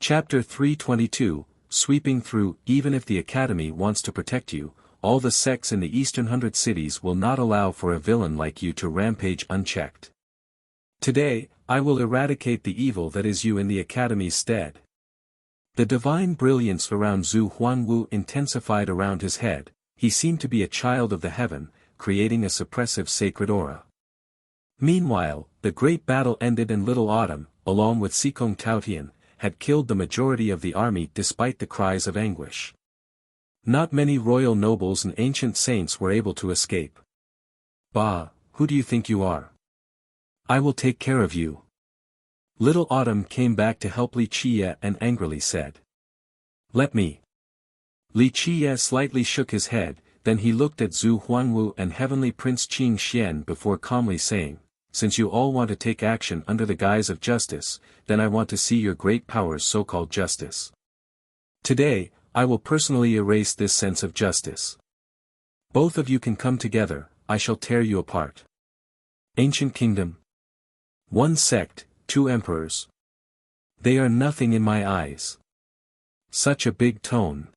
Chapter 322, Sweeping Through. Even if the Academy wants to protect you, all the sects in the Eastern 100 cities will not allow for a villain like you to rampage unchecked. Today, I will eradicate the evil that is you in the Academy's stead. The divine brilliance around Zhu Huanwu intensified around his head. He seemed to be a child of the heaven, creating a suppressive sacred aura. Meanwhile, the great battle ended and Little Autumn, along with Sikong Taotian, had killed the majority of the army despite the cries of anguish. Not many royal nobles and ancient saints were able to escape. Bah, who do you think you are? I will take care of you. Little Autumn came back to help Li Qie and angrily said. Let me. Li Qie slightly shook his head, then he looked at Zhu Huanwu and Heavenly Prince Qing Xian before calmly saying, Since you all want to take action under the guise of justice, then I want to see your great power's so-called justice. Today, I will personally erase this sense of justice. Both of you can come together, I shall tear you apart. Ancient Kingdom. One sect, two emperors. They are nothing in my eyes. Such a big tone.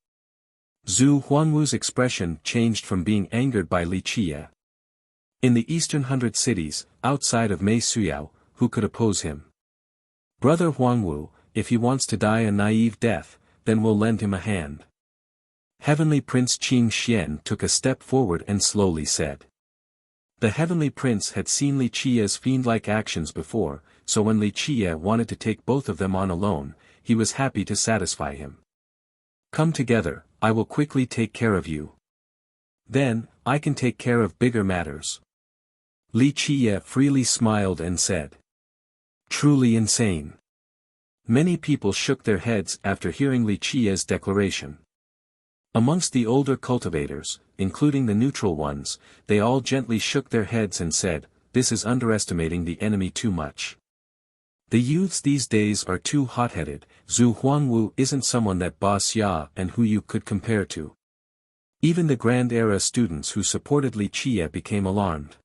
Zhu Huanwu's expression changed from being angered by Li Qie. In the Eastern 100 cities, outside of Mei Suyao, who could oppose him? Brother Huangwu, if he wants to die a naive death, then we'll lend him a hand. Heavenly Prince Qing Xian took a step forward and slowly said. The Heavenly Prince had seen Li Qie's fiend-like actions before, so when Li Qie wanted to take both of them on alone, he was happy to satisfy him. Come together, I will quickly take care of you. Then, I can take care of bigger matters. Li Qie freely smiled and said. Truly insane. Many people shook their heads after hearing Li Qie's declaration. Amongst the older cultivators, including the neutral ones, they all gently shook their heads and said, This is underestimating the enemy too much. The youths these days are too hot-headed. Zhu Huanwu isn't someone that Ba Xia and who you could compare to. Even the Grand Era students who supported Li Qie became alarmed.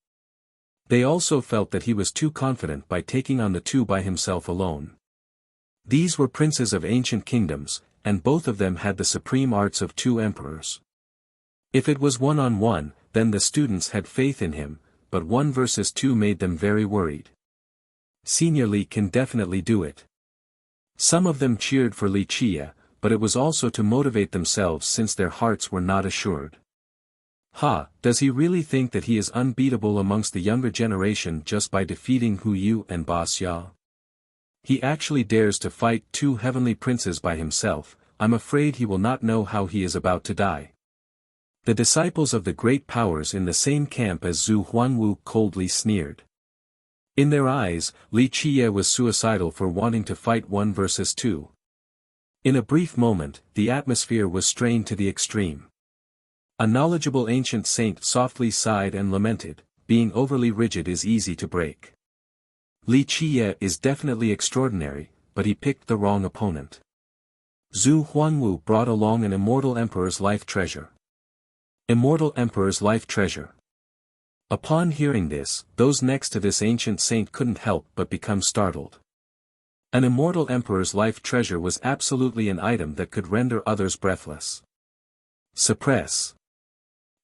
They also felt that he was too confident by taking on the two by himself alone. These were princes of ancient kingdoms, and both of them had the supreme arts of two emperors. If it was one-on-one, then the students had faith in him, but 1 versus 2 made them very worried. Senior Li can definitely do it. Some of them cheered for Li Qie, but it was also to motivate themselves since their hearts were not assured. Does he really think that he is unbeatable amongst the younger generation just by defeating Hu Yu and Ba Xia? He actually dares to fight 2 heavenly princes by himself. I'm afraid he will not know how he is about to die. The disciples of the great powers in the same camp as Zhu Huanwu coldly sneered. In their eyes, Li Qie was suicidal for wanting to fight 1 versus 2. In a brief moment, the atmosphere was strained to the extreme. A knowledgeable ancient saint softly sighed and lamented, being overly rigid is easy to break. Li Qie is definitely extraordinary, but he picked the wrong opponent. Zhu Huanwu brought along an immortal emperor's life treasure. Immortal emperor's life treasure. Upon hearing this, those next to this ancient saint couldn't help but become startled. An immortal emperor's life treasure was absolutely an item that could render others breathless. Suppress.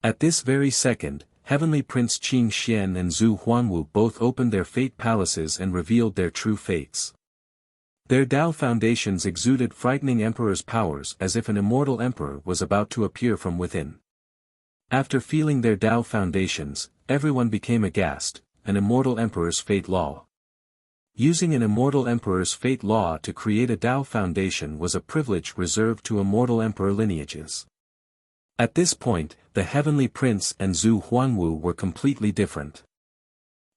At this very second, Heavenly Prince Qing Xian and Zhu Huanwu both opened their fate palaces and revealed their true fates. Their Dao foundations exuded frightening emperor's powers as if an immortal emperor was about to appear from within. After feeling their Dao foundations, everyone became aghast. An immortal emperor's fate law. Using an immortal emperor's fate law to create a Dao foundation was a privilege reserved to immortal emperor lineages. At this point, the Heavenly Prince and Zhu Huanwu were completely different.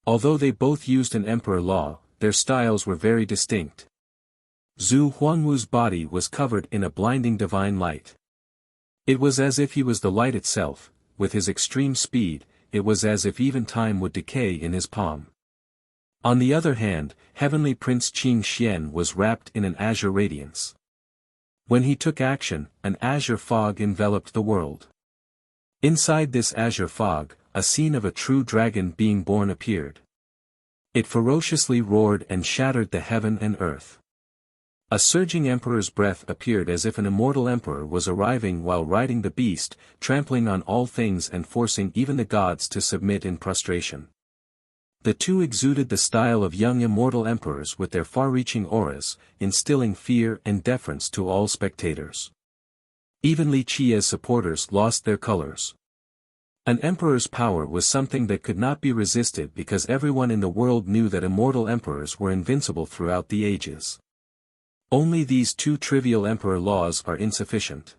Although they both used an emperor law, their styles were very distinct. Zhu Huanwu's body was covered in a blinding divine light. It was as if he was the light itself. With his extreme speed, it was as if even time would decay in his palm. On the other hand, Heavenly Prince Qing Xian was wrapped in an azure radiance. When he took action, an azure fog enveloped the world. Inside this azure fog, a scene of a true dragon being born appeared. It ferociously roared and shattered the heaven and earth. A surging emperor's breath appeared as if an immortal emperor was arriving while riding the beast, trampling on all things and forcing even the gods to submit in prostration. The two exuded the style of young immortal emperors with their far-reaching auras, instilling fear and deference to all spectators. Even Li Qia's supporters lost their colors. An emperor's power was something that could not be resisted because everyone in the world knew that immortal emperors were invincible throughout the ages. Only these two trivial emperor laws are insufficient.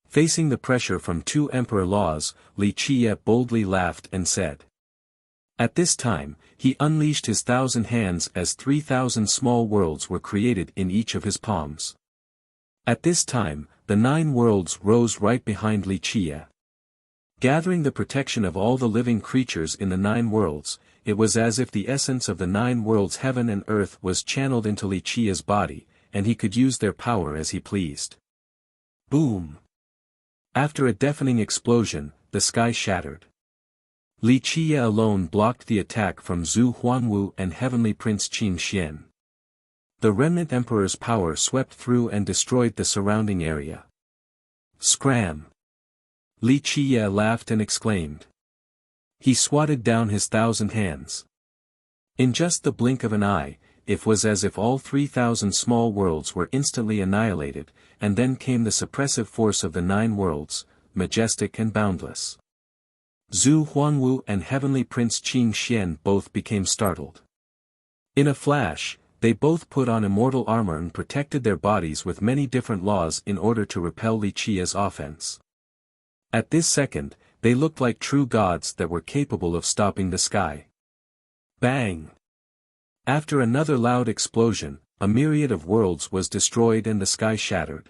Facing the pressure from two emperor laws, Li Qia boldly laughed and said. At this time, he unleashed his 1,000 hands as 3,000 small worlds were created in each of his palms. At this time, the 9 worlds rose right behind Li Qia. Gathering the protection of all the living creatures in the 9 worlds, it was as if the essence of the 9 worlds heaven and earth was channeled into Li Qia's body, and he could use their power as he pleased. Boom! After a deafening explosion, the sky shattered. Li Qia alone blocked the attack from Zhu Huanwu and Heavenly Prince Qin Xian. The remnant emperor's power swept through and destroyed the surrounding area. Scram! Li Qia laughed and exclaimed. He swatted down his 1,000 hands. In just the blink of an eye, it was as if all 3,000 small worlds were instantly annihilated, and then came the suppressive force of the 9 worlds, majestic and boundless. Zhu Huanwu and Heavenly Prince Qin Xian both became startled. In a flash, they both put on immortal armor and protected their bodies with many different laws in order to repel Li Qia's offense. At this second, they looked like true gods that were capable of stopping the sky. Bang! After another loud explosion, a myriad of worlds was destroyed and the sky shattered.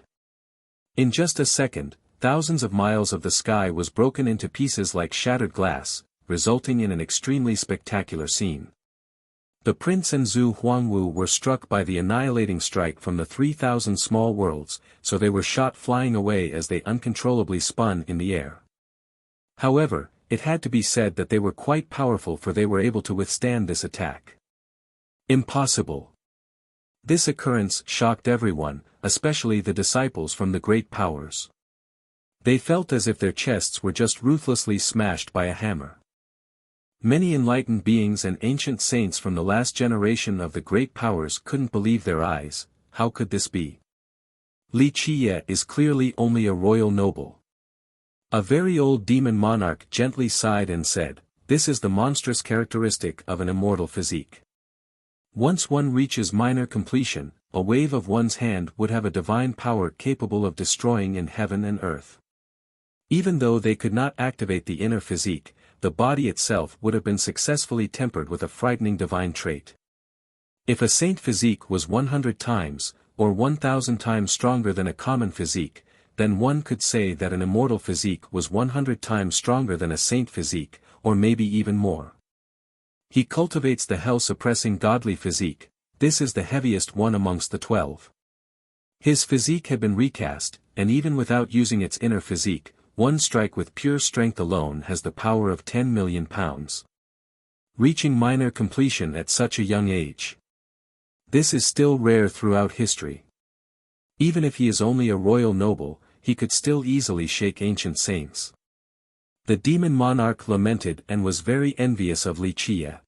In just a second, thousands of miles of the sky was broken into pieces like shattered glass, resulting in an extremely spectacular scene. The prince and Zhu Huangwu were struck by the annihilating strike from the 3,000 small worlds, so they were shot flying away as they uncontrollably spun in the air. However, it had to be said that they were quite powerful, for they were able to withstand this attack. Impossible! This occurrence shocked everyone, especially the disciples from the great powers. They felt as if their chests were just ruthlessly smashed by a hammer. Many enlightened beings and ancient saints from the last generation of the great powers couldn't believe their eyes. How could this be? Li Qia is clearly only a royal noble. A very old demon monarch gently sighed and said, "This is the monstrous characteristic of an immortal physique. Once one reaches minor completion, a wave of one's hand would have a divine power capable of destroying in heaven and earth." Even though they could not activate the inner physique, the body itself would have been successfully tempered with a frightening divine trait. If a saint physique was 100 times, or 1,000 times stronger than a common physique, then one could say that an immortal physique was 100 times stronger than a saint physique, or maybe even more. He cultivates the hell-suppressing godly physique. This is the heaviest one amongst the 12. His physique had been recast, and even without using its inner physique, one strike with pure strength alone has the power of 10 million pounds. Reaching minor completion at such a young age. This is still rare throughout history. Even if he is only a royal noble, he could still easily shake ancient saints. The demon monarch lamented and was very envious of Li Qia.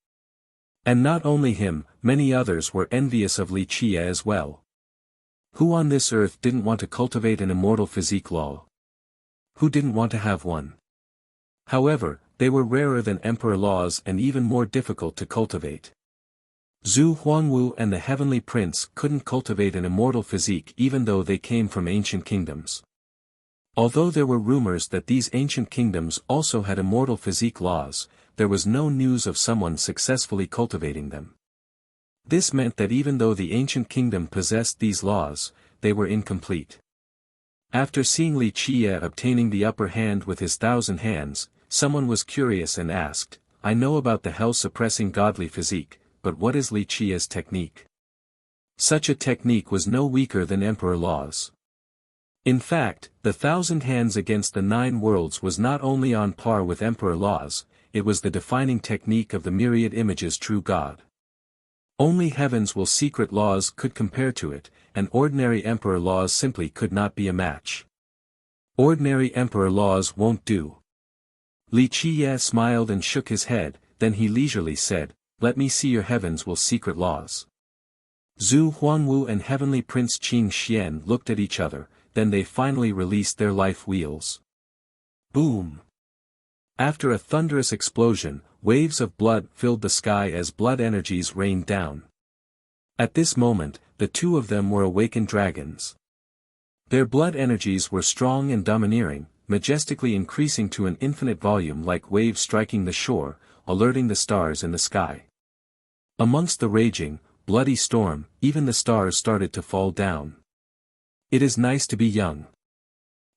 And not only him, many others were envious of Li Qia as well. Who on this earth didn't want to cultivate an immortal physique law? Who didn't want to have one? However, they were rarer than emperor laws and even more difficult to cultivate. Zhu Huangwu and the Heavenly Prince couldn't cultivate an immortal physique even though they came from ancient kingdoms. Although there were rumors that these ancient kingdoms also had immortal physique laws, there was no news of someone successfully cultivating them. This meant that even though the ancient kingdom possessed these laws, they were incomplete. After seeing Li Qia obtaining the upper hand with his 1,000 hands, someone was curious and asked, "I know about the hell-suppressing godly physique, but what is Li Qia's technique?" Such a technique was no weaker than emperor laws. In fact, the 1,000 hands against the 9 worlds was not only on par with emperor laws, it was the defining technique of the myriad images true God. Only heaven's will secret laws could compare to it, and ordinary emperor laws simply could not be a match. Ordinary emperor laws won't do. Li Qiye smiled and shook his head, then he leisurely said, "Let me see your heavens will secret laws." Zhu Huangwu and Heavenly Prince Qing Xian looked at each other, then they finally released their life wheels. Boom! After a thunderous explosion, waves of blood filled the sky as blood energies rained down. At this moment, the two of them were awakened dragons. Their blood energies were strong and domineering, majestically increasing to an infinite volume like waves striking the shore, alerting the stars in the sky. Amongst the raging, bloody storm, even the stars started to fall down. It is nice to be young.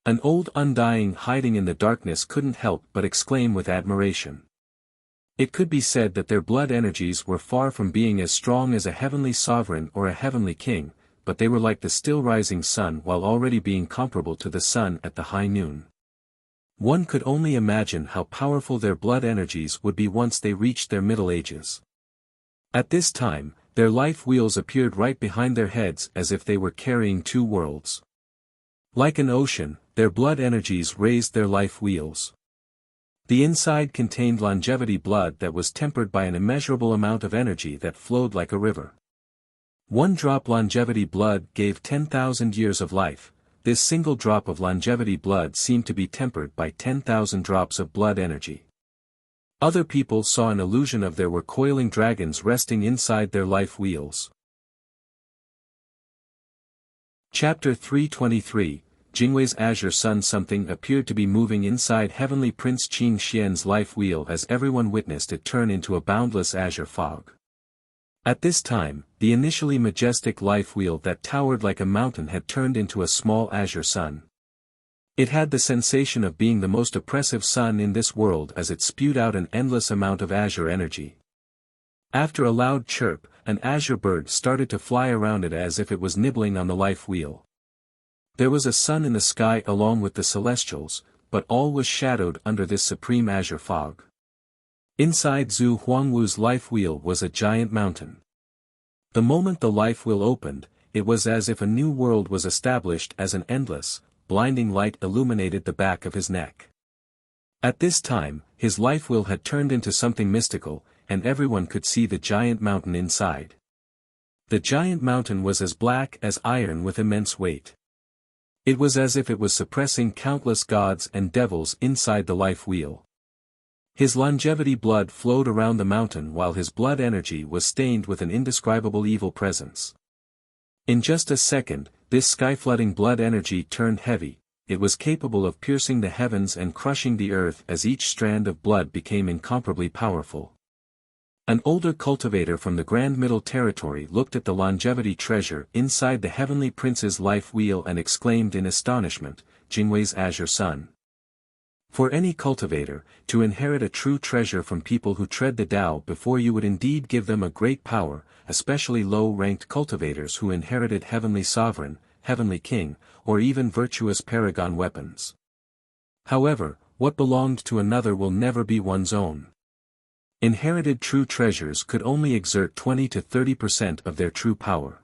An old undying hiding in the darkness couldn't help but exclaim with admiration. It could be said that their blood energies were far from being as strong as a heavenly sovereign or a heavenly king, but they were like the still rising sun while already being comparable to the sun at the high noon. One could only imagine how powerful their blood energies would be once they reached their middle ages. At this time, their life wheels appeared right behind their heads as if they were carrying two worlds. Like an ocean, their blood energies raised their life wheels. The inside contained longevity blood that was tempered by an immeasurable amount of energy that flowed like a river. One drop longevity blood gave 10,000 years of life. This single drop of longevity blood seemed to be tempered by 10,000 drops of blood energy. Other people saw an illusion of there were coiling dragons resting inside their life wheels. Chapter 323, Jingwei's Azure Sun. Something appeared to be moving inside Heavenly Prince Qing Xian's life wheel as everyone witnessed it turn into a boundless azure fog. At this time, the initially majestic life wheel that towered like a mountain had turned into a small azure sun. It had the sensation of being the most oppressive sun in this world as it spewed out an endless amount of azure energy. After a loud chirp, an azure bird started to fly around it as if it was nibbling on the life wheel. There was a sun in the sky along with the celestials, but all was shadowed under this supreme azure fog. Inside Zhu Huangwu's life wheel was a giant mountain. The moment the life wheel opened, it was as if a new world was established as an endless, blinding light illuminated the back of his neck. At this time, his life wheel had turned into something mystical, and everyone could see the giant mountain inside. The giant mountain was as black as iron with immense weight. It was as if it was suppressing countless gods and devils inside the life wheel. His longevity blood flowed around the mountain while his blood energy was stained with an indescribable evil presence. In just a second, this sky-flooding blood energy turned heavy. It was capable of piercing the heavens and crushing the earth as each strand of blood became incomparably powerful. An older cultivator from the Grand Middle Territory looked at the longevity treasure inside the Heavenly Prince's life wheel and exclaimed in astonishment, "Jingwei's Azure Sun." For any cultivator, to inherit a true treasure from people who tread the Tao before you would indeed give them a great power, especially low-ranked cultivators who inherited Heavenly Sovereign, Heavenly King, or even virtuous paragon weapons. However, what belonged to another will never be one's own. Inherited true treasures could only exert 20 to 30% of their true power.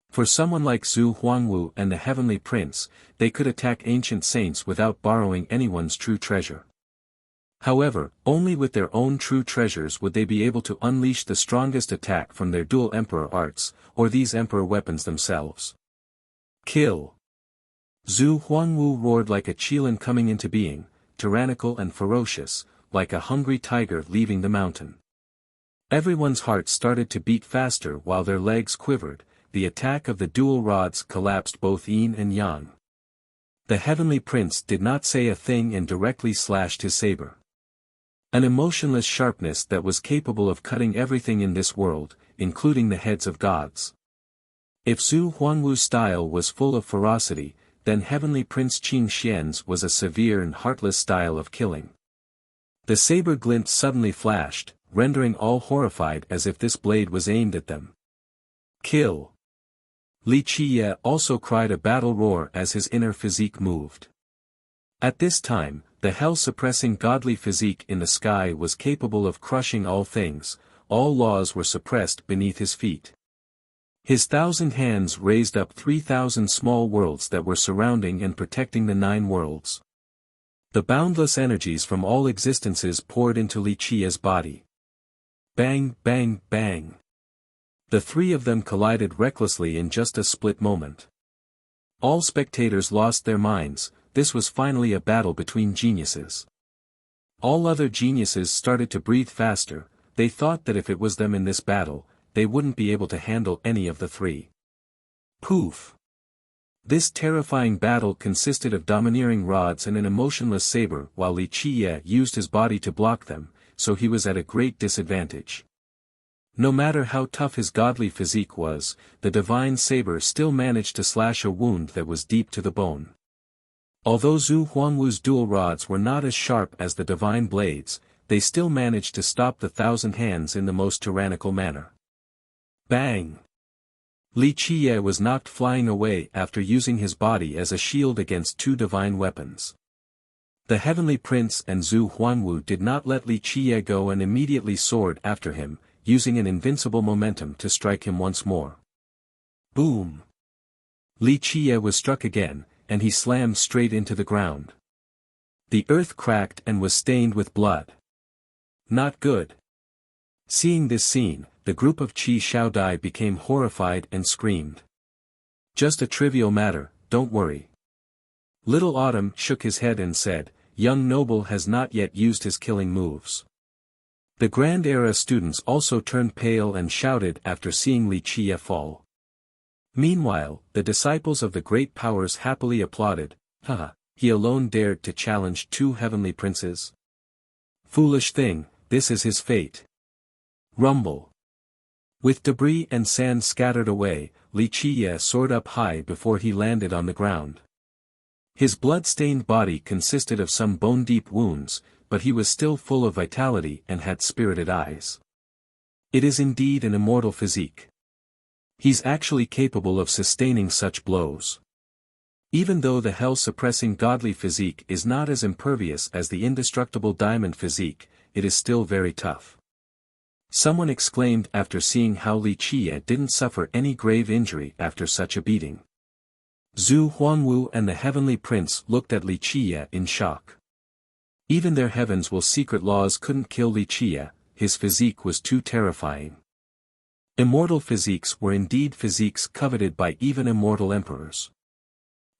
For someone like Zhu Huangwu and the Heavenly Prince, they could attack ancient saints without borrowing anyone's true treasure. However, only with their own true treasures would they be able to unleash the strongest attack from their dual emperor arts, or these emperor weapons themselves. Kill! Zhu Huangwu roared like a qilin coming into being, tyrannical and ferocious, like a hungry tiger leaving the mountain. Everyone's hearts started to beat faster while their legs quivered. The attack of the dual rods collapsed both yin and yang. The Heavenly Prince did not say a thing and directly slashed his saber. An emotionless sharpness that was capable of cutting everything in this world, including the heads of gods. If Zhu Huangwu's style was full of ferocity, then Heavenly Prince Qing Xian's was a severe and heartless style of killing. The saber glint suddenly flashed, rendering all horrified as if this blade was aimed at them. Kill! Li Qiye also cried a battle roar as his inner physique moved. At this time, the hell-suppressing godly physique in the sky was capable of crushing all things, all laws were suppressed beneath his feet. His 1,000 hands raised up 3,000 small worlds that were surrounding and protecting the 9 worlds. The boundless energies from all existences poured into Li Qia's body. Bang, bang, bang. The 3 of them collided recklessly in just a split moment. All spectators lost their minds. This was finally a battle between geniuses. All other geniuses started to breathe faster. They thought that if it was them in this battle, they wouldn't be able to handle any of the 3. Poof! This terrifying battle consisted of domineering rods and an emotionless saber, while Li Qia used his body to block them, so he was at a great disadvantage. No matter how tough his godly physique was, the divine saber still managed to slash a wound that was deep to the bone. Although Zhu Huangwu's dual rods were not as sharp as the divine blades, they still managed to stop the 1,000 hands in the most tyrannical manner. Bang! Li Qia was knocked flying away after using his body as a shield against 2 divine weapons. The Heavenly Prince and Zhu Huangwu did not let Li Qia go and immediately soared after him, using an invincible momentum to strike him once more. Boom! Li Qia was struck again, and he slammed straight into the ground. The earth cracked and was stained with blood. Not good. Seeing this scene, the group of Qi Shaodai became horrified and screamed. Just a trivial matter, don't worry. Little Autumn shook his head and said, young noble has not yet used his killing moves. The Grand Era students also turned pale and shouted after seeing Li Qia fall. Meanwhile, the disciples of the great powers happily applauded. Haha, he alone dared to challenge 2 heavenly princes. Foolish thing, this is his fate. Rumble. With debris and sand scattered away, Li Qia soared up high before he landed on the ground. His blood-stained body consisted of some bone-deep wounds, but he was still full of vitality and had spirited eyes. It is indeed an immortal physique. He's actually capable of sustaining such blows. Even though the hell-suppressing godly physique is not as impervious as the indestructible diamond physique, it is still very tough. Someone exclaimed after seeing how Li Qia didn't suffer any grave injury after such a beating. Zhu Huangwu and the Heavenly Prince looked at Li Qia in shock. Even their heavens will secret laws couldn't kill Li Qia, his physique was too terrifying. Immortal physiques were indeed physiques coveted by even immortal emperors.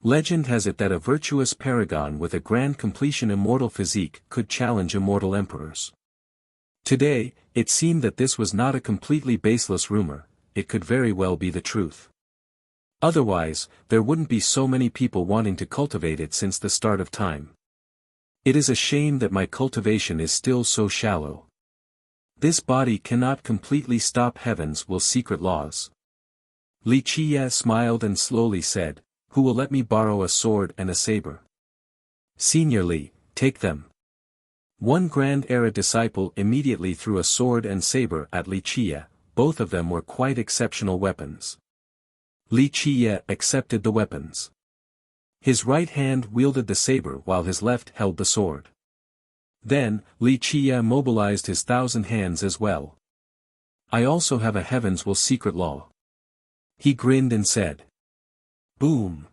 Legend has it that a virtuous paragon with a grand completion immortal physique could challenge immortal emperors. Today, it seemed that this was not a completely baseless rumor, it could very well be the truth. Otherwise, there wouldn't be so many people wanting to cultivate it since the start of time. It is a shame that my cultivation is still so shallow. This body cannot completely stop heaven's will secret laws. Li Qia smiled and slowly said, who will let me borrow a sword and a saber? Senior Li, take them. One Grand Era disciple immediately threw a sword and saber at Li Qia, both of them were quite exceptional weapons. Li Qia accepted the weapons. His right hand wielded the saber while his left held the sword. Then, Li Qia mobilized his 1,000 hands as well. I also have a heavens will secret law. He grinned and said. Boom!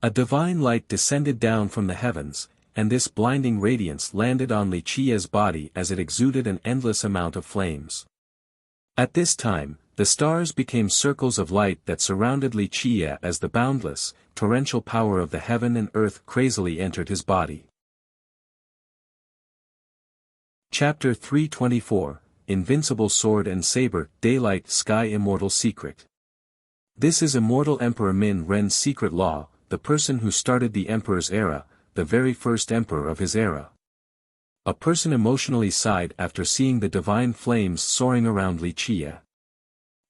A divine light descended down from the heavens, and this blinding radiance landed on Li Qia's body as it exuded an endless amount of flames. At this time, the stars became circles of light that surrounded Li Qia as the boundless, torrential power of the heaven and earth crazily entered his body. Chapter 324, Invincible Sword and Saber, Daylight Sky Immortal Secret. This is Immortal Emperor Min Ren's secret law, the person who started the Emperor's era, the very first emperor of his era. A person emotionally sighed after seeing the divine flames soaring around Li Qia.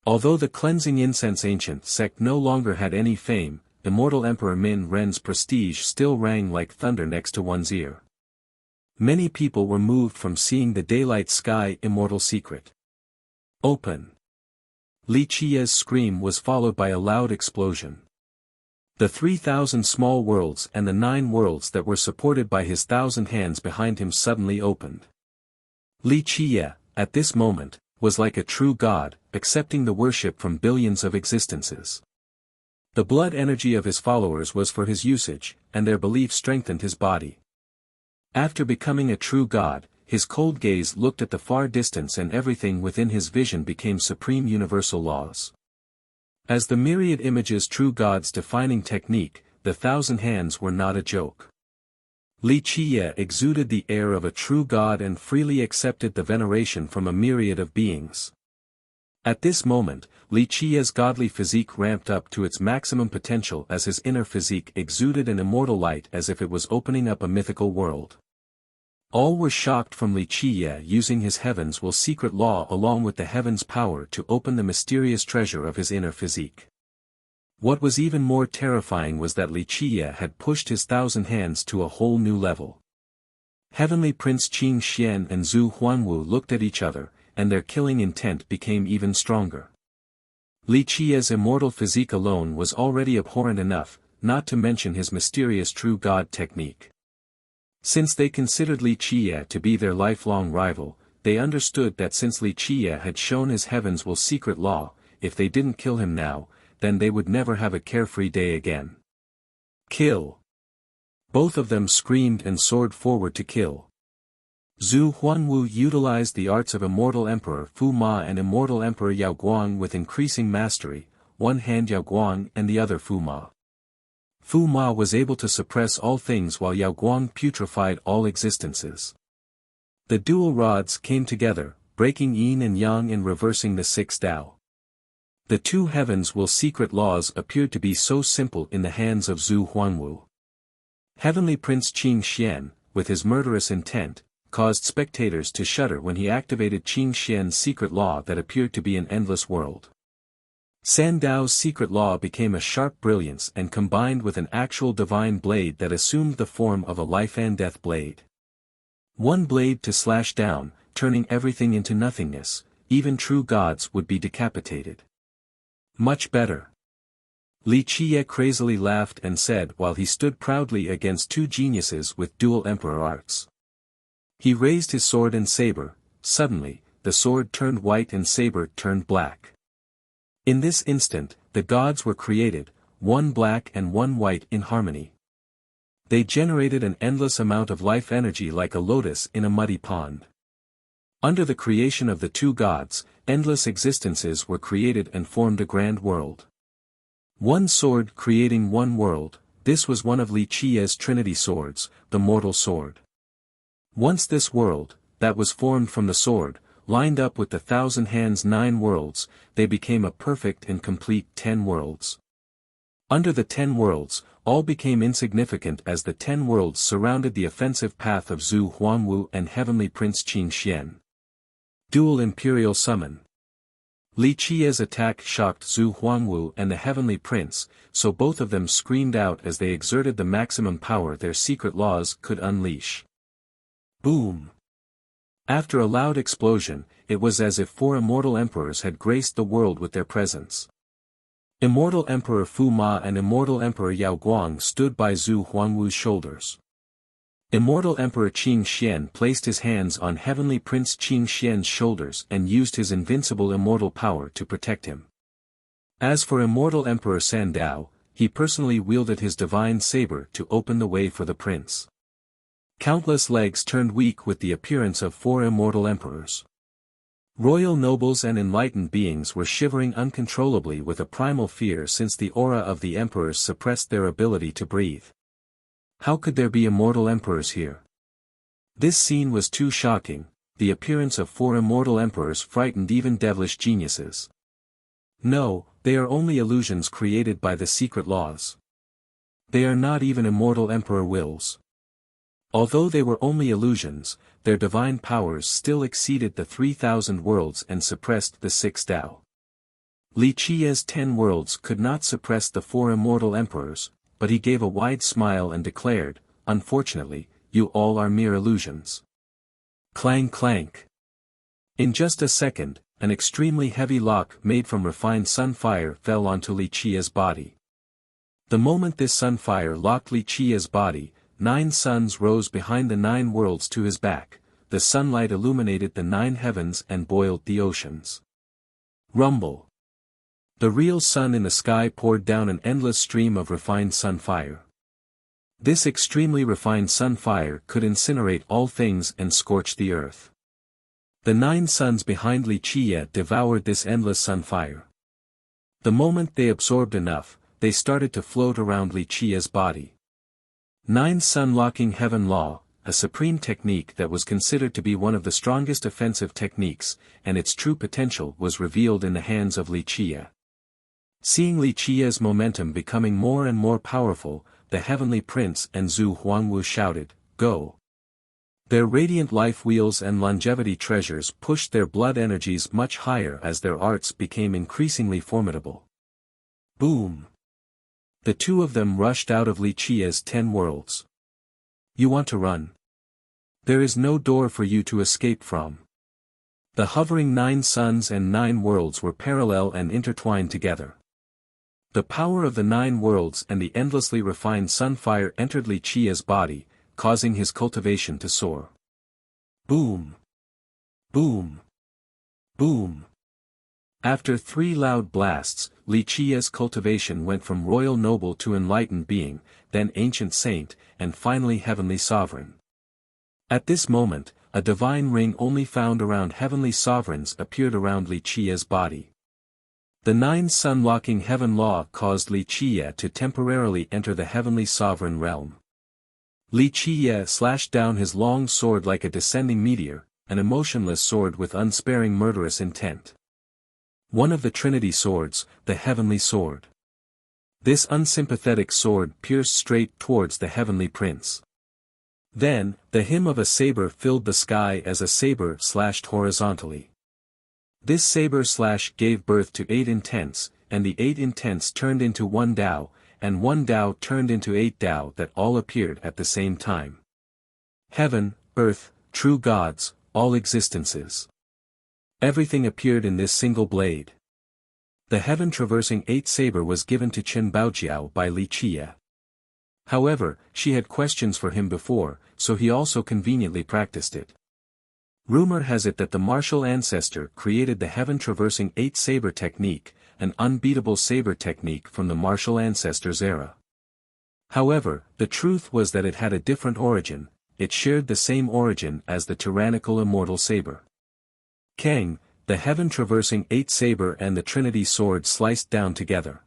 Although the cleansing incense ancient sect no longer had any fame, Immortal Emperor Min Ren's prestige still rang like thunder next to one's ear. Many people were moved from seeing the daylight sky immortal secret. Open! Li Qia's scream was followed by a loud explosion. The 3,000 small worlds and the 9 worlds that were supported by his 1,000 hands behind him suddenly opened. Li Qia, at this moment, was like a true god, accepting the worship from billions of existences. The blood energy of his followers was for his usage, and their belief strengthened his body. After becoming a true god, his cold gaze looked at the far distance and everything within his vision became supreme universal laws. As the myriad images true gods defining technique, the 1,000 hands were not a joke. Li Qiye exuded the air of a true god and freely accepted the veneration from a myriad of beings. At this moment, Li Qiye's godly physique ramped up to its maximum potential as his inner physique exuded an immortal light as if it was opening up a mythical world. All were shocked from Li Qiye using his heaven's will secret law along with the heaven's power to open the mysterious treasure of his inner physique. What was even more terrifying was that Li Qiye had pushed his 1,000 hands to a whole new level. Heavenly Prince Qing Xian and Zhu Huanwu looked at each other, and their killing intent became even stronger. Li Qiye's immortal physique alone was already abhorrent enough, not to mention his mysterious true god technique. Since they considered Li Qiye to be their lifelong rival, they understood that since Li Qiye had shown his heaven's will secret law, if they didn't kill him now, then they would never have a carefree day again. Kill! Both of them screamed and soared forward to kill. Zhu Huanwu utilized the arts of Immortal Emperor Fu Ma and Immortal Emperor Yao Guang with increasing mastery, one hand Yao Guang and the other Fu Ma. Fu Ma was able to suppress all things while Yao Guang putrefied all existences. The dual rods came together, breaking yin and yang and reversing the six Tao. The two heavens will secret laws appeared to be so simple in the hands of Zhu Huanwu. Heavenly Prince Qing Xian, with his murderous intent, caused spectators to shudder when he activated Qing Xian's secret law that appeared to be an endless world. Sandao's secret law became a sharp brilliance and combined with an actual divine blade that assumed the form of a life and death blade. One blade to slash down, turning everything into nothingness, even true gods would be decapitated. Much better. Li Qiye crazily laughed and said while he stood proudly against two geniuses with dual emperor arts. He raised his sword and saber, suddenly, the sword turned white and saber turned black. In this instant, the gods were created, one black and one white in harmony. They generated an endless amount of life energy like a lotus in a muddy pond. Under the creation of the two gods, endless existences were created and formed a grand world. One sword creating one world, this was one of Li Qiye's Trinity swords, the mortal sword. Once this world, that was formed from the sword, lined up with the 1,000 hands 9 worlds, they became a perfect and complete 10 worlds. Under the 10 worlds, all became insignificant as the 10 worlds surrounded the offensive path of Zhu Huanwu and Heavenly Prince Qing Xian. Dual Imperial Summon. Li Qiye's attack shocked Zhu Huanwu and the Heavenly Prince, so both of them screamed out as they exerted the maximum power their secret laws could unleash. Boom! After a loud explosion, it was as if 4 immortal emperors had graced the world with their presence. Immortal Emperor Fu Ma and Immortal Emperor Yao Guang stood by Zhu Huanwu's shoulders. Immortal Emperor Qing Xian placed his hands on Heavenly Prince Qing Xian's shoulders and used his invincible immortal power to protect him. As for Immortal Emperor Sandao, he personally wielded his divine saber to open the way for the prince. Countless legs turned weak with the appearance of 4 immortal emperors. Royal nobles and enlightened beings were shivering uncontrollably with a primal fear since the aura of the emperors suppressed their ability to breathe. How could there be immortal emperors here? This scene was too shocking, the appearance of 4 immortal emperors frightened even devilish geniuses. No, they are only illusions created by the secret laws. They are not even immortal emperor wills. Although they were only illusions, their divine powers still exceeded the 3,000 worlds and suppressed the 6 Tao. Li Qiye's 10 worlds could not suppress the 4 immortal emperors, but he gave a wide smile and declared, "Unfortunately, you all are mere illusions." Clang clank. In just a second, an extremely heavy lock made from refined sunfire fell onto Li Qiye's body. The moment this sunfire locked Li Qiye's body, 9 suns rose behind the 9 worlds to his back, the sunlight illuminated the 9 heavens and boiled the oceans. Rumble. The real sun in the sky poured down an endless stream of refined sun fire. This extremely refined sun fire could incinerate all things and scorch the earth. The 9 suns behind Li Qie devoured this endless sun fire. The moment they absorbed enough, they started to float around Li Qie's body. 9 Sun Locking Heaven Law, a supreme technique that was considered to be one of the strongest offensive techniques, and its true potential was revealed in the hands of Li Qie. Seeing Li Qie's momentum becoming more and more powerful, the Heavenly Prince and Zhu Huangwu shouted, "Go!" Their radiant life wheels and longevity treasures pushed their blood energies much higher as their arts became increasingly formidable. Boom! The two of them rushed out of Li Qie's 10 worlds. You want to run? There is no door for you to escape from. The hovering 9 suns and 9 worlds were parallel and intertwined together. The power of the 9 worlds and the endlessly refined sunfire entered Li Qie's body, causing his cultivation to soar. Boom! Boom! Boom! After 3 loud blasts, Li Qie's cultivation went from royal noble to enlightened being, then ancient saint, and finally heavenly sovereign. At this moment, a divine ring only found around heavenly sovereigns appeared around Li Qie's body. The 9 sun-locking heaven law caused Li Qie to temporarily enter the heavenly sovereign realm. Li Qie slashed down his long sword like a descending meteor, an emotionless sword with unsparing murderous intent. One of the Trinity swords, the heavenly sword. This unsympathetic sword pierced straight towards the heavenly prince. Then, the hymn of a saber filled the sky as a saber slashed horizontally. This saber slash gave birth to 8 intents, and the 8 intents turned into 1 Tao, and 1 Tao turned into 8 Tao that all appeared at the same time. Heaven, earth, true gods, all existences. Everything appeared in this single blade. The heaven-traversing 8 saber was given to Chen Baojiao by Li Qie. However, she had questions for him before, so he also conveniently practiced it. Rumor has it that the martial ancestor created the heaven-traversing 8 saber technique, an unbeatable saber technique from the martial ancestors' era. However, the truth was that it had a different origin, it shared the same origin as the tyrannical immortal saber. Kang, the heaven-traversing 8 saber and the Trinity sword sliced down together.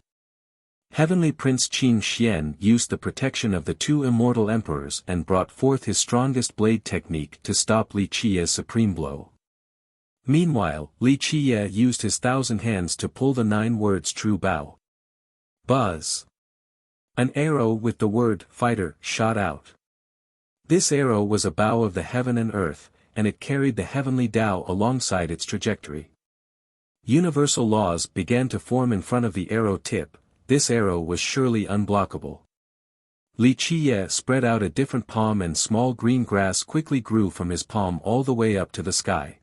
Heavenly Prince Qin Xian used the protection of the 2 immortal emperors and brought forth his strongest blade technique to stop Li Qie's supreme blow. Meanwhile, Li Qie used his 1,000 hands to pull the 9 words true bow. Buzz! An arrow with the word fighter shot out. This arrow was a bow of the heaven and earth, and it carried the heavenly Tao alongside its trajectory. Universal laws began to form in front of the arrow tip. This arrow was surely unblockable. Li Qie spread out a different palm and small green grass quickly grew from his palm all the way up to the sky.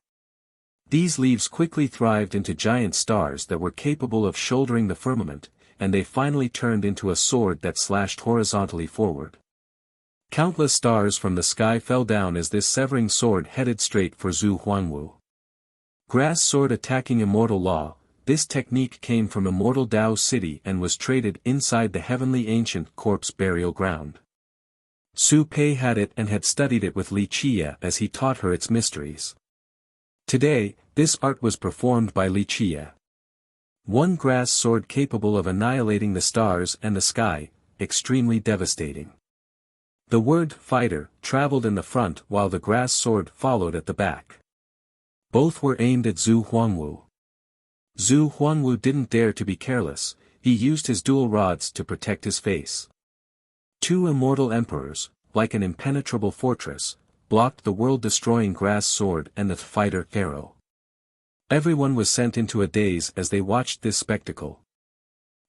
These leaves quickly thrived into giant stars that were capable of shouldering the firmament, and they finally turned into a sword that slashed horizontally forward. Countless stars from the sky fell down as this severing sword headed straight for Zhu Huangwu. Grass sword attacking immortal law, this technique came from immortal Tao City and was traded inside the heavenly ancient corpse burial ground. Su Pei had it and had studied it with Li Qie as he taught her its mysteries. Today, this art was performed by Li Qie. One grass sword capable of annihilating the stars and the sky, extremely devastating. The word fighter traveled in the front while the grass sword followed at the back. Both were aimed at Zhu Huangwu. Zhu Huangwu didn't dare to be careless, he used his dual rods to protect his face. 2 immortal emperors, like an impenetrable fortress, blocked the world-destroying grass sword and the fighter arrow. Everyone was sent into a daze as they watched this spectacle.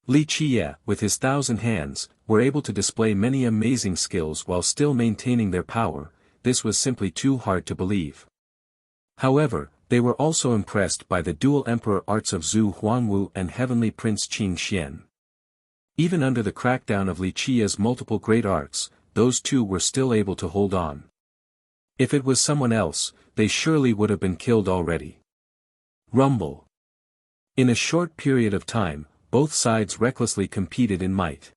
Li Qie, with his 1,000 hands, were able to display many amazing skills while still maintaining their power. This was simply too hard to believe. However, they were also impressed by the dual emperor arts of Zhu Huangwu and Heavenly Prince Qin Xian. Even under the crackdown of Li Qie's multiple great arts, those 2 were still able to hold on. If it was someone else, they surely would have been killed already. Rumble. In a short period of time, both sides recklessly competed in might.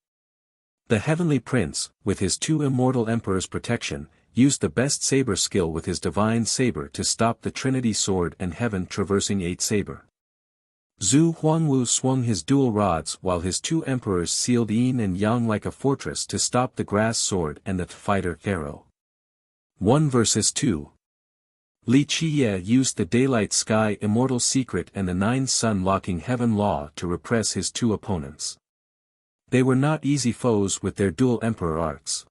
The Heavenly Prince, with his two immortal emperors' protection, used the best saber skill with his divine saber to stop the Trinity sword and heaven-traversing eight saber. Zhu Huangwu swung his dual rods while his two emperors sealed yin and yang like a fortress to stop the grass sword and the fighter arrow. 1 versus 2. Li Qiye used the daylight sky immortal secret and the nine sun locking heaven law to repress his two opponents. They were not easy foes with their dual emperor arts.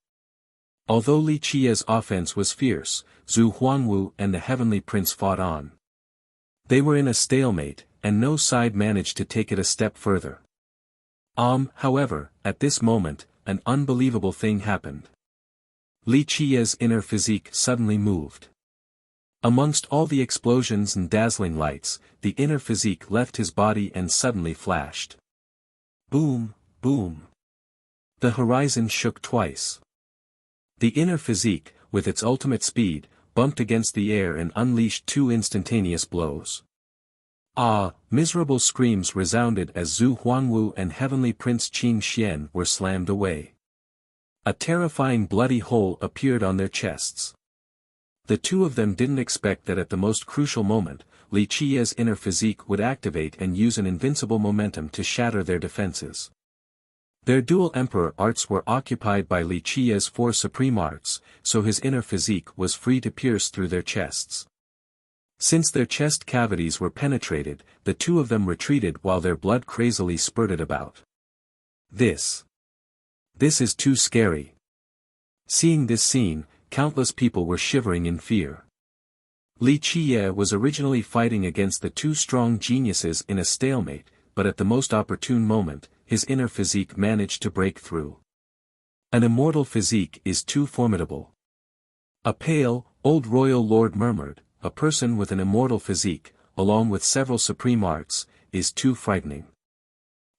Although Li Qiye's offense was fierce, Zhu Huangwu and the Heavenly Prince fought on. They were in a stalemate, and no side managed to take it a step further. However, at this moment, an unbelievable thing happened. Li Qiye's inner physique suddenly moved. Amongst all the explosions and dazzling lights, the inner physique left his body and suddenly flashed. Boom, boom. The horizon shook twice. The inner physique, with its ultimate speed, bumped against the air and unleashed two instantaneous blows. Miserable screams resounded as Zhu Huangwu and Heavenly Prince Qing Xian were slammed away. A terrifying bloody hole appeared on their chests. The two of them didn't expect that at the most crucial moment, Li Qiye's inner physique would activate and use an invincible momentum to shatter their defenses. Their dual emperor arts were occupied by Li Qiye's four supreme arts, so his inner physique was free to pierce through their chests. Since their chest cavities were penetrated, the two of them retreated while their blood crazily spurted about. This is too scary. Seeing this scene, countless people were shivering in fear. Li Qiye was originally fighting against the two strong geniuses in a stalemate, but at the most opportune moment, his inner physique managed to break through. An immortal physique is too formidable. A pale, old royal lord murmured, a person with an immortal physique, along with several supreme arts, is too frightening.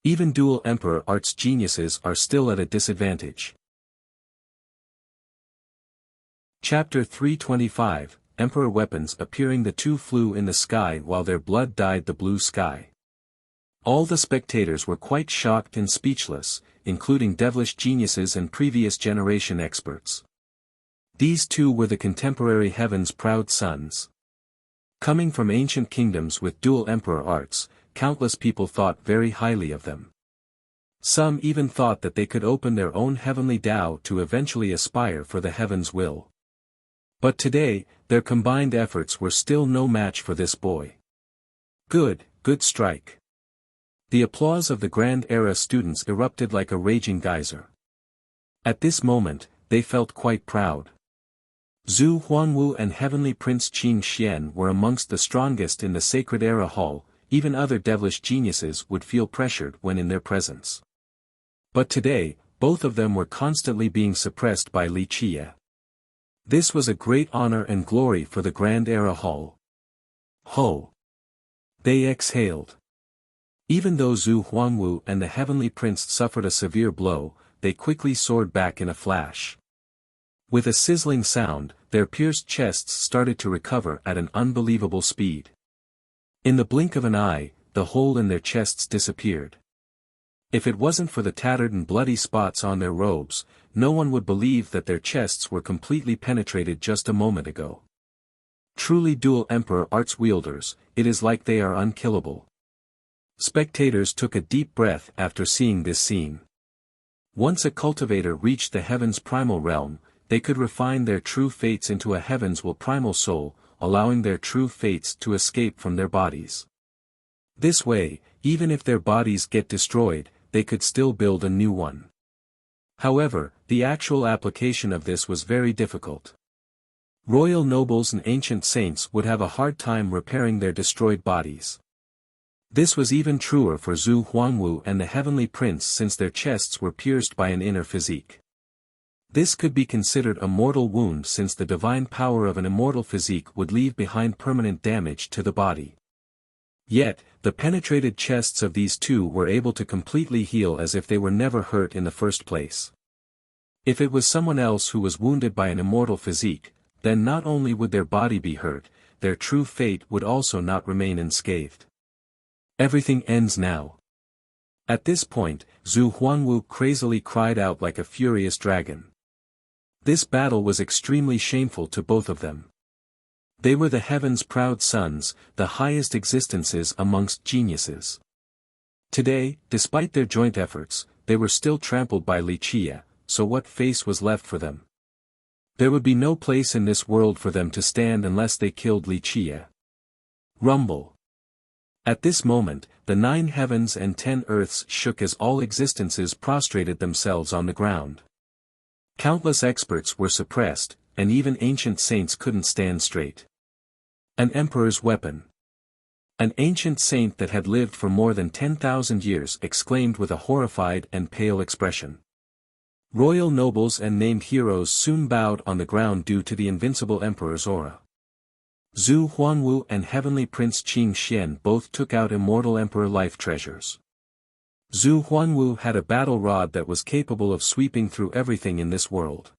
Even dual emperor arts geniuses are still at a disadvantage. Chapter 325, Emperor Weapons appearing. The two flew in the sky while their blood dyed the blue sky. All the spectators were quite shocked and speechless, including devilish geniuses and previous generation experts. These two were the contemporary heaven's proud sons. Coming from ancient kingdoms with dual emperor arts, countless people thought very highly of them. Some even thought that they could open their own heavenly Tao to eventually aspire for the heaven's will. But today, their combined efforts were still no match for this boy. Good strike. The applause of the Grand Era students erupted like a raging geyser. At this moment, they felt quite proud. Zhu Huangwu and Heavenly Prince Qing Xian were amongst the strongest in the Sacred Era Hall. Even other devilish geniuses would feel pressured when in their presence. But today, both of them were constantly being suppressed by Li Qiye. This was a great honor and glory for the Grand Era Hall. Ho! They exhaled. Even though Zhu Huangwu and the Heavenly Prince suffered a severe blow, they quickly soared back in a flash. With a sizzling sound, their pierced chests started to recover at an unbelievable speed. In the blink of an eye, the hole in their chests disappeared. If it wasn't for the tattered and bloody spots on their robes, no one would believe that their chests were completely penetrated just a moment ago. Truly dual emperor arts wielders, it is like they are unkillable. Spectators took a deep breath after seeing this scene. Once a cultivator reached the heaven's primal realm, they could refine their true fates into a heaven's will primal soul, allowing their true fates to escape from their bodies. This way, even if their bodies get destroyed, they could still build a new one. However, the actual application of this was very difficult. Royal nobles and ancient saints would have a hard time repairing their destroyed bodies. This was even truer for Zhu Huangwu and the Heavenly Prince since their chests were pierced by an inner physique. This could be considered a mortal wound since the divine power of an immortal physique would leave behind permanent damage to the body. Yet, the penetrated chests of these two were able to completely heal as if they were never hurt in the first place. If it was someone else who was wounded by an immortal physique, then not only would their body be hurt, their true fate would also not remain unscathed. Everything ends now. At this point, Zhu Huangwu crazily cried out like a furious dragon. This battle was extremely shameful to both of them. They were the heaven's proud sons, the highest existences amongst geniuses. Today, despite their joint efforts, they were still trampled by Li Qie, so what face was left for them? There would be no place in this world for them to stand unless they killed Li Qie. Rumble. At this moment, the 9 heavens and 10 earths shook as all existences prostrated themselves on the ground. Countless experts were suppressed, and even ancient saints couldn't stand straight. An emperor's weapon. An ancient saint that had lived for more than 10,000 years exclaimed with a horrified and pale expression. Royal nobles and named heroes soon bowed on the ground due to the invincible emperor's aura. Zhu Huangwu and Heavenly Prince Qing Xian both took out immortal emperor life treasures. Zhu Huangwu had a battle rod that was capable of sweeping through everything in this world.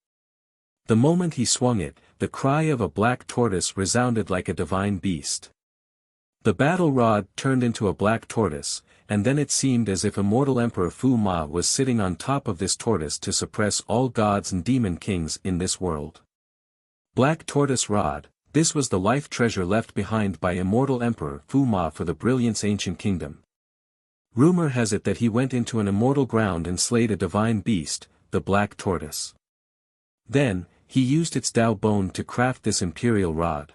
The moment he swung it, the cry of a black tortoise resounded like a divine beast. The battle rod turned into a black tortoise, and then it seemed as if immortal Emperor Fu Ma was sitting on top of this tortoise to suppress all gods and demon kings in this world. Black Tortoise Rod, this was the life treasure left behind by immortal Emperor Fu Ma for the Brilliance Ancient Kingdom. Rumor has it that he went into an immortal ground and slayed a divine beast, the Black Tortoise. Then, he used its Dao bone to craft this imperial rod.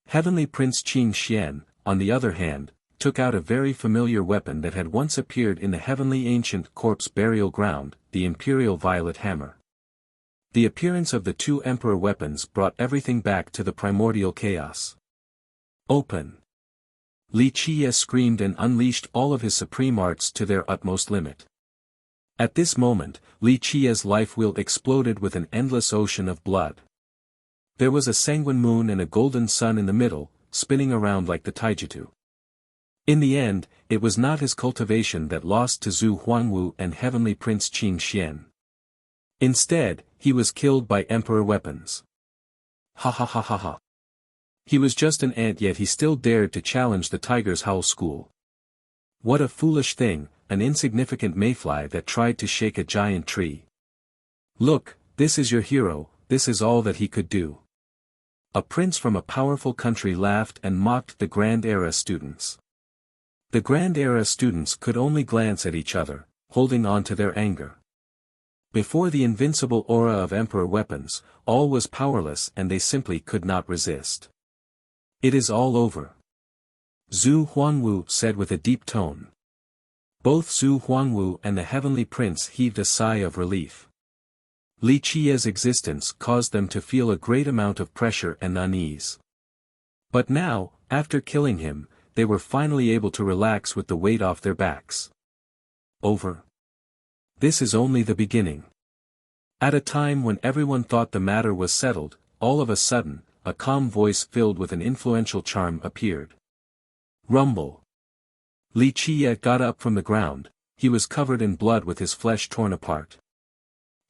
Heavenly Prince Qing Xian, on the other hand, took out a very familiar weapon that had once appeared in the heavenly ancient corpse burial ground, the Imperial Violet Hammer. The appearance of the 2 emperor weapons brought everything back to the primordial chaos. Open! Li Qie screamed and unleashed all of his supreme arts to their utmost limit. At this moment, Li Qie's life wheel exploded with an endless ocean of blood. There was a sanguine moon and a golden sun in the middle, spinning around like the Taijitu. In the end, it was not his cultivation that lost to Zhu Huangwu and Heavenly Prince Qing Xian. Instead, he was killed by emperor weapons. Ha ha ha ha ha. He was just an ant, yet he still dared to challenge the Tiger's Howl School. What a foolish thing, an insignificant mayfly that tried to shake a giant tree. Look, this is your hero, this is all that he could do. A prince from a powerful country laughed and mocked the Grand Era students. The Grand Era students could only glance at each other, holding on to their anger. Before the invincible aura of emperor weapons, all was powerless and they simply could not resist. It is all over. Zhu Huangwu said with a deep tone. Both Zhu Huangwu and the Heavenly Prince heaved a sigh of relief. Li Qie's existence caused them to feel a great amount of pressure and unease. But now, after killing him, they were finally able to relax with the weight off their backs. Over. This is only the beginning. At a time when everyone thought the matter was settled, all of a sudden, a calm voice filled with an influential charm appeared. Rumble. Li Qie got up from the ground, he was covered in blood with his flesh torn apart.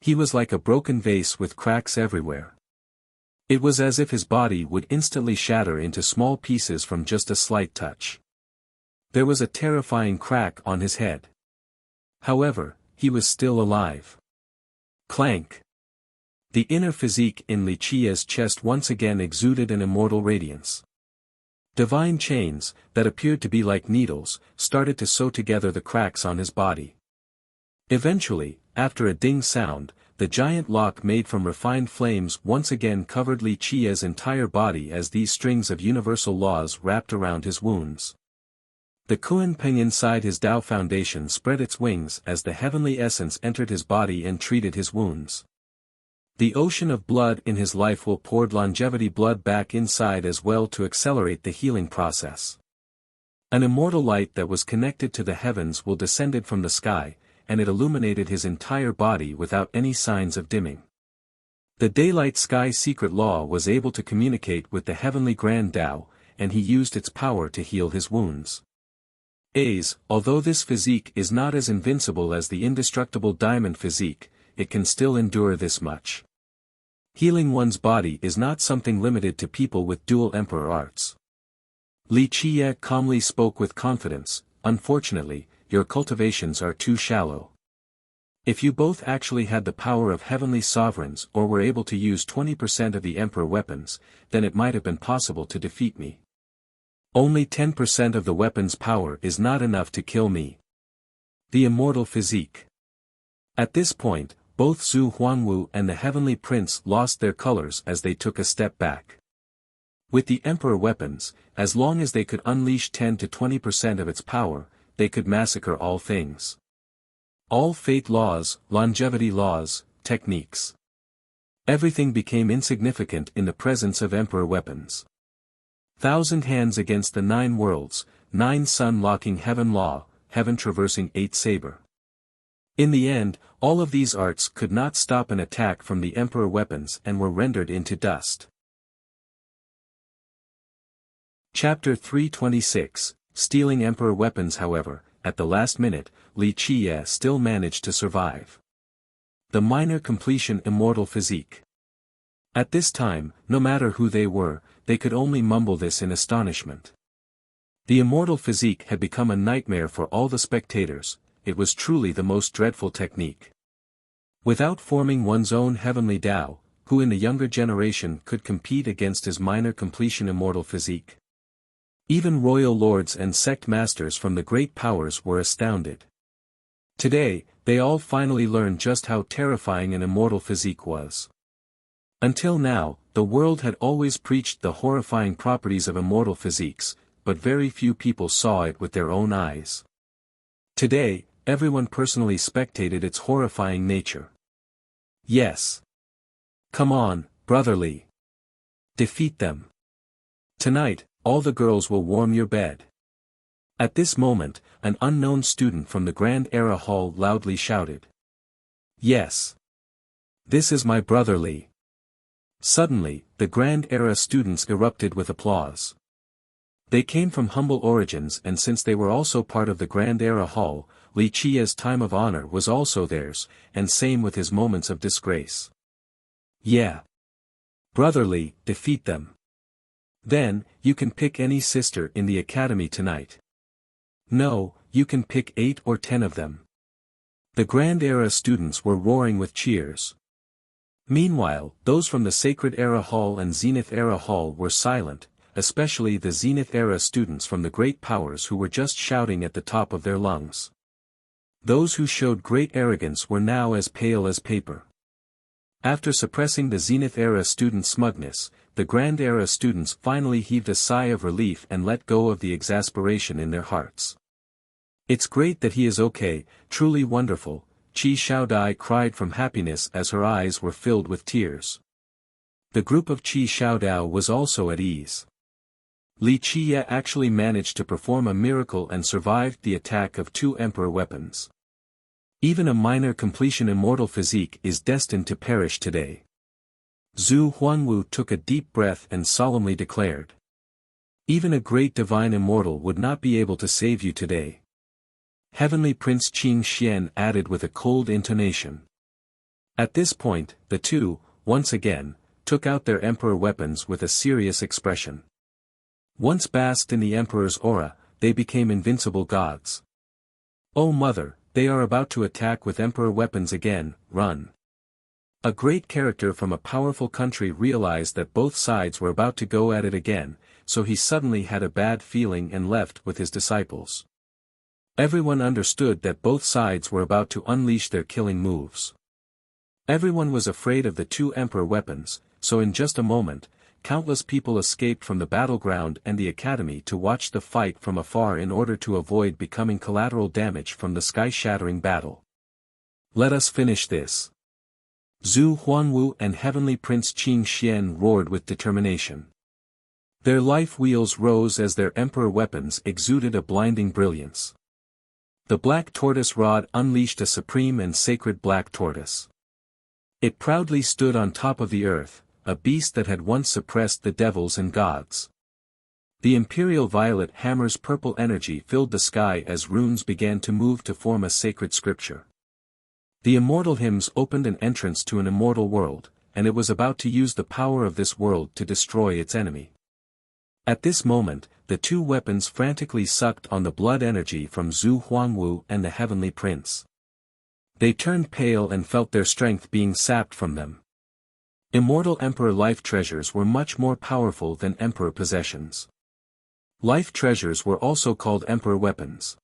He was like a broken vase with cracks everywhere. It was as if his body would instantly shatter into small pieces from just a slight touch. There was a terrifying crack on his head. However, he was still alive. Clank. The inner physique in Li Qie's chest once again exuded an immortal radiance. Divine chains, that appeared to be like needles, started to sew together the cracks on his body. Eventually, after a ding sound, the giant lock made from refined flames once again covered Li Qie's entire body as these strings of universal laws wrapped around his wounds. The Kunpeng inside his Tao foundation spread its wings as the heavenly essence entered his body and treated his wounds. The ocean of blood in his life will poured longevity blood back inside as well to accelerate the healing process. An immortal light that was connected to the heavens will descended from the sky, and it illuminated his entire body without any signs of dimming. The daylight sky secret law was able to communicate with the heavenly grand Tao, and he used its power to heal his wounds. Although this physique is not as invincible as the indestructible diamond physique, it can still endure this much. Healing one's body is not something limited to people with dual emperor arts. Li Qiye calmly spoke with confidence. Unfortunately, your cultivations are too shallow. If you both actually had the power of heavenly sovereigns or were able to use 20% of the emperor weapons, then it might have been possible to defeat me. Only 10% of the weapon's power is not enough to kill me. The immortal physique. At this point, both Zhu Huangwu and the heavenly prince lost their colors as they took a step back. With the emperor weapons, as long as they could unleash 10 to 20% of its power, they could massacre all things. All fate laws, longevity laws, techniques. Everything became insignificant in the presence of emperor weapons. 1,000 hands against the 9 worlds, 9 sun locking heaven law, heaven traversing 8 saber. In the end, all of these arts could not stop an attack from the emperor weapons and were rendered into dust. Chapter 326, Stealing Emperor Weapons. However, at the last minute, Li Qiye still managed to survive. The minor completion immortal physique. At this time, no matter who they were, they could only mumble this in astonishment. The immortal physique had become a nightmare for all the spectators. It was truly the most dreadful technique. Without forming one's own heavenly Tao, who in the younger generation could compete against his minor completion immortal physique? Even royal lords and sect masters from the great powers were astounded. Today, they all finally learned just how terrifying an immortal physique was. Until now, the world had always preached the horrifying properties of immortal physiques, but very few people saw it with their own eyes. Today, everyone personally spectated its horrifying nature. Yes. Come on, brotherly. Defeat them. Tonight, all the girls will warm your bed. At this moment, an unknown student from the Grand Era Hall loudly shouted. Yes. This is my brotherly. Suddenly, the Grand Era students erupted with applause. They came from humble origins, and since they were also part of the Grand Era Hall, Li Qiye's time of honor was also theirs, and same with his moments of disgrace. Yeah. Brotherly, defeat them. Then, you can pick any sister in the academy tonight. No, you can pick 8 or 10 of them. The Grand Era students were roaring with cheers. Meanwhile, those from the Sacred Era Hall and Zenith Era Hall were silent, especially the Zenith Era students from the great powers who were just shouting at the top of their lungs. Those who showed great arrogance were now as pale as paper. After suppressing the Zenith Era students' smugness, the Grand Era students finally heaved a sigh of relief and let go of the exasperation in their hearts. It's great that he is okay, truly wonderful, Qi Xiaodai cried from happiness as her eyes were filled with tears. The group of Qi Xiaodao was also at ease. Li Qiye actually managed to perform a miracle and survived the attack of 2 emperor weapons. Even a minor completion immortal physique is destined to perish today. Zhu Huangwu took a deep breath and solemnly declared. Even a great divine immortal would not be able to save you today. Heavenly Prince Qing Xian added with a cold intonation. At this point, the two, once again, took out their emperor weapons with a serious expression. Once basked in the emperor's aura, they became invincible gods. Oh mother, they are about to attack with emperor weapons again, run. A great character from a powerful country realized that both sides were about to go at it again, so he suddenly had a bad feeling and left with his disciples. Everyone understood that both sides were about to unleash their killing moves. Everyone was afraid of the 2 emperor weapons, so in just a moment, countless people escaped from the battleground and the academy to watch the fight from afar in order to avoid becoming collateral damage from the sky-shattering battle. Let us finish this. Zhu Huangwu and Heavenly Prince Qing Xian roared with determination. Their life wheels rose as their emperor weapons exuded a blinding brilliance. The black tortoise rod unleashed a supreme and sacred black tortoise. It proudly stood on top of the earth, a beast that had once suppressed the devils and gods. The imperial violet hammer's purple energy filled the sky as runes began to move to form a sacred scripture. The immortal hymns opened an entrance to an immortal world, and it was about to use the power of this world to destroy its enemy. At this moment, the two weapons frantically sucked on the blood energy from Zhu Huangwu and the Heavenly Prince. They turned pale and felt their strength being sapped from them. Immortal Emperor life treasures were much more powerful than Emperor possessions. Life treasures were also called Emperor weapons.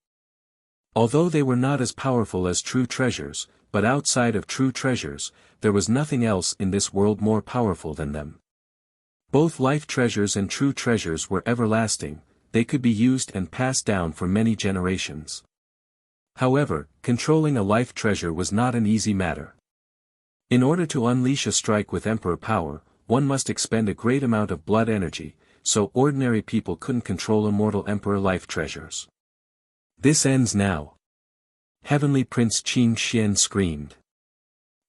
Although they were not as powerful as true treasures, but outside of true treasures, there was nothing else in this world more powerful than them. Both life treasures and true treasures were everlasting, they could be used and passed down for many generations. However, controlling a life treasure was not an easy matter. In order to unleash a strike with Emperor power, one must expend a great amount of blood energy, so ordinary people couldn't control immortal Emperor life treasures. This ends now. Heavenly Prince Qing Xian screamed.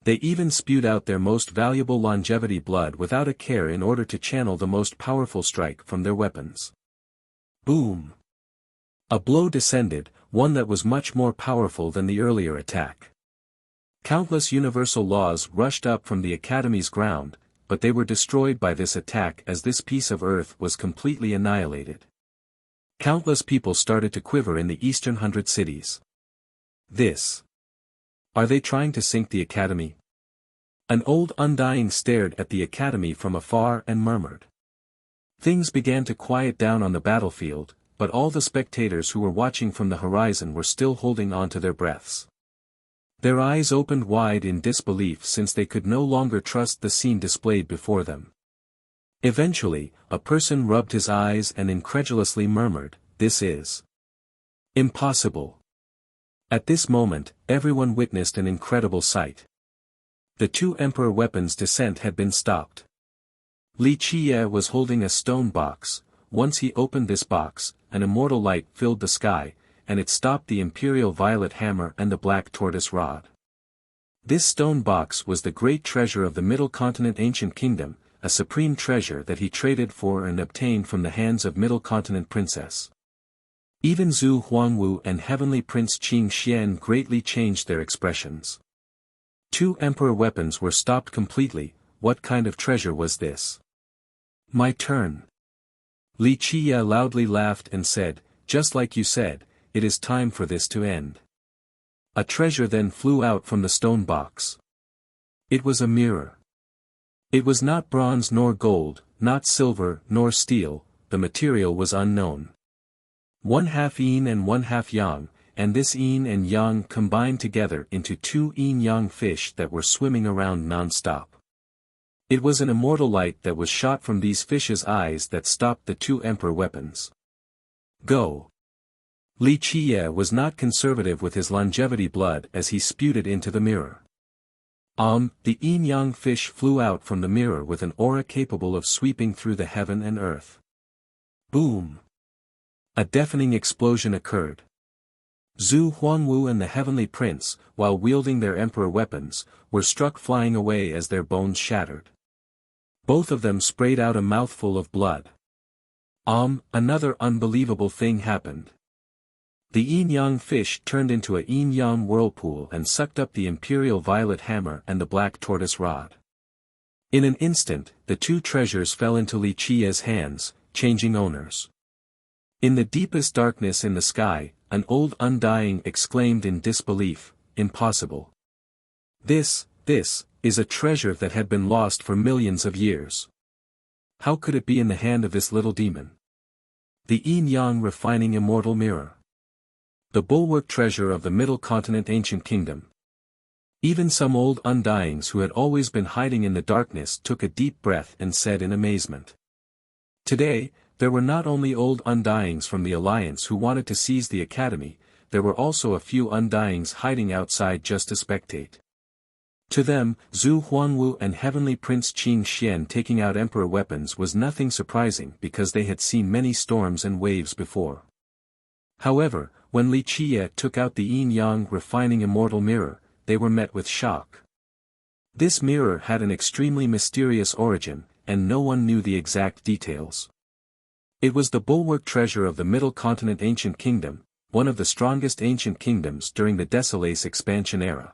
They even spewed out their most valuable longevity blood without a care in order to channel the most powerful strike from their weapons. Boom! A blow descended, one that was much more powerful than the earlier attack. Countless universal laws rushed up from the Academy's ground, but they were destroyed by this attack as this piece of earth was completely annihilated. Countless people started to quiver in the eastern 100 cities. Are they trying to sink the Academy? An old Undying stared at the Academy from afar and murmured. Things began to quiet down on the battlefield, but all the spectators who were watching from the horizon were still holding on to their breaths. Their eyes opened wide in disbelief since they could no longer trust the scene displayed before them. Eventually, a person rubbed his eyes and incredulously murmured, "This is impossible." At this moment, everyone witnessed an incredible sight. The two Emperor weapons' descent had been stopped. Li Qiye was holding a stone box. Once he opened this box, an immortal light filled the sky, and it stopped the Imperial Violet Hammer and the Black Tortoise Rod. This stone box was the great treasure of the Middle Continent Ancient Kingdom, a supreme treasure that he traded for and obtained from the hands of Middle Continent Princess. Even Zhu Huangwu and Heavenly Prince Qing Xian greatly changed their expressions. Two Emperor weapons were stopped completely. What kind of treasure was this? My turn. Li Qiye loudly laughed and said, "Just like you said, it is time for this to end." A treasure then flew out from the stone box. It was a mirror. It was not bronze nor gold, not silver nor steel, the material was unknown. One half yin and one half yang, and this yin and yang combined together into two yin-yang fish that were swimming around non-stop. It was an immortal light that was shot from these fishes' eyes that stopped the two Emperor weapons. Go! Li Qiye was not conservative with his longevity blood as he spewed it into the mirror. The yin-yang fish flew out from the mirror with an aura capable of sweeping through the heaven and earth. Boom! A deafening explosion occurred. Zhu Huangwu and the Heavenly Prince, while wielding their Emperor weapons, were struck flying away as their bones shattered. Both of them sprayed out a mouthful of blood. Another unbelievable thing happened. The yin-yang fish turned into a yin-yang whirlpool and sucked up the Imperial Violet Hammer and the Black Tortoise Rod. In an instant, the two treasures fell into Li Qiye's hands, changing owners. In the deepest darkness in the sky, an old Undying exclaimed in disbelief, "Impossible. This is a treasure that had been lost for millions of years. How could it be in the hand of this little demon?" The yin-yang refining immortal mirror. The bulwark treasure of the Middle Continent Ancient Kingdom. Even some old Undyings who had always been hiding in the darkness took a deep breath and said in amazement. Today, there were not only old Undyings from the Alliance who wanted to seize the Academy, there were also a few Undyings hiding outside just to spectate. To them, Zhu Huangwu and Heavenly Prince Qing Xian taking out Emperor weapons was nothing surprising because they had seen many storms and waves before. However, when Li Qiye took out the yin-yang refining immortal mirror, they were met with shock. This mirror had an extremely mysterious origin, and no one knew the exact details. It was the bulwark treasure of the Middle Continent Ancient Kingdom, one of the strongest ancient kingdoms during the Desolace expansion era.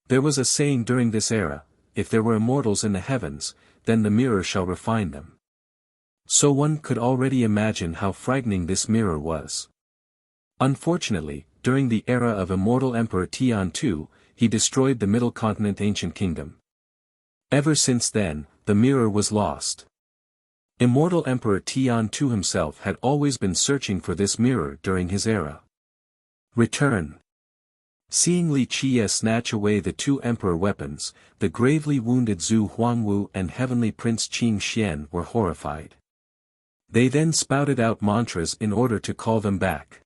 There was a saying during this era, if there were immortals in the heavens, then the mirror shall refine them. So one could already imagine how frightening this mirror was. Unfortunately, during the era of immortal Emperor Tian II, he destroyed the Middle Continent ancient kingdom. Ever since then, the mirror was lost. Immortal Emperor Tian II himself had always been searching for this mirror during his era. Return. Seeing Li Qiye snatch away the two emperor weapons, the gravely wounded Zhu Huangwu and Heavenly Prince Qing Xian were horrified. They then spouted out mantras in order to call them back.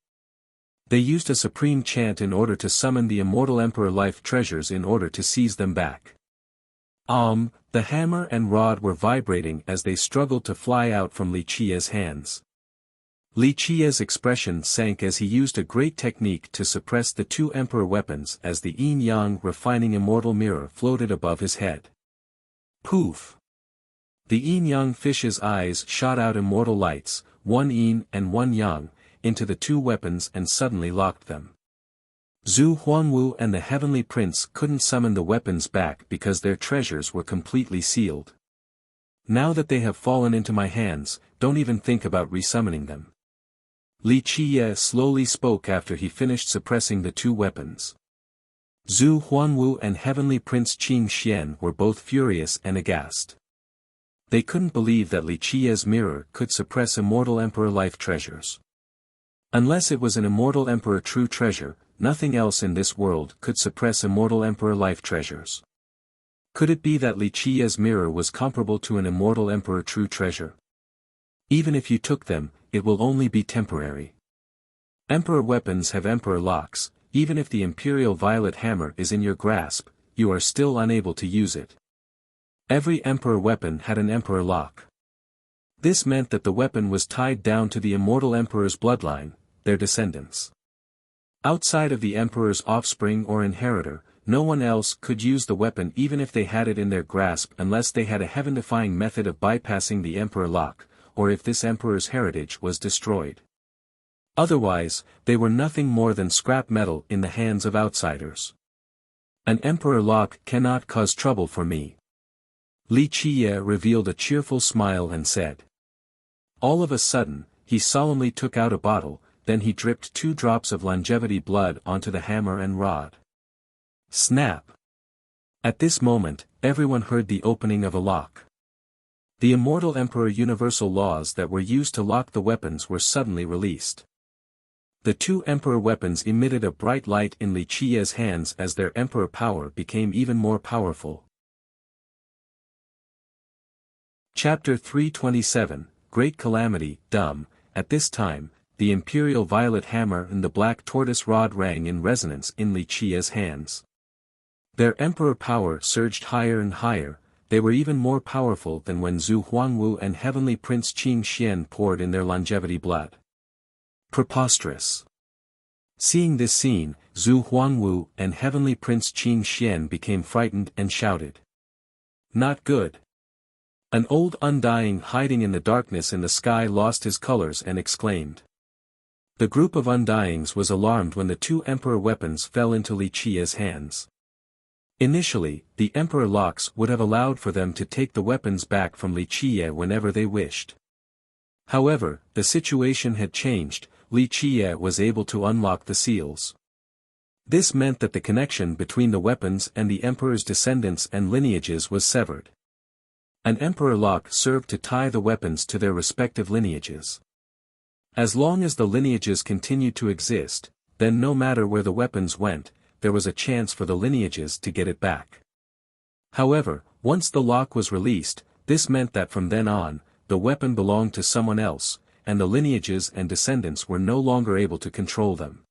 They used a supreme chant in order to summon the immortal emperor life treasures in order to seize them back. The hammer and rod were vibrating as they struggled to fly out from Li Qiye's hands. Li Qiye's expression sank as he used a great technique to suppress the two emperor weapons as the yin-yang refining immortal mirror floated above his head. Poof! The yin-yang fish's eyes shot out immortal lights, one yin and one yang, into the two weapons and suddenly locked them. Zhu Huangwu and the Heavenly Prince couldn't summon the weapons back because their treasures were completely sealed. Now that they have fallen into my hands, don't even think about resummoning them. Li Qiye slowly spoke after he finished suppressing the two weapons. Zhu Huangwu and Heavenly Prince Qing Xian were both furious and aghast. They couldn't believe that Li Qiye's mirror could suppress immortal emperor life treasures. Unless it was an immortal emperor true treasure, nothing else in this world could suppress immortal emperor life treasures. Could it be that Li Qiye's mirror was comparable to an immortal emperor true treasure? Even if you took them, it will only be temporary. Emperor weapons have emperor locks, even if the imperial violet hammer is in your grasp, you are still unable to use it. Every emperor weapon had an emperor lock. This meant that the weapon was tied down to the immortal emperor's bloodline, their descendants. Outside of the emperor's offspring or inheritor, no one else could use the weapon even if they had it in their grasp unless they had a heaven-defying method of bypassing the emperor lock, or if this emperor's heritage was destroyed. Otherwise, they were nothing more than scrap metal in the hands of outsiders. An emperor lock cannot cause trouble for me. Li Qiye revealed a cheerful smile and said. All of a sudden, he solemnly took out a bottle, then he dripped 2 drops of longevity blood onto the hammer and rod. Snap! At this moment, everyone heard the opening of a lock. The immortal emperor universal laws that were used to lock the weapons were suddenly released. The 2 emperor weapons emitted a bright light in Li Qiye's hands as their emperor power became even more powerful. Chapter 327, Great Calamity, Dumb. At this time, the imperial violet hammer and the black tortoise rod rang in resonance in Li Qiye's hands. Their emperor power surged higher and higher. They were even more powerful than when Zhu Huangwu and Heavenly Prince Qing Xian poured in their longevity blood. Preposterous. Seeing this scene, Zhu Huangwu and Heavenly Prince Qing Xian became frightened and shouted. Not good. An old undying hiding in the darkness in the sky lost his colors and exclaimed. The group of undyings was alarmed when the 2 emperor weapons fell into Li Qiye's hands. Initially, the emperor locks would have allowed for them to take the weapons back from Li Qiye whenever they wished. However, the situation had changed. Li Qiye was able to unlock the seals. This meant that the connection between the weapons and the emperor's descendants and lineages was severed. An emperor lock served to tie the weapons to their respective lineages. As long as the lineages continued to exist, then no matter where the weapons went, there was a chance for the lineages to get it back. However, once the lock was released, this meant that from then on, the weapon belonged to someone else, and the lineages and descendants were no longer able to control them.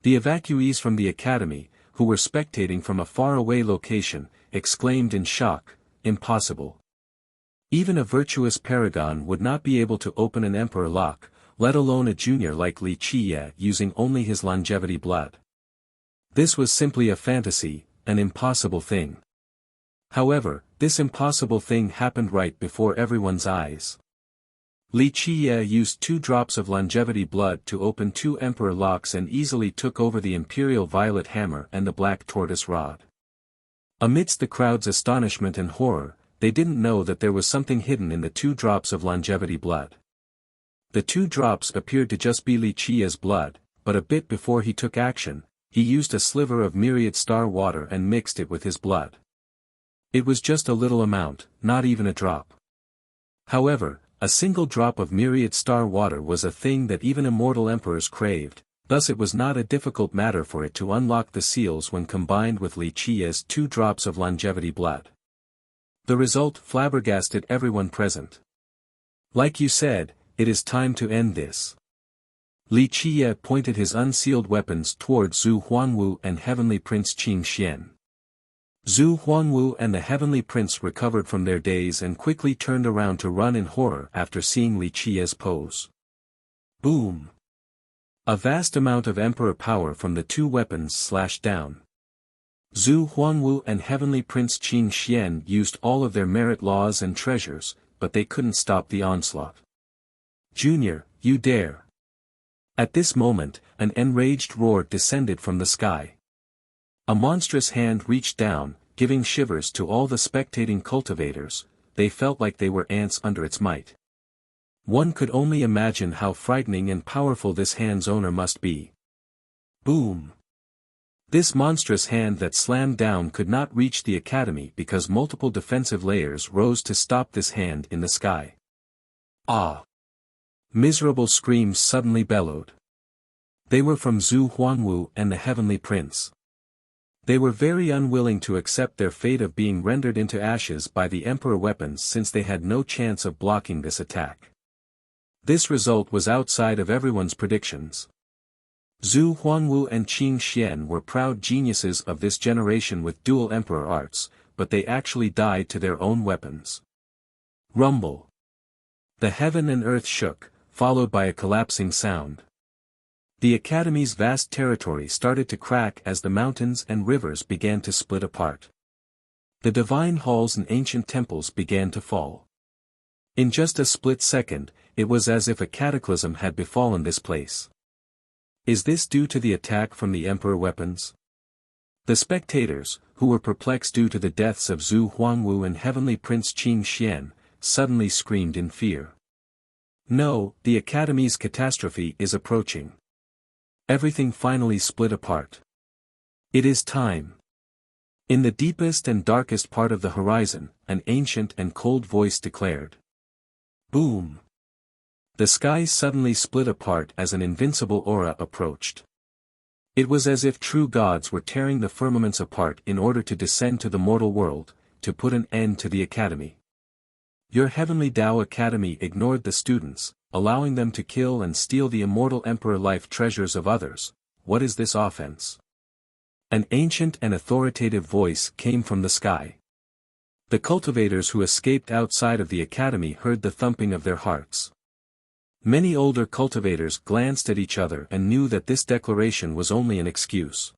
The evacuees from the academy, who were spectating from a faraway location, exclaimed in shock, "Impossible. Even a virtuous paragon would not be able to open an emperor lock, let alone a junior like Li Qiye using only his longevity blood. This was simply a fantasy, an impossible thing." However, this impossible thing happened right before everyone's eyes. Li Qiye used 2 drops of longevity blood to open 2 emperor locks and easily took over the imperial violet hammer and the black tortoise rod. Amidst the crowd's astonishment and horror, they didn't know that there was something hidden in the 2 drops of longevity blood. The 2 drops appeared to just be Li Qia's blood, but a bit before he took action, he used a sliver of myriad star water and mixed it with his blood. It was just a little amount, not even a drop. However, a single drop of myriad star water was a thing that even immortal emperors craved, thus it was not a difficult matter for it to unlock the seals when combined with Li Qia's 2 drops of longevity blood. The result flabbergasted everyone present. Like you said, it is time to end this. Li Qia pointed his unsealed weapons toward Zhu Huanwu and Heavenly Prince Qing Xian. Zhu Huanwu and the Heavenly Prince recovered from their daze and quickly turned around to run in horror after seeing Li Qia's pose. Boom! A vast amount of emperor power from the 2 weapons slashed down. Zhu Huanwu and Heavenly Prince Qing Xian used all of their merit laws and treasures, but they couldn't stop the onslaught. Junior, you dare! At this moment, an enraged roar descended from the sky. A monstrous hand reached down, giving shivers to all the spectating cultivators. They felt like they were ants under its might. One could only imagine how frightening and powerful this hand's owner must be. Boom! This monstrous hand that slammed down could not reach the academy because multiple defensive layers rose to stop this hand in the sky. Ah! Miserable screams suddenly bellowed. They were from Zhu Huanwu and the Heavenly Prince. They were very unwilling to accept their fate of being rendered into ashes by the Emperor weapons since they had no chance of blocking this attack. This result was outside of everyone's predictions. Zhu Huanwu and Qing Xian were proud geniuses of this generation with dual Emperor arts, but they actually died to their own weapons. Rumble. The heaven and earth shook, followed by a collapsing sound. The Academy's vast territory started to crack as the mountains and rivers began to split apart. The divine halls and ancient temples began to fall. In just a split second, it was as if a cataclysm had befallen this place. Is this due to the attack from the Emperor weapons? The spectators, who were perplexed due to the deaths of Zhu Huanwu and Heavenly Prince Qing Xian, suddenly screamed in fear. No, the Academy's catastrophe is approaching. Everything finally split apart. It is time. In the deepest and darkest part of the horizon, an ancient and cold voice declared. Boom! The sky suddenly split apart as an invincible aura approached. It was as if true gods were tearing the firmaments apart in order to descend to the mortal world, to put an end to the Academy. Your Heavenly Tao Academy ignored the students, allowing them to kill and steal the immortal Emperor life treasures of others. What is this offense? An ancient and authoritative voice came from the sky. The cultivators who escaped outside of the Academy heard the thumping of their hearts. Many older cultivators glanced at each other and knew that this declaration was only an excuse.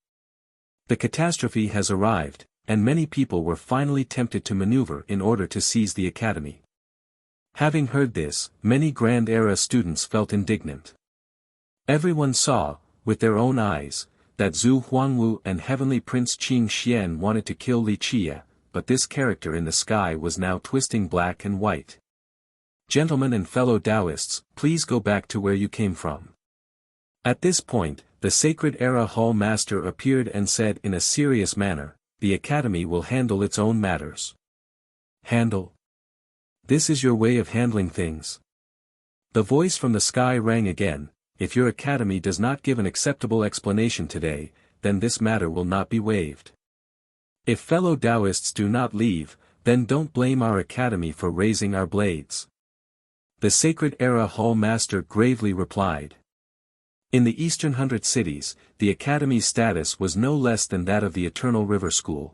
The catastrophe has arrived, and many people were finally tempted to maneuver in order to seize the Academy. Having heard this, many Grand Era students felt indignant. Everyone saw, with their own eyes, that Zhu Huanwu and Heavenly Prince Qing Xian wanted to kill Li Qia, but this character in the sky was now twisting black and white. Gentlemen and fellow Taoists, please go back to where you came from. At this point, the Sacred Era Hall Master appeared and said in a serious manner, the Academy will handle its own matters. Handle? This is your way of handling things. The voice from the sky rang again. If your Academy does not give an acceptable explanation today, then this matter will not be waived. If fellow Taoists do not leave, then don't blame our Academy for raising our blades. The Sacred Era Hall Master gravely replied. In the Eastern 100 cities, the Academy's status was no less than that of the Eternal River School.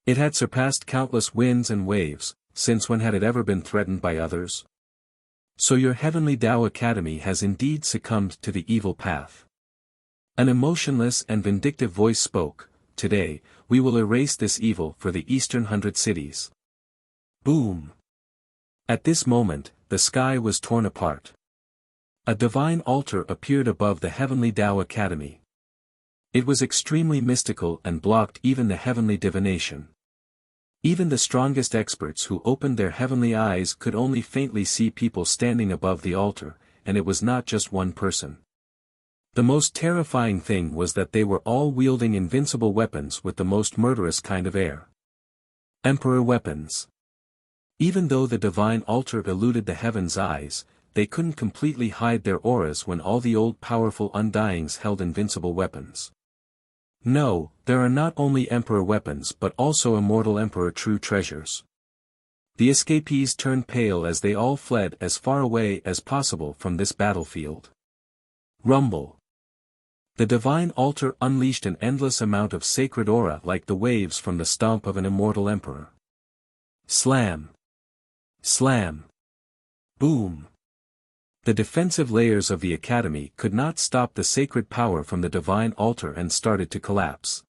It had surpassed countless winds and waves, since when had it ever been threatened by others? So your Heavenly Tao Academy has indeed succumbed to the evil path. An emotionless and vindictive voice spoke, today, we will erase this evil for the Eastern 100 cities. Boom! At this moment, the sky was torn apart. A divine altar appeared above the Heavenly Tao Academy. It was extremely mystical and blocked even the heavenly divination. Even the strongest experts who opened their heavenly eyes could only faintly see people standing above the altar, and it was not just one person. The most terrifying thing was that they were all wielding invincible weapons with the most murderous kind of air. Emperor weapons. Even though the divine altar eluded the heaven's eyes, they couldn't completely hide their auras when all the old powerful undyings held invincible weapons. No, there are not only emperor weapons but also immortal emperor true treasures. The escapees turned pale as they all fled as far away as possible from this battlefield. Rumble. The divine altar unleashed an endless amount of sacred aura like the waves from the stomp of an immortal emperor. Slam. Slam. Boom. The defensive layers of the academy could not stop the sacred power from the divine altar and started to collapse.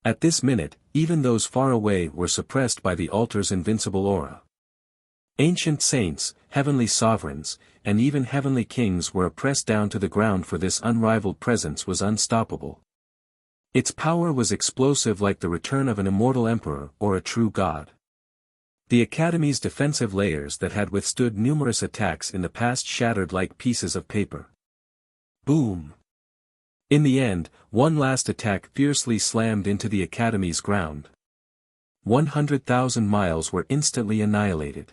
At this minute, even those far away were suppressed by the altar's invincible aura. Ancient saints, heavenly sovereigns, and even heavenly kings were pressed down to the ground, for this unrivaled presence was unstoppable. Its power was explosive like the return of an immortal emperor or a true god. The academy's defensive layers that had withstood numerous attacks in the past shattered like pieces of paper. Boom! In the end, one last attack fiercely slammed into the academy's ground. 100,000 miles were instantly annihilated.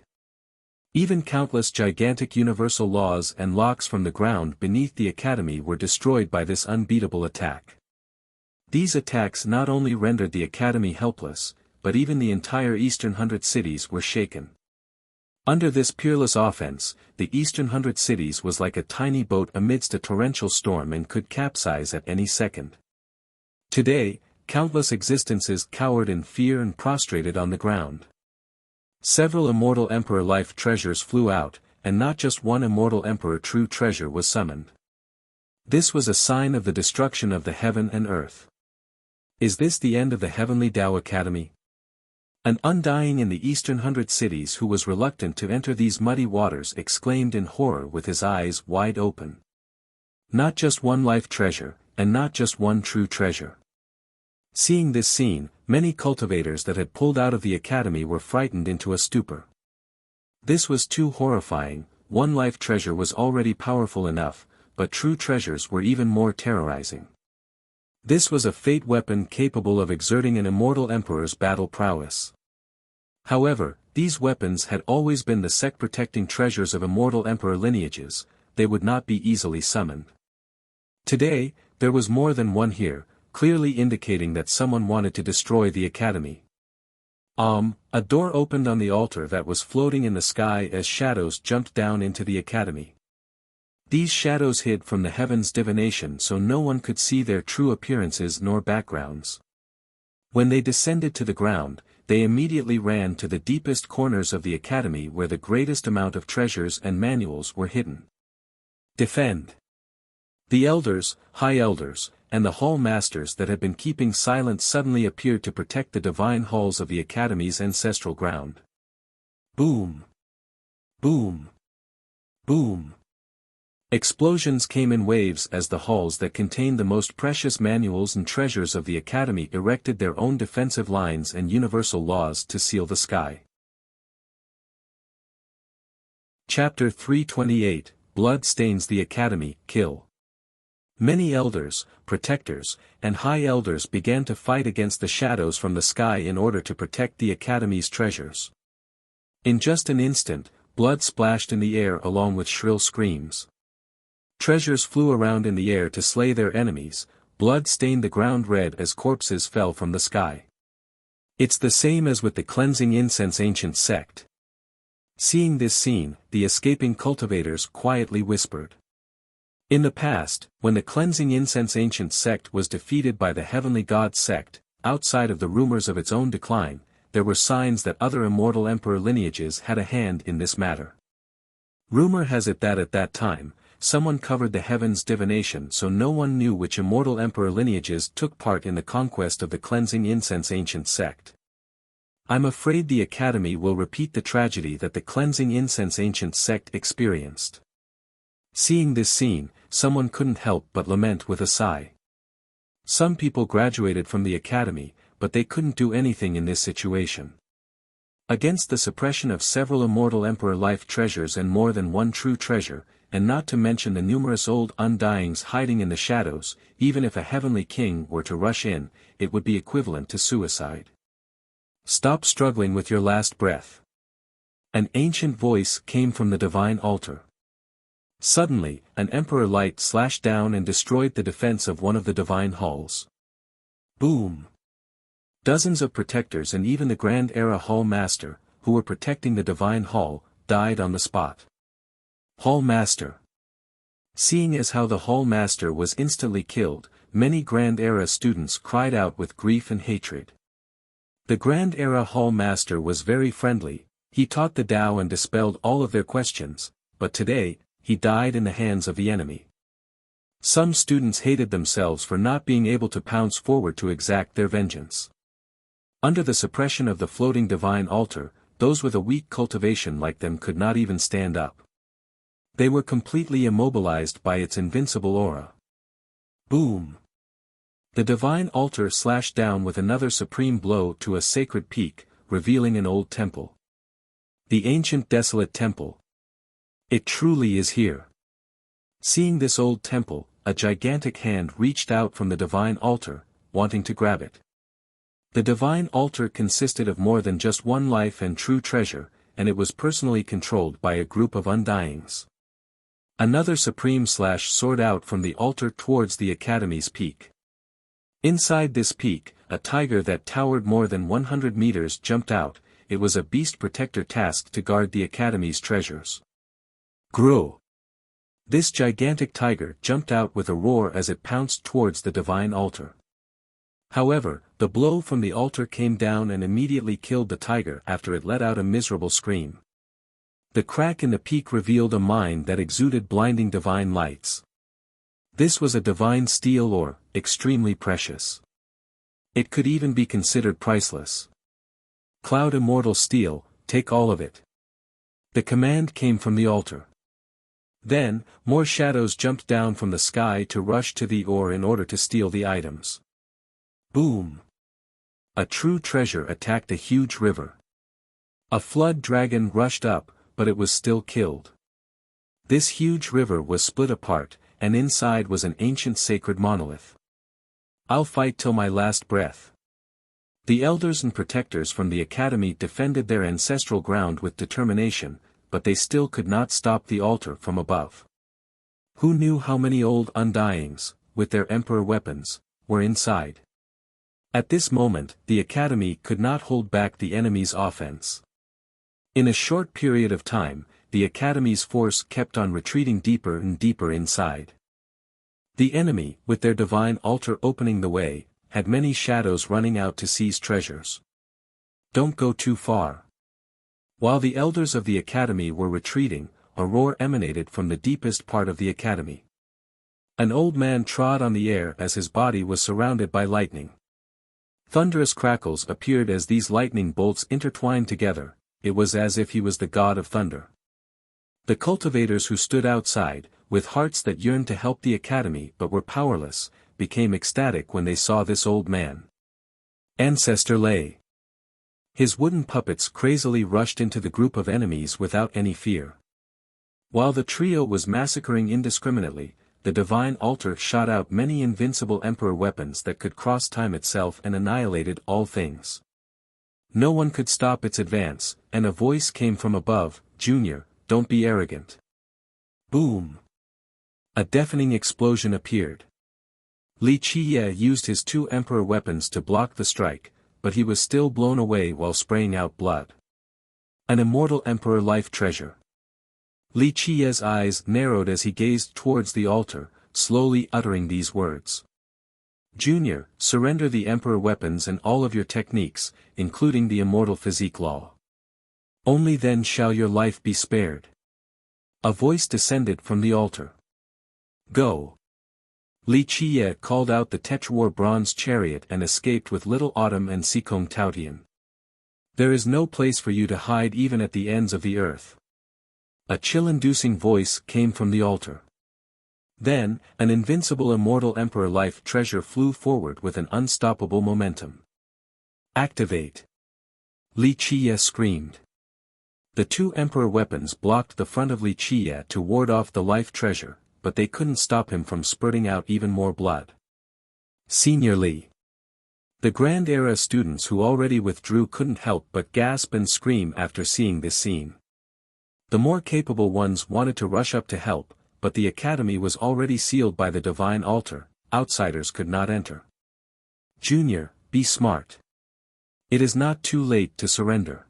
Even countless gigantic universal laws and locks from the ground beneath the academy were destroyed by this unbeatable attack. These attacks not only rendered the academy helpless, but even the entire Eastern 100 cities were shaken. Under this peerless offense, the Eastern 100 cities was like a tiny boat amidst a torrential storm and could capsize at any second. Today, countless existences cowered in fear and prostrated on the ground. Several immortal emperor life treasures flew out, and not just one immortal emperor true treasure was summoned. This was a sign of the destruction of the heaven and earth. Is this the end of the heavenly Tao Academy? An undying in the Eastern 100 cities who was reluctant to enter these muddy waters exclaimed in horror with his eyes wide open. Not just one life treasure, and not just one true treasure. Seeing this scene, many cultivators that had pulled out of the academy were frightened into a stupor. This was too horrifying. One life treasure was already powerful enough, but true treasures were even more terrorizing. This was a fate weapon capable of exerting an immortal emperor's battle prowess. However, these weapons had always been the sect-protecting treasures of immortal emperor lineages. They would not be easily summoned. Today, there was more than one here, clearly indicating that someone wanted to destroy the academy. A door opened on the altar that was floating in the sky as shadows jumped down into the academy. These shadows hid from the heavens' divination so no one could see their true appearances nor backgrounds. When they descended to the ground, they immediately ran to the deepest corners of the academy where the greatest amount of treasures and manuals were hidden. Defend. The elders, high elders, and the hall masters that had been keeping silent suddenly appeared to protect the divine halls of the academy's ancestral ground. Boom! Boom! Boom! Explosions came in waves as the halls that contained the most precious manuals and treasures of the academy erected their own defensive lines and universal laws to seal the sky. Chapter 328, Blood Stains the Academy, Kill. Many elders, protectors, and high elders began to fight against the shadows from the sky in order to protect the academy's treasures. In just an instant, blood splashed in the air along with shrill screams. Treasures flew around in the air to slay their enemies, blood stained the ground red as corpses fell from the sky. It's the same as with the cleansing incense ancient sect. Seeing this scene, the escaping cultivators quietly whispered. In the past, when the cleansing incense ancient sect was defeated by the heavenly god sect, outside of the rumors of its own decline, there were signs that other immortal emperor lineages had a hand in this matter. Rumor has it that at that time, someone covered the heavens' divination so no one knew which immortal emperor lineages took part in the conquest of the cleansing incense ancient sect. I'm afraid the academy will repeat the tragedy that the cleansing incense ancient sect experienced. Seeing this scene, someone couldn't help but lament with a sigh. Some people graduated from the academy, but they couldn't do anything in this situation. Against the suppression of several immortal emperor life treasures and more than one true treasure, and not to mention the numerous old undyings hiding in the shadows, even if a heavenly king were to rush in, it would be equivalent to suicide. Stop struggling with your last breath. An ancient voice came from the divine altar. Suddenly, an emperor light slashed down and destroyed the defense of one of the divine halls. Boom! Dozens of protectors and even the Grand Era Hall Master, who were protecting the divine hall, died on the spot. Hall Master. Seeing as how the Hall Master was instantly killed, many Grand Era students cried out with grief and hatred. The Grand Era Hall Master was very friendly, he taught the Tao and dispelled all of their questions, but today, he died in the hands of the enemy. Some students hated themselves for not being able to pounce forward to exact their vengeance. Under the suppression of the floating divine altar, those with a weak cultivation like them could not even stand up. They were completely immobilized by its invincible aura. Boom! The divine altar slashed down with another supreme blow to a sacred peak, revealing an old temple. The ancient desolate temple. It truly is here. Seeing this old temple, a gigantic hand reached out from the divine altar, wanting to grab it. The divine altar consisted of more than just one life and true treasure, and it was personally controlled by a group of undyings. Another supreme slash soared out from the altar towards the academy's peak. Inside this peak, a tiger that towered more than 100 meters jumped out. It was a beast protector tasked to guard the academy's treasures. Grow! This gigantic tiger jumped out with a roar as it pounced towards the divine altar. However, the blow from the altar came down and immediately killed the tiger after it let out a miserable scream. The crack in the peak revealed a mine that exuded blinding divine lights. This was a divine steel ore, extremely precious. It could even be considered priceless. Cloud immortal steel, take all of it. The command came from the altar. Then, more shadows jumped down from the sky to rush to the ore in order to steal the items. Boom! A true treasure attacked a huge river. A flood dragon rushed up, but it was still killed. This huge river was split apart, and inside was an ancient sacred monolith. I'll fight till my last breath. The elders and protectors from the academy defended their ancestral ground with determination, but they still could not stop the altar from above. Who knew how many old undyings, with their emperor weapons, were inside? At this moment, the academy could not hold back the enemy's offense. In a short period of time, the academy's force kept on retreating deeper and deeper inside. The enemy, with their divine altar opening the way, had many shadows running out to seize treasures. Don't go too far. While the elders of the academy were retreating, a roar emanated from the deepest part of the academy. An old man trod on the air as his body was surrounded by lightning. Thunderous crackles appeared as these lightning bolts intertwined together. It was as if he was the god of thunder. The cultivators who stood outside, with hearts that yearned to help the academy but were powerless, became ecstatic when they saw this old man. Ancestor Lei. His wooden puppets crazily rushed into the group of enemies without any fear. While the trio was massacring indiscriminately, the divine altar shot out many invincible emperor weapons that could cross time itself and annihilated all things. No one could stop its advance, and a voice came from above, "Junior, don't be arrogant." Boom! A deafening explosion appeared. Li Qiye used his two emperor weapons to block the strike, but he was still blown away while spraying out blood. An immortal emperor life treasure. Li Qiye's eyes narrowed as he gazed towards the altar, slowly uttering these words. "Junior, surrender the emperor weapons and all of your techniques, including the immortal physique law. Only then shall your life be spared." A voice descended from the altar. "Go." Li Qiye called out the Tetrawar bronze chariot and escaped with Little Autumn and Sikong Taotian. "There is no place for you to hide even at the ends of the earth." A chill-inducing voice came from the altar. Then, an invincible immortal emperor life treasure flew forward with an unstoppable momentum. "Activate." Li Qiye screamed. The two emperor weapons blocked the front of Li Qiye to ward off the life treasure, but they couldn't stop him from spurting out even more blood. Senior Li. The Grand Era students who already withdrew couldn't help but gasp and scream after seeing this scene. The more capable ones wanted to rush up to help, but the academy was already sealed by the divine altar, outsiders could not enter. Junior, be smart. It is not too late to surrender.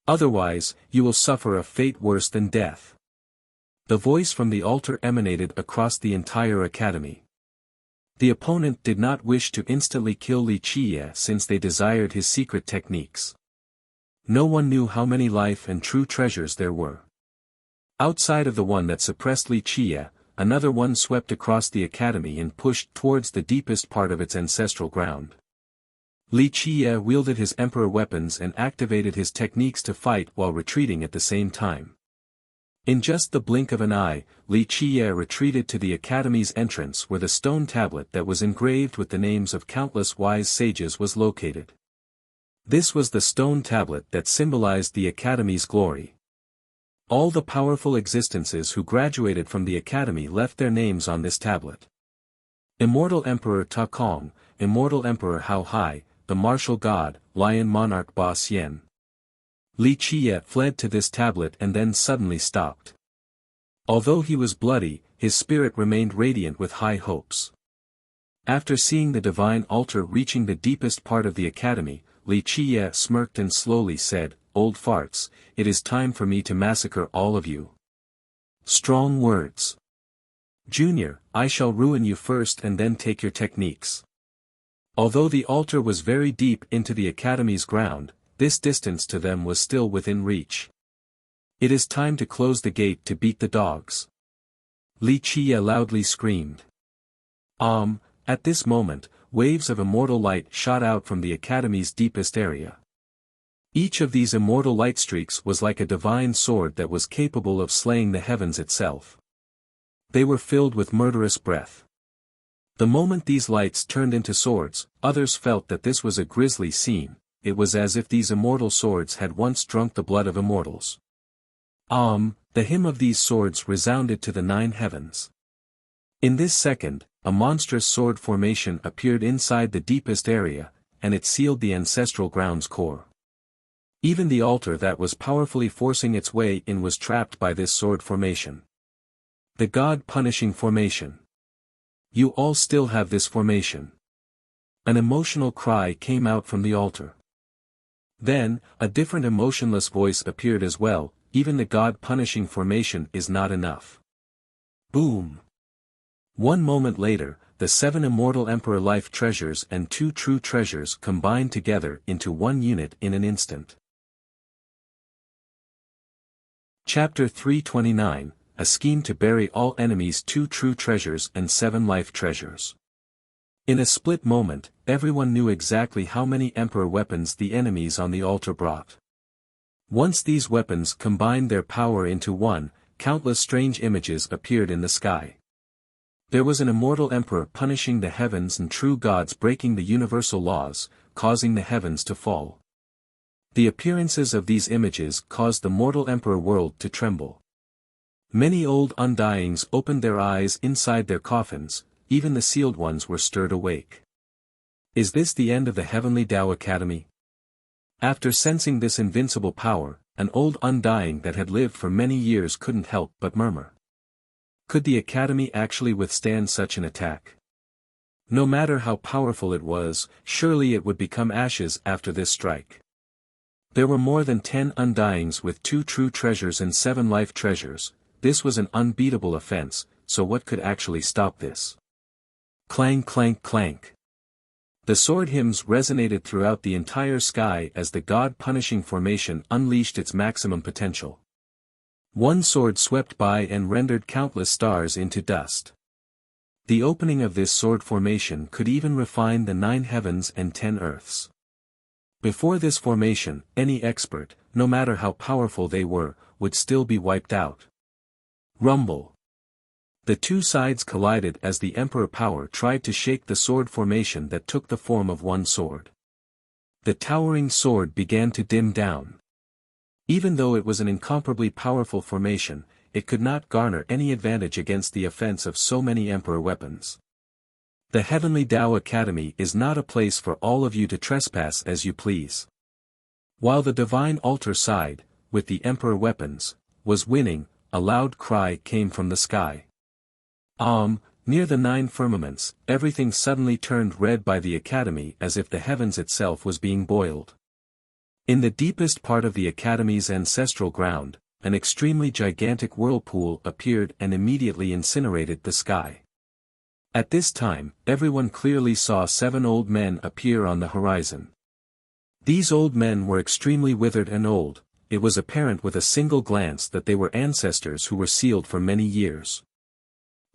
Otherwise, you will suffer a fate worse than death. The voice from the altar emanated across the entire academy. The opponent did not wish to instantly kill Li Qiye since they desired his secret techniques. No one knew how many life and true treasures there were. Outside of the one that suppressed Li Qiye, another one swept across the academy and pushed towards the deepest part of its ancestral ground. Li Qiye wielded his emperor weapons and activated his techniques to fight while retreating at the same time. In just the blink of an eye, Li Qiye retreated to the academy's entrance where the stone tablet that was engraved with the names of countless wise sages was located. This was the stone tablet that symbolized the academy's glory. All the powerful existences who graduated from the academy left their names on this tablet. Immortal Emperor Ta Kong, Immortal Emperor Hao Hai, the Martial God, Lion Monarch Ba Xian. Li Qiye fled to this tablet and then suddenly stopped. Although he was bloody, his spirit remained radiant with high hopes. After seeing the divine altar reaching the deepest part of the academy, Li Qiye smirked and slowly said, "Old farts, it is time for me to massacre all of you." Strong words. Junior, I shall ruin you first and then take your techniques. Although the altar was very deep into the academy's ground, this distance to them was still within reach. It is time to close the gate to beat the dogs. Li Qiye loudly screamed. At this moment, waves of immortal light shot out from the academy's deepest area. Each of these immortal light streaks was like a divine sword that was capable of slaying the heavens itself. They were filled with murderous breath. The moment these lights turned into swords, others felt that this was a grisly scene. It was as if these immortal swords had once drunk the blood of immortals. The hymn of these swords resounded to the 9 heavens. In this second, a monstrous sword formation appeared inside the deepest area, and it sealed the ancestral ground's core. Even the altar that was powerfully forcing its way in was trapped by this sword formation. The God-punishing formation. You all still have this formation. An emotional cry came out from the altar. Then, a different emotionless voice appeared as well, even the God-punishing formation is not enough. Boom! One moment later, the 7 immortal emperor life treasures and 2 true treasures combined together into one unit in an instant. Chapter 329, A Scheme to Bury All Enemies, 2 True Treasures and 7 Life Treasures. In a split moment, everyone knew exactly how many emperor weapons the enemies on the altar brought. Once these weapons combined their power into one, countless strange images appeared in the sky. There was an immortal emperor punishing the heavens and true gods breaking the universal laws, causing the heavens to fall. The appearances of these images caused the mortal emperor world to tremble. Many old undyings opened their eyes inside their coffins, even the sealed ones were stirred awake. Is this the end of the Heavenly Tao Academy? After sensing this invincible power, an old undying that had lived for many years couldn't help but murmur. Could the Academy actually withstand such an attack? No matter how powerful it was, surely it would become ashes after this strike. There were more than 10 undyings with 2 true treasures and 7 life treasures. This was an unbeatable offense, so what could actually stop this? Clang clank clank. The sword hymns resonated throughout the entire sky as the God-punishing formation unleashed its maximum potential. One sword swept by and rendered countless stars into dust. The opening of this sword formation could even refine the 9 heavens and 10 earths. Before this formation, any expert, no matter how powerful they were, would still be wiped out. Rumble. The two sides collided as the Emperor power tried to shake the sword formation that took the form of one sword. The towering sword began to dim down. Even though it was an incomparably powerful formation, it could not garner any advantage against the offense of so many Emperor weapons. The Heavenly Tao Academy is not a place for all of you to trespass as you please. While the divine altar side, with the Emperor weapons, was winning, a loud cry came from the sky. Near the 9 firmaments, everything suddenly turned red by the Academy as if the heavens itself was being boiled. In the deepest part of the Academy's ancestral ground, an extremely gigantic whirlpool appeared and immediately incinerated the sky. At this time, everyone clearly saw 7 old men appear on the horizon. These old men were extremely withered and old. It was apparent with a single glance that they were ancestors who were sealed for many years.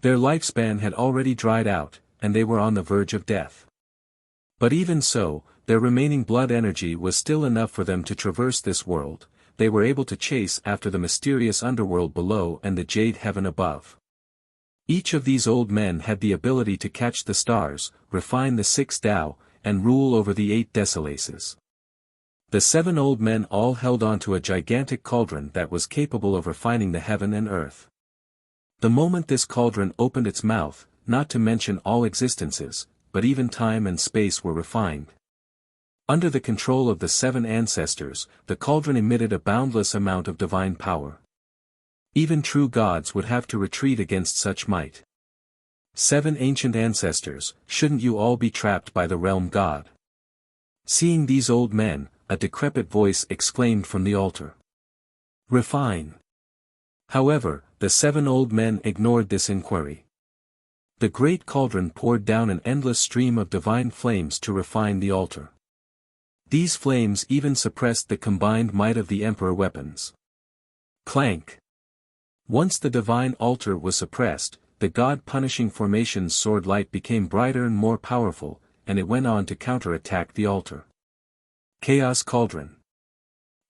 Their lifespan had already dried out, and they were on the verge of death. But even so, their remaining blood energy was still enough for them to traverse this world. They were able to chase after the mysterious underworld below and the jade heaven above. Each of these old men had the ability to catch the stars, refine the 6 Tao, and rule over the 8 Desolaces. The 7 old men all held on to a gigantic cauldron that was capable of refining the heaven and earth. The moment this cauldron opened its mouth, not to mention all existences, but even time and space were refined. Under the control of the 7 ancestors, the cauldron emitted a boundless amount of divine power. Even true gods would have to retreat against such might. 7 ancient ancestors, shouldn't you all be trapped by the realm god? Seeing these old men, a decrepit voice exclaimed from the altar. Refine. However, the 7 old men ignored this inquiry. The great cauldron poured down an endless stream of divine flames to refine the altar. These flames even suppressed the combined might of the Emperor weapons. Clank. Once the divine altar was suppressed, the god-punishing formation's sword light became brighter and more powerful, and it went on to counter-attack the altar. Chaos Cauldron.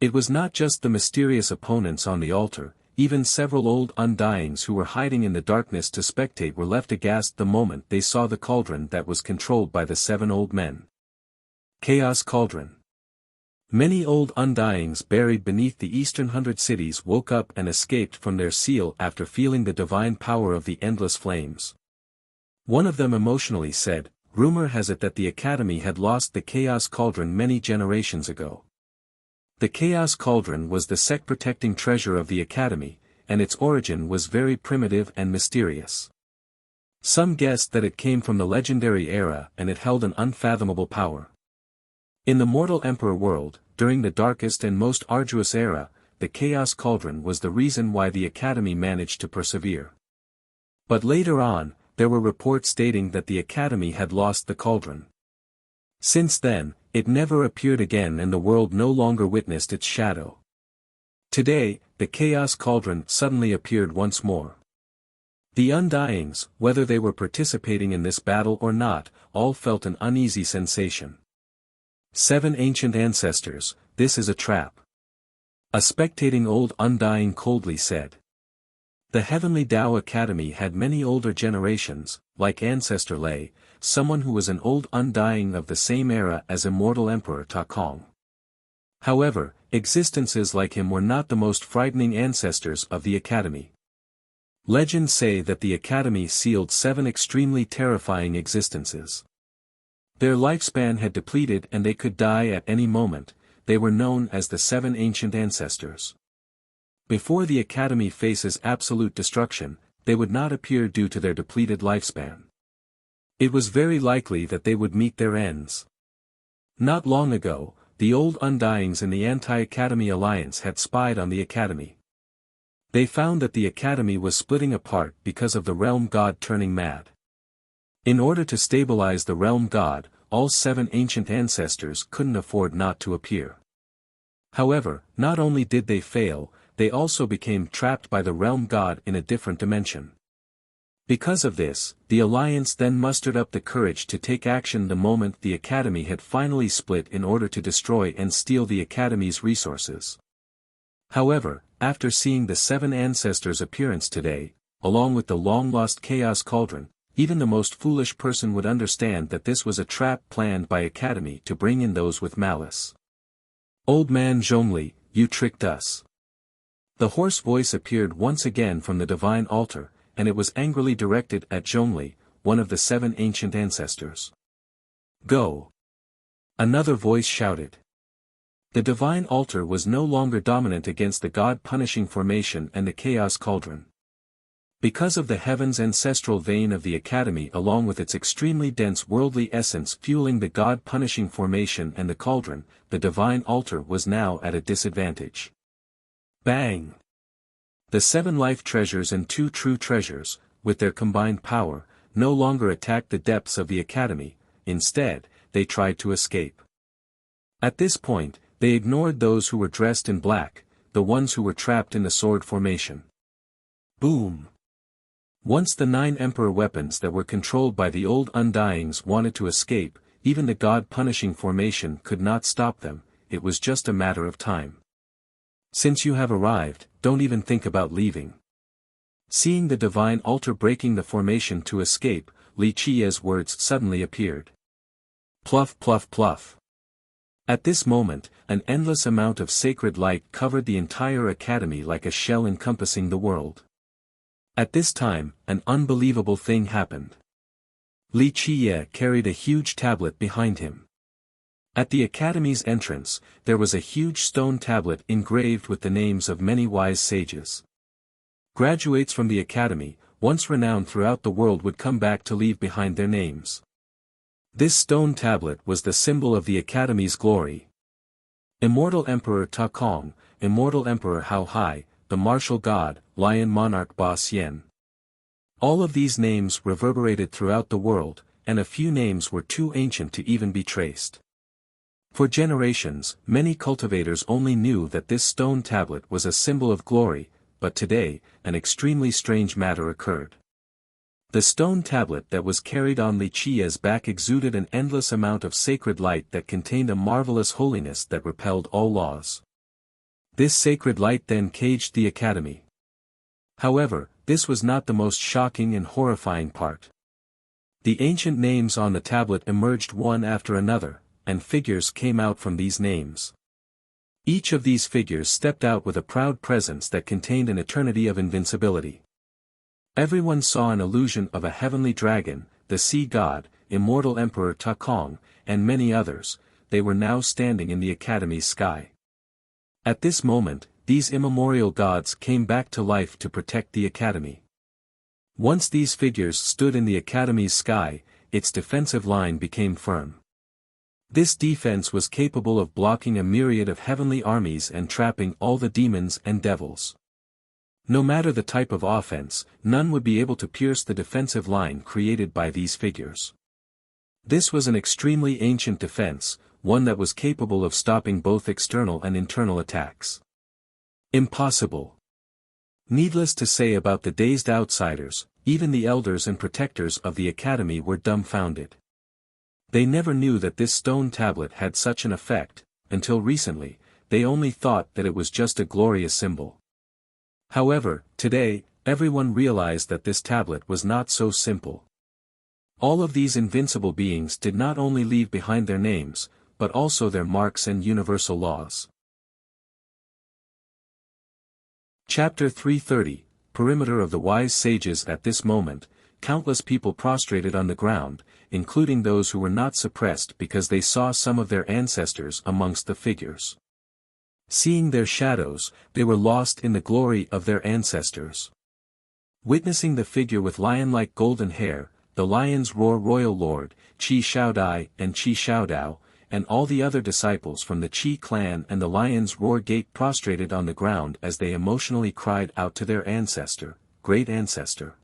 It was not just the mysterious opponents on the altar, even several old undyings who were hiding in the darkness to spectate were left aghast the moment they saw the cauldron that was controlled by the 7 old men. Chaos Cauldron. Many old undyings buried beneath the eastern 100 cities woke up and escaped from their seal after feeling the divine power of the endless flames. One of them emotionally said, "Rumor has it that the Academy had lost the Chaos Cauldron many generations ago." The Chaos Cauldron was the sect-protecting treasure of the Academy, and its origin was very primitive and mysterious. Some guessed that it came from the legendary era and it held an unfathomable power. In the mortal Emperor world, during the darkest and most arduous era, the Chaos Cauldron was the reason why the Academy managed to persevere. But later on, there were reports stating that the Academy had lost the cauldron. Since then, it never appeared again and the world no longer witnessed its shadow. Today, the Chaos Cauldron suddenly appeared once more. The Undyings, whether they were participating in this battle or not, all felt an uneasy sensation. 7 ancient ancestors, this is a trap. A spectating old undying coldly said. The Heavenly Tao Academy had many older generations, like Ancestor Lei, someone who was an old undying of the same era as immortal Emperor Ta Kong. However, existences like him were not the most frightening ancestors of the Academy. Legends say that the Academy sealed 7 extremely terrifying existences. Their lifespan had depleted and they could die at any moment. They were known as the 7 ancient ancestors. Before the Academy faces absolute destruction, they would not appear due to their depleted lifespan. It was very likely that they would meet their ends. Not long ago, the old Undyings in the Anti-Academy Alliance had spied on the Academy. They found that the Academy was splitting apart because of the Realm God turning mad. In order to stabilize the Realm God, all 7 ancient ancestors couldn't afford not to appear. However, not only did they fail, they also became trapped by the Realm God in a different dimension. Because of this, the Alliance then mustered up the courage to take action the moment the Academy had finally split in order to destroy and steal the Academy's resources. However, after seeing the 7 ancestors' appearance today, along with the long-lost Chaos Cauldron, even the most foolish person would understand that this was a trap planned by Academy to bring in those with malice. "Old man Zhongli, you tricked us." The hoarse voice appeared once again from the divine altar, and it was angrily directed at Zhongli, one of the 7 ancient ancestors. "Go!" another voice shouted. The divine altar was no longer dominant against the god-punishing formation and the chaos cauldron. Because of the heaven's ancestral vein of the Academy along with its extremely dense worldly essence fueling the god-punishing formation and the cauldron, the divine altar was now at a disadvantage. Bang! The 7 life treasures and 2 true treasures, with their combined power, no longer attacked the depths of the Academy, instead, they tried to escape. At this point, they ignored those who were dressed in black, the ones who were trapped in the sword formation. Boom! Once the 9 emperor weapons that were controlled by the old Undyings wanted to escape, even the god-punishing formation could not stop them, it was just a matter of time. "Since you have arrived, don't even think about leaving." Seeing the divine altar breaking the formation to escape, Li Qiye's words suddenly appeared. Pluff pluff pluff. At this moment, an endless amount of sacred light covered the entire Academy like a shell encompassing the world. At this time, an unbelievable thing happened. Li Qiye carried a huge tablet behind him. At the Academy's entrance, there was a huge stone tablet engraved with the names of many wise sages. Graduates from the Academy, once renowned throughout the world would come back to leave behind their names. This stone tablet was the symbol of the Academy's glory. Immortal Emperor Ta Kong, Immortal Emperor Hao Hai, the Martial God, Lion Monarch Ba Xian. All of these names reverberated throughout the world, and a few names were too ancient to even be traced. For generations, many cultivators only knew that this stone tablet was a symbol of glory, but today, an extremely strange matter occurred. The stone tablet that was carried on Li Qiye's back exuded an endless amount of sacred light that contained a marvelous holiness that repelled all laws. This sacred light then caged the Academy. However, this was not the most shocking and horrifying part. The ancient names on the tablet emerged one after another, and figures came out from these names. Each of these figures stepped out with a proud presence that contained an eternity of invincibility. Everyone saw an illusion of a heavenly dragon, the sea god, Immortal Emperor Ta Kong, and many others. They were now standing in the Academy's sky. At this moment, these immemorial gods came back to life to protect the Academy. Once these figures stood in the Academy's sky, its defensive line became firm. This defense was capable of blocking a myriad of heavenly armies and trapping all the demons and devils. No matter the type of offense, none would be able to pierce the defensive line created by these figures. This was an extremely ancient defense, one that was capable of stopping both external and internal attacks. Impossible. Needless to say about the dazed outsiders, even the elders and protectors of the Academy were dumbfounded. They never knew that this stone tablet had such an effect, until recently, they only thought that it was just a glorious symbol. However, today, everyone realized that this tablet was not so simple. All of these invincible beings did not only leave behind their names, but also their marks and universal laws. Chapter 330, Perimeter of the Wise Sages. At this moment, countless people prostrated on the ground, including those who were not suppressed because they saw some of their ancestors amongst the figures. Seeing their shadows, they were lost in the glory of their ancestors. Witnessing the figure with lion-like golden hair, the Lion's Roar Royal Lord, Qi Shaodai and Qi Shaodao, and all the other disciples from the Qi clan and the Lion's Roar Gate prostrated on the ground as they emotionally cried out to their ancestor, great ancestor.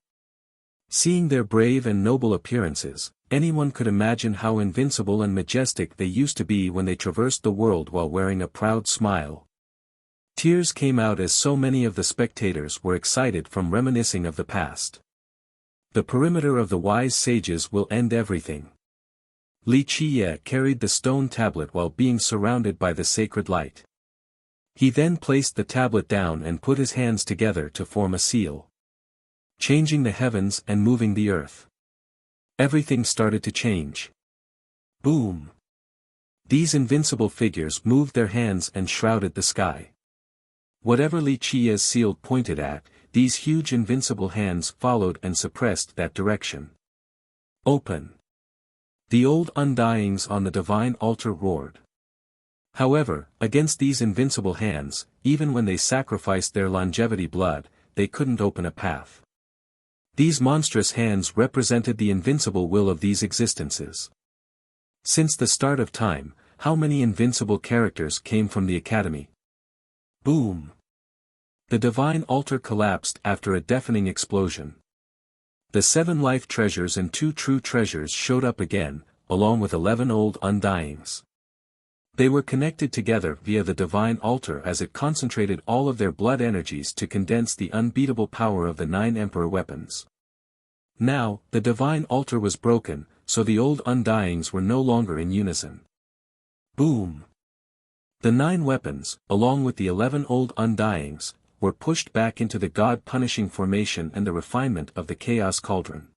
Seeing their brave and noble appearances, anyone could imagine how invincible and majestic they used to be when they traversed the world while wearing a proud smile. Tears came out as so many of the spectators were excited from reminiscing of the past. The perimeter of the wise sages will end everything. Li Qiye carried the stone tablet while being surrounded by the sacred light. He then placed the tablet down and put his hands together to form a seal. Changing the heavens and moving the earth. Everything started to change. Boom! These invincible figures moved their hands and shrouded the sky. Whatever Li Qiye's seal pointed at, these huge invincible hands followed and suppressed that direction. Open! The old undyings on the divine altar roared. However, against these invincible hands, even when they sacrificed their longevity blood, they couldn't open a path. These monstrous hands represented the invincible will of these existences. Since the start of time, how many invincible characters came from the academy? Boom! The divine altar collapsed after a deafening explosion. The 7 life treasures and 2 true treasures showed up again, along with 11 old undyings. They were connected together via the divine altar as it concentrated all of their blood energies to condense the unbeatable power of the 9 emperor weapons. Now, the divine altar was broken, so the old undyings were no longer in unison. Boom! The 9 weapons, along with the 11 old undyings, were pushed back into the God-punishing formation and the refinement of the chaos cauldron.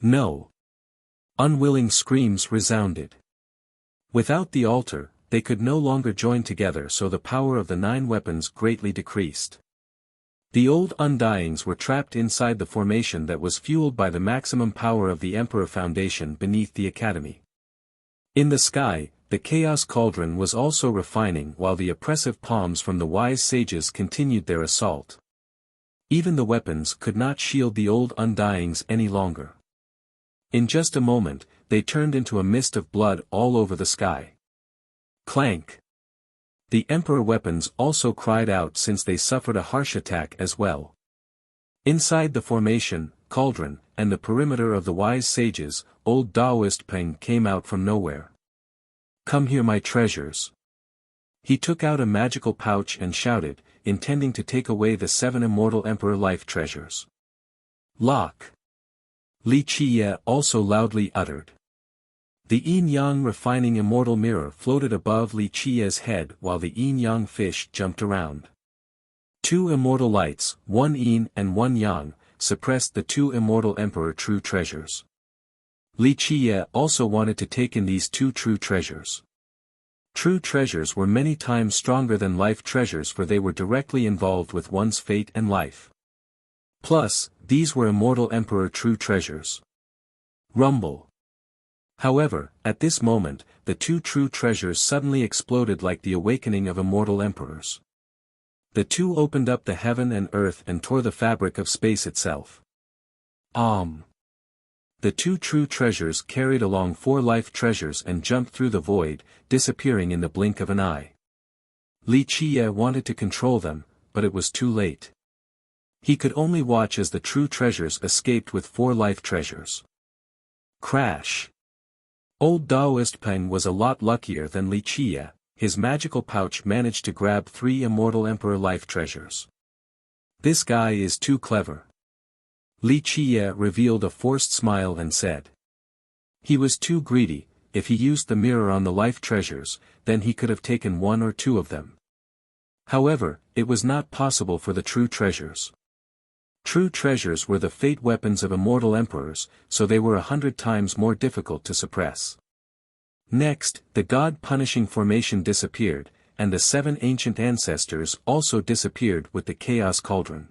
No! Unwilling screams resounded. Without the altar, they could no longer join together, so the power of the 9 weapons greatly decreased. The old undyings were trapped inside the formation that was fueled by the maximum power of the Emperor Foundation beneath the academy. In the sky, the chaos cauldron was also refining while the oppressive palms from the wise sages continued their assault. Even the weapons could not shield the old undyings any longer. In just a moment, they turned into a mist of blood all over the sky. Clank! The Emperor weapons also cried out since they suffered a harsh attack as well. Inside the formation, cauldron, and the perimeter of the wise sages, old Taoist Peng came out from nowhere. Come here, my treasures. He took out a magical pouch and shouted, intending to take away the 7 immortal Emperor life treasures. Lock! Li Qiye also loudly uttered. The yin-yang refining immortal mirror floated above Li Qiye's head while the yin-yang fish jumped around. 2 immortal lights, 1 yin and 1 yang, suppressed the 2 immortal Emperor true treasures. Li Qiye also wanted to take in these 2 true treasures. True treasures were many times stronger than life treasures, for they were directly involved with one's fate and life. Plus, these were immortal Emperor true treasures. Rumble. However, at this moment, the 2 true treasures suddenly exploded like the awakening of immortal emperors. The 2 opened up the heaven and earth and tore the fabric of space itself. The 2 true treasures carried along 4 life treasures and jumped through the void, disappearing in the blink of an eye. Li Qiye wanted to control them, but it was too late. He could only watch as the true treasures escaped with 4 life treasures. Crash! Old Taoist Peng was a lot luckier than Li Qiye. His magical pouch managed to grab 3 immortal Emperor life treasures. This guy is too clever. Li Qiye revealed a forced smile and said. He was too greedy. If he used the mirror on the life treasures, then he could have taken 1 or 2 of them. However, it was not possible for the true treasures. True treasures were the fate weapons of immortal emperors, so they were 100 times more difficult to suppress. Next, the God-punishing formation disappeared, and the 7 ancient ancestors also disappeared with the chaos cauldron.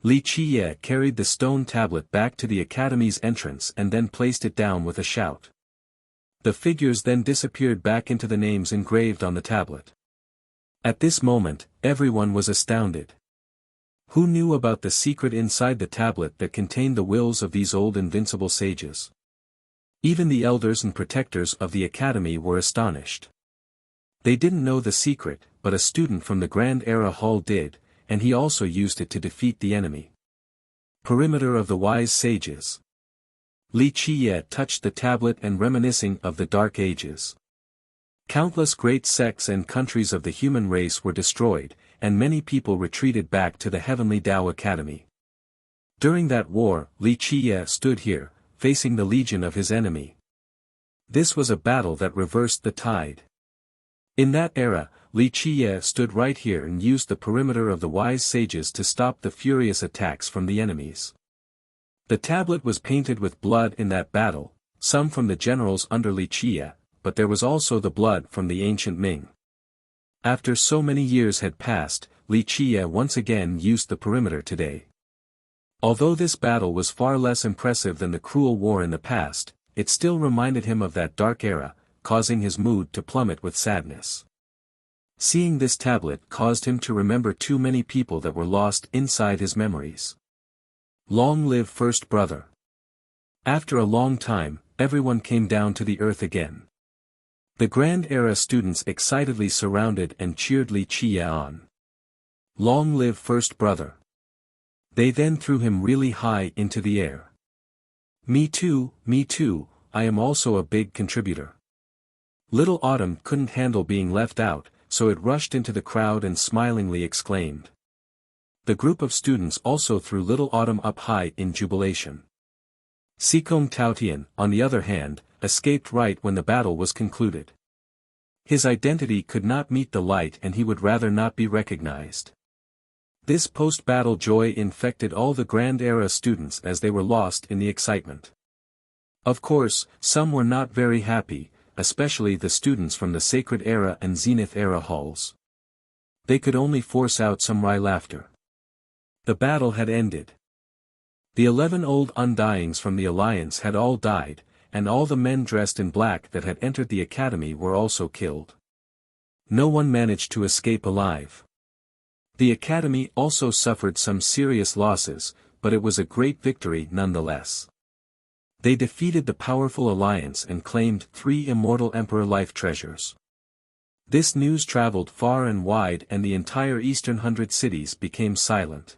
Li Qiye carried the stone tablet back to the academy's entrance and then placed it down with a shout. The figures then disappeared back into the names engraved on the tablet. At this moment, everyone was astounded. Who knew about the secret inside the tablet that contained the wills of these old invincible sages? Even the elders and protectors of the academy were astonished. They didn't know the secret, but a student from the Grand Era Hall did, and he also used it to defeat the enemy. Perimeter of the Wise Sages. Li Qiye touched the tablet and reminiscing of the Dark Ages. Countless great sects and countries of the human race were destroyed, and many people retreated back to the Heavenly Tao Academy. During that war, Li Qiye stood here, facing the legion of his enemy. This was a battle that reversed the tide. In that era, Li Qiye stood right here and used the perimeter of the wise sages to stop the furious attacks from the enemies. The tablet was painted with blood in that battle, some from the generals under Li Qie, but there was also the blood from the ancient Ming. After so many years had passed, Li Qie once again used the perimeter today. Although this battle was far less impressive than the cruel war in the past, it still reminded him of that dark era, causing his mood to plummet with sadness. Seeing this tablet caused him to remember too many people that were lost inside his memories. Long live first brother. After a long time, everyone came down to the earth again. The Grand Era students excitedly surrounded and cheered Li Qie on. Long live first brother. They then threw him really high into the air. Me too, I am also a big contributor. Little Autumn couldn't handle being left out, so it rushed into the crowd and smilingly exclaimed. The group of students also threw Little Autumn up high in jubilation. Sikong Taotian, on the other hand, escaped right when the battle was concluded. His identity could not meet the light and he would rather not be recognized. This post-battle joy infected all the Grand Era students as they were lost in the excitement. Of course, some were not very happy, especially the students from the Sacred Era and Zenith Era halls. They could only force out some wry laughter. The battle had ended. The 11 old Undyings from the Alliance had all died, and all the men dressed in black that had entered the academy were also killed. No one managed to escape alive. The academy also suffered some serious losses, but it was a great victory nonetheless. They defeated the powerful Alliance and claimed 3 immortal Emperor life treasures. This news traveled far and wide and the entire Eastern 100 cities became silent.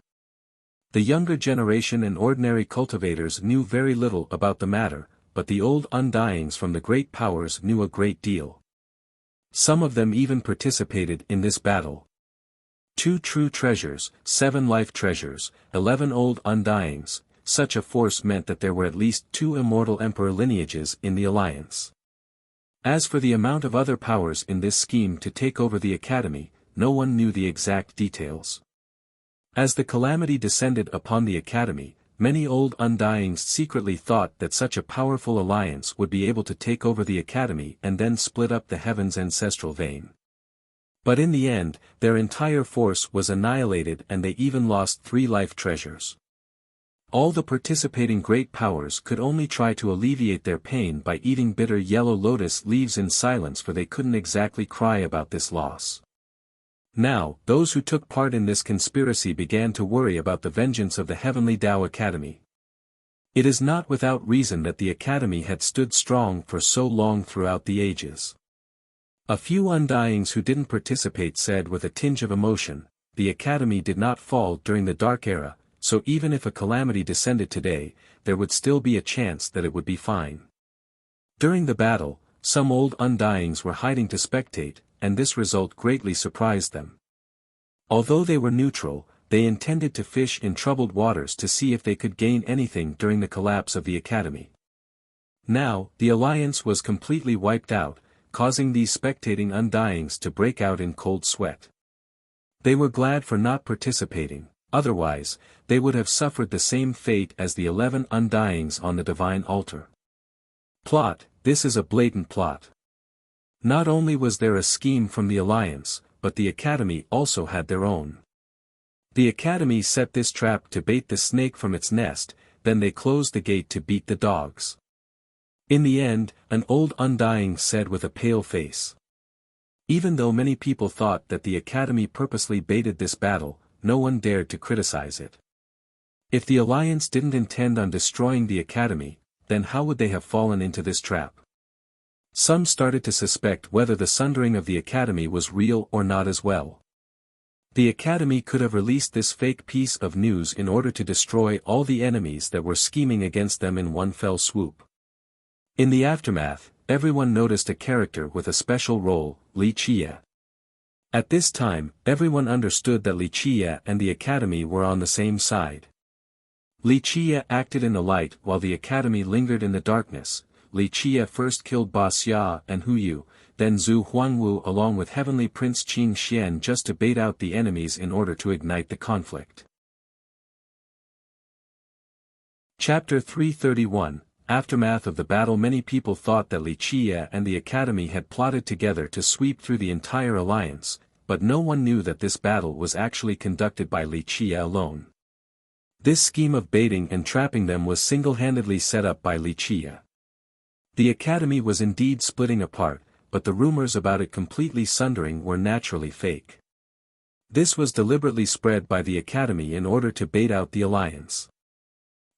The younger generation and ordinary cultivators knew very little about the matter, but the old Undyings from the great powers knew a great deal. Some of them even participated in this battle. 2 true treasures, 7 life treasures, 11 old Undyings, such a force meant that there were at least 2 immortal emperor lineages in the Alliance. As for the amount of other powers in this scheme to take over the academy, no one knew the exact details. As the calamity descended upon the academy, many old Undyings secretly thought that such a powerful alliance would be able to take over the academy and then split up the heaven's ancestral vein. But in the end, their entire force was annihilated and they even lost 3 life treasures. All the participating great powers could only try to alleviate their pain by eating bitter yellow lotus leaves in silence, for they couldn't exactly cry about this loss. Now, those who took part in this conspiracy began to worry about the vengeance of the Heavenly Tao Academy. It is not without reason that the Academy had stood strong for so long throughout the ages. A few Undyings who didn't participate said with a tinge of emotion, the Academy did not fall during the Dark Era, so even if a calamity descended today, there would still be a chance that it would be fine. During the battle, some old Undyings were hiding to spectate, and this result greatly surprised them. Although they were neutral, they intended to fish in troubled waters to see if they could gain anything during the collapse of the academy. Now, the alliance was completely wiped out, causing these spectating Undyings to break out in cold sweat. They were glad for not participating, otherwise, they would have suffered the same fate as the 11 Undyings on the divine altar. Plot, this is a blatant plot. Not only was there a scheme from the Alliance, but the Academy also had their own. The Academy set this trap to bait the snake from its nest, then they closed the gate to beat the dogs. In the end, an old Undying said with a pale face. Even though many people thought that the Academy purposely baited this battle, no one dared to criticize it. If the Alliance didn't intend on destroying the Academy, then how would they have fallen into this trap? Some started to suspect whether the sundering of the Academy was real or not as well. The Academy could have released this fake piece of news in order to destroy all the enemies that were scheming against them in one fell swoop. In the aftermath, everyone noticed a character with a special role, Li Qie. At this time, everyone understood that Li Qie and the Academy were on the same side. Li Qie acted in the light while the Academy lingered in the darkness. Li Qie first killed Ba Xia and Hu Yu, then Zhu Huangwu along with Heavenly Prince Qing Xian just to bait out the enemies in order to ignite the conflict. Chapter 331, Aftermath of the battle. Many people thought that Li Qie and the Academy had plotted together to sweep through the entire alliance, but no one knew that this battle was actually conducted by Li Qie alone. This scheme of baiting and trapping them was single-handedly set up by Li Qie. The Academy was indeed splitting apart, but the rumors about it completely sundering were naturally fake. This was deliberately spread by the Academy in order to bait out the alliance.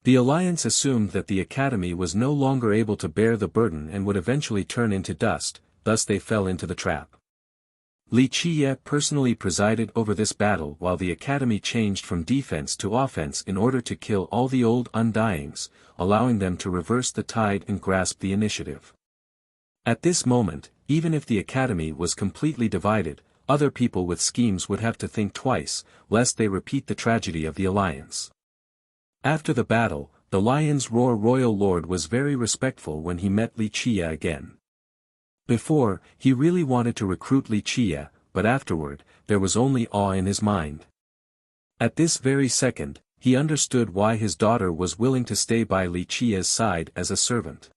The alliance assumed that the Academy was no longer able to bear the burden and would eventually turn into dust, thus they fell into the trap. Li Qie personally presided over this battle while the Academy changed from defense to offense in order to kill all the old Undyings, allowing them to reverse the tide and grasp the initiative. At this moment, even if the Academy was completely divided, other people with schemes would have to think twice, lest they repeat the tragedy of the alliance. After the battle, the Lion's Roar royal lord was very respectful when he met Li Qie again. Before, he really wanted to recruit Li Qie, but afterward, there was only awe in his mind. At this very second, he understood why his daughter was willing to stay by Li Qie's side as a servant.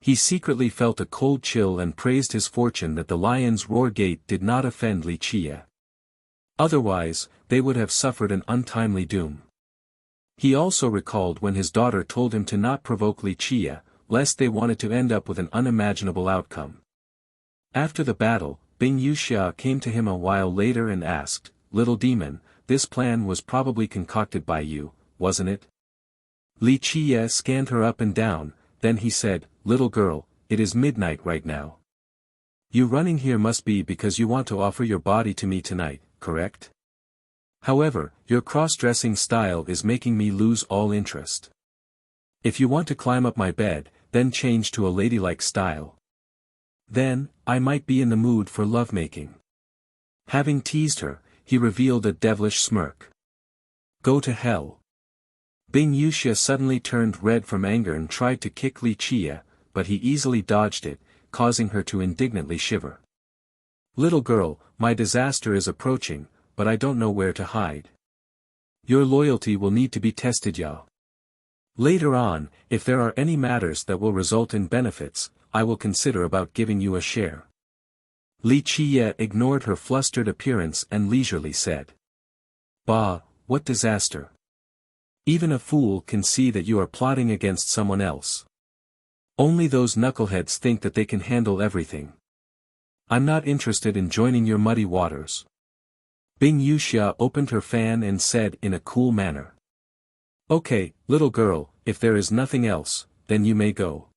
He secretly felt a cold chill and praised his fortune that the Lion's Roar gate did not offend Li Qie. Otherwise, they would have suffered an untimely doom. He also recalled when his daughter told him to not provoke Li Qie, lest they wanted to end up with an unimaginable outcome. After the battle, Bing Wuxia came to him a while later and asked, "Little demon, this plan was probably concocted by you, wasn't it?" Li Qie scanned her up and down, then he said, "Little girl, it is midnight right now. You running here must be because you want to offer your body to me tonight, correct? However, your cross-dressing style is making me lose all interest. If you want to climb up my bed, then change to a ladylike style. Then, I might be in the mood for lovemaking." Having teased her, he revealed a devilish smirk. "Go to hell." Bing Wuxia suddenly turned red from anger and tried to kick Li Qie, but he easily dodged it, causing her to indignantly shiver. "Little girl, my disaster is approaching, but I don't know where to hide. Your loyalty will need to be tested, ya. Later on, if there are any matters that will result in benefits, I will consider about giving you a share." Li Qie ignored her flustered appearance and leisurely said, "Bah, what disaster? Even a fool can see that you are plotting against someone else. Only those knuckleheads think that they can handle everything. I'm not interested in joining your muddy waters." Bing Wuxia opened her fan and said in a cool manner, "Okay, little girl, if there is nothing else, then you may go."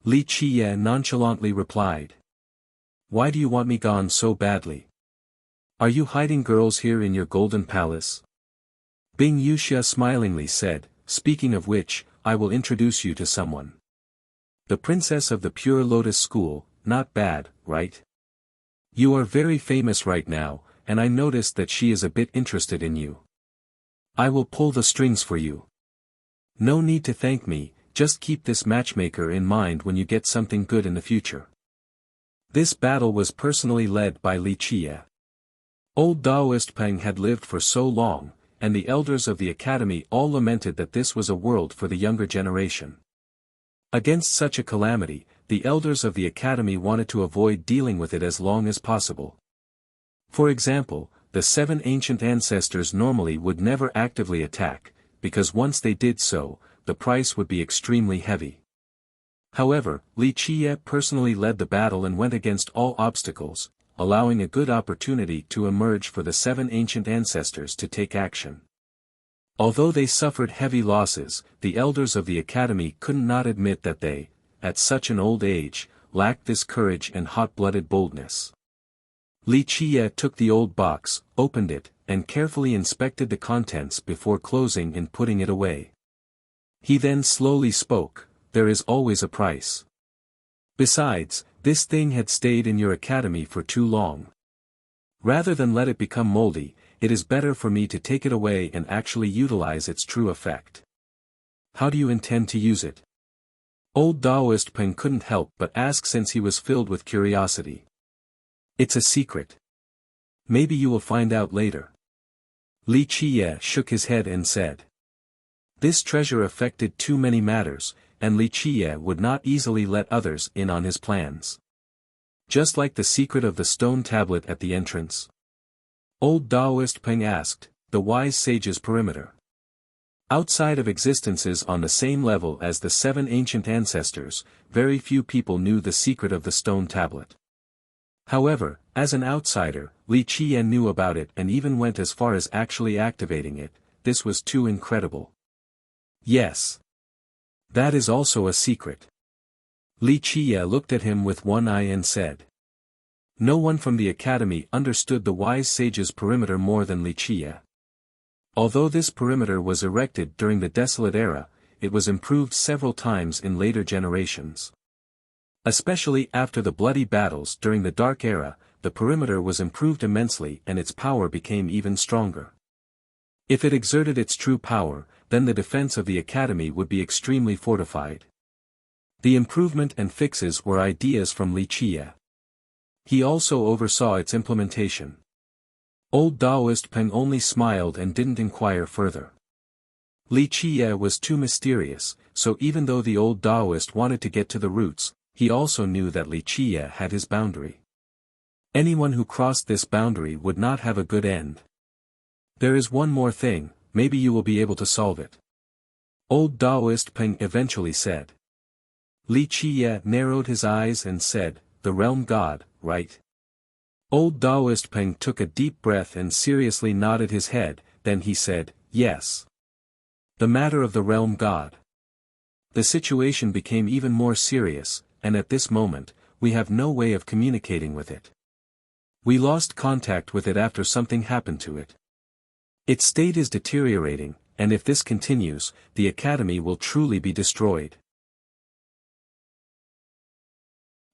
Li Qie nonchalantly replied, "Why do you want me gone so badly? Are you hiding girls here in your golden palace?" Bing Wuxia smilingly said, "Speaking of which, I will introduce you to someone. The princess of the Pure Lotus School, not bad, right? You are very famous right now, and I noticed that she is a bit interested in you. I will pull the strings for you. No need to thank me, just keep this matchmaker in mind when you get something good in the future." This battle was personally led by Li Qie. Old Daoist Peng had lived for so long, and the elders of the academy all lamented that this was a world for the younger generation. Against such a calamity, the elders of the academy wanted to avoid dealing with it as long as possible. For example, the 7 ancient ancestors normally would never actively attack, because once they did so, the price would be extremely heavy. However, Li Qie personally led the battle and went against all obstacles, allowing a good opportunity to emerge for the 7 ancient ancestors to take action. Although they suffered heavy losses, the elders of the academy could not admit that they, at such an old age, lacked this courage and hot-blooded boldness. Li Qie took the old box, opened it, and carefully inspected the contents before closing and putting it away. He then slowly spoke, "There is always a price. Besides, this thing had stayed in your academy for too long. Rather than let it become moldy, it is better for me to take it away and actually utilize its true effect. How do you intend to use it?" Old Daoist Peng couldn't help but ask since he was filled with curiosity. "It's a secret. Maybe you will find out later." Li Qie shook his head and said, This treasure affected too many matters, and Li Qiye would not easily let others in on his plans. Just like the secret of the stone tablet at the entrance. Old Taoist Peng asked, the wise sage's perimeter. Outside of existences on the same level as the 7 ancient ancestors, very few people knew the secret of the stone tablet. However, as an outsider, Li Qiye knew about it and even went as far as actually activating it. This was too incredible. Yes. That is also a secret. Li Qiye looked at him with one eye and said. No one from the academy understood the wise sage's perimeter more than Li Qiye. Although this perimeter was erected during the Desolate Era, it was improved several times in later generations. Especially after the bloody battles during the Dark Era, the perimeter was improved immensely and its power became even stronger. If it exerted its true power, then the defense of the academy would be extremely fortified. The improvement and fixes were ideas from Li Qiye. He also oversaw its implementation. Old Taoist Peng only smiled and didn't inquire further. Li Qiye was too mysterious, so even though the old Taoist wanted to get to the roots, he also knew that Li Qiye had his boundary. Anyone who crossed this boundary would not have a good end. There is one more thing, maybe you will be able to solve it. Old Taoist Peng eventually said. Li Qiye narrowed his eyes and said, the realm god, right? Old Taoist Peng took a deep breath and seriously nodded his head, then he said, yes. The matter of the realm god. The situation became even more serious, and at this moment, we have no way of communicating with it. We lost contact with it after something happened to it. Its state is deteriorating, and if this continues, the academy will truly be destroyed.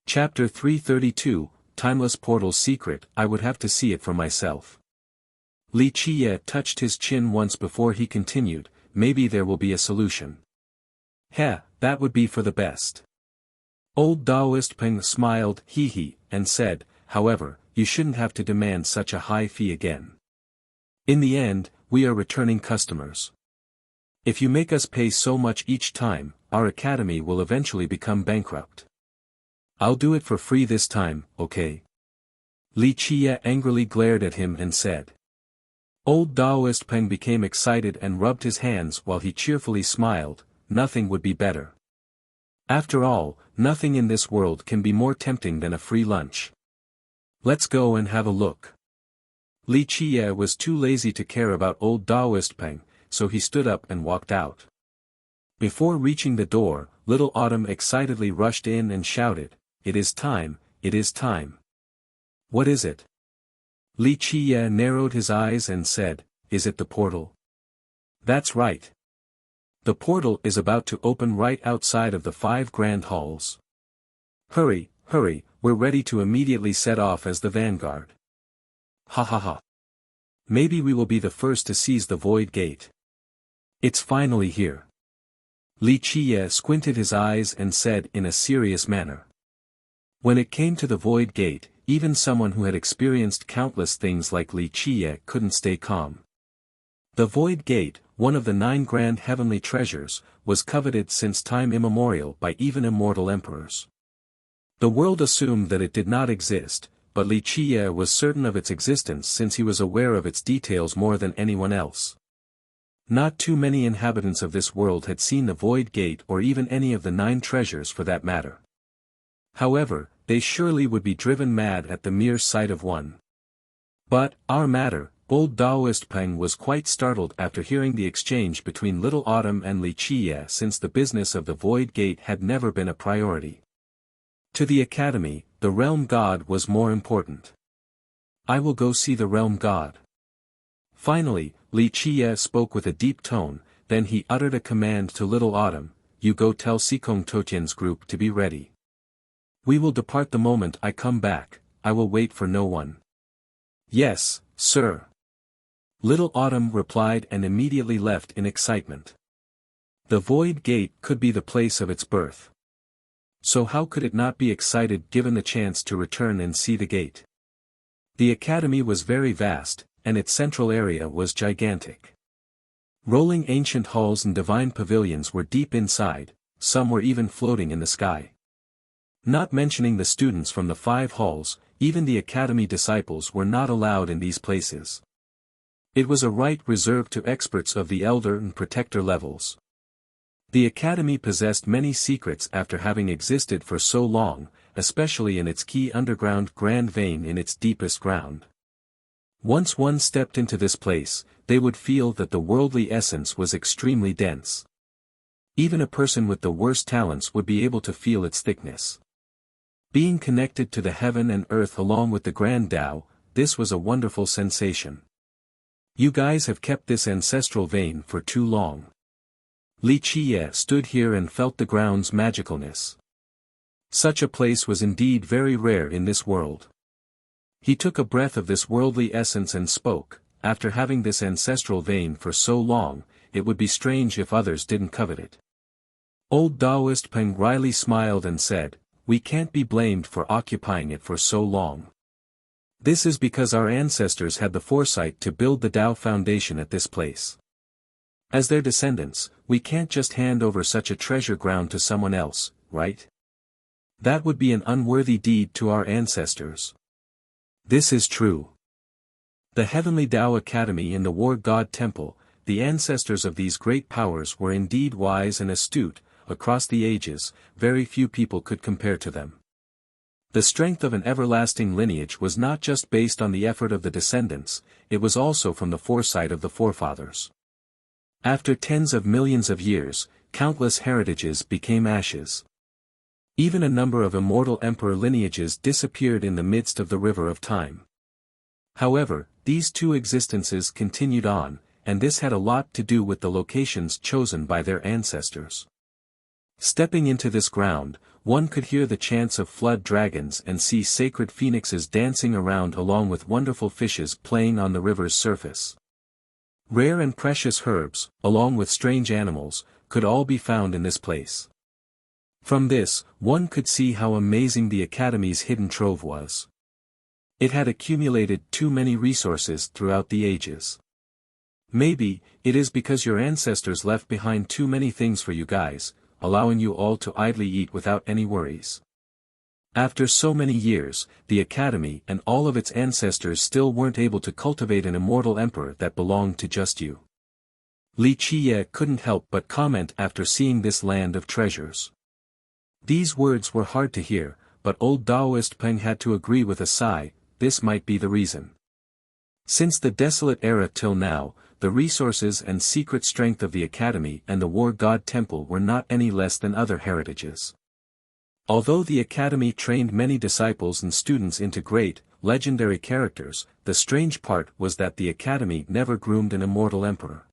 Chapter 332, Timeless Portal's Secret. I would have to see it for myself. Li Qiye touched his chin once before he continued, maybe there will be a solution. Heh, that would be for the best. Old Taoist Peng smiled, hee, and said, however, you shouldn't have to demand such a high fee again. In the end, we are returning customers. If you make us pay so much each time, our academy will eventually become bankrupt. I'll do it for free this time, okay? Li Qiye angrily glared at him and said. Old Taoist Peng became excited and rubbed his hands while he cheerfully smiled, nothing would be better. After all, nothing in this world can be more tempting than a free lunch. Let's go and have a look. Li Qiye was too lazy to care about old Taoist Peng, so he stood up and walked out. Before reaching the door, Little Autumn excitedly rushed in and shouted, it is time, it is time. What is it? Li Qiye narrowed his eyes and said, is it the portal? That's right. The portal is about to open right outside of the 5 grand halls. Hurry, hurry, we're ready to immediately set off as the vanguard. Ha ha ha. Maybe we will be the first to seize the void gate. It's finally here. Li Qiye squinted his eyes and said in a serious manner. When it came to the void gate, even someone who had experienced countless things like Li Qiye couldn't stay calm. The void gate, one of the 9 grand heavenly treasures, was coveted since time immemorial by even immortal emperors. The world assumed that it did not exist, but Li Qiye was certain of its existence since he was aware of its details more than anyone else. Not too many inhabitants of this world had seen the void gate or even any of the 9 treasures for that matter. However, they surely would be driven mad at the mere sight of one. But, our matter, old Taoist Peng was quite startled after hearing the exchange between Little Autumn and Li Qiye since the business of the void gate had never been a priority. To the academy, the realm god was more important. I will go see the realm god. Finally, Li Qiye spoke with a deep tone, then he uttered a command to Little Autumn, you go tell Sikong Totian's group to be ready. We will depart the moment I come back, I will wait for no one. Yes, sir. Little Autumn replied and immediately left in excitement. The void gate could be the place of its birth. So how could it not be excited given the chance to return and see the gate? The academy was very vast, and its central area was gigantic. Rolling ancient halls and divine pavilions were deep inside, some were even floating in the sky. Not mentioning the students from the 5 halls, even the academy disciples were not allowed in these places. It was a right reserved to experts of the elder and protector levels. The academy possessed many secrets after having existed for so long, especially in its key underground grand vein in its deepest ground. Once one stepped into this place, they would feel that the worldly essence was extremely dense. Even a person with the worst talents would be able to feel its thickness. Being connected to the heaven and earth along with the grand Tao, this was a wonderful sensation. You guys have kept this ancestral vein for too long. Li Qiye stood here and felt the ground's magicalness. Such a place was indeed very rare in this world. He took a breath of this worldly essence and spoke, after having this ancestral vein for so long, it would be strange if others didn't covet it. Old Taoist Peng wryly smiled and said, "We can't be blamed for occupying it for so long. This is because our ancestors had the foresight to build the Tao foundation at this place. As their descendants, we can't just hand over such a treasure ground to someone else, right? That would be an unworthy deed to our ancestors." This is true. The Heavenly Tao Academy in the War God Temple, the ancestors of these great powers were indeed wise and astute. Across the ages, very few people could compare to them. The strength of an everlasting lineage was not just based on the effort of the descendants, it was also from the foresight of the forefathers. After tens of millions of years, countless heritages became ashes. Even a number of immortal emperor lineages disappeared in the midst of the river of time. However, these 2 existences continued on, and this had a lot to do with the locations chosen by their ancestors. Stepping into this ground, one could hear the chants of flood dragons and see sacred phoenixes dancing around along with wonderful fishes playing on the river's surface. Rare and precious herbs, along with strange animals, could all be found in this place. From this, one could see how amazing the Academy's hidden trove was. It had accumulated too many resources throughout the ages. Maybe, it is because your ancestors left behind too many things for you guys, allowing you all to idly eat without any worries. After so many years, the Academy and all of its ancestors still weren't able to cultivate an immortal emperor that belonged to just you. Li Qiye couldn't help but comment after seeing this land of treasures. These words were hard to hear, but old Taoist Peng had to agree with a sigh, this might be the reason. Since the desolate era till now, the resources and secret strength of the Academy and the War God Temple were not any less than other heritages. Although the Academy trained many disciples and students into great, legendary characters, the strange part was that the Academy never groomed an immortal emperor.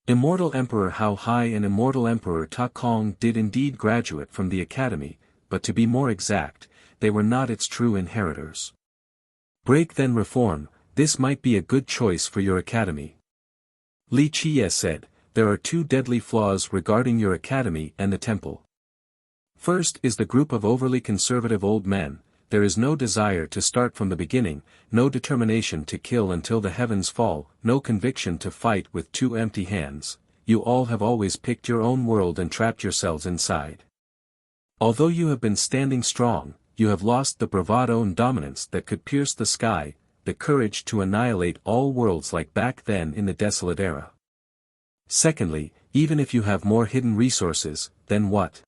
Immortal Emperor Hao Hai and Immortal Emperor Ta Kong did indeed graduate from the Academy, but to be more exact, they were not its true inheritors. Break then reform, this might be a good choice for your Academy. Li Qiye said, there are 2 deadly flaws regarding your Academy and the temple. First is the group of overly conservative old men. There is no desire to start from the beginning, no determination to kill until the heavens fall, no conviction to fight with 2 empty hands. You all have always picked your own world and trapped yourselves inside. Although you have been standing strong, you have lost the bravado and dominance that could pierce the sky, the courage to annihilate all worlds like back then in the desolate era. Secondly, even if you have more hidden resources, then what?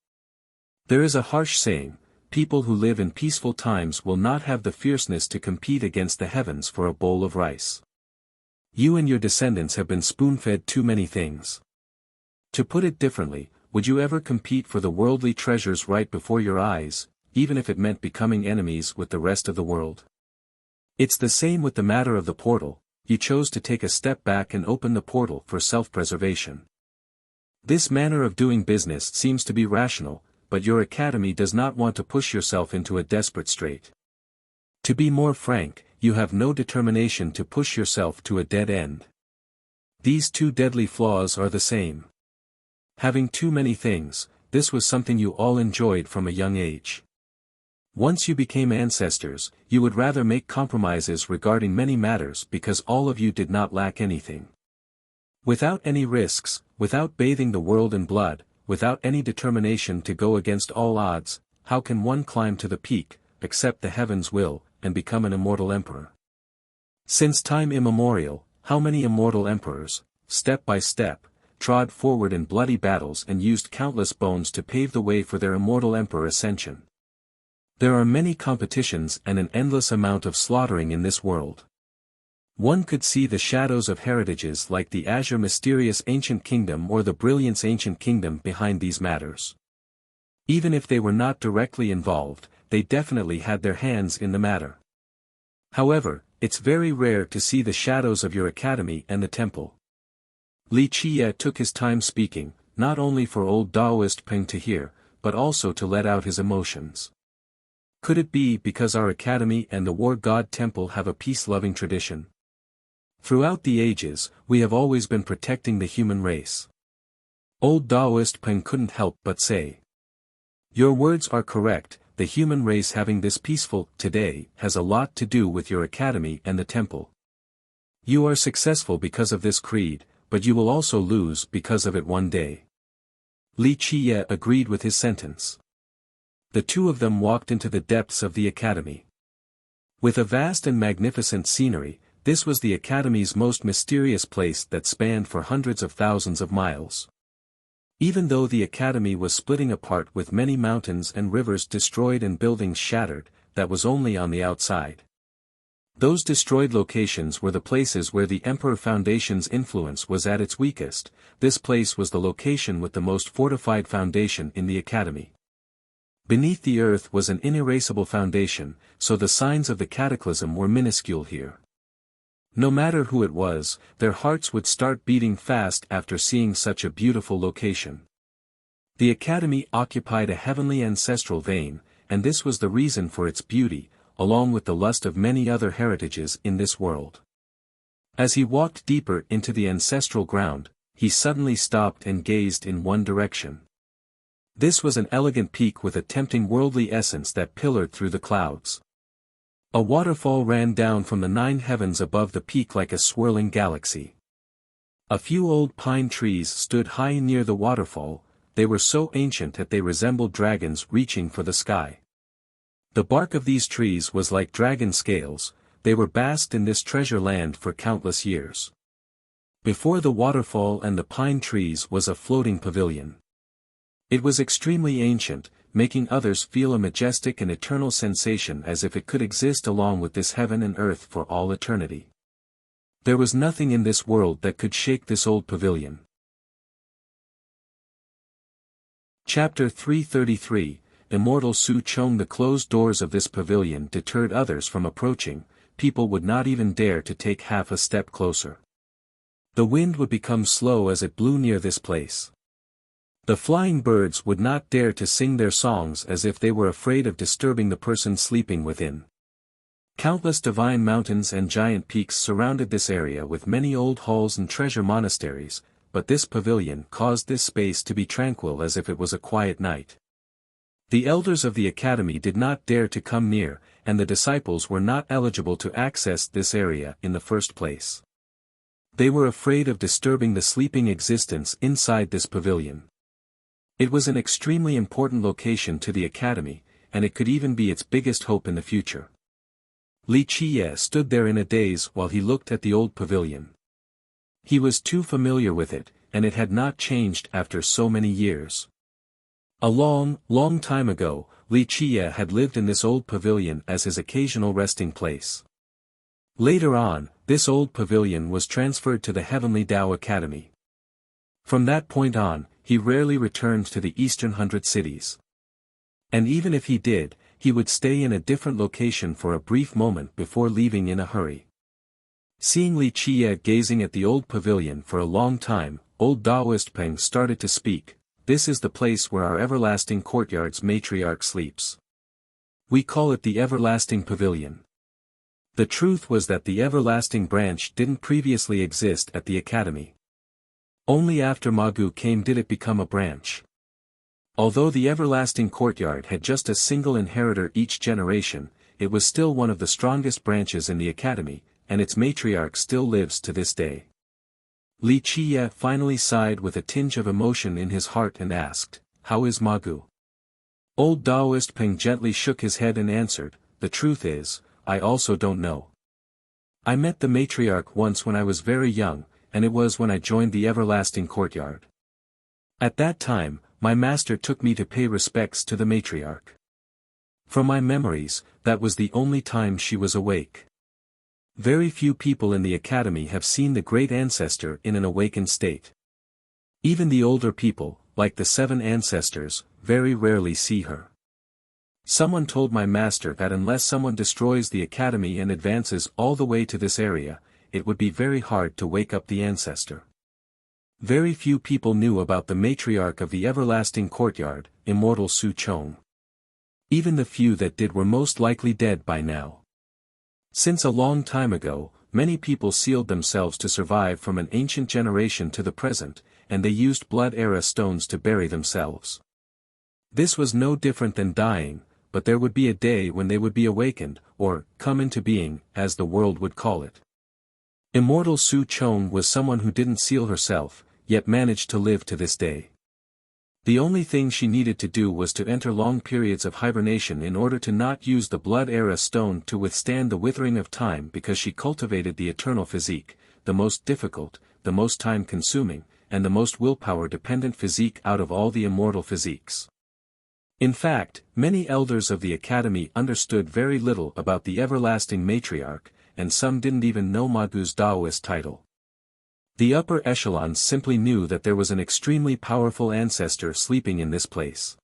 There is a harsh saying, people who live in peaceful times will not have the fierceness to compete against the heavens for a bowl of rice. You and your descendants have been spoon-fed too many things. To put it differently, would you ever compete for the worldly treasures right before your eyes, even if it meant becoming enemies with the rest of the world? It's the same with the matter of the portal, you chose to take a step back and open the portal for self-preservation. This manner of doing business seems to be rational, but your Academy does not want to push yourself into a desperate strait. To be more frank, you have no determination to push yourself to a dead end. These 2 deadly flaws are the same. Having too many things, this was something you all enjoyed from a young age. Once you became ancestors, you would rather make compromises regarding many matters because all of you did not lack anything. Without any risks, without bathing the world in blood, without any determination to go against all odds, how can one climb to the peak, accept the heaven's will, and become an immortal emperor? Since time immemorial, how many immortal emperors, step by step, trod forward in bloody battles and used countless bones to pave the way for their immortal emperor ascension? There are many competitions and an endless amount of slaughtering in this world. One could see the shadows of heritages like the azure mysterious ancient kingdom or the brilliance ancient kingdom behind these matters. Even if they were not directly involved, they definitely had their hands in the matter. However, it's very rare to see the shadows of your academy and the temple. Li Qiye took his time speaking, not only for old Daoist Peng to hear, but also to let out his emotions. Could it be because our academy and the war god temple have a peace-loving tradition? Throughout the ages, we have always been protecting the human race. Old Daoist Peng couldn't help but say. Your words are correct, the human race having this peaceful today has a lot to do with your academy and the temple. You are successful because of this creed, but you will also lose because of it one day. Li Qiye agreed with his sentence. The two of them walked into the depths of the academy. With a vast and magnificent scenery, this was the academy's most mysterious place that spanned for hundreds of thousands of miles. Even though the academy was splitting apart with many mountains and rivers destroyed and buildings shattered, that was only on the outside. Those destroyed locations were the places where the Emperor Foundation's influence was at its weakest. This place was the location with the most fortified foundation in the academy. Beneath the earth was an inerasable foundation, so the signs of the cataclysm were minuscule here. No matter who it was, their hearts would start beating fast after seeing such a beautiful location. The academy occupied a heavenly ancestral vein, and this was the reason for its beauty, along with the lust of many other heritages in this world. As he walked deeper into the ancestral ground, he suddenly stopped and gazed in one direction. This was an elegant peak with a tempting worldly essence that pillared through the clouds. A waterfall ran down from the 9 heavens above the peak like a swirling galaxy. A few old pine trees stood high near the waterfall, they were so ancient that they resembled dragons reaching for the sky. The bark of these trees was like dragon scales, they were basked in this treasure land for countless years. Before the waterfall and the pine trees was a floating pavilion. It was extremely ancient, making others feel a majestic and eternal sensation as if it could exist along with this heaven and earth for all eternity. There was nothing in this world that could shake this old pavilion. Chapter 333, Immortal Su Chong. The closed doors of this pavilion deterred others from approaching, people would not even dare to take half a step closer. The wind would become slow as it blew near this place. The flying birds would not dare to sing their songs as if they were afraid of disturbing the person sleeping within. Countless divine mountains and giant peaks surrounded this area with many old halls and treasure monasteries, but this pavilion caused this space to be tranquil as if it was a quiet night. The elders of the academy did not dare to come near, and the disciples were not eligible to access this area in the first place. They were afraid of disturbing the sleeping existence inside this pavilion. It was an extremely important location to the academy, and it could even be its biggest hope in the future. Li Qiye stood there in a daze while he looked at the old pavilion. He was too familiar with it, and it had not changed after so many years. A long, long time ago, Li Qiye had lived in this old pavilion as his occasional resting place. Later on, this old pavilion was transferred to the Heavenly Tao Academy. From that point on, he rarely returned to the Eastern 100 cities. And even if he did, he would stay in a different location for a brief moment before leaving in a hurry. Seeing Li Qiye gazing at the old pavilion for a long time, old Daoist Peng started to speak. This is the place where our everlasting courtyard's matriarch sleeps. We call it the everlasting pavilion. The truth was that the everlasting branch didn't previously exist at the academy. Only after Magu came did it become a branch. Although the everlasting courtyard had just a single inheritor each generation, it was still one of the strongest branches in the academy, and its matriarch still lives to this day. Li Qiye finally sighed with a tinge of emotion in his heart and asked, "How is Magu?" Old Taoist Peng gently shook his head and answered, "The truth is, I also don't know. I met the matriarch once when I was very young, and it was when I joined the everlasting courtyard. At that time, my master took me to pay respects to the matriarch. From my memories, that was the only time she was awake. Very few people in the academy have seen the great ancestor in an awakened state. Even the older people, like the 7 ancestors, very rarely see her. Someone told my master that unless someone destroys the academy and advances all the way to this area, it would be very hard to wake up the ancestor. Very few people knew about the matriarch of the everlasting courtyard, immortal Su Chong. Even the few that did were most likely dead by now. Since a long time ago, many people sealed themselves to survive from an ancient generation to the present, and they used blood-era stones to bury themselves. This was no different than dying, but there would be a day when they would be awakened, or come into being, as the world would call it. Immortal Su Chong was someone who didn't seal herself, yet managed to live to this day. The only thing she needed to do was to enter long periods of hibernation in order to not use the blood-era stone to withstand the withering of time, because she cultivated the eternal physique, the most difficult, the most time-consuming, and the most willpower-dependent physique out of all the immortal physiques. In fact, many elders of the academy understood very little about the everlasting matriarch, and some didn't even know Magu's Taoist title. The upper echelons simply knew that there was an extremely powerful ancestor sleeping in this place.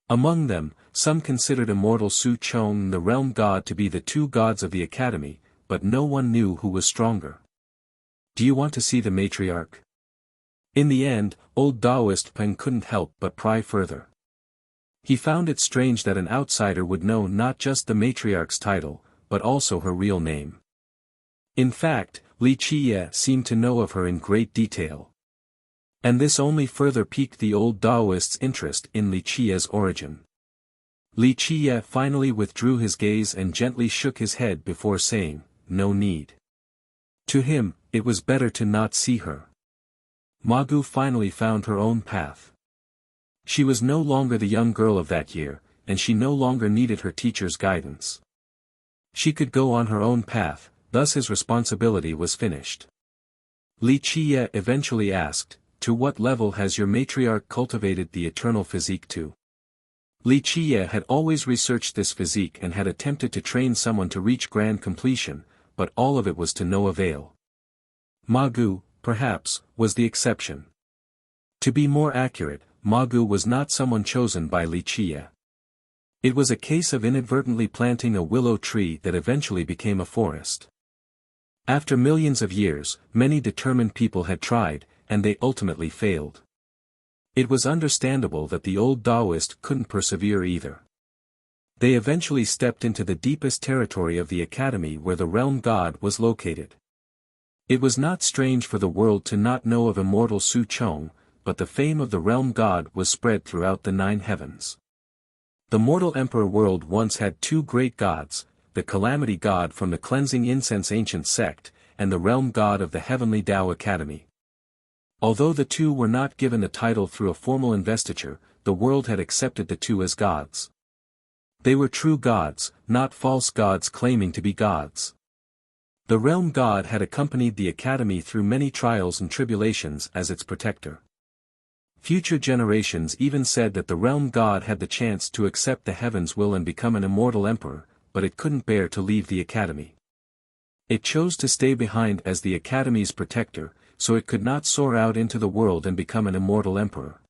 Among them, some considered immortal Su Chong and the realm god to be the 2 gods of the academy, but no one knew who was stronger. "Do you want to see the matriarch?" In the end, old Taoist Peng couldn't help but pry further. He found it strange that an outsider would know not just the matriarch's title, but also her real name. In fact, Li Qiye seemed to know of her in great detail. And this only further piqued the old Taoist's interest in Li Qiye's origin. Li Qiye finally withdrew his gaze and gently shook his head before saying, "No need." To him, it was better to not see her. Magu finally found her own path. She was no longer the young girl of that year, and she no longer needed her teacher's guidance. She could go on her own path, thus his responsibility was finished. Li Qiye eventually asked, "To what level has your matriarch cultivated the eternal physique to?" Li Qiye had always researched this physique and had attempted to train someone to reach grand completion, but all of it was to no avail. Magu, perhaps, was the exception. To be more accurate, Magu was not someone chosen by Li Qiye. It was a case of inadvertently planting a willow tree that eventually became a forest. After millions of years, many determined people had tried, and they ultimately failed. It was understandable that the old Taoist couldn't persevere either. They eventually stepped into the deepest territory of the academy where the realm god was located. It was not strange for the world to not know of immortal Su Chong, but the fame of the realm god was spread throughout the 9 heavens. The mortal emperor world once had 2 great gods, the calamity god from the cleansing incense ancient sect, and the realm god of the heavenly Tao Academy. Although the 2 were not given the title through a formal investiture, the world had accepted the 2 as gods. They were true gods, not false gods claiming to be gods. The realm god had accompanied the academy through many trials and tribulations as its protector. Future generations even said that the realm god had the chance to accept the heaven's will and become an immortal emperor, but it couldn't bear to leave the academy. It chose to stay behind as the academy's protector, so it could not soar out into the world and become an immortal emperor.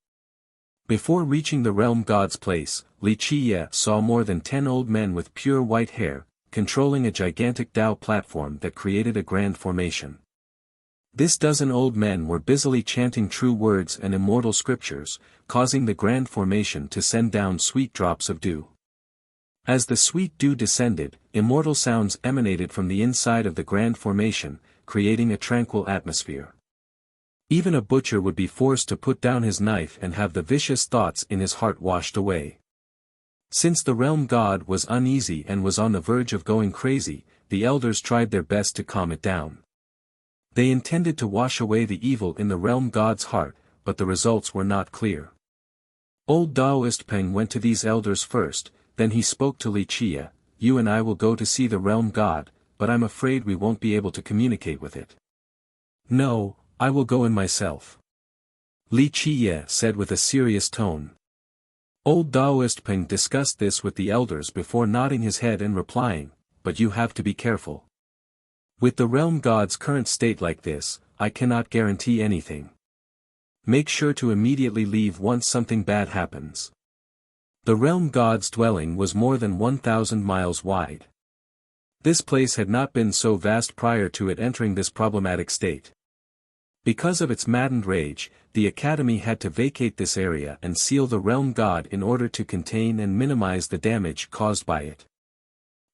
Before reaching the realm god's place, Li Qiye saw more than 10 old men with pure white hair, controlling a gigantic Tao platform that created a grand formation. This dozen old men were busily chanting true words and immortal scriptures, causing the grand formation to send down sweet drops of dew. As the sweet dew descended, immortal sounds emanated from the inside of the grand formation, creating a tranquil atmosphere. Even a butcher would be forced to put down his knife and have the vicious thoughts in his heart washed away. Since the realm god was uneasy and was on the verge of going crazy, the elders tried their best to calm it down. They intended to wash away the evil in the realm god's heart, but the results were not clear. Old Daoist Peng went to these elders first, then he spoke to Li Chia, "You and I will go to see the realm god, but I'm afraid we won't be able to communicate with it." "No, I will go in myself," Li Chia said with a serious tone. Old Daoist Peng discussed this with the elders before nodding his head and replying, "But you have to be careful. With the realm god's current state like this, I cannot guarantee anything. Make sure to immediately leave once something bad happens." The realm god's dwelling was more than 1,000 miles wide. This place had not been so vast prior to it entering this problematic state. Because of its maddened rage, the Academy had to vacate this area and seal the realm god in order to contain and minimize the damage caused by it.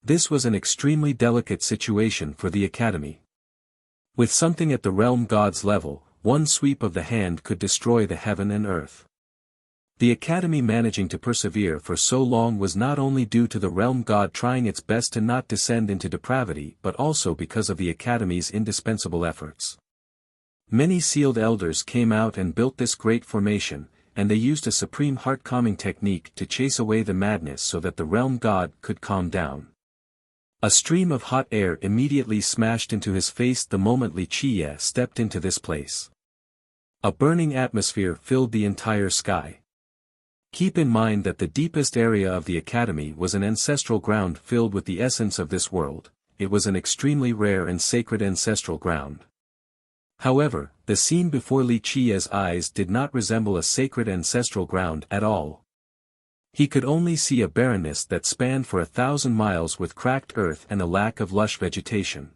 This was an extremely delicate situation for the Academy. With something at the realm god's level, one sweep of the hand could destroy the heaven and earth. The Academy managing to persevere for so long was not only due to the realm god trying its best to not descend into depravity but also because of the Academy's indispensable efforts. Many sealed elders came out and built this great formation, and they used a supreme heart-calming technique to chase away the madness so that the realm god could calm down. A stream of hot air immediately smashed into his face the moment Li Chia stepped into this place. A burning atmosphere filled the entire sky. Keep in mind that the deepest area of the Academy was an ancestral ground filled with the essence of this world. It was an extremely rare and sacred ancestral ground. However, the scene before Li Chia's eyes did not resemble a sacred ancestral ground at all. He could only see a barrenness that spanned for 1,000 miles with cracked earth and a lack of lush vegetation.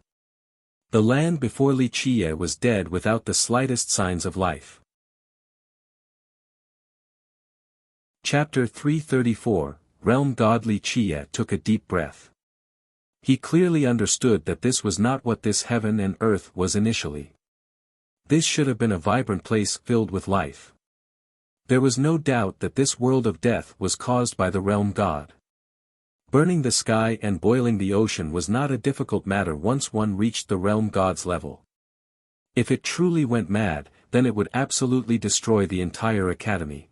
The land before Li Chia was dead without the slightest signs of life. Chapter 334, Realm God. Li Chia took a deep breath. He clearly understood that this was not what this heaven and earth was initially. This should have been a vibrant place filled with life. There was no doubt that this world of death was caused by the realm god. Burning the sky and boiling the ocean was not a difficult matter once one reached the realm god's level. If it truly went mad, then it would absolutely destroy the entire Academy.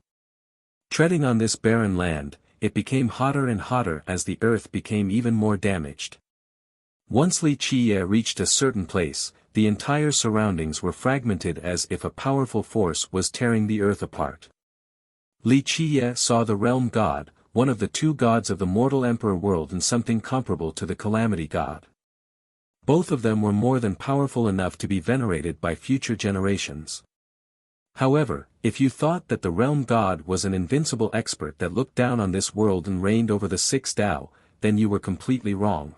Treading on this barren land, it became hotter and hotter as the earth became even more damaged. Once Li Chia reached a certain place, the entire surroundings were fragmented as if a powerful force was tearing the earth apart. Li Chia saw the realm god, one of the two gods of the mortal emperor world, and something comparable to the calamity god. Both of them were more than powerful enough to be venerated by future generations. However, if you thought that the realm god was an invincible expert that looked down on this world and reigned over the six Tao, then you were completely wrong.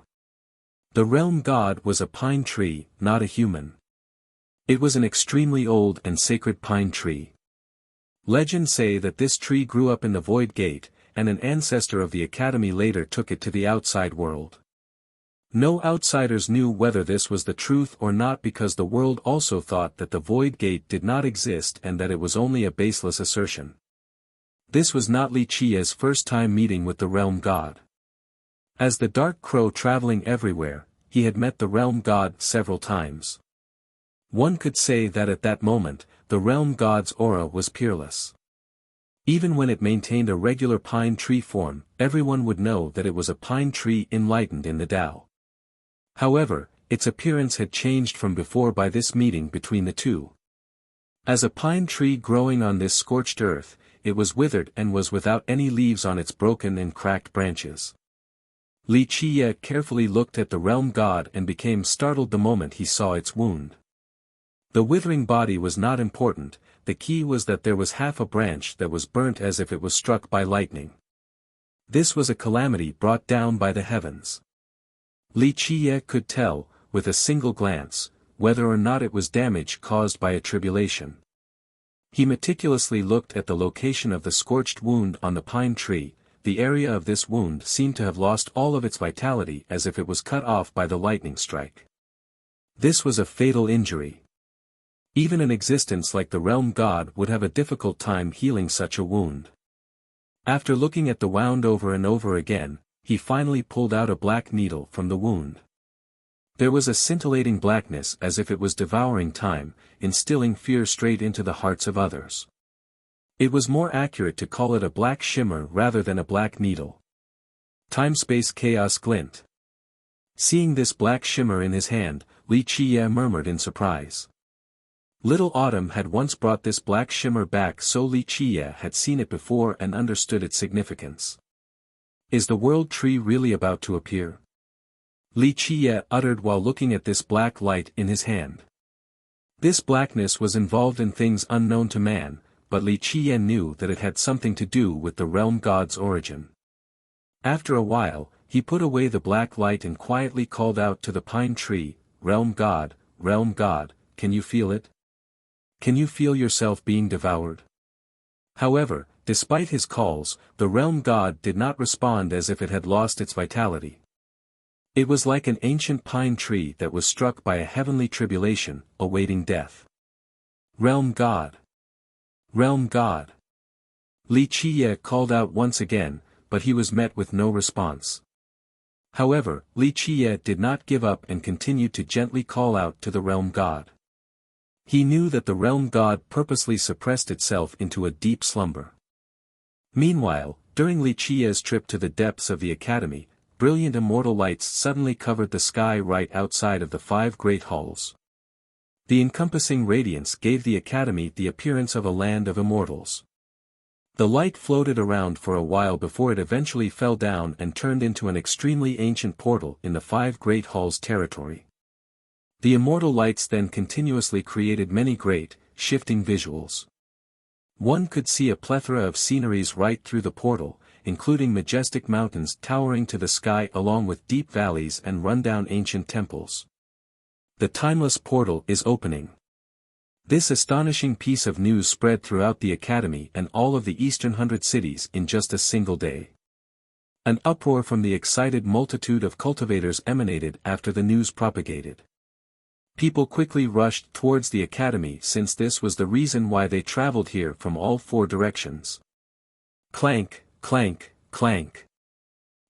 The realm god was a pine tree, not a human. It was an extremely old and sacred pine tree. Legends say that this tree grew up in the Void Gate, and an ancestor of the Academy later took it to the outside world. No outsiders knew whether this was the truth or not because the world also thought that the Void Gate did not exist and that it was only a baseless assertion. This was not Li Chia's first time meeting with the realm god. As the dark crow traveling everywhere, he had met the realm god several times. One could say that at that moment, the realm god's aura was peerless. Even when it maintained a regular pine tree form, everyone would know that it was a pine tree enlightened in the Tao. However, its appearance had changed from before by this meeting between the two. As a pine tree growing on this scorched earth, it was withered and was without any leaves on its broken and cracked branches. Li Chia carefully looked at the realm god and became startled the moment he saw its wound. The withering body was not important, the key was that there was half a branch that was burnt as if it was struck by lightning. This was a calamity brought down by the heavens. Li Chia could tell, with a single glance, whether or not it was damage caused by a tribulation. He meticulously looked at the location of the scorched wound on the pine tree. The area of this wound seemed to have lost all of its vitality as if it was cut off by the lightning strike. This was a fatal injury. Even an existence like the realm god would have a difficult time healing such a wound. After looking at the wound over and over again, he finally pulled out a black needle from the wound. There was a scintillating blackness as if it was devouring time, instilling fear straight into the hearts of others. It was more accurate to call it a black shimmer rather than a black needle. Time-space chaos glint. Seeing this black shimmer in his hand, Li Qiye murmured in surprise. Little Autumn had once brought this black shimmer back, so Li Qiye had seen it before and understood its significance. Is the world tree really about to appear? Li Qiye uttered while looking at this black light in his hand. This blackness was involved in things unknown to man, but Li Qiye knew that it had something to do with the realm god's origin. After a while, he put away the black light and quietly called out to the pine tree, realm god, can you feel it? Can you feel yourself being devoured? However, despite his calls, the realm god did not respond as if it had lost its vitality. It was like an ancient pine tree that was struck by a heavenly tribulation, awaiting death. Realm god. Realm god. Li Qiye called out once again, but he was met with no response. However, Li Qiye did not give up and continued to gently call out to the realm god. He knew that the realm god purposely suppressed itself into a deep slumber. Meanwhile, during Li Qiye's trip to the depths of the academy, brilliant immortal lights suddenly covered the sky right outside of the 5 great halls. The encompassing radiance gave the academy the appearance of a land of immortals. The light floated around for a while before it eventually fell down and turned into an extremely ancient portal in the 5 great halls territory. The immortal lights then continuously created many great, shifting visuals. One could see a plethora of sceneries right through the portal, including majestic mountains towering to the sky along with deep valleys and rundown ancient temples. The timeless portal is opening. This astonishing piece of news spread throughout the academy and all of the Eastern 100 cities in just a single day. An uproar from the excited multitude of cultivators emanated after the news propagated. People quickly rushed towards the academy since this was the reason why they traveled here from all 4 directions. Clank, clank, clank.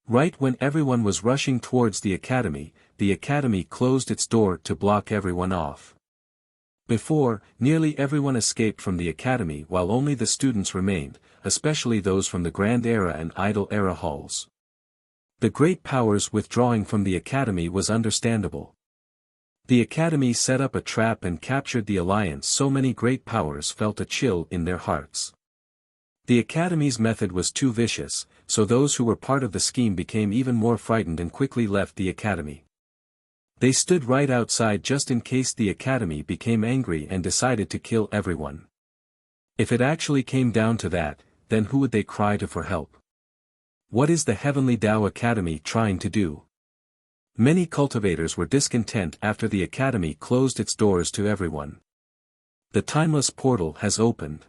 Right when everyone was rushing towards the academy closed its door to block everyone off. Before, nearly everyone escaped from the academy while only the students remained, especially those from the Grand Era and Idle Era halls. The great powers withdrawing from the academy was understandable. The academy set up a trap and captured the alliance, so many great powers felt a chill in their hearts. The academy's method was too vicious, so those who were part of the scheme became even more frightened and quickly left the academy. They stood right outside just in case the academy became angry and decided to kill everyone. If it actually came down to that, then who would they cry to for help? What is the Heavenly Tao Academy trying to do? Many cultivators were discontent after the academy closed its doors to everyone. The timeless portal has opened.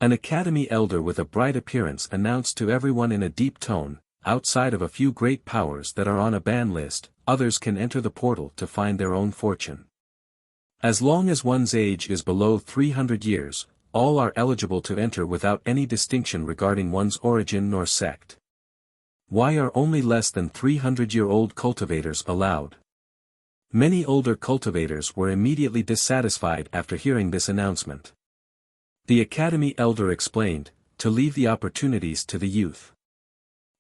An academy elder with a bright appearance announced to everyone in a deep tone, outside of a few great powers that are on a ban list, others can enter the portal to find their own fortune. As long as one's age is below 300 years, all are eligible to enter without any distinction regarding one's origin nor sect. Why are only less than 300-year-old cultivators allowed? Many older cultivators were immediately dissatisfied after hearing this announcement. The academy elder explained, to leave the opportunities to the youth.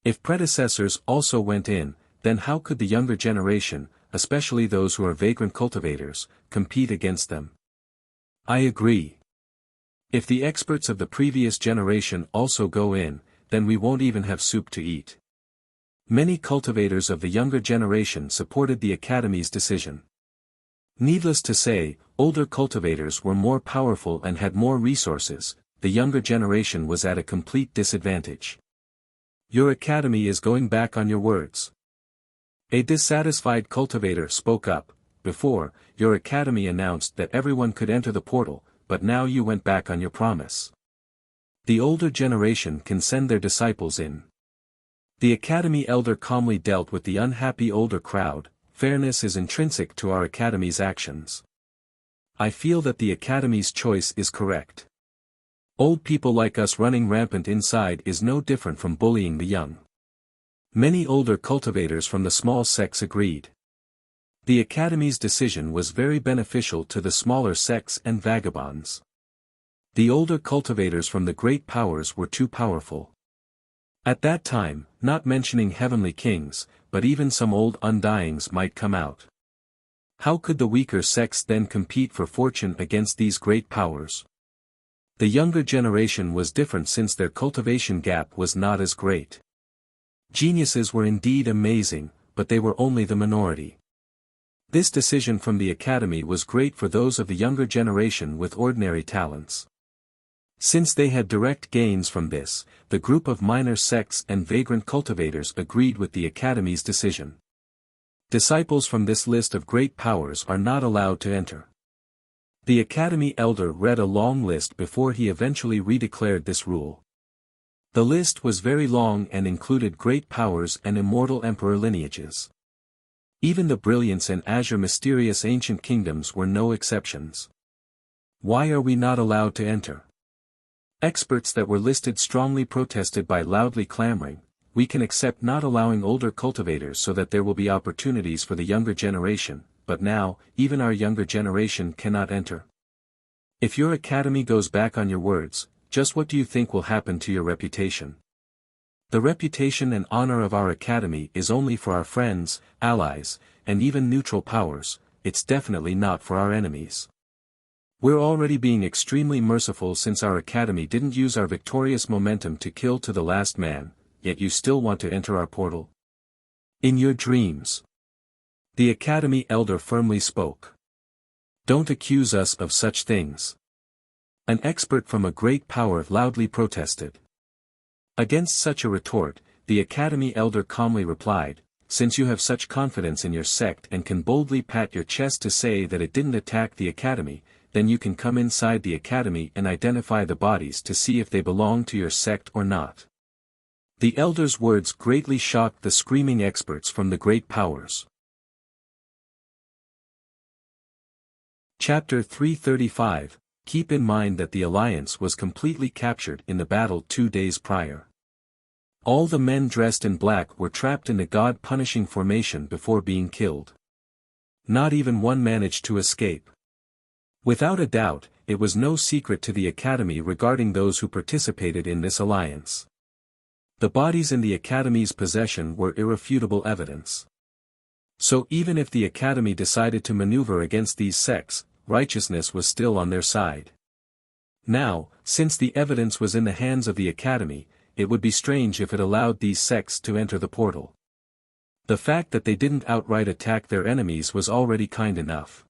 If predecessors also went in, then how could the younger generation, especially those who are vagrant cultivators, compete against them? I agree. If the experts of the previous generation also go in, then we won't even have soup to eat. Many cultivators of the younger generation supported the academy's decision. Needless to say, older cultivators were more powerful and had more resources, the younger generation was at a complete disadvantage. Your academy is going back on your words. A dissatisfied cultivator spoke up. Before, your academy announced that everyone could enter the portal, but now you went back on your promise. The older generation can send their disciples in. The academy elder calmly dealt with the unhappy older crowd. Fairness is intrinsic to our academy's actions. I feel that the academy's choice is correct. Old people like us running rampant inside is no different from bullying the young. Many older cultivators from the small sects agreed. The Academy's decision was very beneficial to the smaller sects and vagabonds. The older cultivators from the great powers were too powerful. At that time, not mentioning heavenly kings, but even some old undyings might come out. How could the weaker sects then compete for fortune against these great powers? The younger generation was different since their cultivation gap was not as great. Geniuses were indeed amazing, but they were only the minority. This decision from the Academy was great for those of the younger generation with ordinary talents. Since they had direct gains from this, the group of minor sects and vagrant cultivators agreed with the Academy's decision. Disciples from this list of great powers are not allowed to enter. The Academy elder read a long list before he eventually redeclared this rule. The list was very long and included great powers and immortal emperor lineages. Even the brilliance and azure mysterious ancient kingdoms were no exceptions. Why are we not allowed to enter? Experts that were listed strongly protested by loudly clamoring, we can accept not allowing older cultivators so that there will be opportunities for the younger generation, but now, even our younger generation cannot enter. If your Academy goes back on your words, just what do you think will happen to your reputation? The reputation and honor of our Academy is only for our friends, allies, and even neutral powers, it's definitely not for our enemies. We're already being extremely merciful since our Academy didn't use our victorious momentum to kill to the last man, yet you still want to enter our portal? In your dreams. The Academy elder firmly spoke. Don't accuse us of such things. An expert from a great power loudly protested. Against such a retort, the Academy elder calmly replied, since you have such confidence in your sect and can boldly pat your chest to say that it didn't attack the Academy, then you can come inside the Academy and identify the bodies to see if they belong to your sect or not. The elder's words greatly shocked the screaming experts from the great powers. Chapter 335, Keep in mind that the Alliance was completely captured in the battle 2 days prior. All the men dressed in black were trapped in the god-punishing formation before being killed. Not even one managed to escape. Without a doubt, it was no secret to the Academy regarding those who participated in this alliance. The bodies in the Academy's possession were irrefutable evidence. So even if the Academy decided to maneuver against these sects, righteousness was still on their side. Now, since the evidence was in the hands of the Academy, it would be strange if it allowed these sects to enter the portal. The fact that they didn't outright attack their enemies was already kind enough.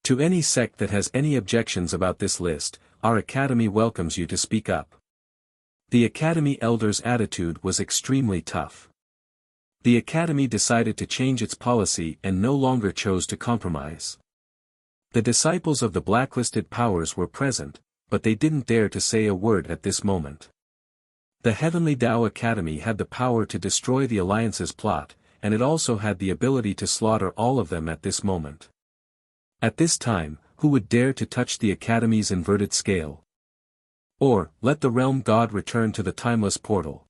To any sect that has any objections about this list, our Academy welcomes you to speak up. The Academy elder's attitude was extremely tough. The Academy decided to change its policy and no longer chose to compromise. The disciples of the blacklisted powers were present, but they didn't dare to say a word at this moment. The Heavenly Tao Academy had the power to destroy the Alliance's plot, and it also had the ability to slaughter all of them at this moment. At this time, who would dare to touch the Academy's inverted scale? Or, let the Realm God return to the timeless portal.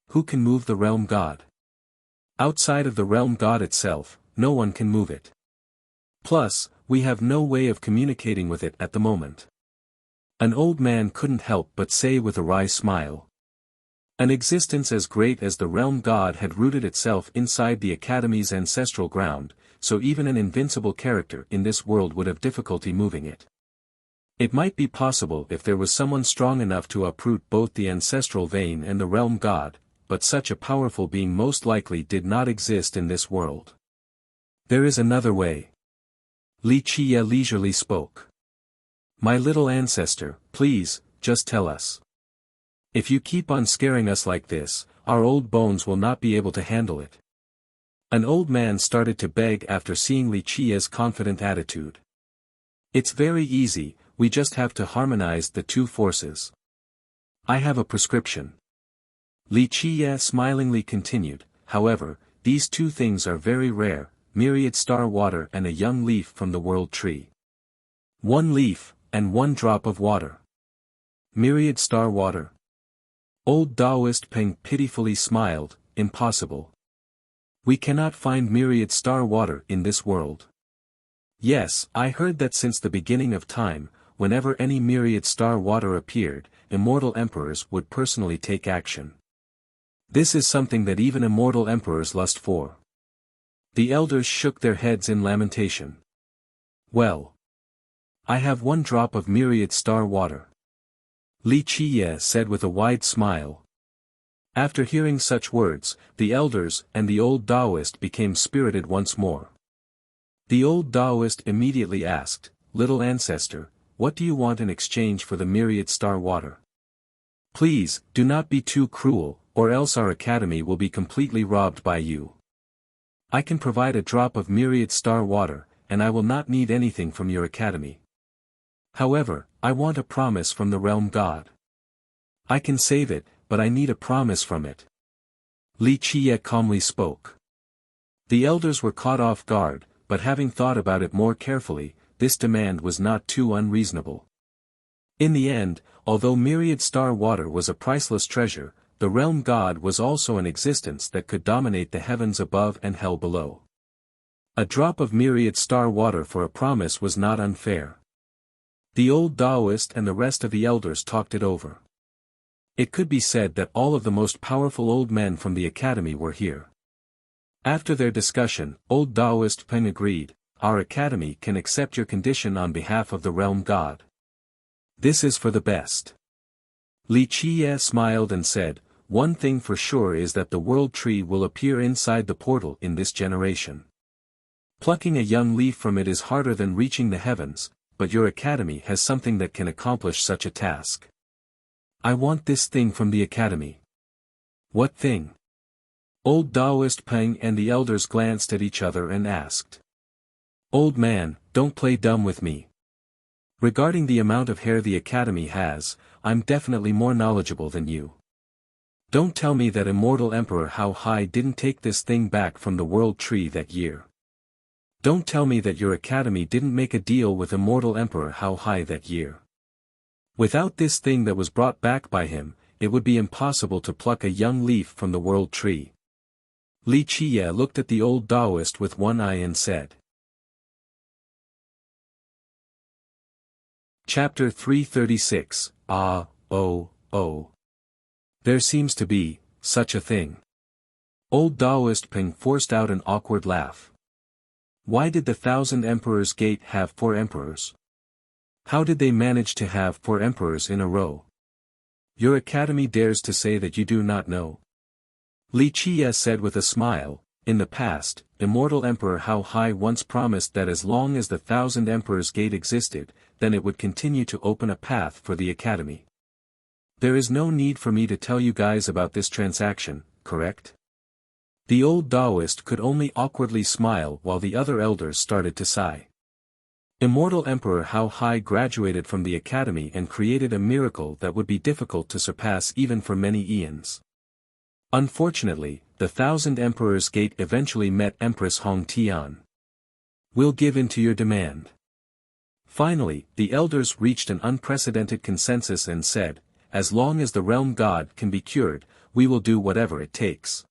Who can move the Realm God? Outside of the Realm God itself, no one can move it. Plus, we have no way of communicating with it at the moment. An old man couldn't help but say with a wry smile. An existence as great as the Realm God had rooted itself inside the Academy's ancestral ground, so even an invincible character in this world would have difficulty moving it. It might be possible if there was someone strong enough to uproot both the ancestral vein and the Realm God, but such a powerful being most likely did not exist in this world. There is another way. Li Qie leisurely spoke. My little ancestor, please, just tell us. If you keep on scaring us like this, our old bones will not be able to handle it. An old man started to beg after seeing Li Qie's confident attitude. It's very easy, we just have to harmonize the two forces. I have a prescription. Li Qie smilingly continued, however, these two things are very rare, myriad star water and a young leaf from the world tree. 1 leaf, and 1 drop of water. Myriad star water. Old Taoist Peng pitifully smiled, impossible. We cannot find myriad star water in this world. Yes, I heard that since the beginning of time, whenever any myriad star water appeared, immortal emperors would personally take action. This is something that even immortal emperors lust for. The elders shook their heads in lamentation. Well, I have one drop of myriad star water. Li Qiye said with a wide smile. After hearing such words, the elders and the old Taoist became spirited once more. The old Taoist immediately asked, "Little ancestor, what do you want in exchange for the myriad star water? Please, do not be too cruel, or else our academy will be completely robbed by you. I can provide a drop of myriad star water, and I will not need anything from your academy. However, I want a promise from the realm god. I can save it, but I need a promise from it." Li Qiye calmly spoke. The elders were caught off guard, but having thought about it more carefully, this demand was not too unreasonable. In the end, although myriad star water was a priceless treasure, the realm god was also an existence that could dominate the heavens above and hell below. A drop of myriad star water for a promise was not unfair. The old Taoist and the rest of the elders talked it over. It could be said that all of the most powerful old men from the academy were here. After their discussion, old Taoist Peng agreed, "Our academy can accept your condition on behalf of the realm god. This is for the best." Li Qiye smiled and said, "One thing for sure is that the world tree will appear inside the portal in this generation. Plucking a young leaf from it is harder than reaching the heavens, but your academy has something that can accomplish such a task. I want this thing from the academy." "What thing?" Old Taoist Peng and the elders glanced at each other and asked. "Old man, don't play dumb with me. Regarding the amount of hair the academy has, I'm definitely more knowledgeable than you. Don't tell me that immortal Emperor How High didn't take this thing back from the world tree that year. Don't tell me that your academy didn't make a deal with immortal Emperor How High that year. Without this thing that was brought back by him, it would be impossible to pluck a young leaf from the world tree." Li Qiye looked at the old Taoist with one eye and said. Chapter 336, There seems to be such a thing. Old Taoist Peng forced out an awkward laugh. Why did the 1,000 Emperors Gate have 4 emperors? How did they manage to have 4 emperors in a row? Your academy dares to say that you do not know? Li Qiye said with a smile, "In the past, immortal Emperor How High once promised that as long as the 1,000 Emperors Gate existed, then it would continue to open a path for the academy. There is no need for me to tell you guys about this transaction, correct?" The old Taoist could only awkwardly smile while the other elders started to sigh. Immortal Emperor How High graduated from the academy and created a miracle that would be difficult to surpass even for many eons. Unfortunately, the 1,000 Emperors Gate eventually met Empress Hong Tian. "We'll give in to your demand." Finally, the elders reached an unprecedented consensus and said, "As long as the realm god can be cured, we will do whatever it takes.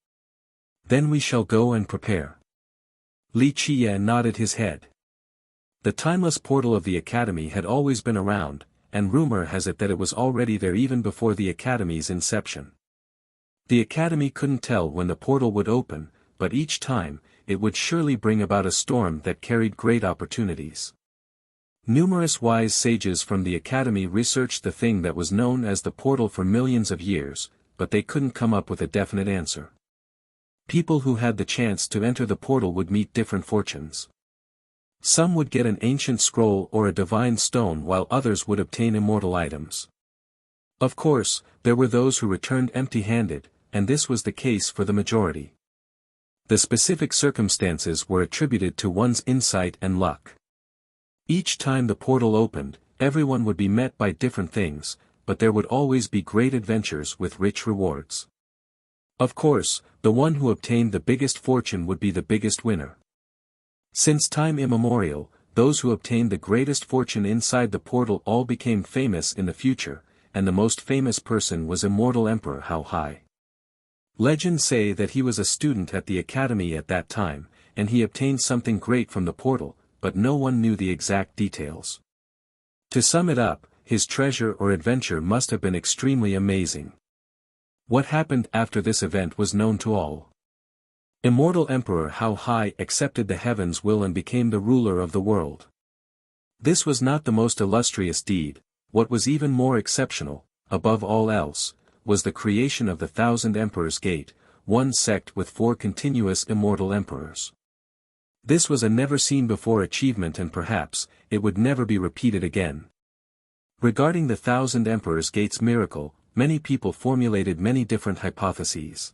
Then we shall go and prepare." Li Qiye nodded his head. The timeless portal of the academy had always been around, and rumor has it that it was already there even before the academy's inception. The academy couldn't tell when the portal would open, but each time, it would surely bring about a storm that carried great opportunities. Numerous wise sages from the academy researched the thing that was known as the portal for millions of years, but they couldn't come up with a definite answer. People who had the chance to enter the portal would meet different fortunes. Some would get an ancient scroll or a divine stone while others would obtain immortal items. Of course, there were those who returned empty-handed, and this was the case for the majority. The specific circumstances were attributed to one's insight and luck. Each time the portal opened, everyone would be met by different things, but there would always be great adventures with rich rewards. Of course, the one who obtained the biggest fortune would be the biggest winner. Since time immemorial, those who obtained the greatest fortune inside the portal all became famous in the future, and the most famous person was immortal Emperor How High. Legends say that he was a student at the academy at that time, and he obtained something great from the portal, but no one knew the exact details. To sum it up, his treasure or adventure must have been extremely amazing. What happened after this event was known to all. Immortal Emperor How Hai accepted the heaven's will and became the ruler of the world. This was not the most illustrious deed. What was even more exceptional, above all else, was the creation of the 1,000 Emperors Gate, one sect with 4 continuous immortal emperors. This was a never-seen-before achievement, and perhaps, it would never be repeated again. Regarding the 1,000 Emperors Gate's miracle, many people formulated many different hypotheses.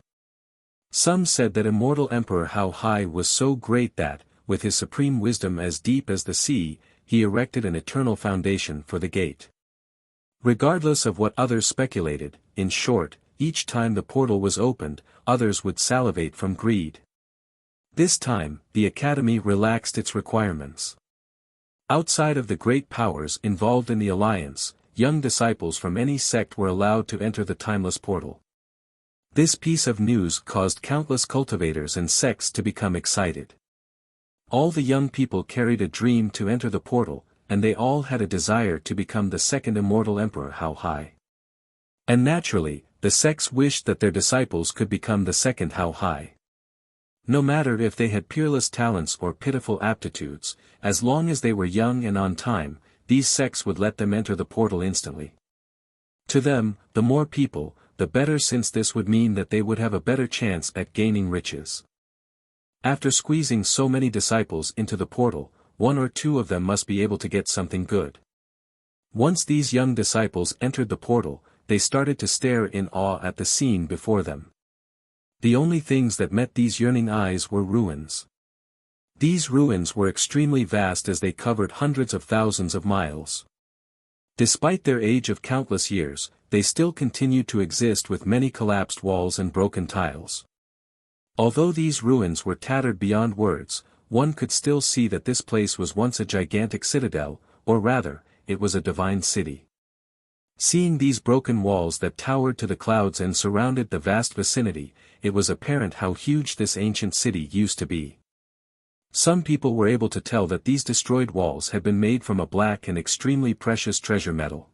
Some said that immortal Emperor How Hai was so great that, with his supreme wisdom as deep as the sea, he erected an eternal foundation for the gate. Regardless of what others speculated, in short, each time the portal was opened, others would salivate from greed. This time, the academy relaxed its requirements. Outside of the great powers involved in the alliance, young disciples from any sect were allowed to enter the timeless portal. This piece of news caused countless cultivators and sects to become excited. All the young people carried a dream to enter the portal, and they all had a desire to become the second immortal Emperor How Hai. And naturally, the sects wished that their disciples could become the second How Hai. No matter if they had peerless talents or pitiful aptitudes, as long as they were young and on time, these sects would let them enter the portal instantly. To them, the more people, the better, since this would mean that they would have a better chance at gaining riches. After squeezing so many disciples into the portal, 1 or 2 of them must be able to get something good. Once these young disciples entered the portal, they started to stare in awe at the scene before them. The only things that met these yearning eyes were ruins. These ruins were extremely vast as they covered hundreds of thousands of miles. Despite their age of countless years, they still continued to exist with many collapsed walls and broken tiles. Although these ruins were tattered beyond words, one could still see that this place was once a gigantic citadel, or rather, it was a divine city. Seeing these broken walls that towered to the clouds and surrounded the vast vicinity, it was apparent how huge this ancient city used to be. Some people were able to tell that these destroyed walls had been made from a black and extremely precious treasure metal.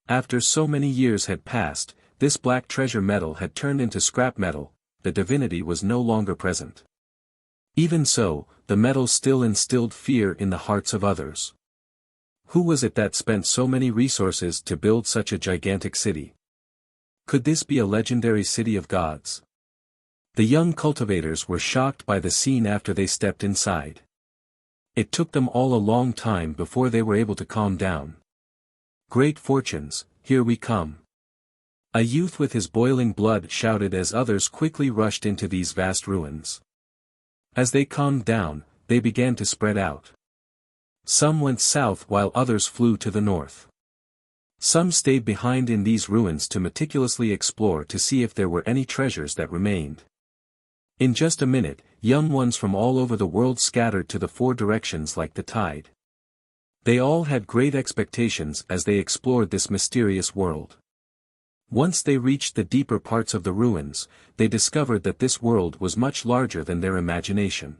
After so many years had passed, this black treasure metal had turned into scrap metal. The divinity was no longer present. Even so, the metal still instilled fear in the hearts of others. Who was it that spent so many resources to build such a gigantic city? Could this be a legendary city of gods? The young cultivators were shocked by the scene after they stepped inside. It took them all a long time before they were able to calm down. Great fortunes, here we come. A youth with his boiling blood shouted as others quickly rushed into these vast ruins. As they calmed down, they began to spread out. Some went south while others flew to the north. Some stayed behind in these ruins to meticulously explore to see if there were any treasures that remained. In just a minute, young ones from all over the world scattered to the 4 directions like the tide. They all had great expectations as they explored this mysterious world. Once they reached the deeper parts of the ruins, they discovered that this world was much larger than their imagination.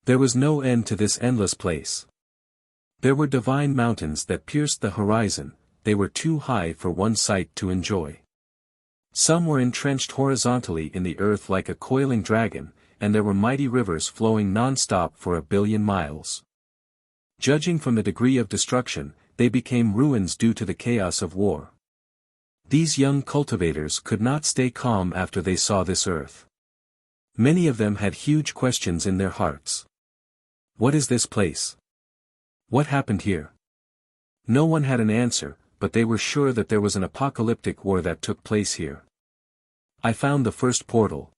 There was no end to this endless place. There were divine mountains that pierced the horizon, they were too high for one sight to enjoy. Some were entrenched horizontally in the earth like a coiling dragon, and there were mighty rivers flowing non-stop for 1 billion miles. Judging from the degree of destruction, they became ruins due to the chaos of war. These young cultivators could not stay calm after they saw this earth. Many of them had huge questions in their hearts. What is this place? What happened here? No one had an answer, but they were sure that there was an apocalyptic war that took place here. I found the first portal.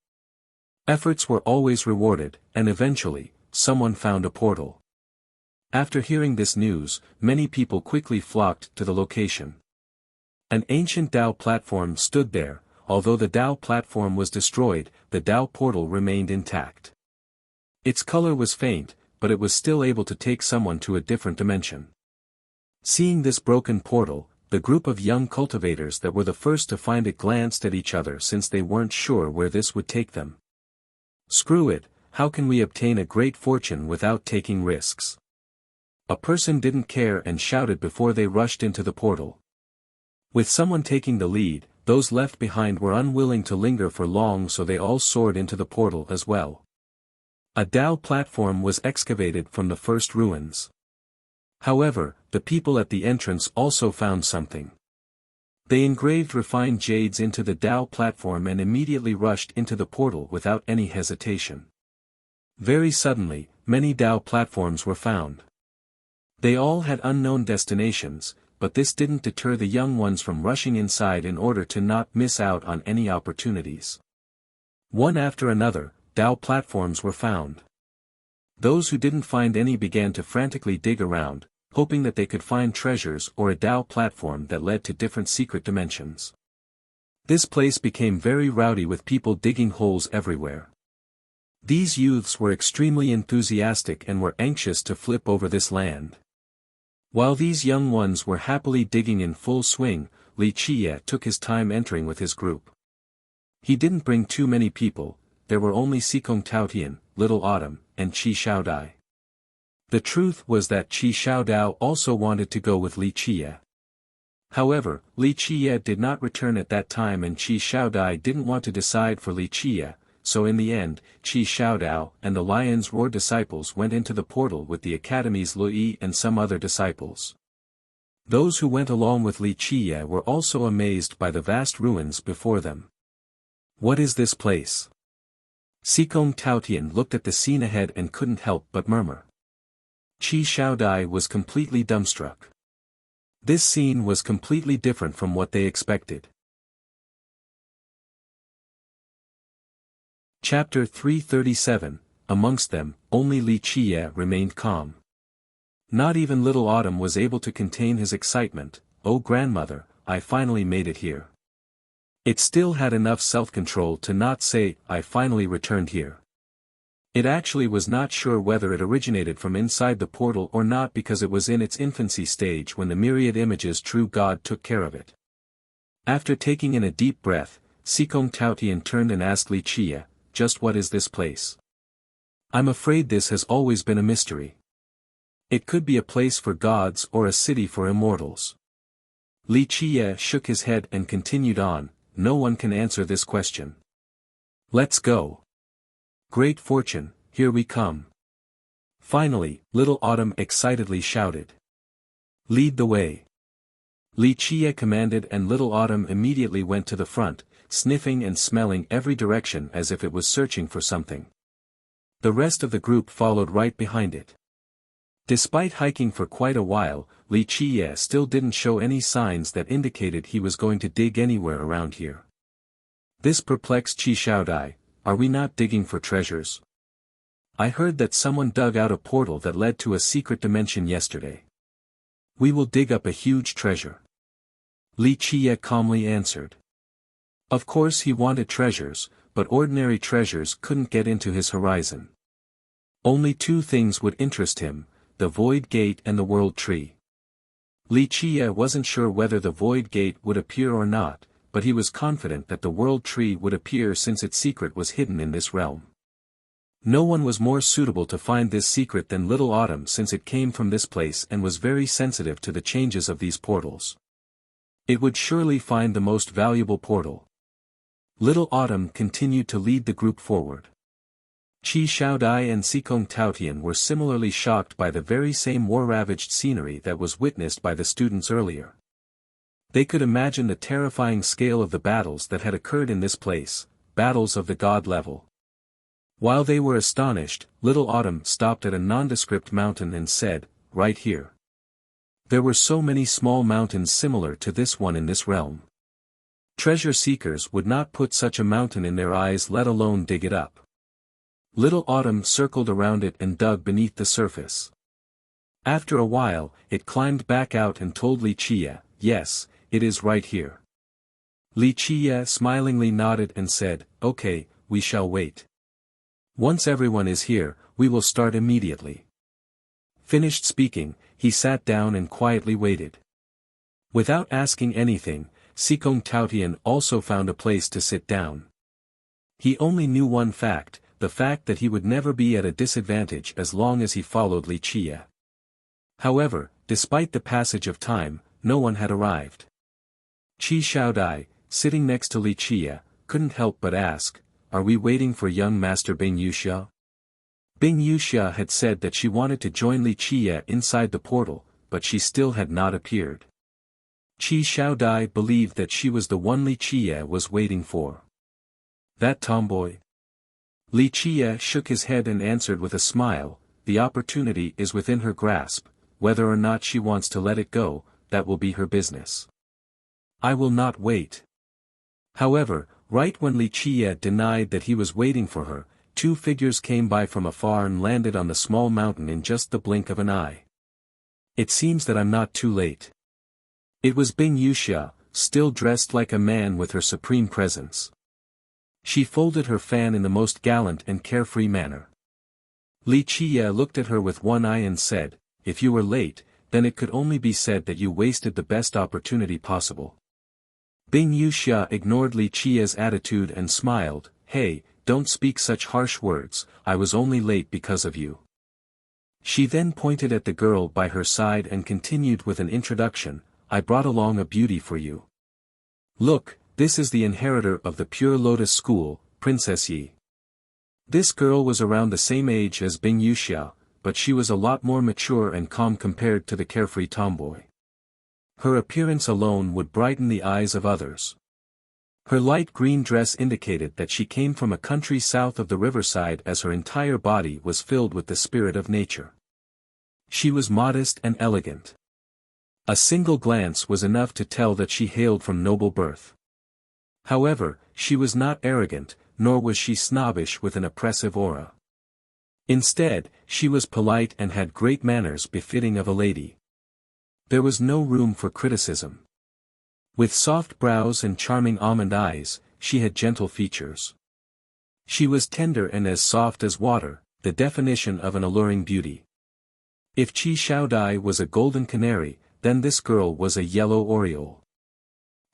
Efforts were always rewarded, and eventually, someone found a portal. After hearing this news, many people quickly flocked to the location. An ancient Dao platform stood there. Although the Dao platform was destroyed, the Dao portal remained intact. Its color was faint, but it was still able to take someone to a different dimension. Seeing this broken portal, the group of young cultivators that were the first to find it glanced at each other since they weren't sure where this would take them. Screw it, how can we obtain a great fortune without taking risks? A person didn't care and shouted before they rushed into the portal. With someone taking the lead, those left behind were unwilling to linger for long, so they all soared into the portal as well. A dhow platform was excavated from the first ruins. However, the people at the entrance also found something. They engraved refined jades into the dhow platform and immediately rushed into the portal without any hesitation. Very suddenly, many dhow platforms were found. They all had unknown destinations, but this didn't deter the young ones from rushing inside in order to not miss out on any opportunities. One after another, dhow platforms were found. Those who didn't find any began to frantically dig around, hoping that they could find treasures or a dhow platform that led to different secret dimensions. This place became very rowdy with people digging holes everywhere. These youths were extremely enthusiastic and were anxious to flip over this land. While these young ones were happily digging in full swing, Li Qiye took his time entering with his group. He didn't bring too many people, there were only Sikong Taotian, Little Autumn, and Qi Xiaodai. The truth was that Qi Xiaodao also wanted to go with Li Qiye. However, Li Qiye did not return at that time and Qi Xiaodai didn't want to decide for Li Qiye, so in the end, Qi Xiaodao and the Lion's Roar disciples went into the portal with the Academy's Lui and some other disciples. Those who went along with Li Qiye were also amazed by the vast ruins before them. What is this place? Sikong Taotian looked at the scene ahead and couldn't help but murmur. Qi Xiaodai was completely dumbstruck. This scene was completely different from what they expected. Chapter 337, Amongst them, only Li Qiye remained calm. Not even Little Autumn was able to contain his excitement. "Oh grandmother, I finally made it here." It still had enough self-control to not say, "I finally returned here." It actually was not sure whether it originated from inside the portal or not because it was in its infancy stage when the myriad images true God took care of it. After taking in a deep breath, Sikong Taotian turned and asked Li Qiye, "Just what is this place?" "I'm afraid this has always been a mystery. It could be a place for gods or a city for immortals." Li Qiye shook his head and continued on, "No one can answer this question. Let's go. Great fortune, here we come." Finally, Little Autumn excitedly shouted. "Lead the way." Li Qiye commanded and Little Autumn immediately went to the front, sniffing and smelling every direction as if it was searching for something. The rest of the group followed right behind it. Despite hiking for quite a while, Li Qiye still didn't show any signs that indicated he was going to dig anywhere around here. This perplexed Qi Xiaodai. "Are we not digging for treasures? I heard that someone dug out a portal that led to a secret dimension yesterday. We will dig up a huge treasure." Li Qiye calmly answered. Of course he wanted treasures, but ordinary treasures couldn't get into his horizon. Only two things would interest him, the Void Gate and the World Tree. Li Qiye wasn't sure whether the Void Gate would appear or not, but he was confident that the World Tree would appear since its secret was hidden in this realm. No one was more suitable to find this secret than Little Autumn since it came from this place and was very sensitive to the changes of these portals. It would surely find the most valuable portal. Little Autumn continued to lead the group forward. Qi Xiaodai and Sikong Taotian were similarly shocked by the very same war-ravaged scenery that was witnessed by the students earlier. They could imagine the terrifying scale of the battles that had occurred in this place, battles of the god level. While they were astonished, Little Autumn stopped at a nondescript mountain and said, "Right here." There were so many small mountains similar to this one in this realm. Treasure seekers would not put such a mountain in their eyes, let alone dig it up. Little Autumn circled around it and dug beneath the surface. After a while, it climbed back out and told Li Qiye, "Yes, it is right here." Li Qiye smilingly nodded and said, "Okay, we shall wait. Once everyone is here, we will start immediately." Finished speaking, he sat down and quietly waited. Without asking anything, Sikong Taotian also found a place to sit down. He only knew one fact, the fact that he would never be at a disadvantage as long as he followed Li Chia. However, despite the passage of time, no one had arrived. Qi Xiaodai, sitting next to Li Chia, couldn't help but ask, "Are we waiting for young Master Bing Yuxia?" Bing Yuxia had said that she wanted to join Li Chia inside the portal, but she still had not appeared. Qi Xiaodai believed that she was the one Li Chia was waiting for. That tomboy? Li Chia shook his head and answered with a smile, "The opportunity is within her grasp, whether or not she wants to let it go, that will be her business. I will not wait." However, right when Li Chia denied that he was waiting for her, two figures came by from afar and landed on the small mountain in just the blink of an eye. "It seems that I'm not too late." It was Bing Yuxia, still dressed like a man with her supreme presence. She folded her fan in the most gallant and carefree manner. Li Chia looked at her with one eye and said, "If you were late, then it could only be said that you wasted the best opportunity possible." Bing Yuxia ignored Li Chia's attitude and smiled, "Hey, don't speak such harsh words, I was only late because of you." She then pointed at the girl by her side and continued with an introduction, "I brought along a beauty for you. Look, this is the inheritor of the Pure Lotus School, Princess Yi." This girl was around the same age as Bing Yuxia, but she was a lot more mature and calm compared to the carefree tomboy. Her appearance alone would brighten the eyes of others. Her light green dress indicated that she came from a country south of the riverside, as her entire body was filled with the spirit of nature. She was modest and elegant. A single glance was enough to tell that she hailed from noble birth. However, she was not arrogant, nor was she snobbish with an oppressive aura. Instead, she was polite and had great manners befitting of a lady. There was no room for criticism. With soft brows and charming almond eyes, she had gentle features. She was tender and as soft as water, the definition of an alluring beauty. If Qi Xiaodai was a golden canary, then this girl was a yellow oriole.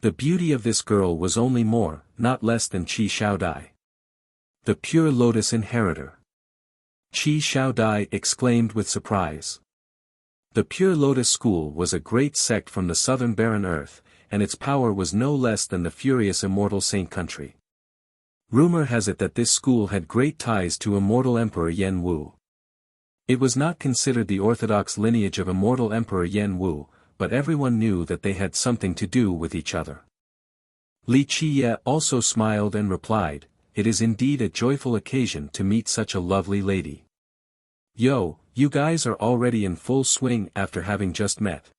The beauty of this girl was only more, not less than Qi Xiaodai. The Pure Lotus Inheritor. Qi Xiaodai exclaimed with surprise. The Pure Lotus School was a great sect from the southern barren earth, and its power was no less than the furious immortal Saint Country. Rumor has it that this school had great ties to immortal Emperor Yen Wu. It was not considered the orthodox lineage of immortal Emperor Yen Wu, but everyone knew that they had something to do with each other. Li Chia also smiled and replied, "It is indeed a joyful occasion to meet such a lovely lady. Yo, you guys are already in full swing after having just met.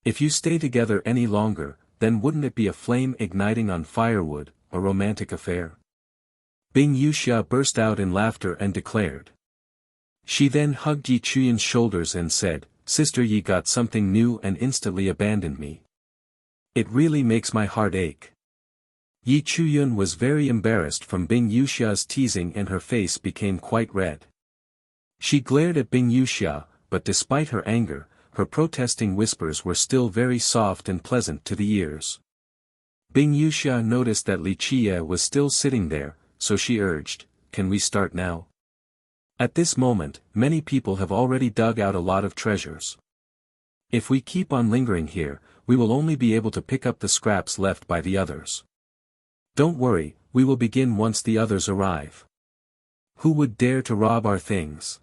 If you stay together any longer, then wouldn't it be a flame igniting on firewood, a romantic affair?" Bing Yuxia burst out in laughter and declared. She then hugged Yi Chuyan's shoulders and said, "Sister Yi got something new and instantly abandoned me. It really makes my heart ache." Yi Chuyan was very embarrassed from Bing Yuxia's teasing and her face became quite red. She glared at Bing Yuxia, but despite her anger, her protesting whispers were still very soft and pleasant to the ears. Bing Yuxia noticed that Li Chia was still sitting there, so she urged, "Can we start now? At this moment, many people have already dug out a lot of treasures. If we keep on lingering here, we will only be able to pick up the scraps left by the others. Don't worry, we will begin once the others arrive. Who would dare to rob our things?"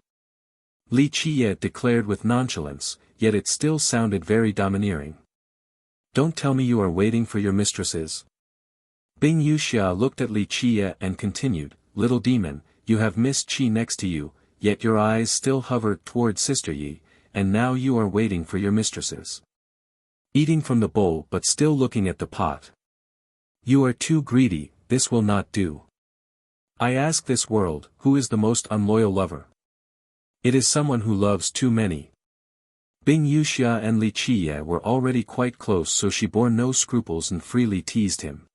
Li Chia declared with nonchalance, yet it still sounded very domineering. "Don't tell me you are waiting for your mistresses." Bing Yuxia looked at Li Chia and continued, "Little demon, you have Miss Qi next to you, yet your eyes still hover toward Sister Yi, and now you are waiting for your mistresses. Eating from the bowl but still looking at the pot. You are too greedy, this will not do. I ask this world, who is the most unloyal lover? It is someone who loves too many." Bing Yuxia and Li Chia were already quite close, so she bore no scruples and freely teased him.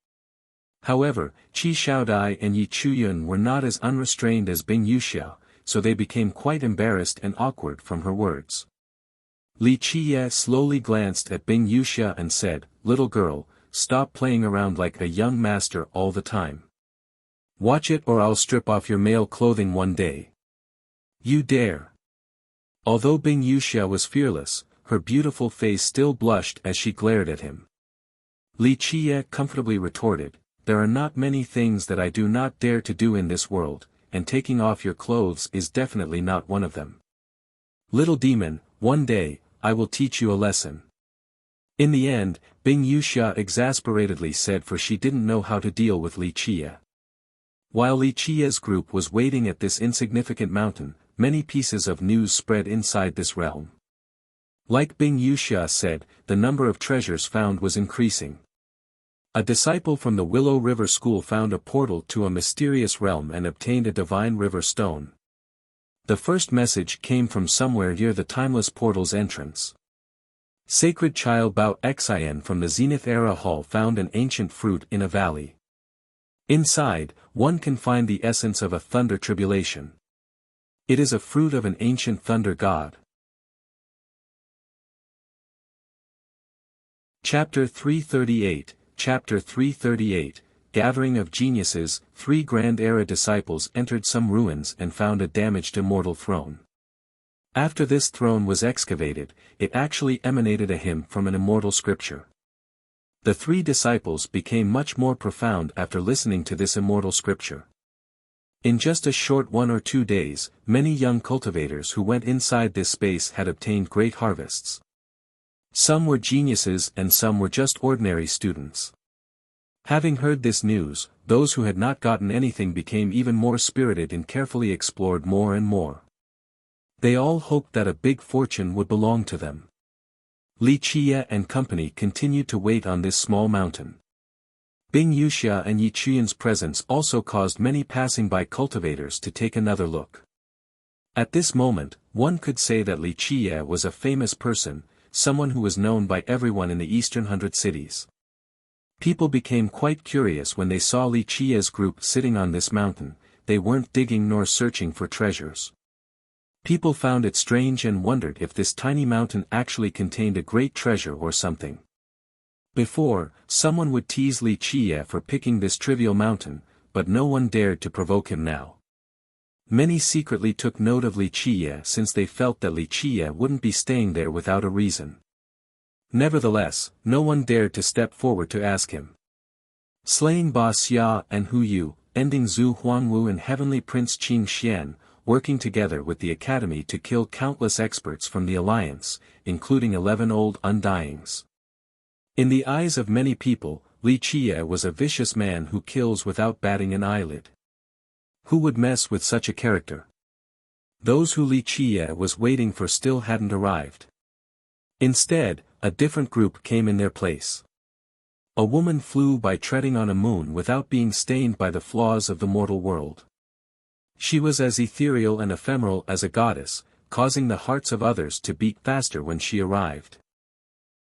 However, Qi Xiaodai and Yi Chuyan were not as unrestrained as Bing Yuxia, so they became quite embarrassed and awkward from her words. Li Qiye slowly glanced at Bing Yuxia and said, "Little girl, stop playing around like a young master all the time. Watch it or I'll strip off your male clothing one day. You dare." Although Bing Yuxia was fearless, her beautiful face still blushed as she glared at him. Li Qiye comfortably retorted, "There are not many things that I do not dare to do in this world, and taking off your clothes is definitely not one of them. Little demon, one day, I will teach you a lesson." In the end, Bing Yuxia exasperatedly said, for she didn't know how to deal with Li Qiye. While Li Qiye's group was waiting at this insignificant mountain, many pieces of news spread inside this realm. Like Bing Yuxia said, the number of treasures found was increasing. A disciple from the Willow River School found a portal to a mysterious realm and obtained a divine river stone. The first message came from somewhere near the timeless portal's entrance. Sacred child Bao Xian from the Zenith Era Hall found an ancient fruit in a valley. Inside, one can find the essence of a thunder tribulation. It is a fruit of an ancient thunder god. Chapter 338, Chapter 338, Gathering of Geniuses. 3 Grand Era disciples entered some ruins and found a damaged immortal throne. After this throne was excavated, it actually emanated a hymn from an immortal scripture. The 3 disciples became much more profound after listening to this immortal scripture. In just a short 1 or 2 days, many young cultivators who went inside this space had obtained great harvests. Some were geniuses and some were just ordinary students. Having heard this news, those who had not gotten anything became even more spirited and carefully explored more and more. They all hoped that a big fortune would belong to them. Li Qiye and company continued to wait on this small mountain. Bing Yuxia and Yi Qian's presence also caused many passing-by cultivators to take another look. At this moment, one could say that Li Qiye was a famous person, someone who was known by everyone in the Eastern 100 cities. People became quite curious when they saw Li Qiye's group sitting on this mountain. They weren't digging nor searching for treasures. People found it strange and wondered if this tiny mountain actually contained a great treasure or something. Before, someone would tease Li Qiye for picking this trivial mountain, but no one dared to provoke him now. Many secretly took note of Li Qiye since they felt that Li Qiye wouldn't be staying there without a reason. Nevertheless, no one dared to step forward to ask him. Slaying Ba Xia and Hu Yu, ending Zhu Huangwu and Heavenly Prince Qing Xian, working together with the Academy to kill countless experts from the Alliance, including 11 old undyings. In the eyes of many people, Li Qiye was a vicious man who kills without batting an eyelid. Who would mess with such a character? Those who Li Qiye was waiting for still hadn't arrived. Instead, a different group came in their place. A woman flew by treading on a moon without being stained by the flaws of the mortal world. She was as ethereal and ephemeral as a goddess, causing the hearts of others to beat faster when she arrived.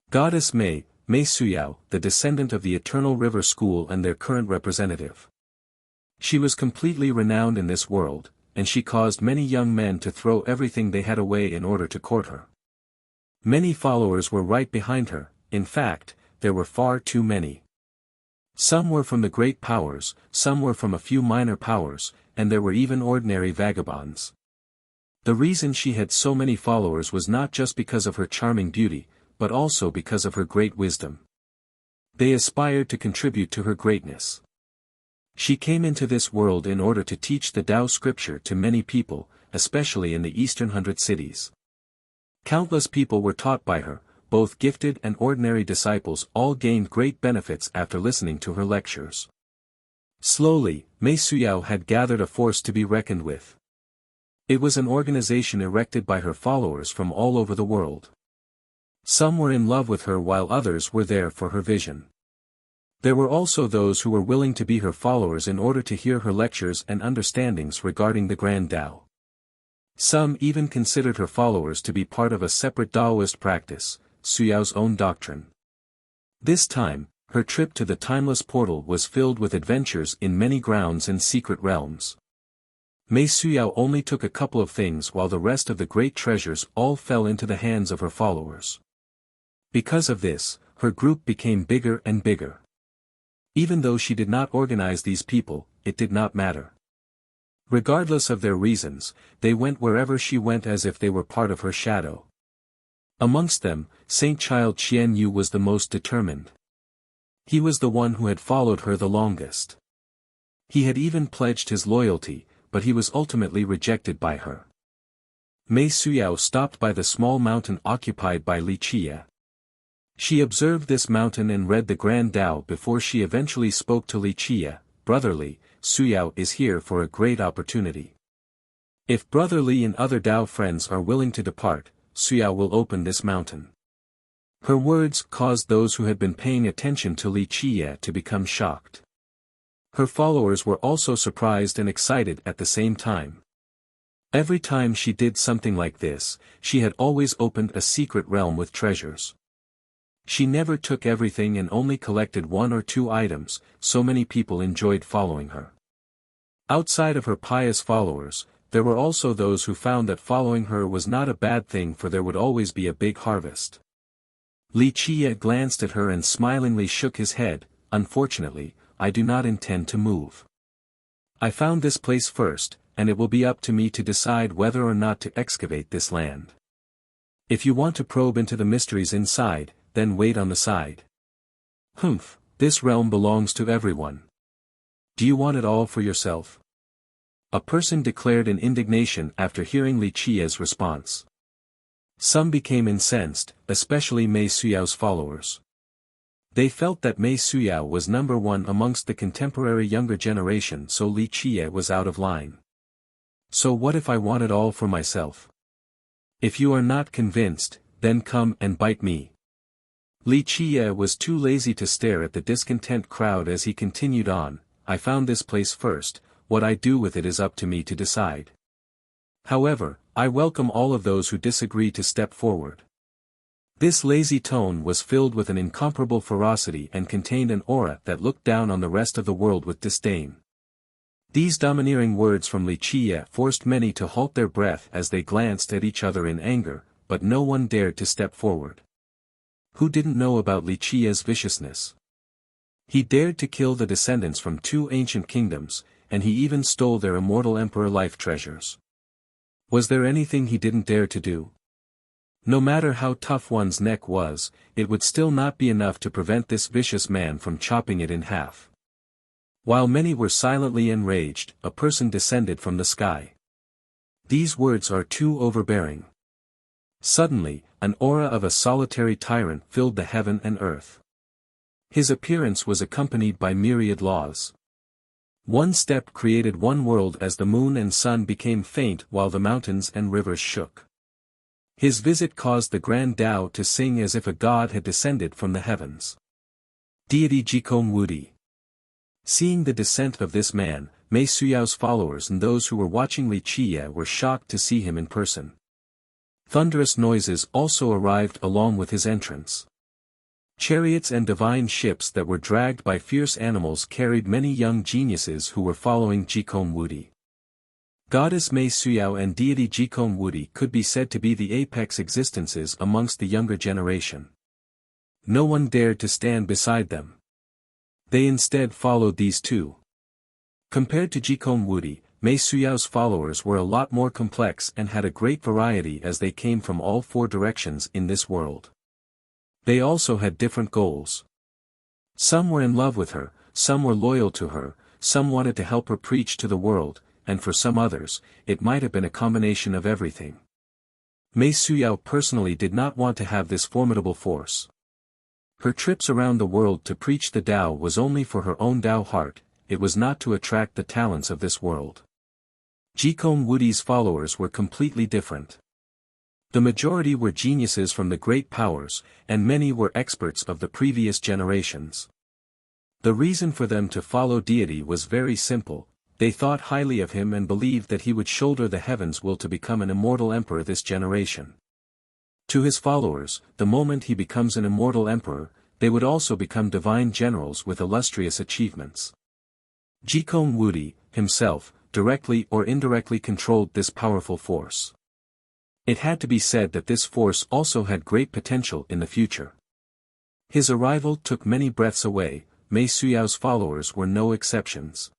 Goddess Mei Suyao, the descendant of the Eternal River School and their current representative. She was completely renowned in this world, and she caused many young men to throw everything they had away in order to court her. Many followers were right behind her. In fact, there were far too many. Some were from the great powers, some were from a few minor powers, and there were even ordinary vagabonds. The reason she had so many followers was not just because of her charming beauty, but also because of her great wisdom. They aspired to contribute to her greatness. She came into this world in order to teach the Tao scripture to many people, especially in the Eastern 100 cities. Countless people were taught by her, both gifted and ordinary disciples all gained great benefits after listening to her lectures. Slowly, Mei Suyao had gathered a force to be reckoned with. It was an organization erected by her followers from all over the world. Some were in love with her while others were there for her vision. There were also those who were willing to be her followers in order to hear her lectures and understandings regarding the Grand Tao. Some even considered her followers to be part of a separate Taoist practice, Suyao's own doctrine. This time, her trip to the timeless portal was filled with adventures in many grounds and secret realms. Mei Suyao only took a couple of things while the rest of the great treasures all fell into the hands of her followers. Because of this, her group became bigger and bigger. Even though she did not organize these people, it did not matter. Regardless of their reasons, they went wherever she went as if they were part of her shadow. Amongst them, Saint Child Qian Yu was the most determined. He was the one who had followed her the longest. He had even pledged his loyalty, but he was ultimately rejected by her. Mei Suyao stopped by the small mountain occupied by Li Qie. She observed this mountain and read the Grand Tao before she eventually spoke to Li Qie. Brother Li, Suyao is here for a great opportunity. If Brother Li and other Tao friends are willing to depart, Suyao will open this mountain. Her words caused those who had been paying attention to Li Qie to become shocked. Her followers were also surprised and excited at the same time. Every time she did something like this, she had always opened a secret realm with treasures. She never took everything and only collected 1 or 2 items, so many people enjoyed following her. Outside of her pious followers, there were also those who found that following her was not a bad thing, for there would always be a big harvest. Li Qie glanced at her and smilingly shook his head. Unfortunately, I do not intend to move. I found this place first, and it will be up to me to decide whether or not to excavate this land. If you want to probe into the mysteries inside, then wait on the side. Humph, this realm belongs to everyone. Do you want it all for yourself? A person declared in indignation after hearing Li Qie's response. Some became incensed, especially Mei Suyao's followers. They felt that Mei Suyao was number one amongst the contemporary younger generation, so Li Qie was out of line. So what if I want it all for myself? If you are not convinced, then come and bite me. Li Qie was too lazy to stare at the discontent crowd as he continued on. I found this place first, what I do with it is up to me to decide. However, I welcome all of those who disagree to step forward. This lazy tone was filled with an incomparable ferocity and contained an aura that looked down on the rest of the world with disdain. These domineering words from Li Qie forced many to halt their breath as they glanced at each other in anger, but no one dared to step forward. Who didn't know about Li Qie's viciousness? He dared to kill the descendants from 2 ancient kingdoms, and he even stole their immortal emperor life treasures. Was there anything he didn't dare to do? No matter how tough one's neck was, it would still not be enough to prevent this vicious man from chopping it in half. While many were silently enraged, a person descended from the sky. These words are too overbearing. Suddenly, an aura of a solitary tyrant filled the heaven and earth. His appearance was accompanied by myriad laws. One step created one world as the moon and sun became faint while the mountains and rivers shook. His visit caused the Grand Tao to sing as if a god had descended from the heavens. Deity Jikong Wudi. Seeing the descent of this man, Mei Suyao's followers and those who were watching Li Qie were shocked to see him in person. Thunderous noises also arrived along with his entrance. Chariots and divine ships that were dragged by fierce animals carried many young geniuses who were following Jikong Wudi. Goddess Mei Suyao and deity Jikong Wudi could be said to be the apex existences amongst the younger generation. No one dared to stand beside them. They instead followed these two. Compared to Jikong Wudi, Mei Suyao's followers were a lot more complex and had a great variety as they came from all 4 directions in this world. They also had different goals. Some were in love with her, some were loyal to her, some wanted to help her preach to the world, and for some others, it might have been a combination of everything. Mei Suyao personally did not want to have this formidable force. Her trips around the world to preach the Tao was only for her own Tao heart, it was not to attract the talents of this world. Jikong Wudi's followers were completely different. The majority were geniuses from the great powers, and many were experts of the previous generations. The reason for them to follow deity was very simple. They thought highly of him and believed that he would shoulder the heavens' will to become an immortal emperor this generation. To his followers, the moment he becomes an immortal emperor, they would also become divine generals with illustrious achievements. Jikong Wudi, himself, directly or indirectly controlled this powerful force. It had to be said that this force also had great potential in the future. His arrival took many breaths away, Mei Suyao's followers were no exceptions.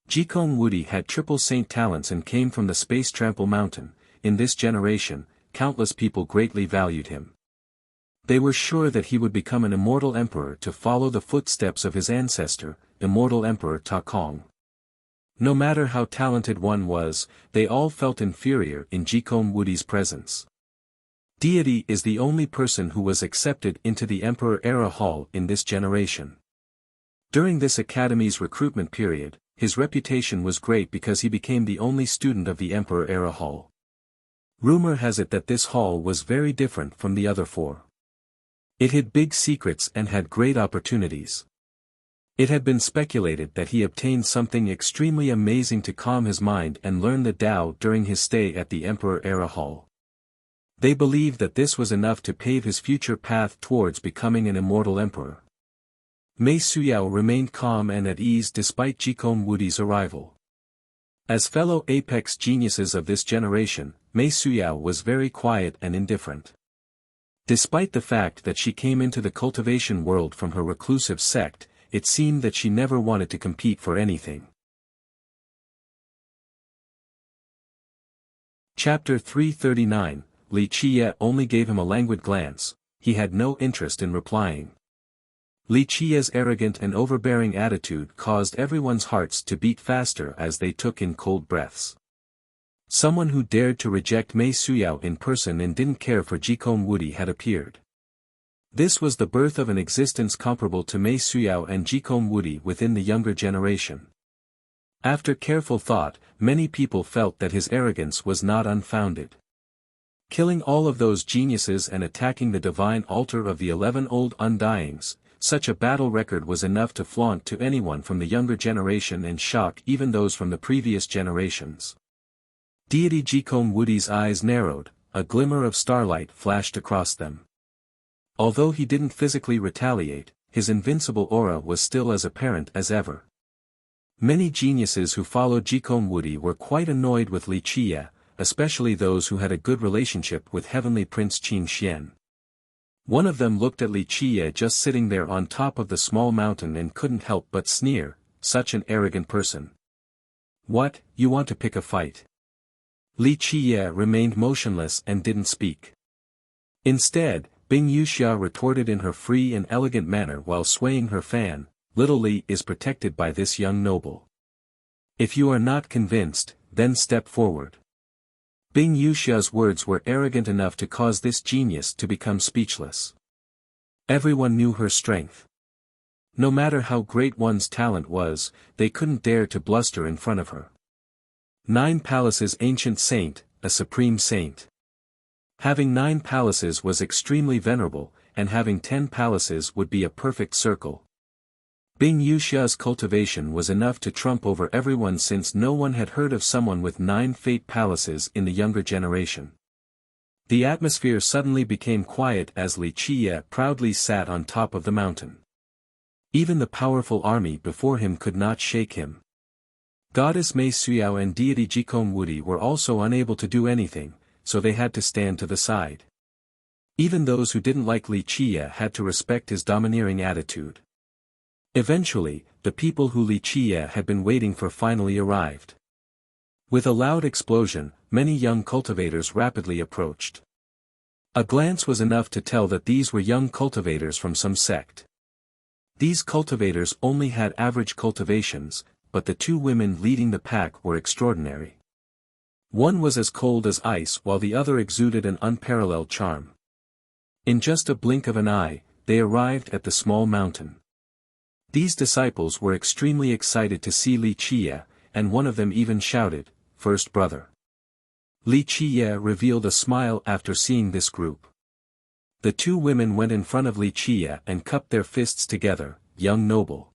Jikong Wudi had triple saint talents and came from the Space Trample Mountain. In this generation, countless people greatly valued him. They were sure that he would become an immortal emperor to follow the footsteps of his ancestor, immortal Emperor Ta Kong. No matter how talented one was, they all felt inferior in Jikong Wudi's presence. Deity is the only person who was accepted into the Emperor Era Hall in this generation. During this academy's recruitment period, his reputation was great because he became the only student of the Emperor Era Hall. Rumor has it that this hall was very different from the other four. It hid big secrets and had great opportunities. It had been speculated that he obtained something extremely amazing to calm his mind and learn the Tao during his stay at the Emperor Era Hall. They believed that this was enough to pave his future path towards becoming an immortal emperor. Mei Suyao remained calm and at ease despite Jikong Wudi's arrival. As fellow apex geniuses of this generation, Mei Suyao was very quiet and indifferent. Despite the fact that she came into the cultivation world from her reclusive sect, it seemed that she never wanted to compete for anything. Chapter 339, Li Qiye only gave him a languid glance, he had no interest in replying. Li Qiye's arrogant and overbearing attitude caused everyone's hearts to beat faster as they took in cold breaths. Someone who dared to reject Mei Suyao in person and didn't care for Jikong Wudi had appeared. This was the birth of an existence comparable to Mei Suyao and Jikong Wudi within the younger generation. After careful thought, many people felt that his arrogance was not unfounded. Killing all of those geniuses and attacking the divine altar of the 11 old undyings, such a battle record was enough to flaunt to anyone from the younger generation and shock even those from the previous generations. Deity Jikong Wudi's eyes narrowed, a glimmer of starlight flashed across them. Although he didn't physically retaliate, his invincible aura was still as apparent as ever. Many geniuses who followed Jikong Wudi were quite annoyed with Li Qiye, especially those who had a good relationship with Heavenly Prince Qin Xian. One of them looked at Li Qiye just sitting there on top of the small mountain and couldn't help but sneer, such an arrogant person. What, you want to pick a fight? Li Qiye remained motionless and didn't speak. Instead, Bing Yuxia retorted in her free and elegant manner while swaying her fan, little Li is protected by this young noble. If you are not convinced, then step forward. Bing Yuxia's words were arrogant enough to cause this genius to become speechless. Everyone knew her strength. No matter how great one's talent was, they couldn't dare to bluster in front of her. 9 Palaces Ancient Saint, a supreme saint. Having 9 palaces was extremely venerable, and having 10 palaces would be a perfect circle. Bing Yuxia's cultivation was enough to trump over everyone since no one had heard of someone with 9 fate palaces in the younger generation. The atmosphere suddenly became quiet as Li Qiye proudly sat on top of the mountain. Even the powerful army before him could not shake him. Goddess Mei Suyao and deity Jikong Wudi were also unable to do anything, so they had to stand to the side. Even those who didn't like Li Qiye had to respect his domineering attitude. Eventually, the people who Li Qiye had been waiting for finally arrived. With a loud explosion, many young cultivators rapidly approached. A glance was enough to tell that these were young cultivators from some sect. These cultivators only had average cultivations, but the 2 women leading the pack were extraordinary. One was as cold as ice while the other exuded an unparalleled charm. In just a blink of an eye, they arrived at the small mountain. These disciples were extremely excited to see Li Qiye, and one of them even shouted, "First brother." Li Qiye revealed a smile after seeing this group. The 2 women went in front of Li Qiye and cupped their fists together, "Young noble."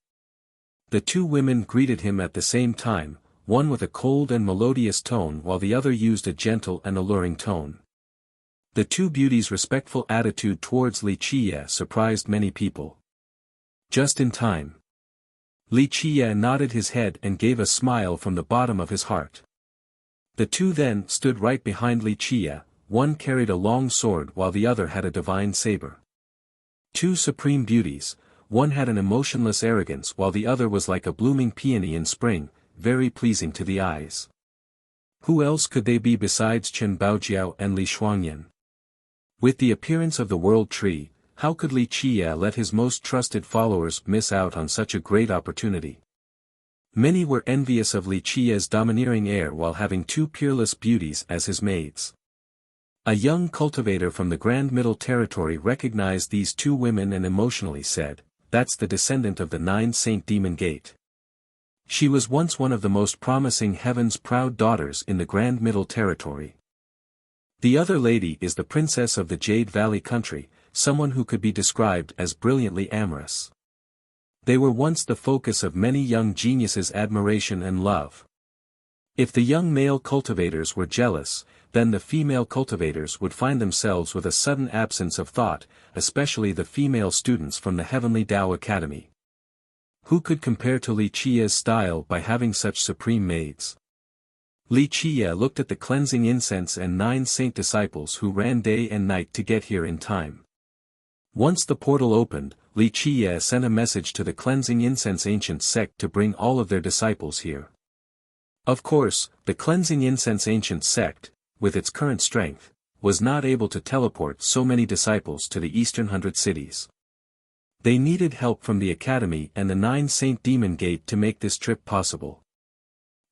The 2 women greeted him at the same time, one with a cold and melodious tone while the other used a gentle and alluring tone. The 2 beauties' respectful attitude towards Li Qiye surprised many people. Just in time. Li Qie nodded his head and gave a smile from the bottom of his heart. The two then stood right behind Li Qie, one carried a long sword while the other had a divine saber. Two supreme beauties, one had an emotionless arrogance while the other was like a blooming peony in spring, very pleasing to the eyes. Who else could they be besides Chen Baojiao and Li Shuangyan? With the appearance of the world tree, how could Li Qie let his most trusted followers miss out on such a great opportunity? Many were envious of Li Qie's domineering air while having two peerless beauties as his maids. A young cultivator from the Grand Middle Territory recognized these two women and emotionally said, "That's the descendant of the 9 Saint Demon Gate. She was once one of the most promising heaven's proud daughters in the Grand Middle Territory. The other lady is the princess of the Jade Valley country, someone who could be described as brilliantly amorous. They were once the focus of many young geniuses' admiration and love. If the young male cultivators were jealous, then the female cultivators would find themselves with a sudden absence of thought, especially the female students from the Heavenly Tao Academy. Who could compare to Li Qie's style by having such supreme maids? Li Qie looked at the cleansing incense and 9 saint disciples who ran day and night to get here in time. Once the portal opened, Li Qie sent a message to the cleansing incense ancient sect to bring all of their disciples here. Of course, the cleansing incense ancient sect, with its current strength, was not able to teleport so many disciples to the eastern 100 cities. They needed help from the Academy and the 9 Saint Demon Gate to make this trip possible.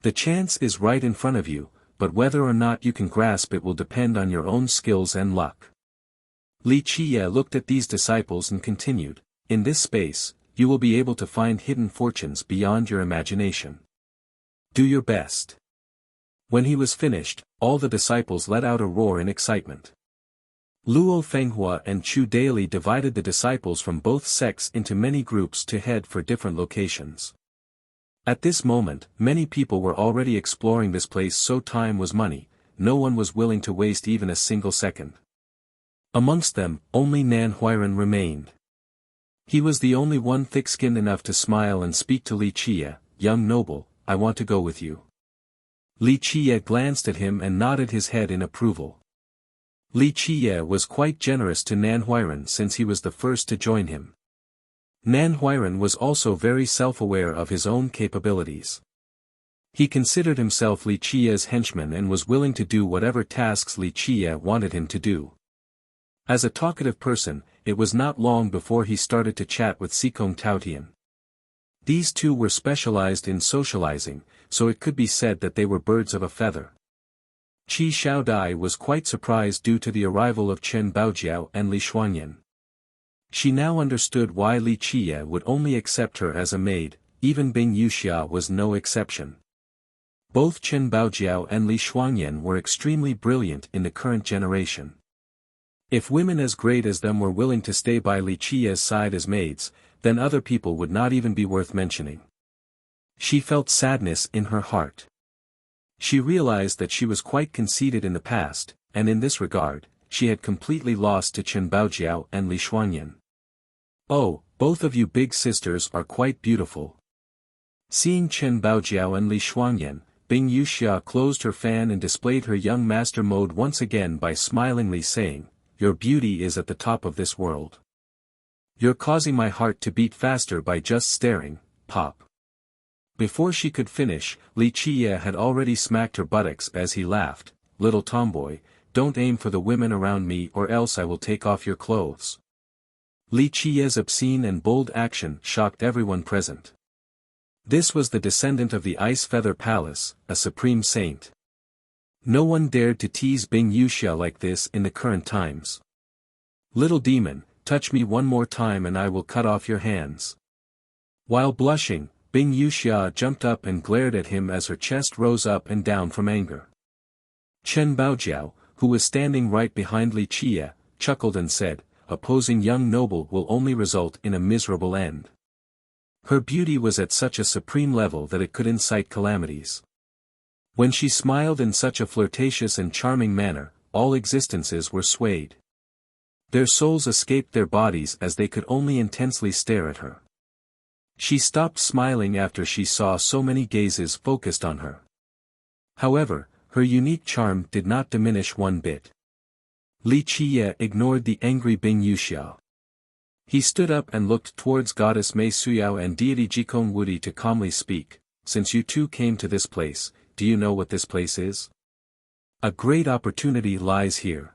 The chance is right in front of you, but whether or not you can grasp it will depend on your own skills and luck. Li Qie looked at these disciples and continued, "In this space, you will be able to find hidden fortunes beyond your imagination. Do your best." When he was finished, all the disciples let out a roar in excitement. Luo Fenghua and Chu Daily divided the disciples from both sects into many groups to head for different locations. At this moment, many people were already exploring this place, so time was money, no one was willing to waste even a single second. Amongst them, only Nan Huiran remained. He was the only one thick-skinned enough to smile and speak to Li Qie, "Young noble, I want to go with you." Li Qie glanced at him and nodded his head in approval. Li Qie was quite generous to Nan Huiran since he was the first to join him. Nan Huiran was also very self-aware of his own capabilities. He considered himself Li Qie's henchman and was willing to do whatever tasks Li Qie wanted him to do. As a talkative person, it was not long before he started to chat with Sikong Taotian. These two were specialized in socializing, so it could be said that they were birds of a feather. Qi Xiaodai was quite surprised due to the arrival of Chen Baojiao and Li Shuangyan. She now understood why Li Qie would only accept her as a maid, even Bing Yuxia was no exception. Both Chen Baojiao and Li Shuangyan were extremely brilliant in the current generation. If women as great as them were willing to stay by Li Qie's side as maids, then other people would not even be worth mentioning. She felt sadness in her heart. She realized that she was quite conceited in the past, and in this regard, she had completely lost to Chen Baojiao and Li Shuangyan. "Oh, both of you big sisters are quite beautiful." Seeing Chen Baojiao and Li Shuangyan, Bing Yuxia closed her fan and displayed her young master mode once again by smilingly saying, "Your beauty is at the top of this world. You're causing my heart to beat faster by just staring, pop." Before she could finish, Li Qie had already smacked her buttocks as he laughed, "Little tomboy, don't aim for the women around me or else I will take off your clothes." Li Qie's obscene and bold action shocked everyone present. This was the descendant of the Ice Feather Palace, a supreme saint. No one dared to tease Bing Yuxia like this in the current times. "Little demon, touch me one more time and I will cut off your hands." While blushing, Bing Yuxia jumped up and glared at him as her chest rose up and down from anger. Chen Baojiao, who was standing right behind Li Qie, chuckled and said, "Opposing young noble will only result in a miserable end." Her beauty was at such a supreme level that it could incite calamities. When she smiled in such a flirtatious and charming manner, all existences were swayed. Their souls escaped their bodies as they could only intensely stare at her. She stopped smiling after she saw so many gazes focused on her. However, her unique charm did not diminish one bit. Li Qiye ignored the angry Bing Yuxiao. He stood up and looked towards goddess Mei Suyao and deity Jikong Wudi to calmly speak. Since you two came to this place, do you know what this place is? A great opportunity lies here.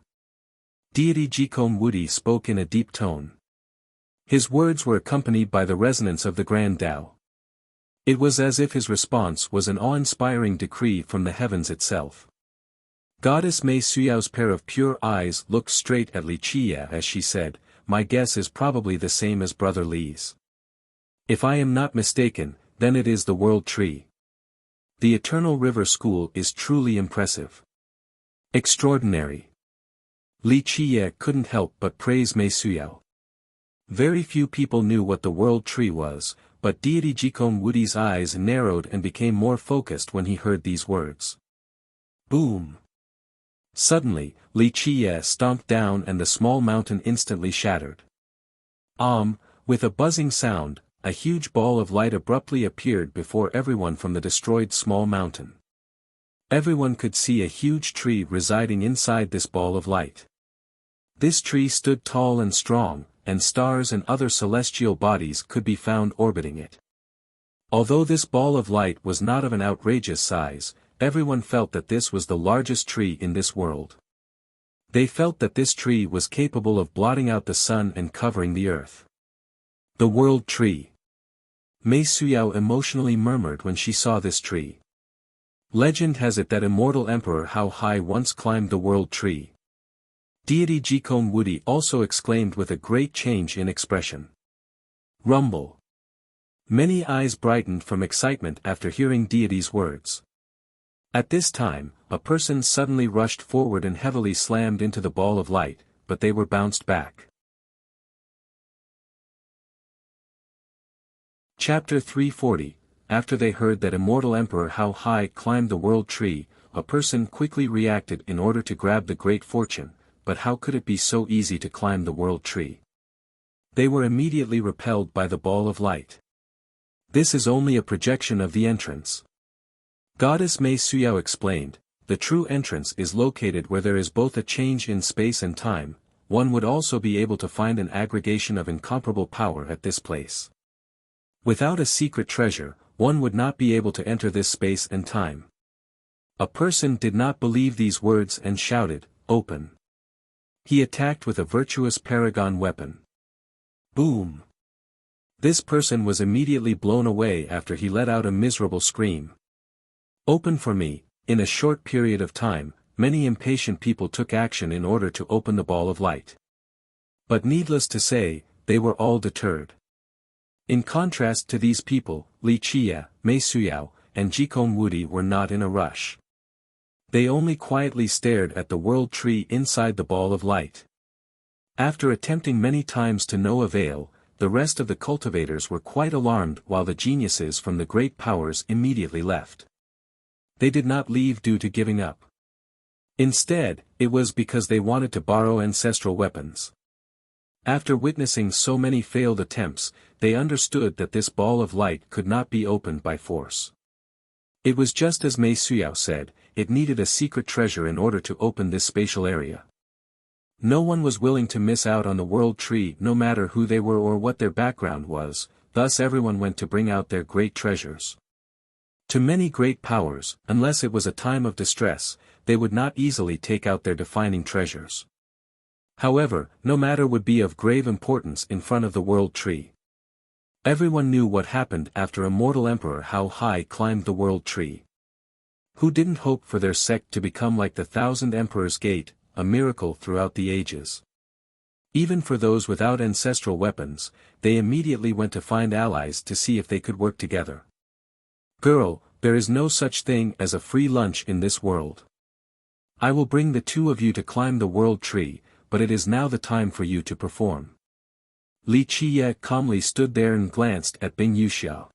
Deity Jikong Wudi spoke in a deep tone. His words were accompanied by the resonance of the Grand Tao. It was as if his response was an awe-inspiring decree from the heavens itself. Goddess Mei Suyao's pair of pure eyes looked straight at Li Qiye as she said, "My guess is probably the same as Brother Li's. If I am not mistaken, then it is the World Tree. The Eternal River School is truly impressive. Extraordinary." Li Qiye couldn't help but praise Mei Suyao. Very few people knew what the World Tree was, but deity Jikong Wudi's eyes narrowed and became more focused when he heard these words. Boom! Suddenly, Li Qiye stomped down and the small mountain instantly shattered. With a buzzing sound, a huge ball of light abruptly appeared before everyone from the destroyed small mountain. Everyone could see a huge tree residing inside this ball of light. This tree stood tall and strong, and stars and other celestial bodies could be found orbiting it. Although this ball of light was not of an outrageous size, everyone felt that this was the largest tree in this world. They felt that this tree was capable of blotting out the sun and covering the earth. The World Tree. Mei Suyao emotionally murmured when she saw this tree. Legend has it that immortal Emperor Hao Hai once climbed the World Tree. Deity Jikong Wudi also exclaimed with a great change in expression. Rumble. Many eyes brightened from excitement after hearing deity's words. At this time, a person suddenly rushed forward and heavily slammed into the ball of light, but they were bounced back. Chapter 340. After they heard that immortal Emperor Hao Hai climbed the World Tree, a person quickly reacted in order to grab the great fortune, but how could it be so easy to climb the World Tree? They were immediately repelled by the ball of light. This is only a projection of the entrance. Goddess Mei Suyao explained, the true entrance is located where there is both a change in space and time. One would also be able to find an aggregation of incomparable power at this place. Without a secret treasure, one would not be able to enter this space and time. A person did not believe these words and shouted, "Open." He attacked with a virtuous paragon weapon. Boom! This person was immediately blown away after he let out a miserable scream. Open for me. In a short period of time, many impatient people took action in order to open the ball of light. But needless to say, they were all deterred. In contrast to these people, Li Qiye, Mei Suyao, and Jikong Wudi were not in a rush. They only quietly stared at the World Tree inside the ball of light. After attempting many times to no avail, the rest of the cultivators were quite alarmed while the geniuses from the great powers immediately left. They did not leave due to giving up. Instead, it was because they wanted to borrow ancestral weapons. After witnessing so many failed attempts, they understood that this ball of light could not be opened by force. It was just as Mei Suyao said, it needed a secret treasure in order to open this spatial area. No one was willing to miss out on the World Tree no matter who they were or what their background was, thus everyone went to bring out their great treasures. To many great powers, unless it was a time of distress, they would not easily take out their defining treasures. However, no matter would be of grave importance in front of the World Tree. Everyone knew what happened after immortal Emperor Hao Hai climbed the World Tree. Who didn't hope for their sect to become like the Thousand Emperors' Gate, a miracle throughout the ages? Even for those without ancestral weapons, they immediately went to find allies to see if they could work together. Girl, there is no such thing as a free lunch in this world. I will bring the two of you to climb the World Tree, but it is now the time for you to perform. Li Qiye calmly stood there and glanced at Bing Yuxiao.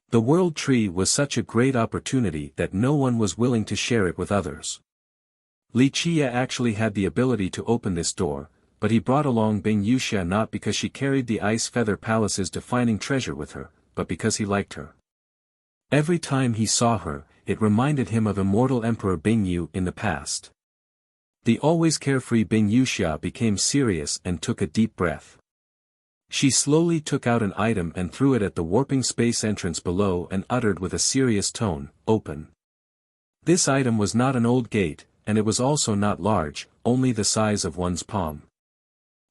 The World Tree was such a great opportunity that no one was willing to share it with others. Li Qiye actually had the ability to open this door, but he brought along Bing Yuxiao not because she carried the Ice Feather Palace's defining treasure with her, but because he liked her. Every time he saw her, it reminded him of immortal Emperor Bingyu in the past. The always carefree Bing Wuxia became serious and took a deep breath. She slowly took out an item and threw it at the warping space entrance below and uttered with a serious tone, "Open." This item was not an old gate, and it was also not large, only the size of one's palm.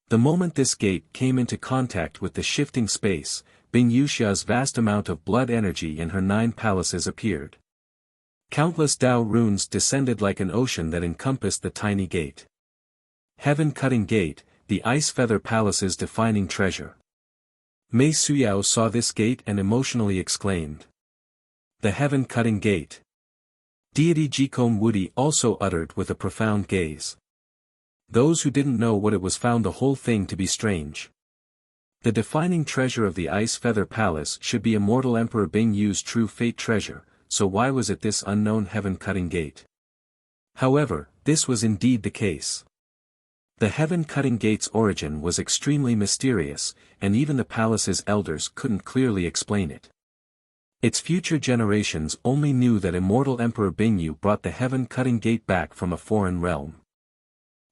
The moment this gate came into contact with the shifting space, Bing Wuxia's vast amount of blood energy in her 9 palaces appeared. Countless Tao runes descended like an ocean that encompassed the tiny gate. Heaven-cutting gate, the Ice Feather Palace's defining treasure. Mei Suyao saw this gate and emotionally exclaimed. The heaven-cutting gate. Deity Jikome Wudi also uttered with a profound gaze. Those who didn't know what it was found the whole thing to be strange. The defining treasure of the Ice Feather Palace should be immortal Emperor Bing Yu's true fate treasure, so why was it this unknown heaven-cutting gate? However, this was indeed the case. The heaven-cutting gate's origin was extremely mysterious, and even the palace's elders couldn't clearly explain it. Its future generations only knew that immortal Emperor Bingyu brought the heaven-cutting gate back from a foreign realm.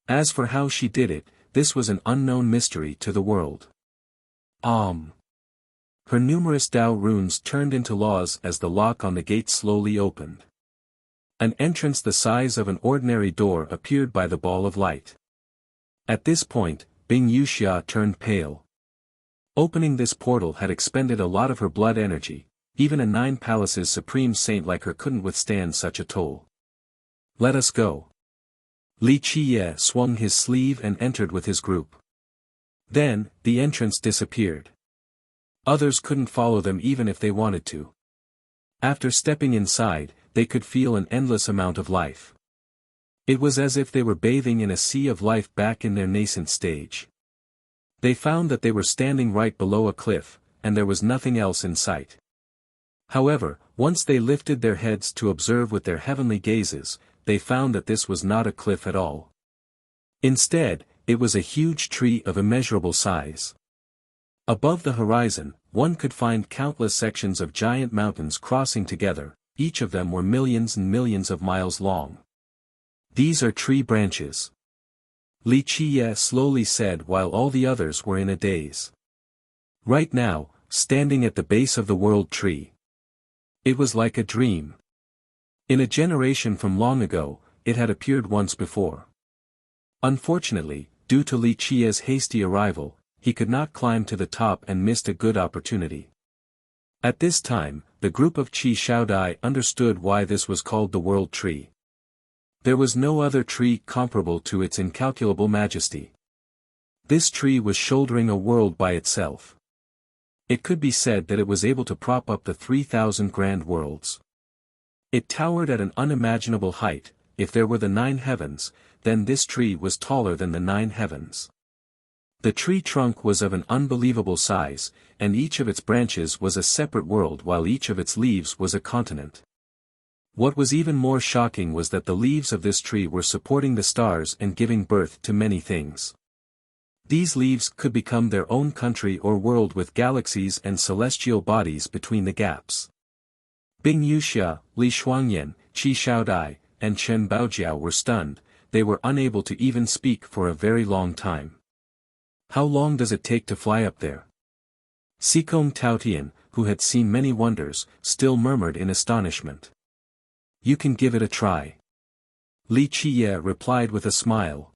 As for how she did it, this was an unknown mystery to the world. Her numerous Tao runes turned into laws as the lock on the gate slowly opened. An entrance the size of an ordinary door appeared by the ball of light. At this point, Bing Wuxia turned pale. Opening this portal had expended a lot of her blood energy, even a 9 palaces supreme saint like her couldn't withstand such a toll. Let us go. Li Qiye swung his sleeve and entered with his group. Then, the entrance disappeared. Others couldn't follow them even if they wanted to. After stepping inside, they could feel an endless amount of life. It was as if they were bathing in a sea of life back in their nascent stage. They found that they were standing right below a cliff, and there was nothing else in sight. However, once they lifted their heads to observe with their heavenly gazes, they found that this was not a cliff at all. Instead, it was a huge tree of immeasurable size. Above the horizon, one could find countless sections of giant mountains crossing together, each of them were millions and millions of miles long. These are tree branches. Li Qiye slowly said while all the others were in a daze. Right now, standing at the base of the world tree. It was like a dream. In a generation from long ago, it had appeared once before. Unfortunately, due to Li Qiye's hasty arrival, he could not climb to the top and missed a good opportunity. At this time, the group of Qi Shaodai understood why this was called the World Tree. There was no other tree comparable to its incalculable majesty. This tree was shouldering a world by itself. It could be said that it was able to prop up the 3,000 grand worlds. It towered at an unimaginable height. If there were the 9 heavens, then this tree was taller than the 9 heavens. The tree trunk was of an unbelievable size, and each of its branches was a separate world while each of its leaves was a continent. What was even more shocking was that the leaves of this tree were supporting the stars and giving birth to many things. These leaves could become their own country or world with galaxies and celestial bodies between the gaps. Bing Wuxia, Li Shuangyan, Qi Shaodai, and Chen Baojiao were stunned. They were unable to even speak for a very long time. How long does it take to fly up there? Sikong Taotian, who had seen many wonders, still murmured in astonishment. You can give it a try. Li Qiye replied with a smile.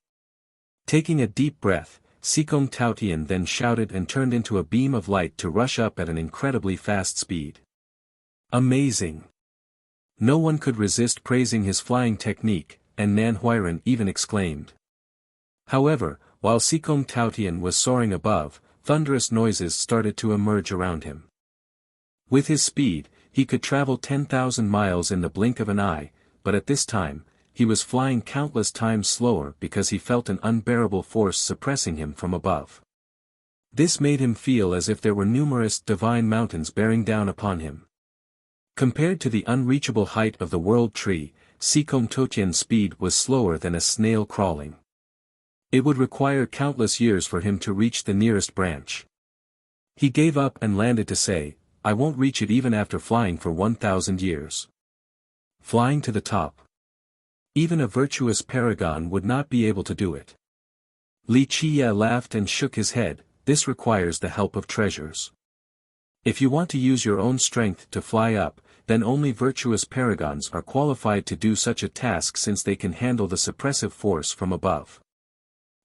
Taking a deep breath, Sikong Taotian then shouted and turned into a beam of light to rush up at an incredibly fast speed. Amazing! No one could resist praising his flying technique, and Nan Huiran even exclaimed. However, while Sikong Taotian was soaring above, thunderous noises started to emerge around him. With his speed, he could travel 10,000 miles in the blink of an eye, but at this time, he was flying countless times slower because he felt an unbearable force suppressing him from above. This made him feel as if there were numerous divine mountains bearing down upon him. Compared to the unreachable height of the world tree, Sikong Taotian's speed was slower than a snail crawling. It would require countless years for him to reach the nearest branch. He gave up and landed to say, I won't reach it even after flying for 1,000 years. Flying to the top. Even a virtuous paragon would not be able to do it. Li Qiye laughed and shook his head. This requires the help of treasures. If you want to use your own strength to fly up, then only virtuous paragons are qualified to do such a task since they can handle the suppressive force from above.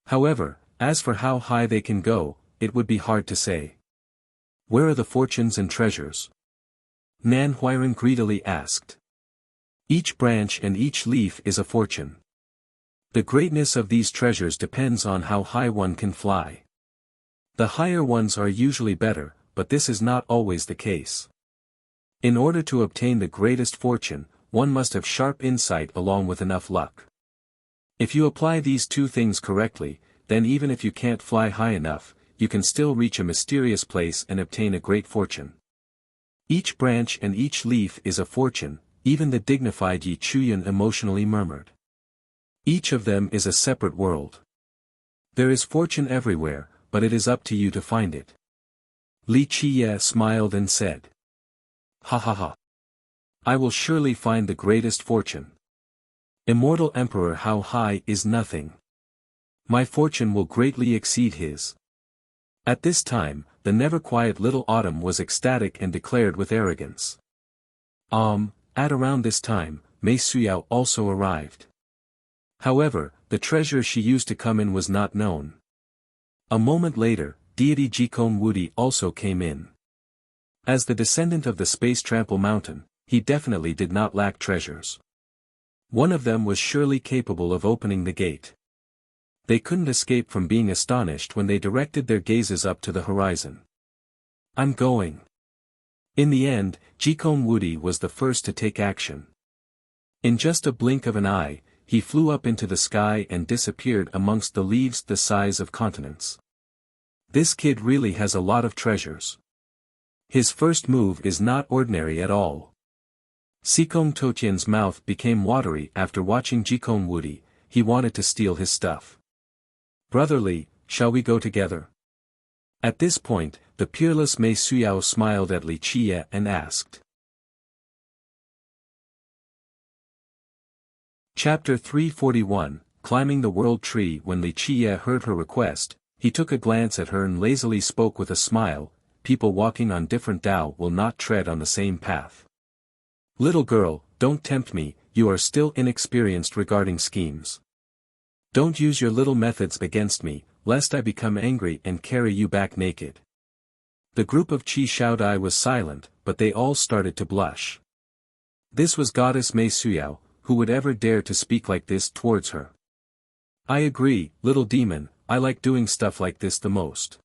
However, as for how high they can go, it would be hard to say. Where are the fortunes and treasures? Nan Huiran greedily asked. Each branch and each leaf is a fortune. The greatness of these treasures depends on how high one can fly. The higher ones are usually better, but this is not always the case. In order to obtain the greatest fortune, one must have sharp insight along with enough luck. If you apply these two things correctly, then even if you can't fly high enough, you can still reach a mysterious place and obtain a great fortune. Each branch and each leaf is a fortune, even the dignified Yi Chuyan emotionally murmured. Each of them is a separate world. There is fortune everywhere, but it is up to you to find it. Li Qiye smiled and said. Ha ha ha. I will surely find the greatest fortune. Immortal Emperor, how high is nothing. My fortune will greatly exceed his. At this time, the never-quiet little autumn was ecstatic and declared with arrogance. At around this time, Mei Suyao also arrived. However, the treasure she used to come in was not known. A moment later, deity Jikon Wudi also came in. As the descendant of the Space Trample Mountain, he definitely did not lack treasures. One of them was surely capable of opening the gate. They couldn't escape from being astonished when they directed their gazes up to the horizon. I'm going. In the end, Jikon Wudi was the first to take action. In just a blink of an eye, he flew up into the sky and disappeared amongst the leaves the size of continents. This kid really has a lot of treasures. His first move is not ordinary at all. Sikong Totian's mouth became watery after watching Jikon Wudi. He wanted to steal his stuff. Brotherly, shall we go together? At this point, the peerless Mei Suyao smiled at Li Qiye and asked. Chapter 341, Climbing the World Tree. When Li Qiye heard her request, he took a glance at her and lazily spoke with a smile. People walking on different Dao will not tread on the same path. Little girl, don't tempt me, you are still inexperienced regarding schemes. Don't use your little methods against me, lest I become angry and carry you back naked. The group of Qi Shaodai was silent, but they all started to blush. This was Goddess Mei Suyao, who would ever dare to speak like this towards her. I agree, little demon, I like doing stuff like this the most.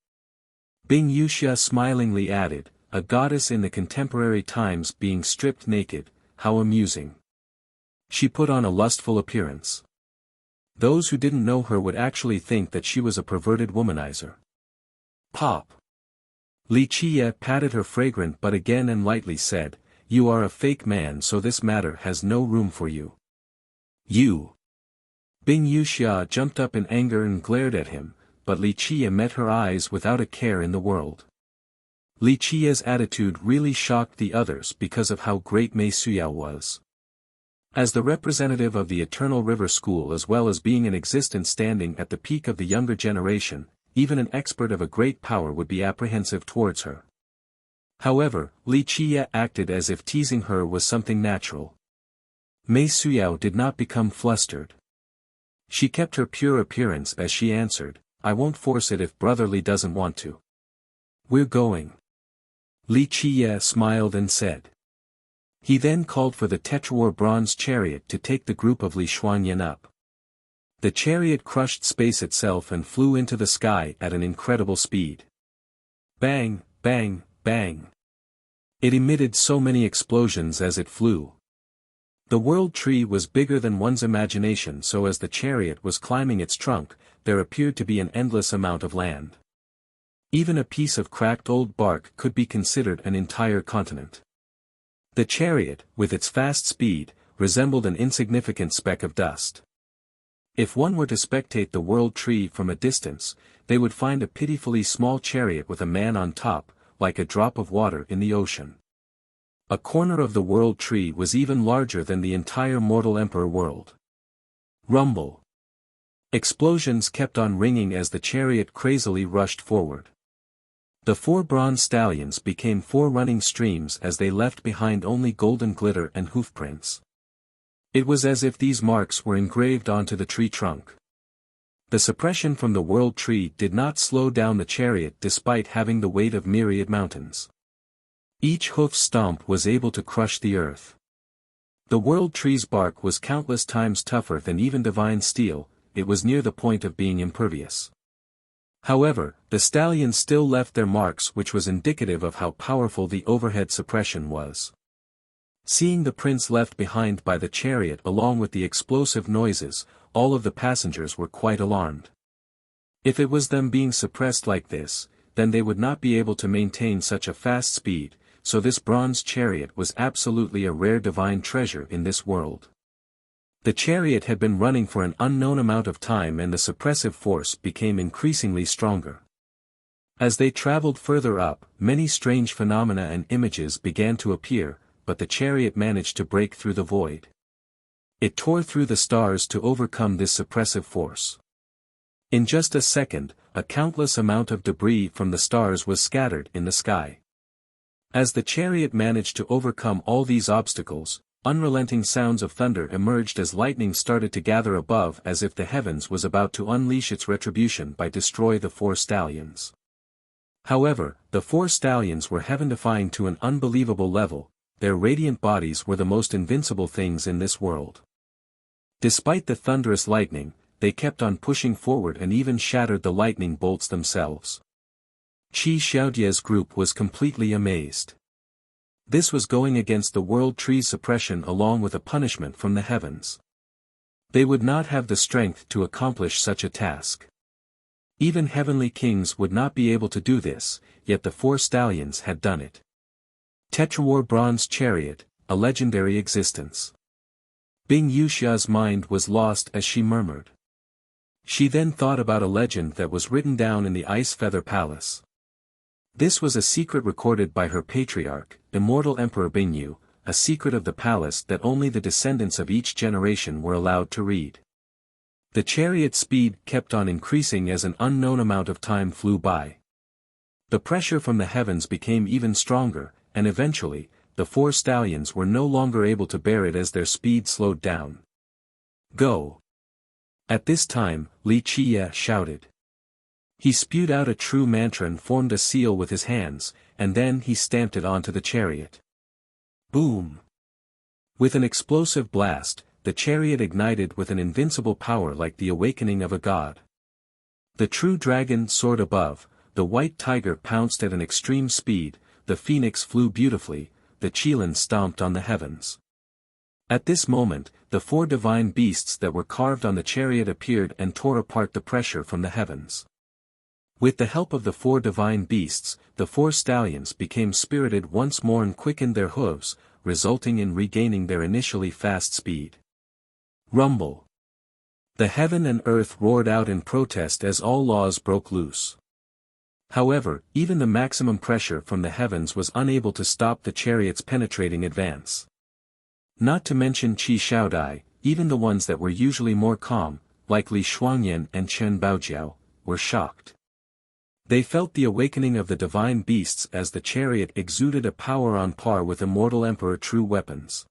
Bing Yuxia smilingly added, a goddess in the contemporary times being stripped naked, how amusing. She put on a lustful appearance. Those who didn't know her would actually think that she was a perverted womanizer. Pop. Li Qiye patted her fragrant butt again and lightly said, you are a fake man, so this matter has no room for you. You. Bing Yuxia jumped up in anger and glared at him, but Li Qiye met her eyes without a care in the world. Li Qiye's attitude really shocked the others because of how great Mei Suyao was. As the representative of the Eternal River School, as well as being an existence standing at the peak of the younger generation, even an expert of a great power would be apprehensive towards her. However, Li Qiye acted as if teasing her was something natural. Mei Suyao did not become flustered. She kept her pure appearance as she answered, I won't force it if Brotherly doesn't want to. We're going. Li Qiye smiled and said. He then called for the Tetrawar bronze chariot to take the group of Li Xuanyan up. The chariot crushed space itself and flew into the sky at an incredible speed. Bang, bang, bang. It emitted so many explosions as it flew. The world tree was bigger than one's imagination, so as the chariot was climbing its trunk, there appeared to be an endless amount of land. Even a piece of cracked old bark could be considered an entire continent. The chariot, with its fast speed, resembled an insignificant speck of dust. If one were to spectate the world tree from a distance, they would find a pitifully small chariot with a man on top, like a drop of water in the ocean. A corner of the world tree was even larger than the entire mortal emperor world. Rumble. Explosions kept on ringing as the chariot crazily rushed forward. The 4 bronze stallions became 4 running streams as they left behind only golden glitter and hoofprints. It was as if these marks were engraved onto the tree trunk. The suppression from the world tree did not slow down the chariot despite having the weight of myriad mountains. Each hoof stomp was able to crush the earth. The world tree's bark was countless times tougher than even divine steel, it was near the point of being impervious. However, the stallions still left their marks, which was indicative of how powerful the overhead suppression was. Seeing the prince left behind by the chariot along with the explosive noises, all of the passengers were quite alarmed. If it was them being suppressed like this, then they would not be able to maintain such a fast speed, so this bronze chariot was absolutely a rare divine treasure in this world. The chariot had been running for an unknown amount of time and the suppressive force became increasingly stronger. As they traveled further up, many strange phenomena and images began to appear, but the chariot managed to break through the void. It tore through the stars to overcome this suppressive force. In just a second, a countless amount of debris from the stars was scattered in the sky. As the chariot managed to overcome all these obstacles, unrelenting sounds of thunder emerged as lightning started to gather above as if the heavens was about to unleash its retribution by destroy the 4 stallions. However, the 4 stallions were heaven-defying to an unbelievable level, their radiant bodies were the most invincible things in this world. Despite the thunderous lightning, they kept on pushing forward and even shattered the lightning bolts themselves. Qi Xiaodia's group was completely amazed. This was going against the world tree's suppression along with a punishment from the heavens. They would not have the strength to accomplish such a task. Even heavenly kings would not be able to do this, yet the 4 stallions had done it. Tetrawar Bronze Chariot, a legendary existence. Bing Yuxia's mind was lost as she murmured. She then thought about a legend that was written down in the Ice Feather Palace. This was a secret recorded by her patriarch, immortal Emperor Bingyu, a secret of the palace that only the descendants of each generation were allowed to read. The chariot's speed kept on increasing as an unknown amount of time flew by. The pressure from the heavens became even stronger, and eventually, the 4 stallions were no longer able to bear it as their speed slowed down. Go! At this time, Li Qiye shouted. He spewed out a true mantra and formed a seal with his hands, and then he stamped it onto the chariot. Boom! With an explosive blast, the chariot ignited with an invincible power like the awakening of a god. The true dragon soared above, the white tiger pounced at an extreme speed, the phoenix flew beautifully, the qilin stomped on the heavens. At this moment, the 4 divine beasts that were carved on the chariot appeared and tore apart the pressure from the heavens. With the help of the 4 divine beasts, the 4 stallions became spirited once more and quickened their hooves, resulting in regaining their initially fast speed. Rumble. The heaven and earth roared out in protest as all laws broke loose. However, even the maximum pressure from the heavens was unable to stop the chariot's penetrating advance. Not to mention Qi Xiaodai, even the ones that were usually more calm, like Li Shuangyan and Chen Baojiao, were shocked. They felt the awakening of the divine beasts as the chariot exuded a power on par with immortal emperor true weapons.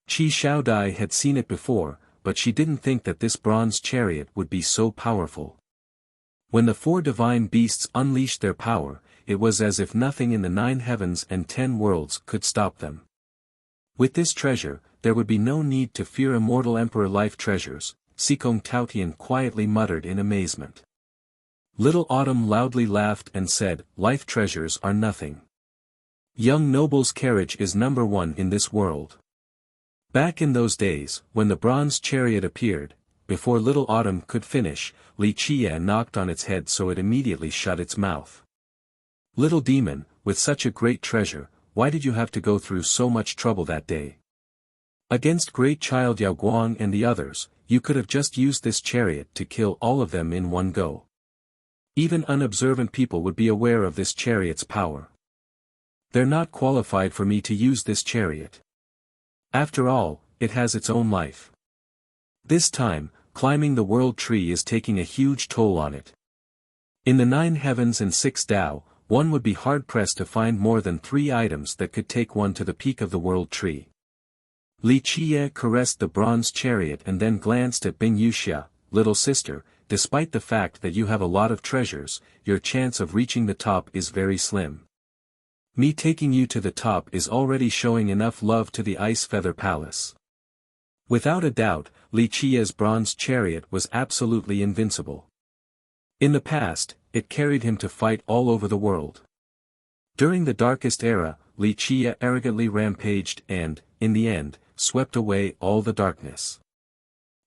Qi Xiaodai had seen it before, but she didn't think that this bronze chariot would be so powerful. When the 4 divine beasts unleashed their power, it was as if nothing in the 9 heavens and 10 worlds could stop them. With this treasure, there would be no need to fear immortal emperor life treasures, Sikong Taotian quietly muttered in amazement. Little Autumn loudly laughed and said, life treasures are nothing. Young noble's carriage is number 1 in this world. Back in those days, when the bronze chariot appeared, before Little Autumn could finish, Li Qiye knocked on its head so it immediately shut its mouth. Little demon, with such a great treasure, why did you have to go through so much trouble that day? Against great child Yao Guang and the others, you could have just used this chariot to kill all of them in one go. Even unobservant people would be aware of this chariot's power. They're not qualified for me to use this chariot. After all, it has its own life. This time, climbing the world tree is taking a huge toll on it. In the 9 heavens and 6 Tao, one would be hard-pressed to find more than 3 items that could take one to the peak of the world tree. Li Qiye caressed the bronze chariot and then glanced at Bing Wuxia. Little sister, despite the fact that you have a lot of treasures, your chance of reaching the top is very slim. Me taking you to the top is already showing enough love to the Ice Feather Palace. Without a doubt, Li Qiye's bronze chariot was absolutely invincible. In the past, it carried him to fight all over the world. During the darkest era, Li Qiye arrogantly rampaged and, in the end, swept away all the darkness.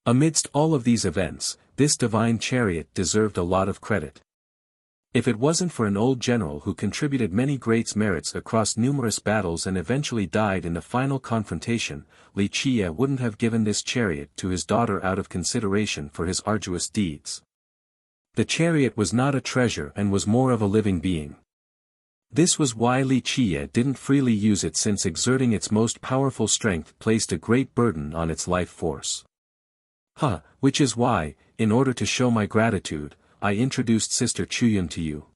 Amidst all of these events, this divine chariot deserved a lot of credit. If it wasn't for an old general who contributed many great merits across numerous battles and eventually died in the final confrontation, Li Qiye wouldn't have given this chariot to his daughter out of consideration for his arduous deeds. The chariot was not a treasure and was more of a living being. This was why Li Qiye didn't freely use it, since exerting its most powerful strength placed a great burden on its life force. Which is why, in order to show my gratitude, I introduced Sister Chuyun to you.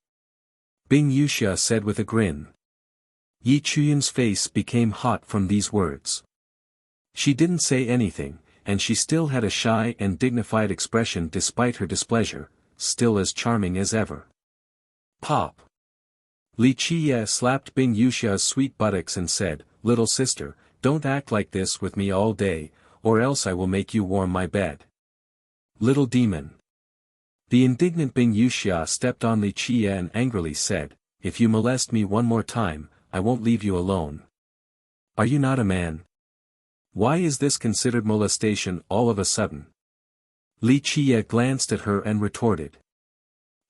Bing Wuxia said with a grin. Yi Chuyun's face became hot from these words. She didn't say anything, and she still had a shy and dignified expression despite her displeasure, still as charming as ever. Pop. Li Qiye slapped Bing Wuxia's sweet buttocks and said, "Little sister, don't act like this with me all day, or else I will make you warm my bed." Little demon. The indignant Bing Wuxia stepped on Li Qiye and angrily said, "If you molest me one more time, I won't leave you alone. Are you not a man? Why is this considered molestation all of a sudden?" Li Qiye glanced at her and retorted.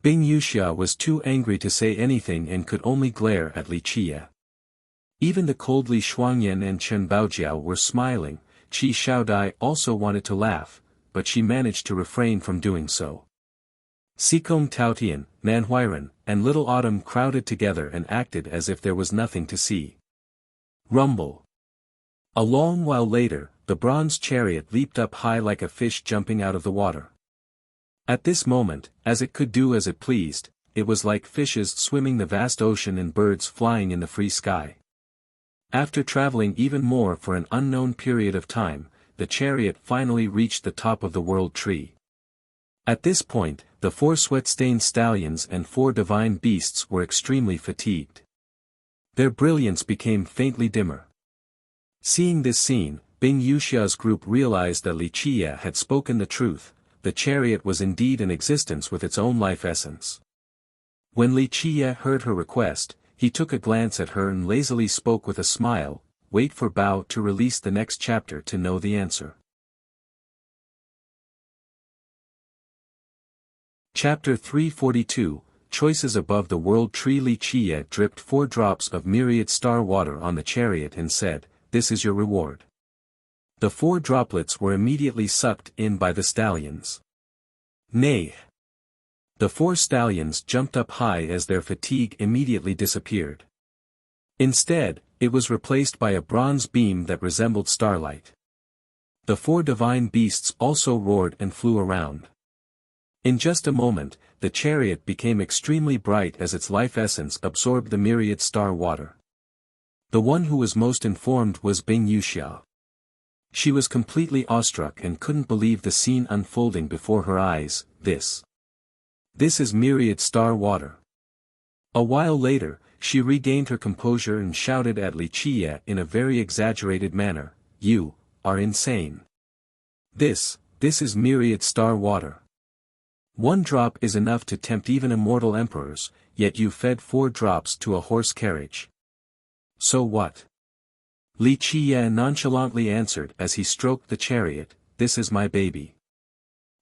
Bing Wuxia was too angry to say anything and could only glare at Li Qiye. Even the cold Li Shuangyan and Chen Baojiao were smiling. Qi Xiaodai also wanted to laugh, but she managed to refrain from doing so. Xikong Taotian, Nan Huiran, and Little Autumn crowded together and acted as if there was nothing to see. Rumble. A long while later, the bronze chariot leaped up high like a fish jumping out of the water. At this moment, as it could do as it pleased, it was like fishes swimming the vast ocean and birds flying in the free sky. After traveling even more for an unknown period of time, the chariot finally reached the top of the world tree. At this point, the 4 sweat-stained stallions and 4 divine beasts were extremely fatigued. Their brilliance became faintly dimmer. Seeing this scene, Bing Wuxia's group realized that Li Qiye had spoken the truth. The chariot was indeed in existence with its own life essence. When Li Qiye heard her request, he took a glance at her and lazily spoke with a smile, "Wait for Bao to release the next chapter to know the answer." Chapter 342, Choices Above the World Tree. Li Qiye dripped 4 drops of myriad star water on the chariot and said, "This is your reward." The 4 droplets were immediately sucked in by the stallions. Nay! The 4 stallions jumped up high as their fatigue immediately disappeared. Instead, it was replaced by a bronze beam that resembled starlight. The 4 divine beasts also roared and flew around. In just a moment, the chariot became extremely bright as its life essence absorbed the myriad star water. The one who was most informed was Bing Wuxia. She was completely awestruck and couldn't believe the scene unfolding before her eyes. This is myriad star water. A while later, she regained her composure and shouted at Li Qiye in a very exaggerated manner, "You are insane. This is myriad star water. 1 drop is enough to tempt even immortal emperors, yet you fed 4 drops to a horse carriage. So what?" Li Qiye nonchalantly answered as he stroked the chariot, "This is my baby."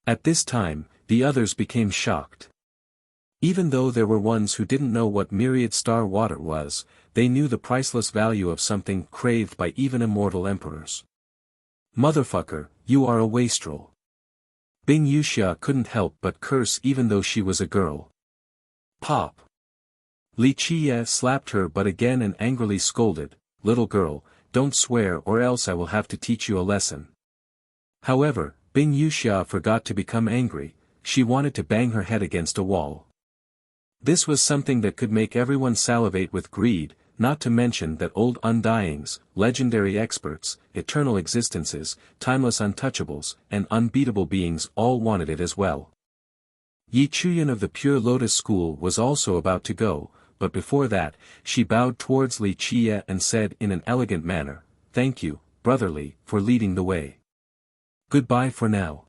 At this time, the others became shocked. Even though there were ones who didn't know what myriad star water was, they knew the priceless value of something craved by even immortal emperors. "Motherfucker, you are a wastrel." Bing Wuxia couldn't help but curse even though she was a girl. Pop. Li Qie slapped her butt again and angrily scolded, "Little girl, don't swear or else I will have to teach you a lesson." However, Bing Yuxia forgot to become angry. She wanted to bang her head against a wall. This was something that could make everyone salivate with greed, not to mention that old undyings, legendary experts, eternal existences, timeless untouchables, and unbeatable beings all wanted it as well. Yi Chuyan of the Pure Lotus School was also about to go, but before that, she bowed towards Li Qie and said in an elegant manner, "Thank you, brotherly, for leading the way. Goodbye for now.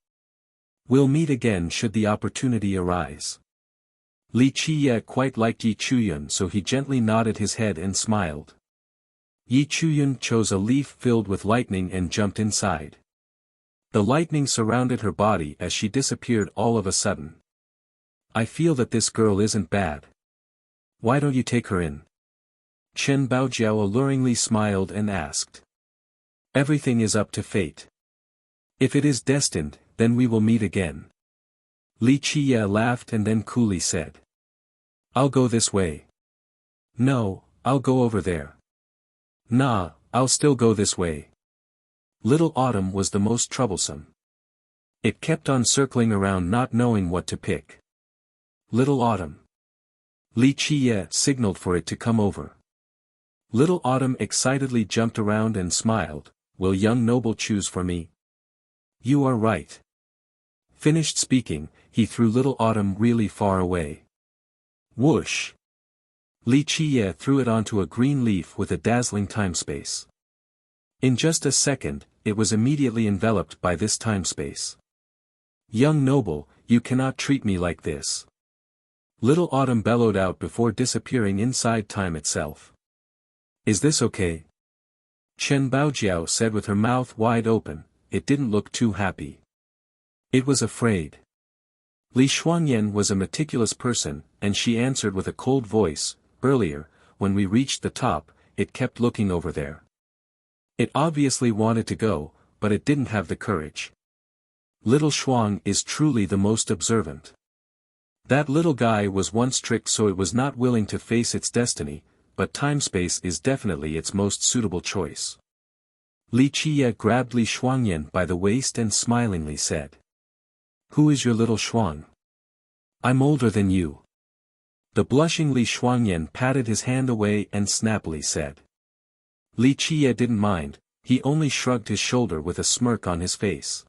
We'll meet again should the opportunity arise." Li Qie quite liked Yi Chuyan, so he gently nodded his head and smiled. Yi Chuyan chose a leaf filled with lightning and jumped inside. The lightning surrounded her body as she disappeared all of a sudden. "I feel that this girl isn't bad. Why don't you take her in?" Chen Baojiao alluringly smiled and asked. "Everything is up to fate. If it is destined, then we will meet again." Li Qie laughed and then coolly said. "I'll go this way." "No, I'll go over there." "Nah, I'll still go this way." Little Autumn was the most troublesome. It kept on circling around not knowing what to pick. "Little Autumn." Li Qie signaled for it to come over. Little Autumn excitedly jumped around and smiled, "Will young noble choose for me?" "You are right." Finished speaking, he threw Little Autumn really far away. Whoosh! Li Qie threw it onto a green leaf with a dazzling timespace. In just a second, it was immediately enveloped by this timespace. "Young noble, you cannot treat me like this." Little Autumn bellowed out before disappearing inside time itself. "Is this okay?" Chen Baojiao said with her mouth wide open. It didn't look too happy. It was afraid. Li Xuanyan was a meticulous person, and she answered with a cold voice, "Earlier, when we reached the top, it kept looking over there. It obviously wanted to go, but it didn't have the courage. Little Shuang is truly the most observant. That little guy was once tricked, so it was not willing to face its destiny, but timespace is definitely its most suitable choice." Li Qie grabbed Li Xuanyan by the waist and smilingly said. "Who is your little Shuang? I'm older than you." The blushing Li Xuanyan patted his hand away and snappily said. Li Qie didn't mind, he only shrugged his shoulder with a smirk on his face.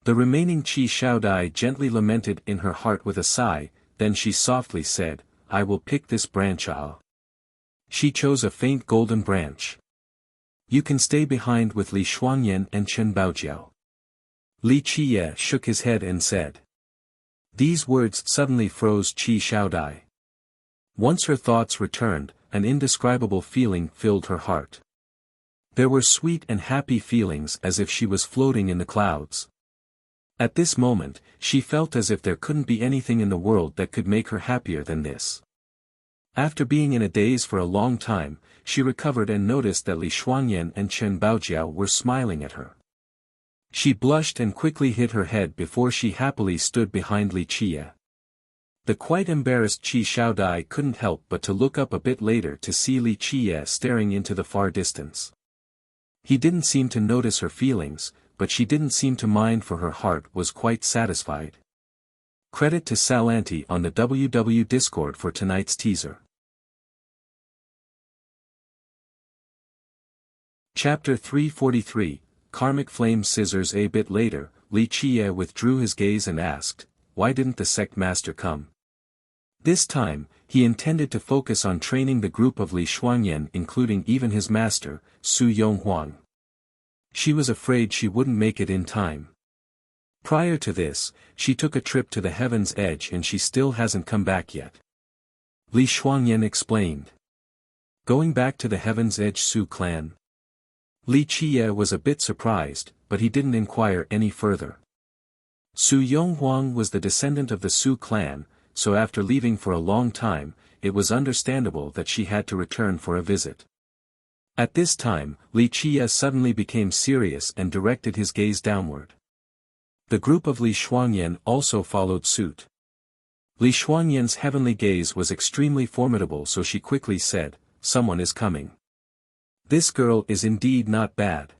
The remaining Qi Shaodai gently lamented in her heart with a sigh, then she softly said, "I will pick this branch." She chose a faint golden branch. "You can stay behind with Li Xuanyan and Chen Baojiao." Li Qie shook his head and said. These words suddenly froze Qi Shaodai. Once her thoughts returned, an indescribable feeling filled her heart. There were sweet and happy feelings as if she was floating in the clouds. At this moment, she felt as if there couldn't be anything in the world that could make her happier than this. After being in a daze for a long time, she recovered and noticed that Li Xuanyan and Chen Baojiao were smiling at her. She blushed and quickly hid her head before she happily stood behind Li Qie. The quite embarrassed Qi Shaodai couldn't help but to look up a bit later to see Li Qie staring into the far distance. He didn't seem to notice her feelings, but she didn't seem to mind, for her heart was quite satisfied. Credit to Salanti on the WW Discord for tonight's teaser. Chapter 343, Karmic Flame Scissors. A bit later, Li Qie withdrew his gaze and asked, "Why didn't the sect master come?" This time, he intended to focus on training the group of Li Xuanyan, including even his master, Su Yonghuang. She was afraid she wouldn't make it in time. Prior to this, she took a trip to the Heaven's Edge and she still hasn't come back yet. Li Xuanyan explained. Going back to the Heaven's Edge Su clan? Li Qie was a bit surprised, but he didn't inquire any further. Su Yonghuang was the descendant of the Su clan, so after leaving for a long time, it was understandable that she had to return for a visit. At this time, Li Qie suddenly became serious and directed his gaze downward. The group of Li Xuanyan also followed suit. Li Xuanyan's heavenly gaze was extremely formidable, so she quickly said, "Someone is coming. This girl is indeed not bad."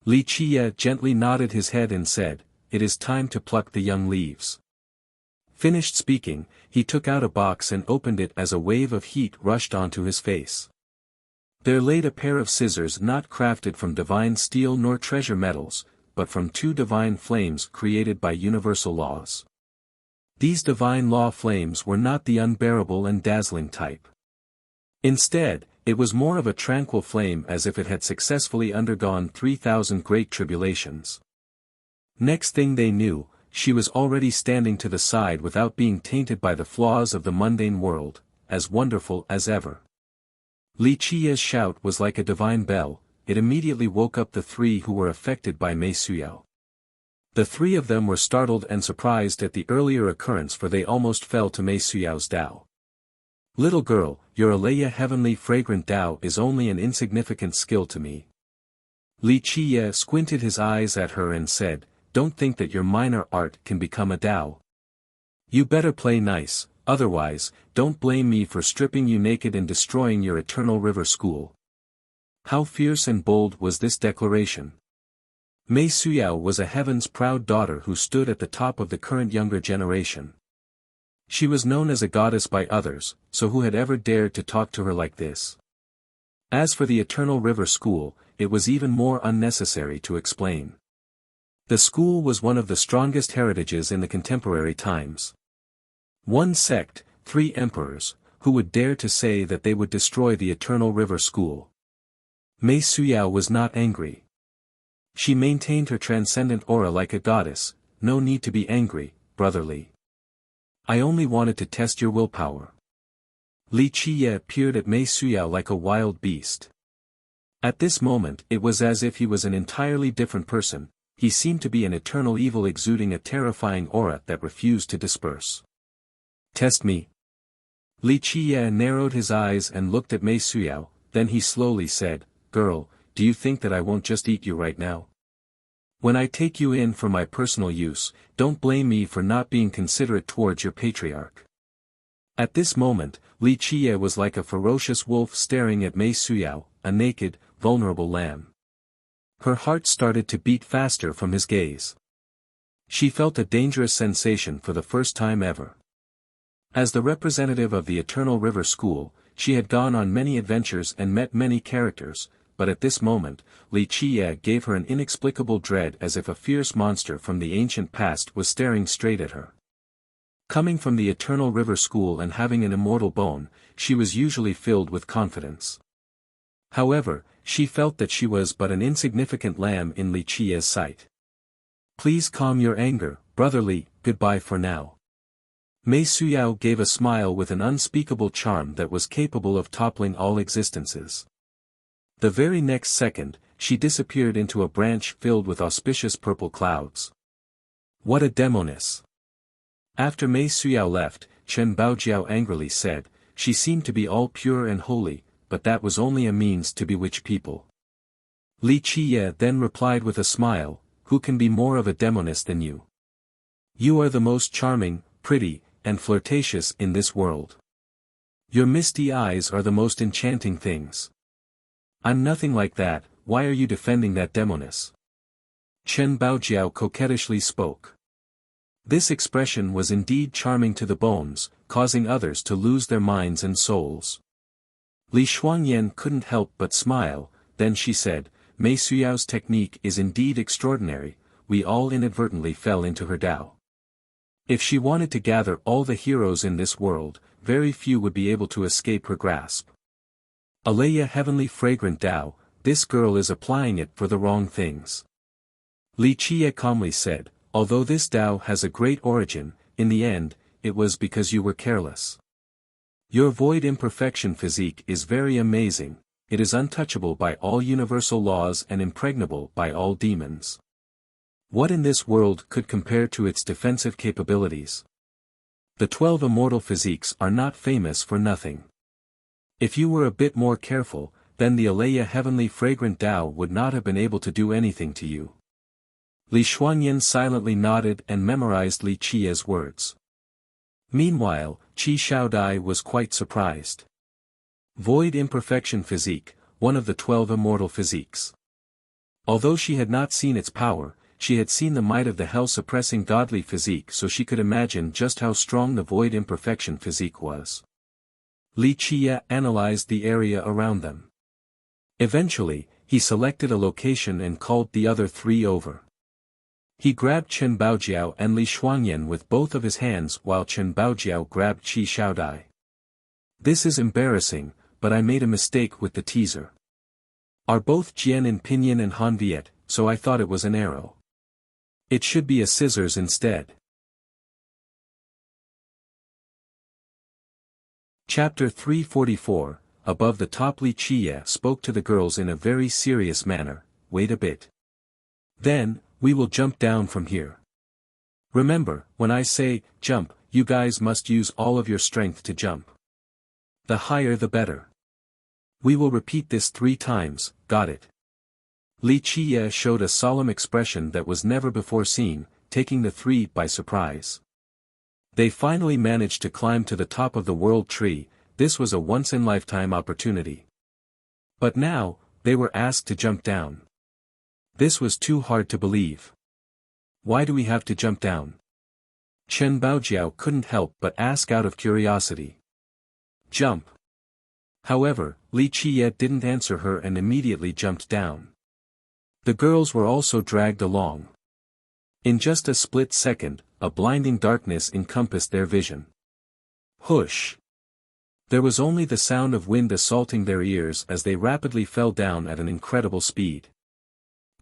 Li Qiye gently nodded his head and said, "It is time to pluck the young leaves." Finished speaking, he took out a box and opened it as a wave of heat rushed onto his face. There laid a pair of scissors not crafted from divine steel nor treasure metals, but from two divine flames created by universal laws. These divine law flames were not the unbearable and dazzling type. Instead, it was more of a tranquil flame, as if it had successfully undergone 3,000 great tribulations. Next thing they knew, she was already standing to the side without being tainted by the flaws of the mundane world, as wonderful as ever. Li Qiye's shout was like a divine bell. It immediately woke up the three who were affected by Mei Suyao. The three of them were startled and surprised at the earlier occurrence, for they almost fell to Mei Suyao's Tao. "Little girl, your Alaya heavenly fragrant Tao is only an insignificant skill to me." Li Qiye squinted his eyes at her and said, "Don't think that your minor art can become a Tao. You better play nice, otherwise, don't blame me for stripping you naked and destroying your eternal river school." How fierce and bold was this declaration! Mei Suyao was a heaven's proud daughter who stood at the top of the current younger generation. She was known as a goddess by others, so who had ever dared to talk to her like this? As for the Eternal River School, it was even more unnecessary to explain. The school was one of the strongest heritages in the contemporary times. One sect, 3 emperors, who would dare to say that they would destroy the Eternal River School? Mei Suyao was not angry. She maintained her transcendent aura like a goddess. "No need to be angry, brotherly. I only wanted to test your willpower." Li Qiye peered at Mei Suyao like a wild beast. At this moment it was as if he was an entirely different person. He seemed to be an eternal evil exuding a terrifying aura that refused to disperse. "Test me." Li Qiye narrowed his eyes and looked at Mei Suyao, then he slowly said, "Girl, do you think that I won't just eat you right now? When I take you in for my personal use, don't blame me for not being considerate towards your patriarch." At this moment, Li Qiye was like a ferocious wolf staring at Mei Suyao, a naked, vulnerable lamb. Her heart started to beat faster from his gaze. She felt a dangerous sensation for the first time ever. As the representative of the Eternal River School, she had gone on many adventures and met many characters, but at this moment, Li Qiye gave her an inexplicable dread, as if a fierce monster from the ancient past was staring straight at her. Coming from the Eternal River School and having an immortal bone, she was usually filled with confidence. However, she felt that she was but an insignificant lamb in Li Qiye's sight. "Please calm your anger, brotherly, goodbye for now." Mei Suyao gave a smile with an unspeakable charm that was capable of toppling all existences. The very next second, she disappeared into a branch filled with auspicious purple clouds. What a demoness! After Mei Suyao left, Chen Baojiao angrily said, "She seemed to be all pure and holy, but that was only a means to bewitch people." Li Qiye then replied with a smile, "Who can be more of a demoness than you? You are the most charming, pretty, and flirtatious in this world. Your misty eyes are the most enchanting things." "I'm nothing like that. Why are you defending that demoness?" Chen Baojiao coquettishly spoke. This expression was indeed charming to the bones, causing others to lose their minds and souls. Li Xuanyan couldn't help but smile, then she said, "Mei Suyao's technique is indeed extraordinary. We all inadvertently fell into her Tao. If she wanted to gather all the heroes in this world, very few would be able to escape her grasp. Alaya heavenly fragrant Tao, this girl is applying it for the wrong things." Li Qiye calmly said, "Although this Tao has a great origin, in the end, it was because you were careless. Your void imperfection physique is very amazing. It is untouchable by all universal laws and impregnable by all demons. What in this world could compare to its defensive capabilities? The 12 immortal physiques are not famous for nothing. If you were a bit more careful, then the Alaya heavenly fragrant Tao would not have been able to do anything to you." Li Xuanyan silently nodded and memorized Li Qiye's words. Meanwhile, Qi Shaodai was quite surprised. Void imperfection physique, one of the 12 immortal physiques. Although she had not seen its power, she had seen the might of the hell-suppressing godly physique, so she could imagine just how strong the void imperfection physique was. Li Qie analyzed the area around them. Eventually, he selected a location and called the other three over. He grabbed Chen Baojiao and Li Shuangyan with both of his hands while Chen Baojiao grabbed Qi Shaodai. This is embarrassing, but I made a mistake with the teaser. Are both Jian in pinyin and Han Viet, so I thought it was an arrow. It should be a scissors instead. Chapter 344, above the top. Li Qie spoke to the girls in a very serious manner. Wait a bit. Then, we will jump down from here. Remember, when I say, jump, you guys must use all of your strength to jump. The higher the better. We will repeat this 3 times, got it? Li Qie showed a solemn expression that was never before seen, taking the 3 by surprise. They finally managed to climb to the top of the world tree. This was a once-in-lifetime opportunity. But now, they were asked to jump down. This was too hard to believe. Why do we have to jump down? Chen Baojiao couldn't help but ask out of curiosity. Jump. However, Li Qie didn't answer her and immediately jumped down. The girls were also dragged along. In just a split second, a blinding darkness encompassed their vision. Whoosh! There was only the sound of wind assaulting their ears as they rapidly fell down at an incredible speed.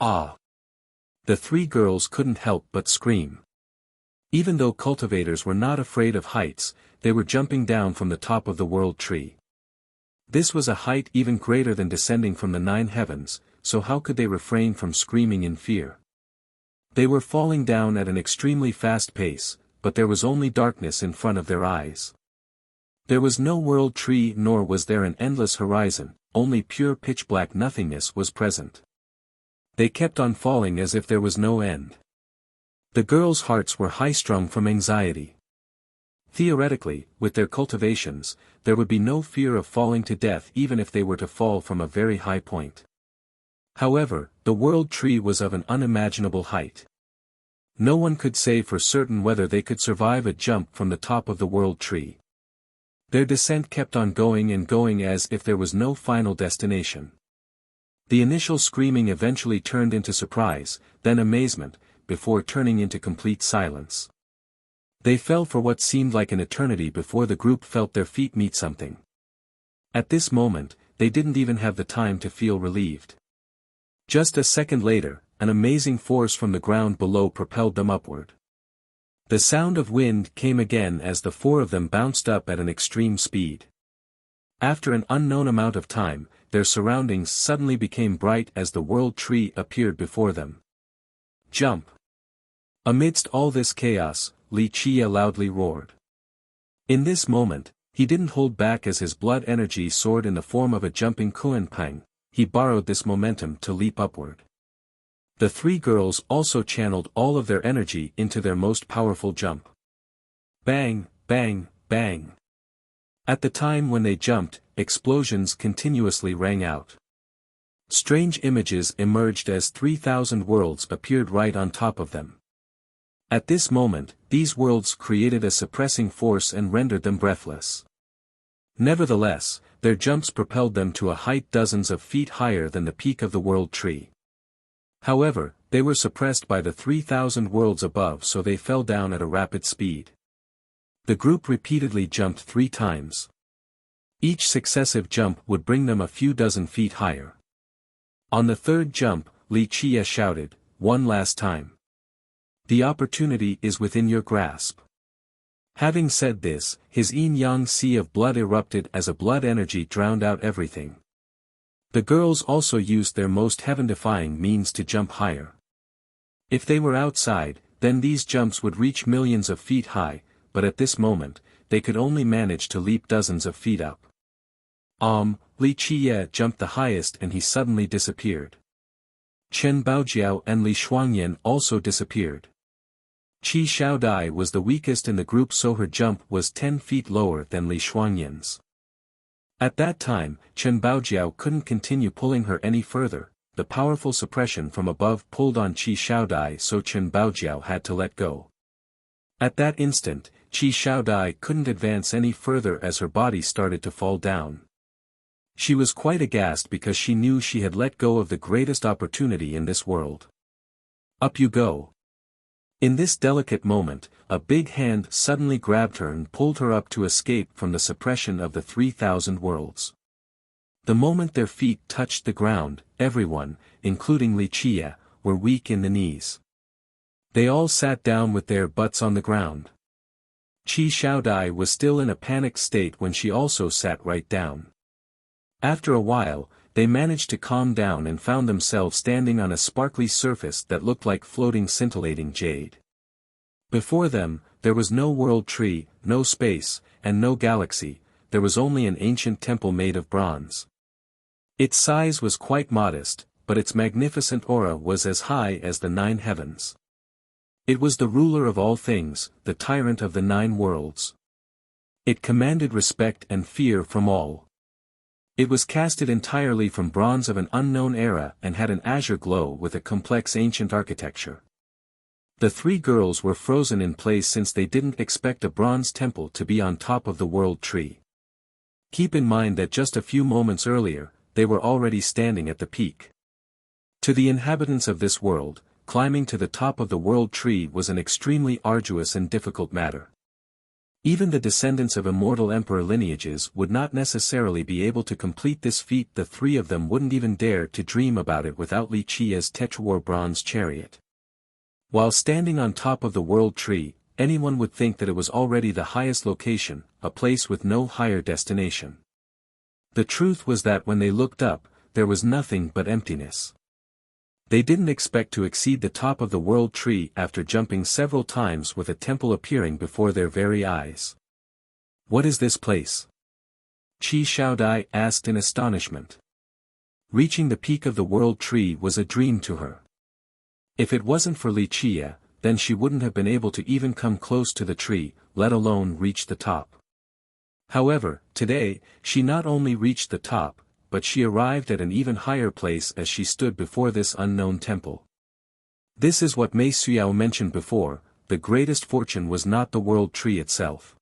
Ah! The 3 girls couldn't help but scream. Even though cultivators were not afraid of heights, they were jumping down from the top of the world tree. This was a height even greater than descending from the 9 heavens, so how could they refrain from screaming in fear? They were falling down at an extremely fast pace, but there was only darkness in front of their eyes. There was no world tree nor was there an endless horizon, only pure pitch-black nothingness was present. They kept on falling as if there was no end. The girls' hearts were high-strung from anxiety. Theoretically, with their cultivations, there would be no fear of falling to death even if they were to fall from a very high point. However, the world tree was of an unimaginable height. No one could say for certain whether they could survive a jump from the top of the world tree. Their descent kept on going and going as if there was no final destination. The initial screaming eventually turned into surprise, then amazement, before turning into complete silence. They fell for what seemed like an eternity before the group felt their feet meet something. At this moment, they didn't even have the time to feel relieved. Just a second later, an amazing force from the ground below propelled them upward. The sound of wind came again as the 4 of them bounced up at an extreme speed. After an unknown amount of time, their surroundings suddenly became bright as the world tree appeared before them. Jump! Amidst all this chaos, Li Qie loudly roared. In this moment, he didn't hold back as his blood energy soared in the form of a jumping Kuan-pang. He borrowed this momentum to leap upward. The 3 girls also channeled all of their energy into their most powerful jump. Bang, bang, bang. At the time when they jumped, explosions continuously rang out. Strange images emerged as 3,000 worlds appeared right on top of them. At this moment, these worlds created a suppressing force and rendered them breathless. Nevertheless, their jumps propelled them to a height dozens of feet higher than the peak of the world tree. However, they were suppressed by the 3,000 worlds above, so they fell down at a rapid speed. The group repeatedly jumped 3 times. Each successive jump would bring them a few dozen feet higher. On the 3rd jump, Li Qie shouted, "One last time. The opportunity is within your grasp." Having said this, his yin-yang sea of blood erupted as a blood energy drowned out everything. The girls also used their most heaven-defying means to jump higher. If they were outside, then these jumps would reach millions of feet high, but at this moment, they could only manage to leap dozens of feet up. Li Qie jumped the highest and he suddenly disappeared. Chen Baojiao and Li Shuangyan also disappeared. Qi Xiaodai was the weakest in the group, so her jump was 10 feet lower than Li Shuangyan's. At that time, Chen Baojiao couldn't continue pulling her any further. The powerful suppression from above pulled on Qi Xiaodai, so Chen Baojiao had to let go. At that instant, Qi Xiaodai couldn't advance any further as her body started to fall down. She was quite aghast because she knew she had let go of the greatest opportunity in this world. Up you go. In this delicate moment, a big hand suddenly grabbed her and pulled her up to escape from the suppression of the 3,000 worlds. The moment their feet touched the ground, everyone, including Li Qia, were weak in the knees. They all sat down with their butts on the ground. Qi Xiaodai was still in a panicked state when she also sat right down. After a while, they managed to calm down and found themselves standing on a sparkly surface that looked like floating scintillating jade. Before them, there was no world tree, no space, and no galaxy. There was only an ancient temple made of bronze. Its size was quite modest, but its magnificent aura was as high as the 9 heavens. It was the ruler of all things, the tyrant of the 9 worlds. It commanded respect and fear from all. It was casted entirely from bronze of an unknown era and had an azure glow with a complex ancient architecture. The 3 girls were frozen in place since they didn't expect a bronze temple to be on top of the world tree. Keep in mind that just a few moments earlier, they were already standing at the peak. To the inhabitants of this world, climbing to the top of the world tree was an extremely arduous and difficult matter. Even the descendants of immortal emperor lineages would not necessarily be able to complete this feat. The 3 of them wouldn't even dare to dream about it without Li Qia's tetrawar bronze chariot. While standing on top of the world tree, anyone would think that it was already the highest location, a place with no higher destination. The truth was that when they looked up, there was nothing but emptiness. They didn't expect to exceed the top of the world tree after jumping several times with a temple appearing before their very eyes. What is this place? Qi Xiaodai asked in astonishment. Reaching the peak of the world tree was a dream to her. If it wasn't for Li Qia, then she wouldn't have been able to even come close to the tree, let alone reach the top. However, today, she not only reached the top, but she arrived at an even higher place as she stood before this unknown temple. This is what Mei Suyao mentioned before, the greatest fortune was not the world tree itself.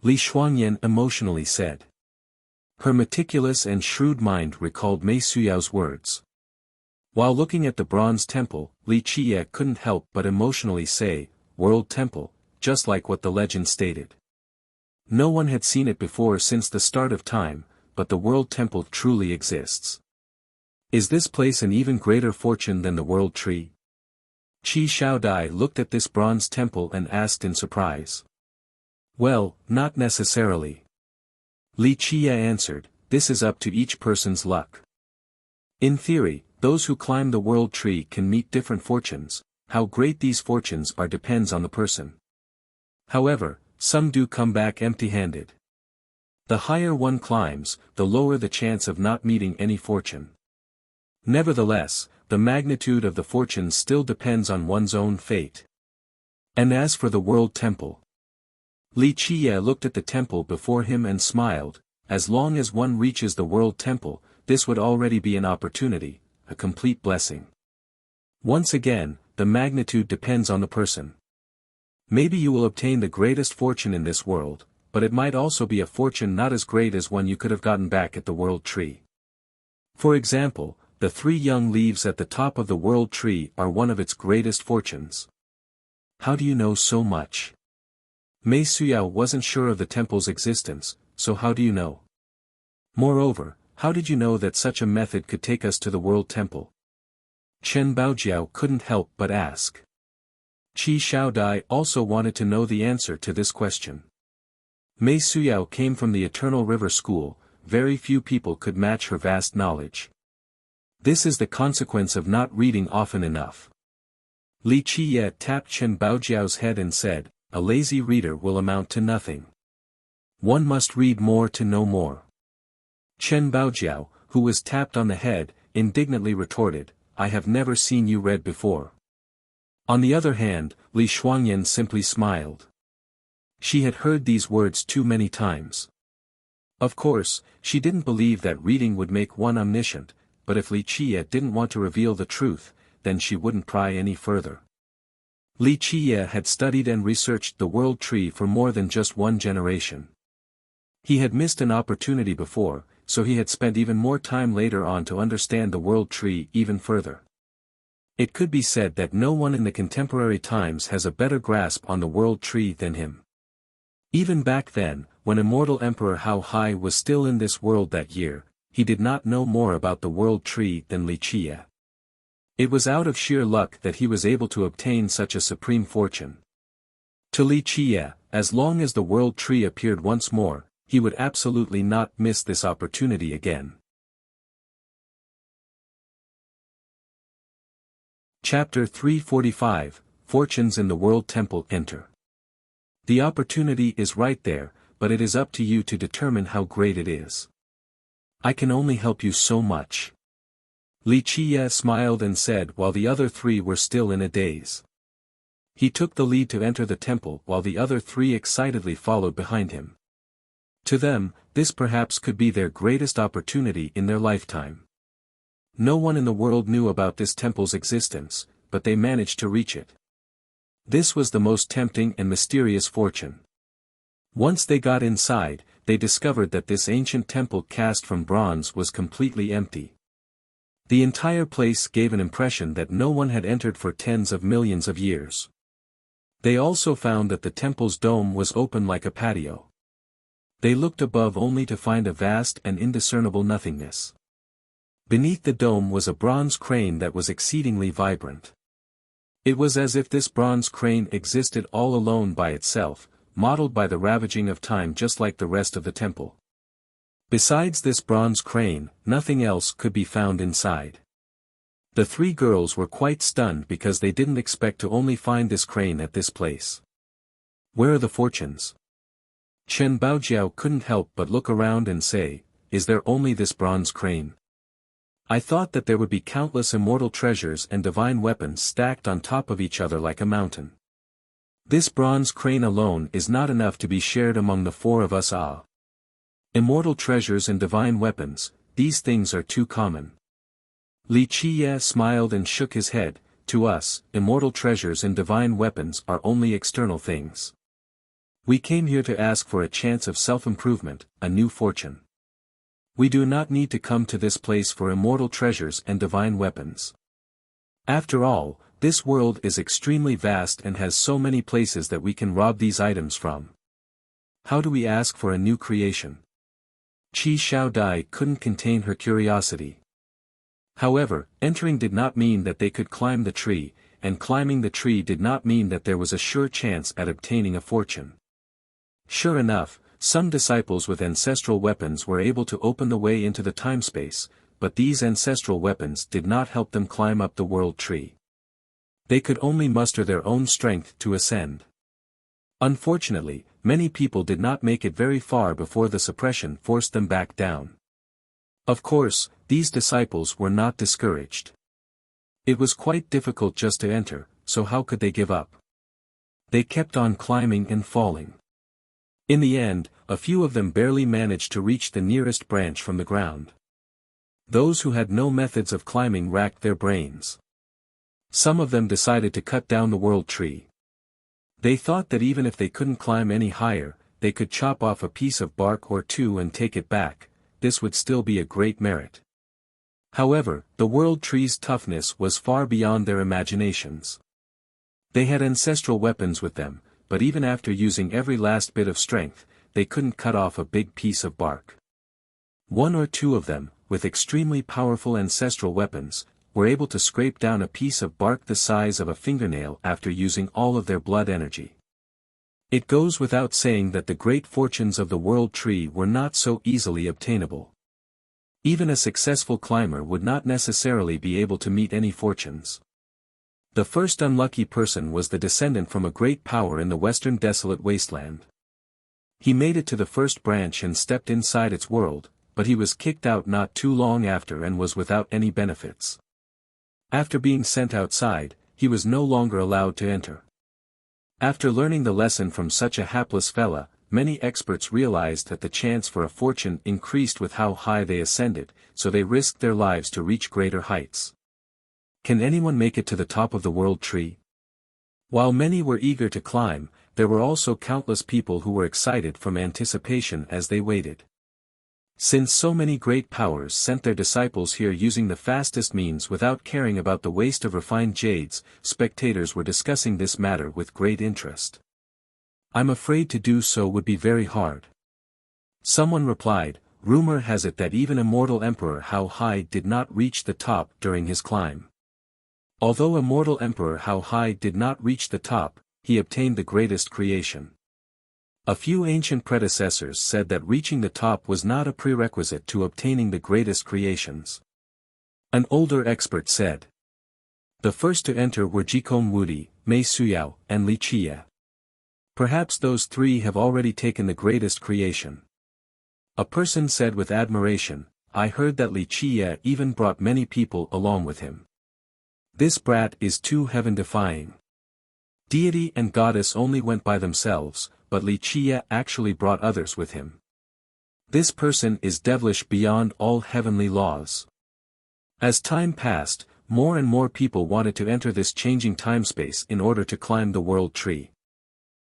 Li Shuangyan emotionally said. Her meticulous and shrewd mind recalled Mei Suyao's words. While looking at the bronze temple, Li Qia couldn't help but emotionally say, World Temple, just like what the legend stated. No one had seen it before since the start of time, but the World Temple truly exists. Is this place an even greater fortune than the World Tree? Qi Xiaodai looked at this bronze temple and asked in surprise. Well, not necessarily. Li Qia answered, this is up to each person's luck. In theory, those who climb the World Tree can meet different fortunes. How great these fortunes are depends on the person. However, some do come back empty-handed. The higher one climbs, the lower the chance of not meeting any fortune. Nevertheless, the magnitude of the fortune still depends on one's own fate. And as for the World Temple, Li Qia looked at the temple before him and smiled. As long as one reaches the World Temple, this would already be an opportunity, a complete blessing. Once again, the magnitude depends on the person. Maybe you will obtain the greatest fortune in this world, but it might also be a fortune not as great as one you could have gotten back at the World Tree. For example, the 3 young leaves at the top of the World Tree are one of its greatest fortunes. How do you know so much? Mei Suyao wasn't sure of the temple's existence, so how do you know? Moreover, how did you know that such a method could take us to the World Temple? Chen Baojiao couldn't help but ask. Qi Xiaodai also wanted to know the answer to this question. Mei Suyao came from the Eternal River School, very few people could match her vast knowledge. This is the consequence of not reading often enough. Li Qia tapped Chen Baojiao's head and said, a lazy reader will amount to nothing. One must read more to know more. Chen Baojiao, who was tapped on the head, indignantly retorted, I have never seen you read before. On the other hand, Li Shuangyan simply smiled. She had heard these words too many times. Of course, she didn't believe that reading would make one omniscient, but if Li Qie didn't want to reveal the truth, then she wouldn't pry any further. Li Qie had studied and researched the world tree for more than just one generation. He had missed an opportunity before, so he had spent even more time later on to understand the world tree even further. It could be said that no one in the contemporary times has a better grasp on the world tree than him. Even back then, when immortal Emperor Hao Hai was still in this world that year, he did not know more about the world tree than Li Qie. It was out of sheer luck that he was able to obtain such a supreme fortune. To Li Qie, as long as the world tree appeared once more, he would absolutely not miss this opportunity again. Chapter 345, Fortunes in the World Temple Enter. The opportunity is right there, but it is up to you to determine how great it is. I can only help you so much. Li Qie smiled and said while the other three were still in a daze. He took the lead to enter the temple while the other three excitedly followed behind him. To them, this perhaps could be their greatest opportunity in their lifetime. No one in the world knew about this temple's existence, but they managed to reach it. This was the most tempting and mysterious fortune. Once they got inside, they discovered that this ancient temple cast from bronze was completely empty. The entire place gave an impression that no one had entered for tens of millions of years. They also found that the temple's dome was open like a patio. They looked above only to find a vast and indiscernible nothingness. Beneath the dome was a bronze crane that was exceedingly vibrant. It was as if this bronze crane existed all alone by itself, modeled by the ravaging of time just like the rest of the temple. Besides this bronze crane, nothing else could be found inside. The three girls were quite stunned because they didn't expect to only find this crane at this place. Where are the fortunes? Chen Baojiao couldn't help but look around and say, is there only this bronze crane? I thought that there would be countless immortal treasures and divine weapons stacked on top of each other like a mountain. This bronze crane alone is not enough to be shared among the four of us. Immortal treasures and divine weapons, these things are too common. Li Qie smiled and shook his head. To us, immortal treasures and divine weapons are only external things. We came here to ask for a chance of self-improvement, a new fortune. We do not need to come to this place for immortal treasures and divine weapons. After all, this world is extremely vast and has so many places that we can rob these items from. How do we ask for a new creation? Qi Xiaodai couldn't contain her curiosity. However, entering did not mean that they could climb the tree, and climbing the tree did not mean that there was a sure chance at obtaining a fortune. Sure enough, some disciples with ancestral weapons were able to open the way into the time-space, but these ancestral weapons did not help them climb up the world tree. They could only muster their own strength to ascend. Unfortunately, many people did not make it very far before the suppression forced them back down. Of course, these disciples were not discouraged. It was quite difficult just to enter, so how could they give up? They kept on climbing and falling. In the end, a few of them barely managed to reach the nearest branch from the ground. Those who had no methods of climbing racked their brains. Some of them decided to cut down the world tree. They thought that even if they couldn't climb any higher, they could chop off a piece of bark or two and take it back. This would still be a great merit. However, the world tree's toughness was far beyond their imaginations. They had ancestral weapons with them, but even after using every last bit of strength, they couldn't cut off a big piece of bark. One or two of them, with extremely powerful ancestral weapons, were able to scrape down a piece of bark the size of a fingernail after using all of their blood energy. It goes without saying that the great fortunes of the world tree were not so easily obtainable. Even a successful climber would not necessarily be able to meet any fortunes. The first unlucky person was the descendant from a great power in the western desolate wasteland. He made it to the first branch and stepped inside its world, but he was kicked out not too long after and was without any benefits. After being sent outside, he was no longer allowed to enter. After learning the lesson from such a hapless fella, many experts realized that the chance for a fortune increased with how high they ascended, so they risked their lives to reach greater heights. Can anyone make it to the top of the world tree? While many were eager to climb, there were also countless people who were excited from anticipation as they waited. Since so many great powers sent their disciples here using the fastest means without caring about the waste of refined jades, spectators were discussing this matter with great interest. I'm afraid to do so would be very hard. Someone replied, rumor has it that even immortal Emperor How High did not reach the top during his climb. Although immortal Emperor How High did not reach the top, he obtained the greatest creation. A few ancient predecessors said that reaching the top was not a prerequisite to obtaining the greatest creations. An older expert said. The first to enter were Jikong Wudi, Mei Suyao, and Li Qie. Perhaps those three have already taken the greatest creation. A person said with admiration, I heard that Li Qie even brought many people along with him. This brat is too heaven-defying. Deity and goddess only went by themselves, but Li Qie actually brought others with him. This person is devilish beyond all heavenly laws. As time passed, more and more people wanted to enter this changing timespace in order to climb the world tree.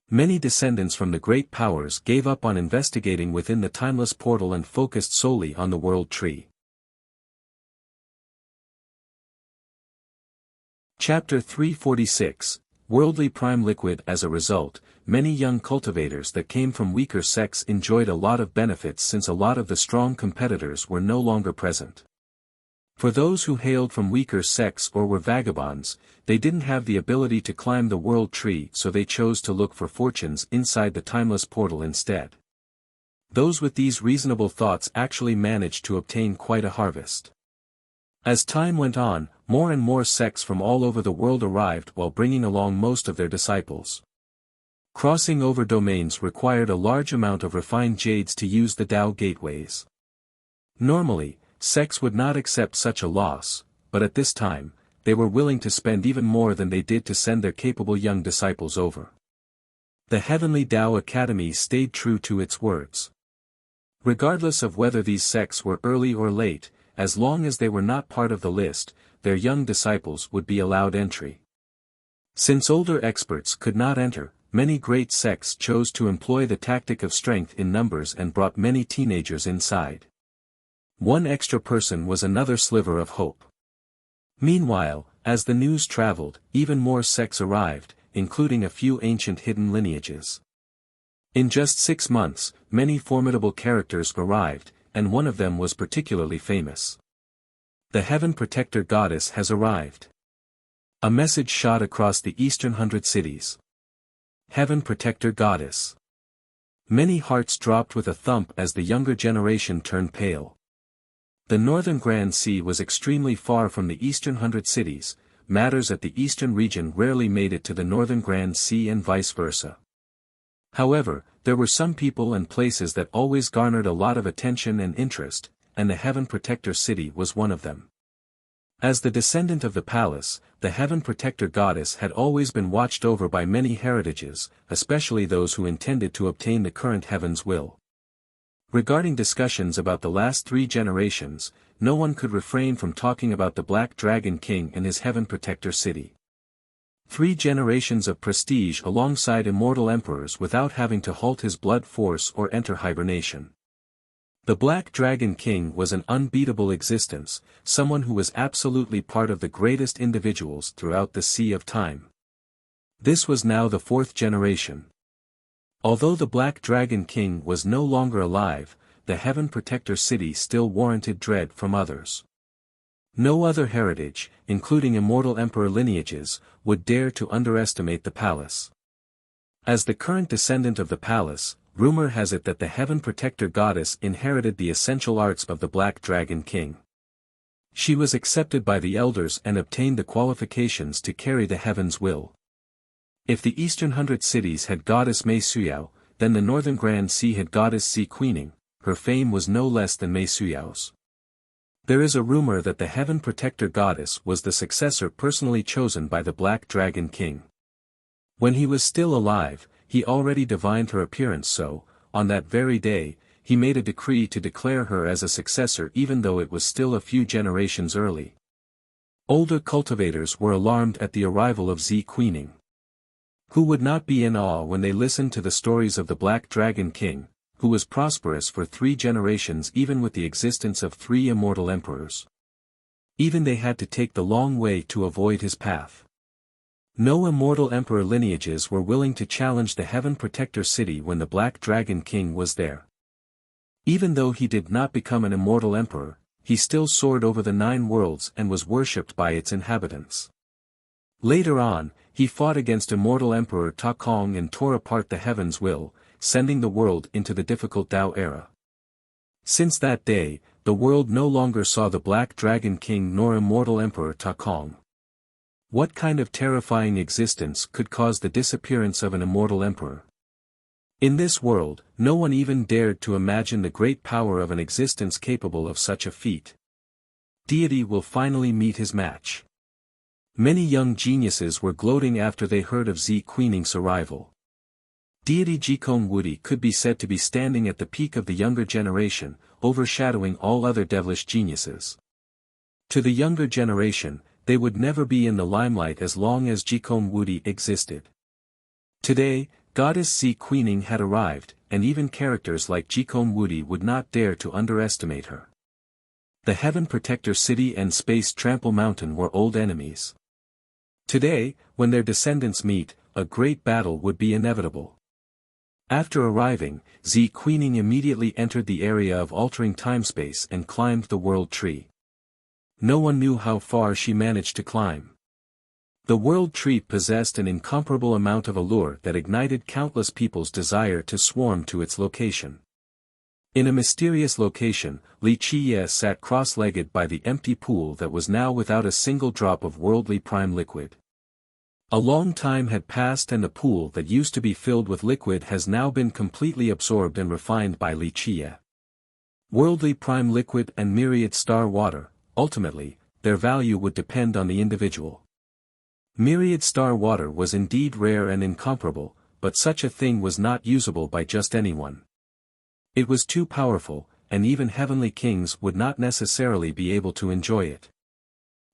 Many descendants from the great powers gave up on investigating within the timeless portal and focused solely on the world tree. Chapter 346, Worldly Prime Liquid. As a result, many young cultivators that came from weaker sects enjoyed a lot of benefits since a lot of the strong competitors were no longer present. For those who hailed from weaker sects or were vagabonds, they didn't have the ability to climb the world tree, so they chose to look for fortunes inside the timeless portal instead. Those with these reasonable thoughts actually managed to obtain quite a harvest. As time went on, more and more sects from all over the world arrived while bringing along most of their disciples. Crossing over domains required a large amount of refined jades to use the Tao gateways. Normally, sects would not accept such a loss, but at this time, they were willing to spend even more than they did to send their capable young disciples over. The Heavenly Tao Academy stayed true to its words. Regardless of whether these sects were early or late, as long as they were not part of the list, their young disciples would be allowed entry. Since older experts could not enter, many great sects chose to employ the tactic of strength in numbers and brought many teenagers inside. One extra person was another sliver of hope. Meanwhile, as the news traveled, even more sects arrived, including a few ancient hidden lineages. In just 6 months, many formidable characters arrived, and one of them was particularly famous. The Heaven Protector Goddess has arrived. A message shot across the eastern 100 cities. Heaven Protector Goddess. Many hearts dropped with a thump as the younger generation turned pale. The northern Grand Sea was extremely far from the eastern 100 cities. Matters at the eastern region rarely made it to the northern Grand Sea and vice versa. However, there were some people and places that always garnered a lot of attention and interest, and the Heaven Protector City was one of them. As the descendant of the palace, the Heaven Protector Goddess had always been watched over by many heritages, especially those who intended to obtain the current heaven's will. Regarding discussions about the last 3 generations, no one could refrain from talking about the Black Dragon King and his Heaven Protector City. 3 generations of prestige alongside immortal emperors without having to halt his blood force or enter hibernation. The Black Dragon King was an unbeatable existence, someone who was absolutely part of the greatest individuals throughout the Sea of Time. This was now the 4th generation. Although the Black Dragon King was no longer alive, the Heaven Protector City still warranted dread from others. No other heritage, including immortal emperor lineages, would dare to underestimate the palace. As the current descendant of the palace, rumor has it that the Heaven Protector Goddess inherited the essential arts of the Black Dragon King. She was accepted by the elders and obtained the qualifications to carry the heaven's will. If the eastern 100 cities had goddess Mei Suyao, then the northern Grand Sea had goddess Sea Queening. Her fame was no less than Mei Suyao's. There is a rumor that the Heaven Protector Goddess was the successor personally chosen by the Black Dragon King. When he was still alive, he already divined her appearance, so, on that very day, he made a decree to declare her as a successor even though it was still a few generations early. Older cultivators were alarmed at the arrival of Z Queening. Who would not be in awe when they listened to the stories of the Black Dragon King, who was prosperous for 3 generations even with the existence of 3 immortal emperors. Even they had to take the long way to avoid his path. No immortal emperor lineages were willing to challenge the Heaven Protector city when the Black Dragon King was there. Even though he did not become an immortal emperor, he still soared over the 9 worlds and was worshipped by its inhabitants. Later on, he fought against immortal Emperor Ta Kong and tore apart the heavens will, sending the world into the difficult Tao era. Since that day, the world no longer saw the Black Dragon King nor immortal Emperor Ta Kong. What kind of terrifying existence could cause the disappearance of an immortal emperor? In this world, no one even dared to imagine the great power of an existence capable of such a feat. Deity will finally meet his match. Many young geniuses were gloating after they heard of Z Queening's arrival. Deity Jikong Wudi could be said to be standing at the peak of the younger generation, overshadowing all other devilish geniuses. To the younger generation, they would never be in the limelight as long as Jikong Wudi existed. Today, Goddess Z Queening had arrived, and even characters like Jikong Wudi would not dare to underestimate her. The Heaven Protector City and Space Trample Mountain were old enemies. Today, when their descendants meet, a great battle would be inevitable. After arriving, Z Queening immediately entered the area of altering time-space and climbed the World Tree. No one knew how far she managed to climb. The World Tree possessed an incomparable amount of allure that ignited countless people's desire to swarm to its location. In a mysterious location, Li Qiye sat cross-legged by the empty pool that was now without a single drop of worldly prime liquid. A long time had passed and the pool that used to be filled with liquid has now been completely absorbed and refined by Li Qiye. Worldly prime liquid and myriad star water, ultimately, their value would depend on the individual. Myriad star water was indeed rare and incomparable, but such a thing was not usable by just anyone. It was too powerful, and even heavenly kings would not necessarily be able to enjoy it.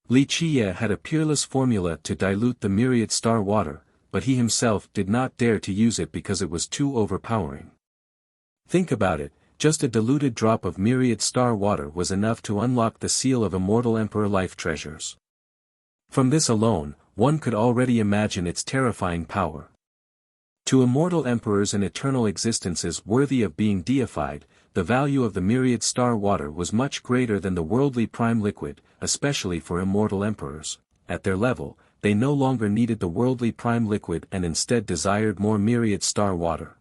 Li Qiye had a peerless formula to dilute the myriad star water, but he himself did not dare to use it because it was too overpowering. Think about it, just a diluted drop of myriad star water was enough to unlock the seal of immortal emperor life treasures. From this alone, one could already imagine its terrifying power. To immortal emperors and eternal existences worthy of being deified, the value of the myriad star water was much greater than the worldly prime liquid, especially for immortal emperors. At their level, they no longer needed the worldly prime liquid and instead desired more myriad star water.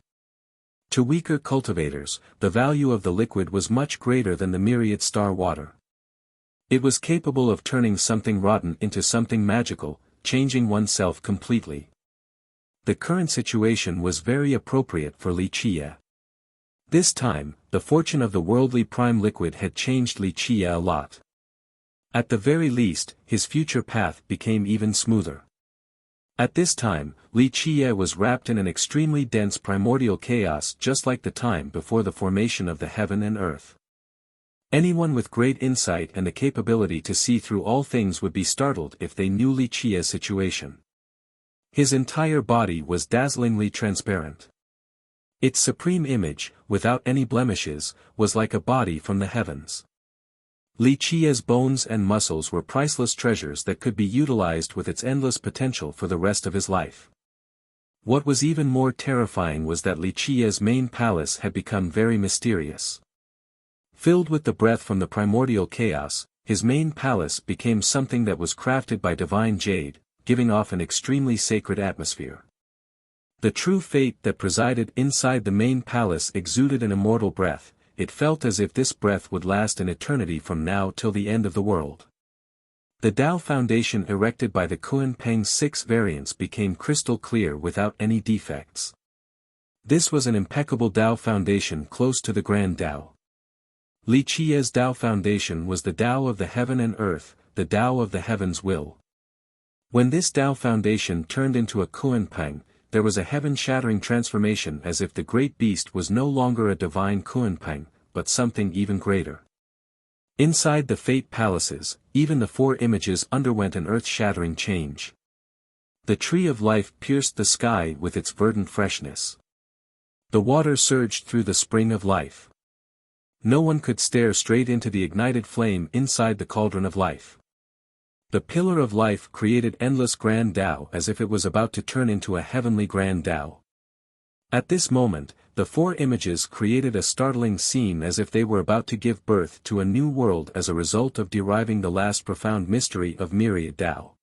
To weaker cultivators, the value of the liquid was much greater than the myriad star water. It was capable of turning something rotten into something magical, changing oneself completely. The current situation was very appropriate for Li Qiye. This time, the fortune of the worldly prime liquid had changed Li Qiye a lot. At the very least, his future path became even smoother. At this time, Li Qiye was wrapped in an extremely dense primordial chaos just like the time before the formation of the heaven and earth. Anyone with great insight and the capability to see through all things would be startled if they knew Li Qiye's situation. His entire body was dazzlingly transparent. Its supreme image, without any blemishes, was like a body from the heavens. Li Qiye's bones and muscles were priceless treasures that could be utilized with its endless potential for the rest of his life. What was even more terrifying was that Li Qiye's main palace had become very mysterious. Filled with the breath from the primordial chaos, his main palace became something that was crafted by divine jade, giving off an extremely sacred atmosphere. The true fate that presided inside the main palace exuded an immortal breath. It felt as if this breath would last an eternity from now till the end of the world. The Tao foundation erected by the Kunpeng's 6 variants became crystal clear without any defects. This was an impeccable Tao foundation close to the Grand Tao. Li Qiye's Tao foundation was the Tao of the heaven and earth, the Tao of the heaven's will. When this Tao foundation turned into a Kuanpang, there was a heaven-shattering transformation as if the great beast was no longer a divine Kuanpang, but something even greater. Inside the Fate Palaces, even the four images underwent an earth-shattering change. The tree of life pierced the sky with its verdant freshness. The water surged through the spring of life. No one could stare straight into the ignited flame inside the cauldron of life. The pillar of life created endless grand Tao as if it was about to turn into a heavenly grand Tao. At this moment, the four images created a startling scene as if they were about to give birth to a new world as a result of deriving the last profound mystery of myriad Tao.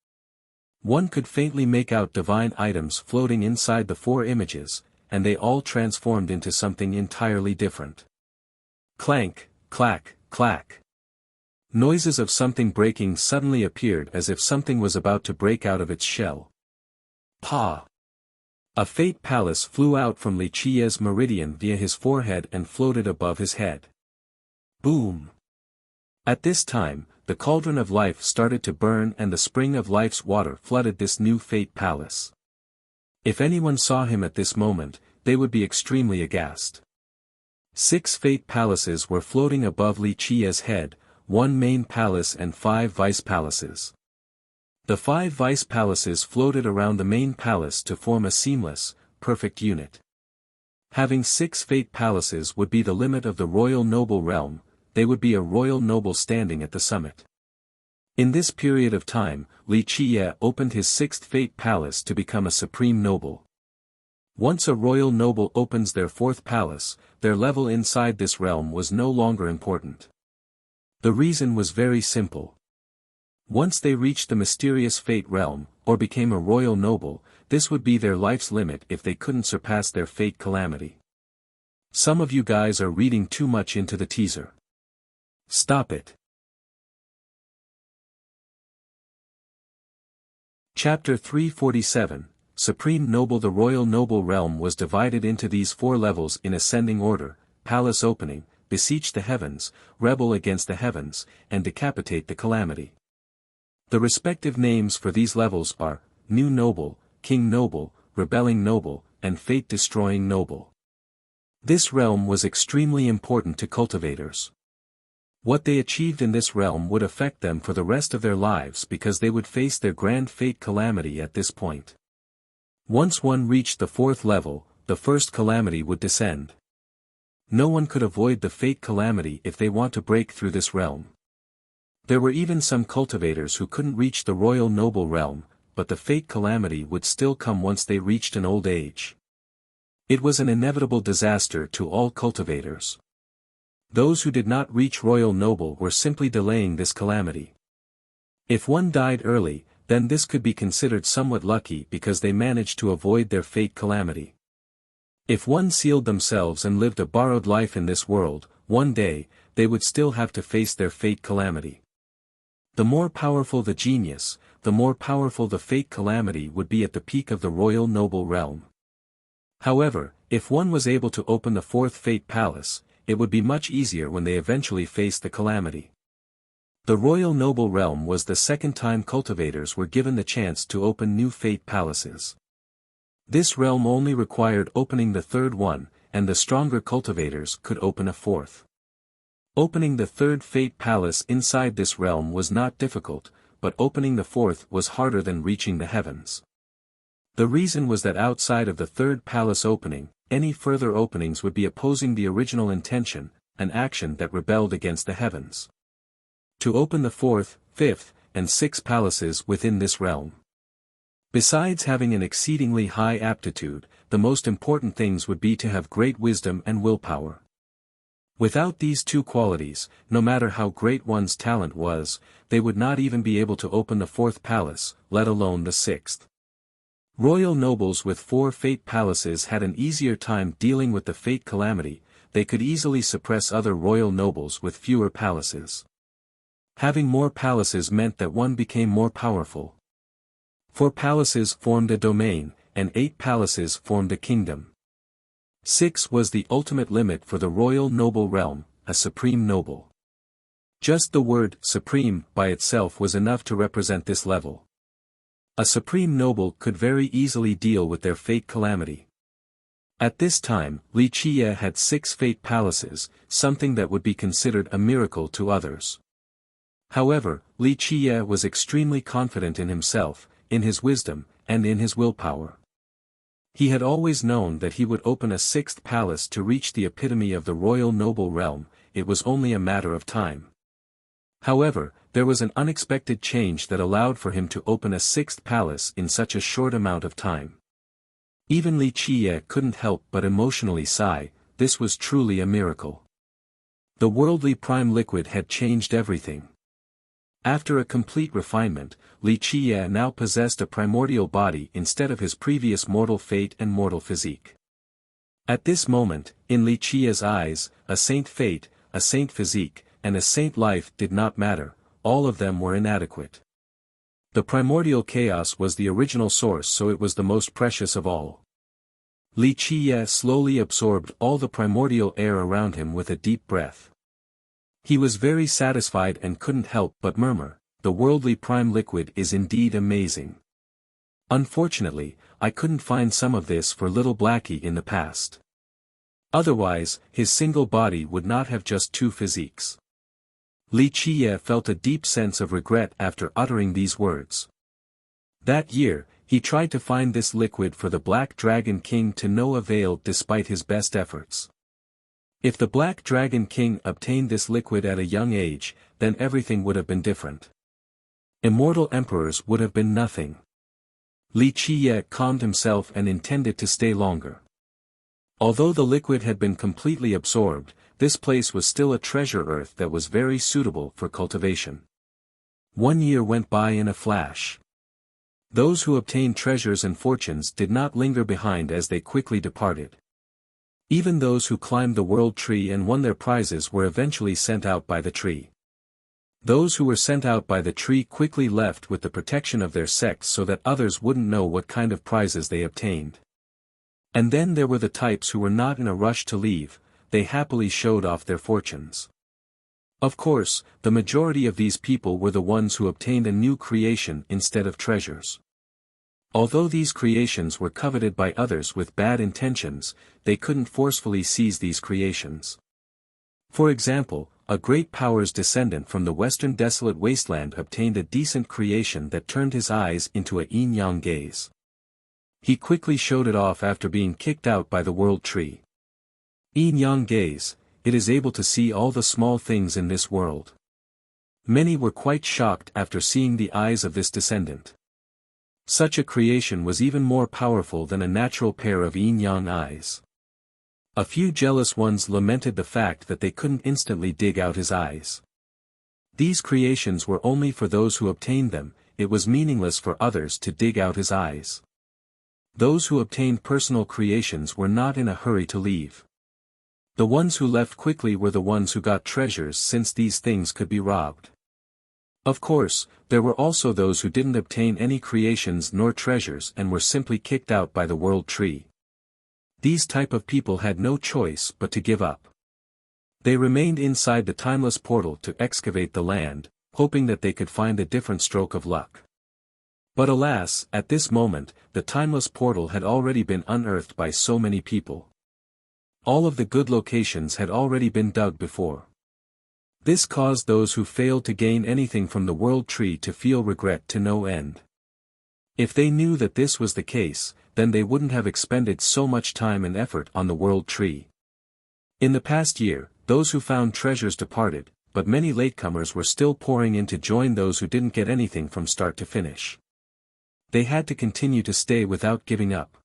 One could faintly make out divine items floating inside the four images, and they all transformed into something entirely different. Clank, clack, clack. Noises of something breaking suddenly appeared as if something was about to break out of its shell. Pa! A fate palace flew out from Li Qiye's meridian via his forehead and floated above his head. Boom! At this time, the cauldron of life started to burn and the spring of life's water flooded this new fate palace. If anyone saw him at this moment, they would be extremely aghast. 6 fate palaces were floating above Li Qiye's head, 1 main palace and 5 vice palaces. The 5 vice palaces floated around the main palace to form a seamless, perfect unit. Having 6 fate palaces would be the limit of the royal noble realm, they would be a royal noble standing at the summit. In this period of time, Li Qiye opened his 6th fate palace to become a supreme noble. Once a royal noble opens their 4th palace, their level inside this realm was no longer important. The reason was very simple. Once they reached the mysterious fate realm, or became a royal noble, this would be their life's limit if they couldn't surpass their fate calamity. Some of you guys are reading too much into the teaser. Stop it. Chapter 347, Supreme Noble. The royal noble realm was divided into these 4 levels in ascending order: palace opening, beseech the heavens, rebel against the heavens, and decapitate the calamity. The respective names for these levels are, New Noble, King Noble, Rebelling Noble, and Fate-Destroying Noble. This realm was extremely important to cultivators. What they achieved in this realm would affect them for the rest of their lives because they would face their grand fate calamity at this point. Once one reached the 4th level, the first calamity would descend. No one could avoid the fate calamity if they want to break through this realm. There were even some cultivators who couldn't reach the royal noble realm, but the fate calamity would still come once they reached an old age. It was an inevitable disaster to all cultivators. Those who did not reach royal noble were simply delaying this calamity. If one died early, then this could be considered somewhat lucky because they managed to avoid their fate calamity. If one sealed themselves and lived a borrowed life in this world, one day, they would still have to face their fate calamity. The more powerful the genius, the more powerful the fate calamity would be at the peak of the royal noble realm. However, if one was able to open the 4th fate palace, it would be much easier when they eventually faced the calamity. The royal noble realm was the second time cultivators were given the chance to open new fate palaces. This realm only required opening the 3rd one, and the stronger cultivators could open a 4th. Opening the 3rd fate palace inside this realm was not difficult, but opening the 4th was harder than reaching the heavens. The reason was that outside of the 3rd palace opening, any further openings would be opposing the original intention, an action that rebelled against the heavens. To open the 4th, 5th, and 6th palaces within this realm. Besides having an exceedingly high aptitude, the most important things would be to have great wisdom and willpower. Without these 2 qualities, no matter how great one's talent was, they would not even be able to open the 4th palace, let alone the 6th. Royal nobles with 4 fate palaces had an easier time dealing with the fate calamity, they could easily suppress other royal nobles with fewer palaces. Having more palaces meant that one became more powerful. 4 palaces formed a domain, and 8 palaces formed a kingdom. 6 was the ultimate limit for the royal noble realm, a supreme noble. Just the word supreme by itself was enough to represent this level. A supreme noble could very easily deal with their fate calamity. At this time, Li Qiye had 6 fate palaces, something that would be considered a miracle to others. However, Li Qiye was extremely confident in himself, in his wisdom, and in his willpower. He had always known that he would open a 6th palace to reach the epitome of the royal noble realm, it was only a matter of time. However, there was an unexpected change that allowed for him to open a 6th palace in such a short amount of time. Even Li Qiye couldn't help but emotionally sigh, this was truly a miracle. The worldly prime liquid had changed everything. After a complete refinement, Li Qiye now possessed a primordial body instead of his previous mortal fate and mortal physique. At this moment, in Li Qiye's eyes, a saint fate, a saint physique, and a saint life did not matter, all of them were inadequate. The primordial chaos was the original source, so it was the most precious of all. Li Qiye slowly absorbed all the primordial air around him with a deep breath. He was very satisfied and couldn't help but murmur, the worldly prime liquid is indeed amazing. Unfortunately, I couldn't find some of this for little Blackie in the past. Otherwise, his single body would not have just 2 physiques. Li Qiye felt a deep sense of regret after uttering these words. That year, he tried to find this liquid for the Black Dragon King to no avail despite his best efforts. If the Black Dragon King obtained this liquid at a young age, then everything would have been different. Immortal emperors would have been nothing. Li Qiye calmed himself and intended to stay longer. Although the liquid had been completely absorbed, this place was still a treasure earth that was very suitable for cultivation. 1 year went by in a flash. Those who obtained treasures and fortunes did not linger behind as they quickly departed. Even those who climbed the world tree and won their prizes were eventually sent out by the tree. Those who were sent out by the tree quickly left with the protection of their sects so that others wouldn't know what kind of prizes they obtained. And then there were the types who were not in a rush to leave, they happily showed off their fortunes. Of course, the majority of these people were the ones who obtained a new creation instead of treasures. Although these creations were coveted by others with bad intentions, they couldn't forcefully seize these creations. For example, a great power's descendant from the western desolate wasteland obtained a decent creation that turned his eyes into a yin-yang gaze. He quickly showed it off after being kicked out by the world tree. Yin-yang gaze, it is able to see all the small things in this world. Many were quite shocked after seeing the eyes of this descendant. Such a creation was even more powerful than a natural pair of yin-yang eyes. A few jealous ones lamented the fact that they couldn't instantly dig out his eyes. These creations were only for those who obtained them, it was meaningless for others to dig out his eyes. Those who obtained personal creations were not in a hurry to leave. The ones who left quickly were the ones who got treasures since these things could be robbed. Of course, there were also those who didn't obtain any creations nor treasures and were simply kicked out by the world tree. These type of people had no choice but to give up. They remained inside the timeless portal to excavate the land, hoping that they could find a different stroke of luck. But alas, at this moment, the timeless portal had already been unearthed by so many people. All of the good locations had already been dug before. This caused those who failed to gain anything from the world tree to feel regret to no end. If they knew that this was the case, then they wouldn't have expended so much time and effort on the world tree. In the past year, those who found treasures departed, but many latecomers were still pouring in to join those who didn't get anything from start to finish. They had to continue to stay without giving up.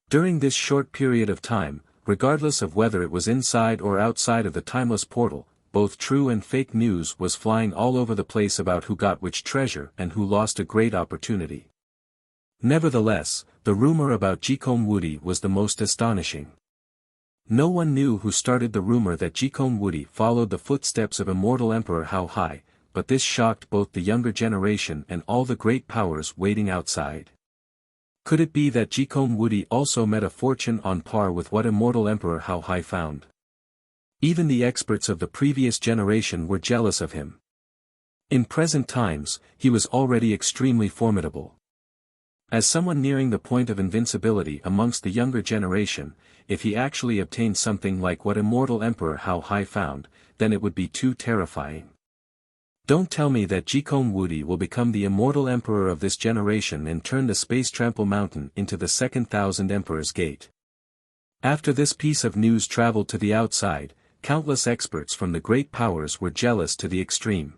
During this short period of time, regardless of whether it was inside or outside of the timeless portal, both true and fake news was flying all over the place about who got which treasure and who lost a great opportunity. Nevertheless, the rumor about Jikon Wudi was the most astonishing. No one knew who started the rumor that Jikon Wudi followed the footsteps of immortal Emperor Hao Hai, but this shocked both the younger generation and all the great powers waiting outside. Could it be that Jikon Wudi also met a fortune on par with what immortal Emperor Hao Hai found? Even the experts of the previous generation were jealous of him. In present times, he was already extremely formidable. As someone nearing the point of invincibility amongst the younger generation, if he actually obtained something like what immortal Emperor Hao Hai found, then it would be too terrifying. Don't tell me that Jikong Wudi will become the immortal emperor of this generation and turn the Space Trample Mountain into the second Thousand Emperor's Gate. After this piece of news traveled to the outside, countless experts from the great powers were jealous to the extreme.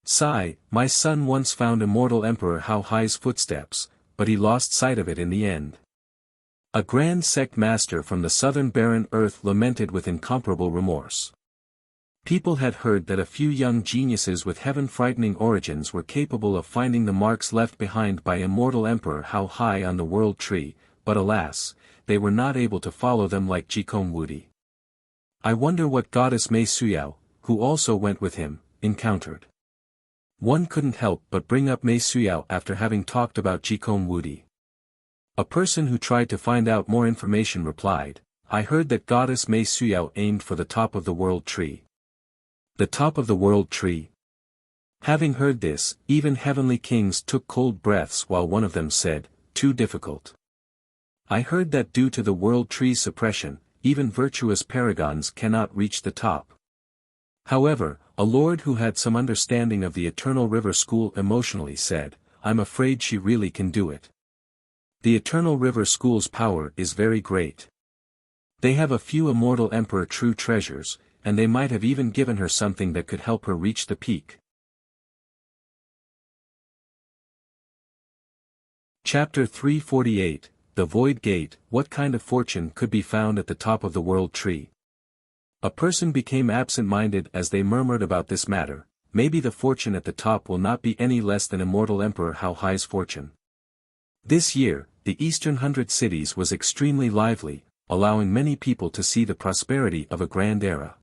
Sigh, my son once found immortal Emperor Hao Hai's footsteps, but he lost sight of it in the end. A grand sect master from the southern barren earth lamented with incomparable remorse. People had heard that a few young geniuses with heaven-frightening origins were capable of finding the marks left behind by immortal Emperor Hao Hai on the world tree, but alas, they were not able to follow them like Jikong Wudi. I wonder what goddess Mei Suyao, who also went with him, encountered. One couldn't help but bring up Mei Suyao after having talked about Jikong Wudi. A person who tried to find out more information replied, I heard that goddess Mei Suyao aimed for the top of the world tree. The top of the world tree? Having heard this, even heavenly kings took cold breaths while one of them said, too difficult. I heard that due to the world tree's suppression, even virtuous paragons cannot reach the top. However, a lord who had some understanding of the Eternal River School emotionally said, I'm afraid she really can do it. The Eternal River School's power is very great. They have a few immortal emperor true treasures, and they might have even given her something that could help her reach the peak. Chapter 348, The Void Gate. What kind of fortune could be found at the top of the world tree? A person became absent-minded as they murmured about this matter. Maybe the fortune at the top will not be any less than immortal Emperor Hao Hai's fortune. This year, the Eastern 100 Cities was extremely lively, allowing many people to see the prosperity of a grand era.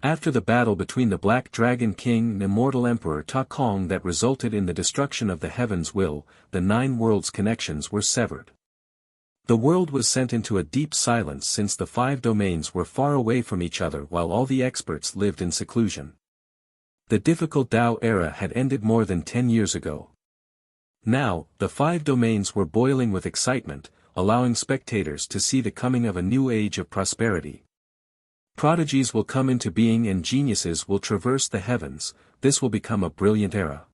After the battle between the Black Dragon King and immortal Emperor Ta Kong that resulted in the destruction of the Heaven's Will, the 9 worlds' connections were severed. The world was sent into a deep silence since the 5 domains were far away from each other while all the experts lived in seclusion. The difficult Tao era had ended more than 10 years ago. Now, the 5 domains were boiling with excitement, allowing spectators to see the coming of a new age of prosperity. Prodigies will come into being and geniuses will traverse the heavens. This will become a brilliant era.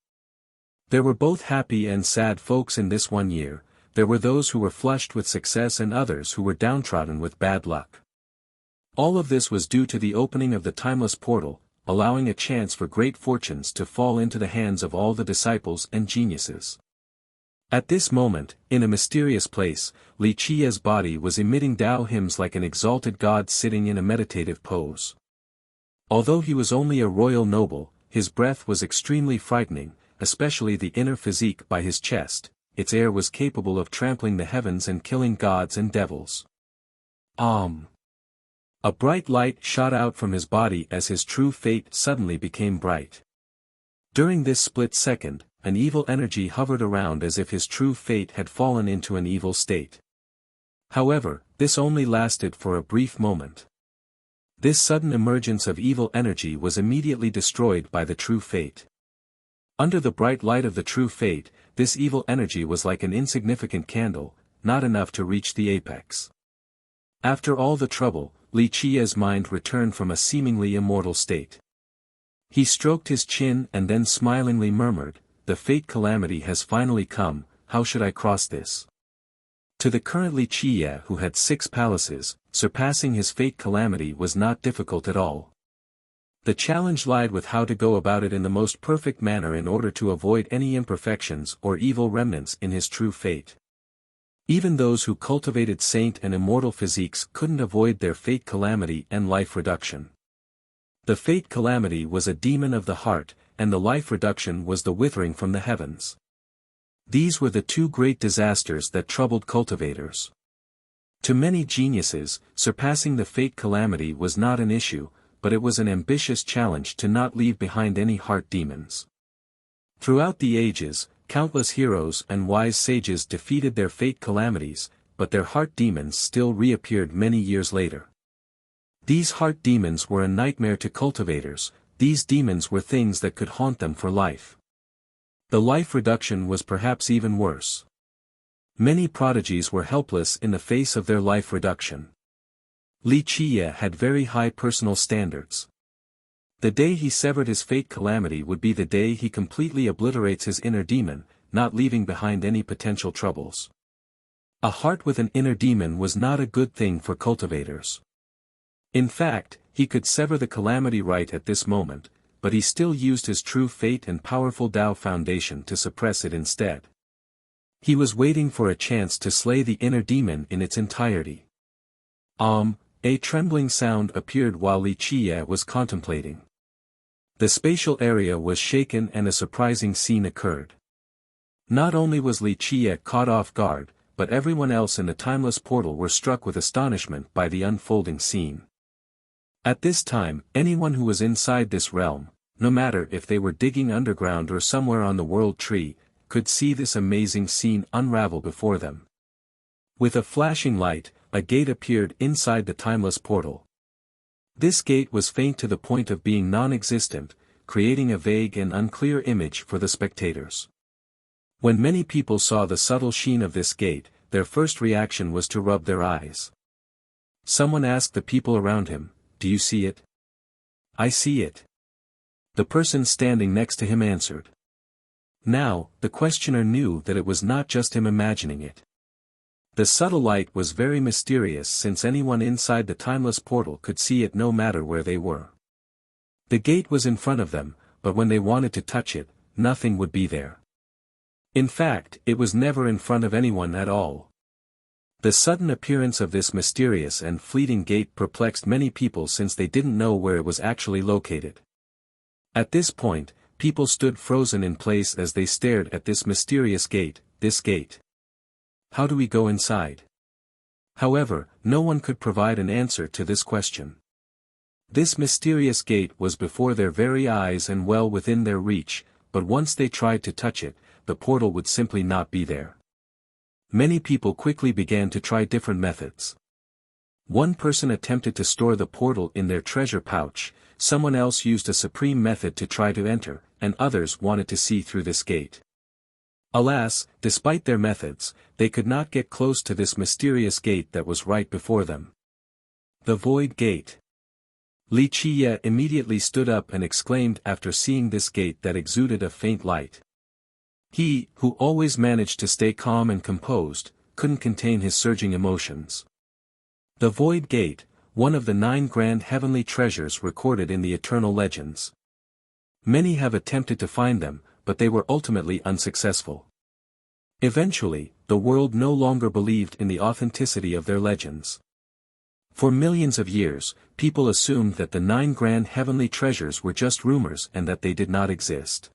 There were both happy and sad folks in this one year. There were those who were flushed with success and others who were downtrodden with bad luck. All of this was due to the opening of the timeless portal, allowing a chance for great fortunes to fall into the hands of all the disciples and geniuses. At this moment, in a mysterious place, Li Qiye's body was emitting Tao hymns like an exalted god sitting in a meditative pose. Although he was only a royal noble, his breath was extremely frightening, especially the inner physique by his chest. Its air was capable of trampling the heavens and killing gods and devils. A bright light shot out from his body as his true fate suddenly became bright. During this split second, an evil energy hovered around as if his true fate had fallen into an evil state. However, this only lasted for a brief moment. This sudden emergence of evil energy was immediately destroyed by the true fate. Under the bright light of the true fate, this evil energy was like an insignificant candle, not enough to reach the apex. After all the trouble, Li Qiye's mind returned from a seemingly immortal state. He stroked his chin and then smilingly murmured, the fate calamity has finally come, how should I cross this? To the current Li Qiye who had 6 palaces, surpassing his fate calamity was not difficult at all. The challenge lied with how to go about it in the most perfect manner in order to avoid any imperfections or evil remnants in his true fate. Even those who cultivated saint and immortal physiques couldn't avoid their fate calamity and life reduction. The fate calamity was a demon of the heart, and the life reduction was the withering from the heavens. These were the 2 great disasters that troubled cultivators. To many geniuses, surpassing the fate calamity was not an issue, but it was an ambitious challenge to not leave behind any heart demons. Throughout the ages, countless heroes and wise sages defeated their fate calamities, but their heart demons still reappeared many years later. These heart demons were a nightmare to cultivators. These demons were things that could haunt them for life. The life reduction was perhaps even worse. Many prodigies were helpless in the face of their life reduction. Li Qiye had very high personal standards. The day he severed his fate calamity would be the day he completely obliterates his inner demon, not leaving behind any potential troubles. A heart with an inner demon was not a good thing for cultivators. In fact, he could sever the calamity right at this moment, but he still used his true fate and powerful Tao foundation to suppress it instead. He was waiting for a chance to slay the inner demon in its entirety. A trembling sound appeared while Li Qiye was contemplating. The spatial area was shaken and a surprising scene occurred. Not only was Li Qiye caught off guard, but everyone else in the timeless portal were struck with astonishment by the unfolding scene. At this time, anyone who was inside this realm, no matter if they were digging underground or somewhere on the world tree, could see this amazing scene unravel before them. With a flashing light, a gate appeared inside the timeless portal. This gate was faint to the point of being non-existent, creating a vague and unclear image for the spectators. When many people saw the subtle sheen of this gate, their first reaction was to rub their eyes. Someone asked the people around him, "Do you see it?" "I see it." The person standing next to him answered. Now, the questioner knew that it was not just him imagining it. The subtle light was very mysterious since anyone inside the timeless portal could see it no matter where they were. The gate was in front of them, but when they wanted to touch it, nothing would be there. In fact, it was never in front of anyone at all. The sudden appearance of this mysterious and fleeting gate perplexed many people since they didn't know where it was actually located. At this point, people stood frozen in place as they stared at this mysterious gate, this gate. How do we go inside? However, no one could provide an answer to this question. This mysterious gate was before their very eyes and well within their reach, but once they tried to touch it, the portal would simply not be there. Many people quickly began to try different methods. One person attempted to store the portal in their treasure pouch, someone else used a supreme method to try to enter, and others wanted to see through this gate. Alas, despite their methods, they could not get close to this mysterious gate that was right before them. The Void Gate. Li Qiye immediately stood up and exclaimed after seeing this gate that exuded a faint light. He, who always managed to stay calm and composed, couldn't contain his surging emotions. The Void Gate, one of the 9 grand heavenly treasures recorded in the eternal legends. Many have attempted to find them, but they were ultimately unsuccessful. Eventually, the world no longer believed in the authenticity of their legends. For millions of years, people assumed that the 9 grand heavenly treasures were just rumors and that they did not exist.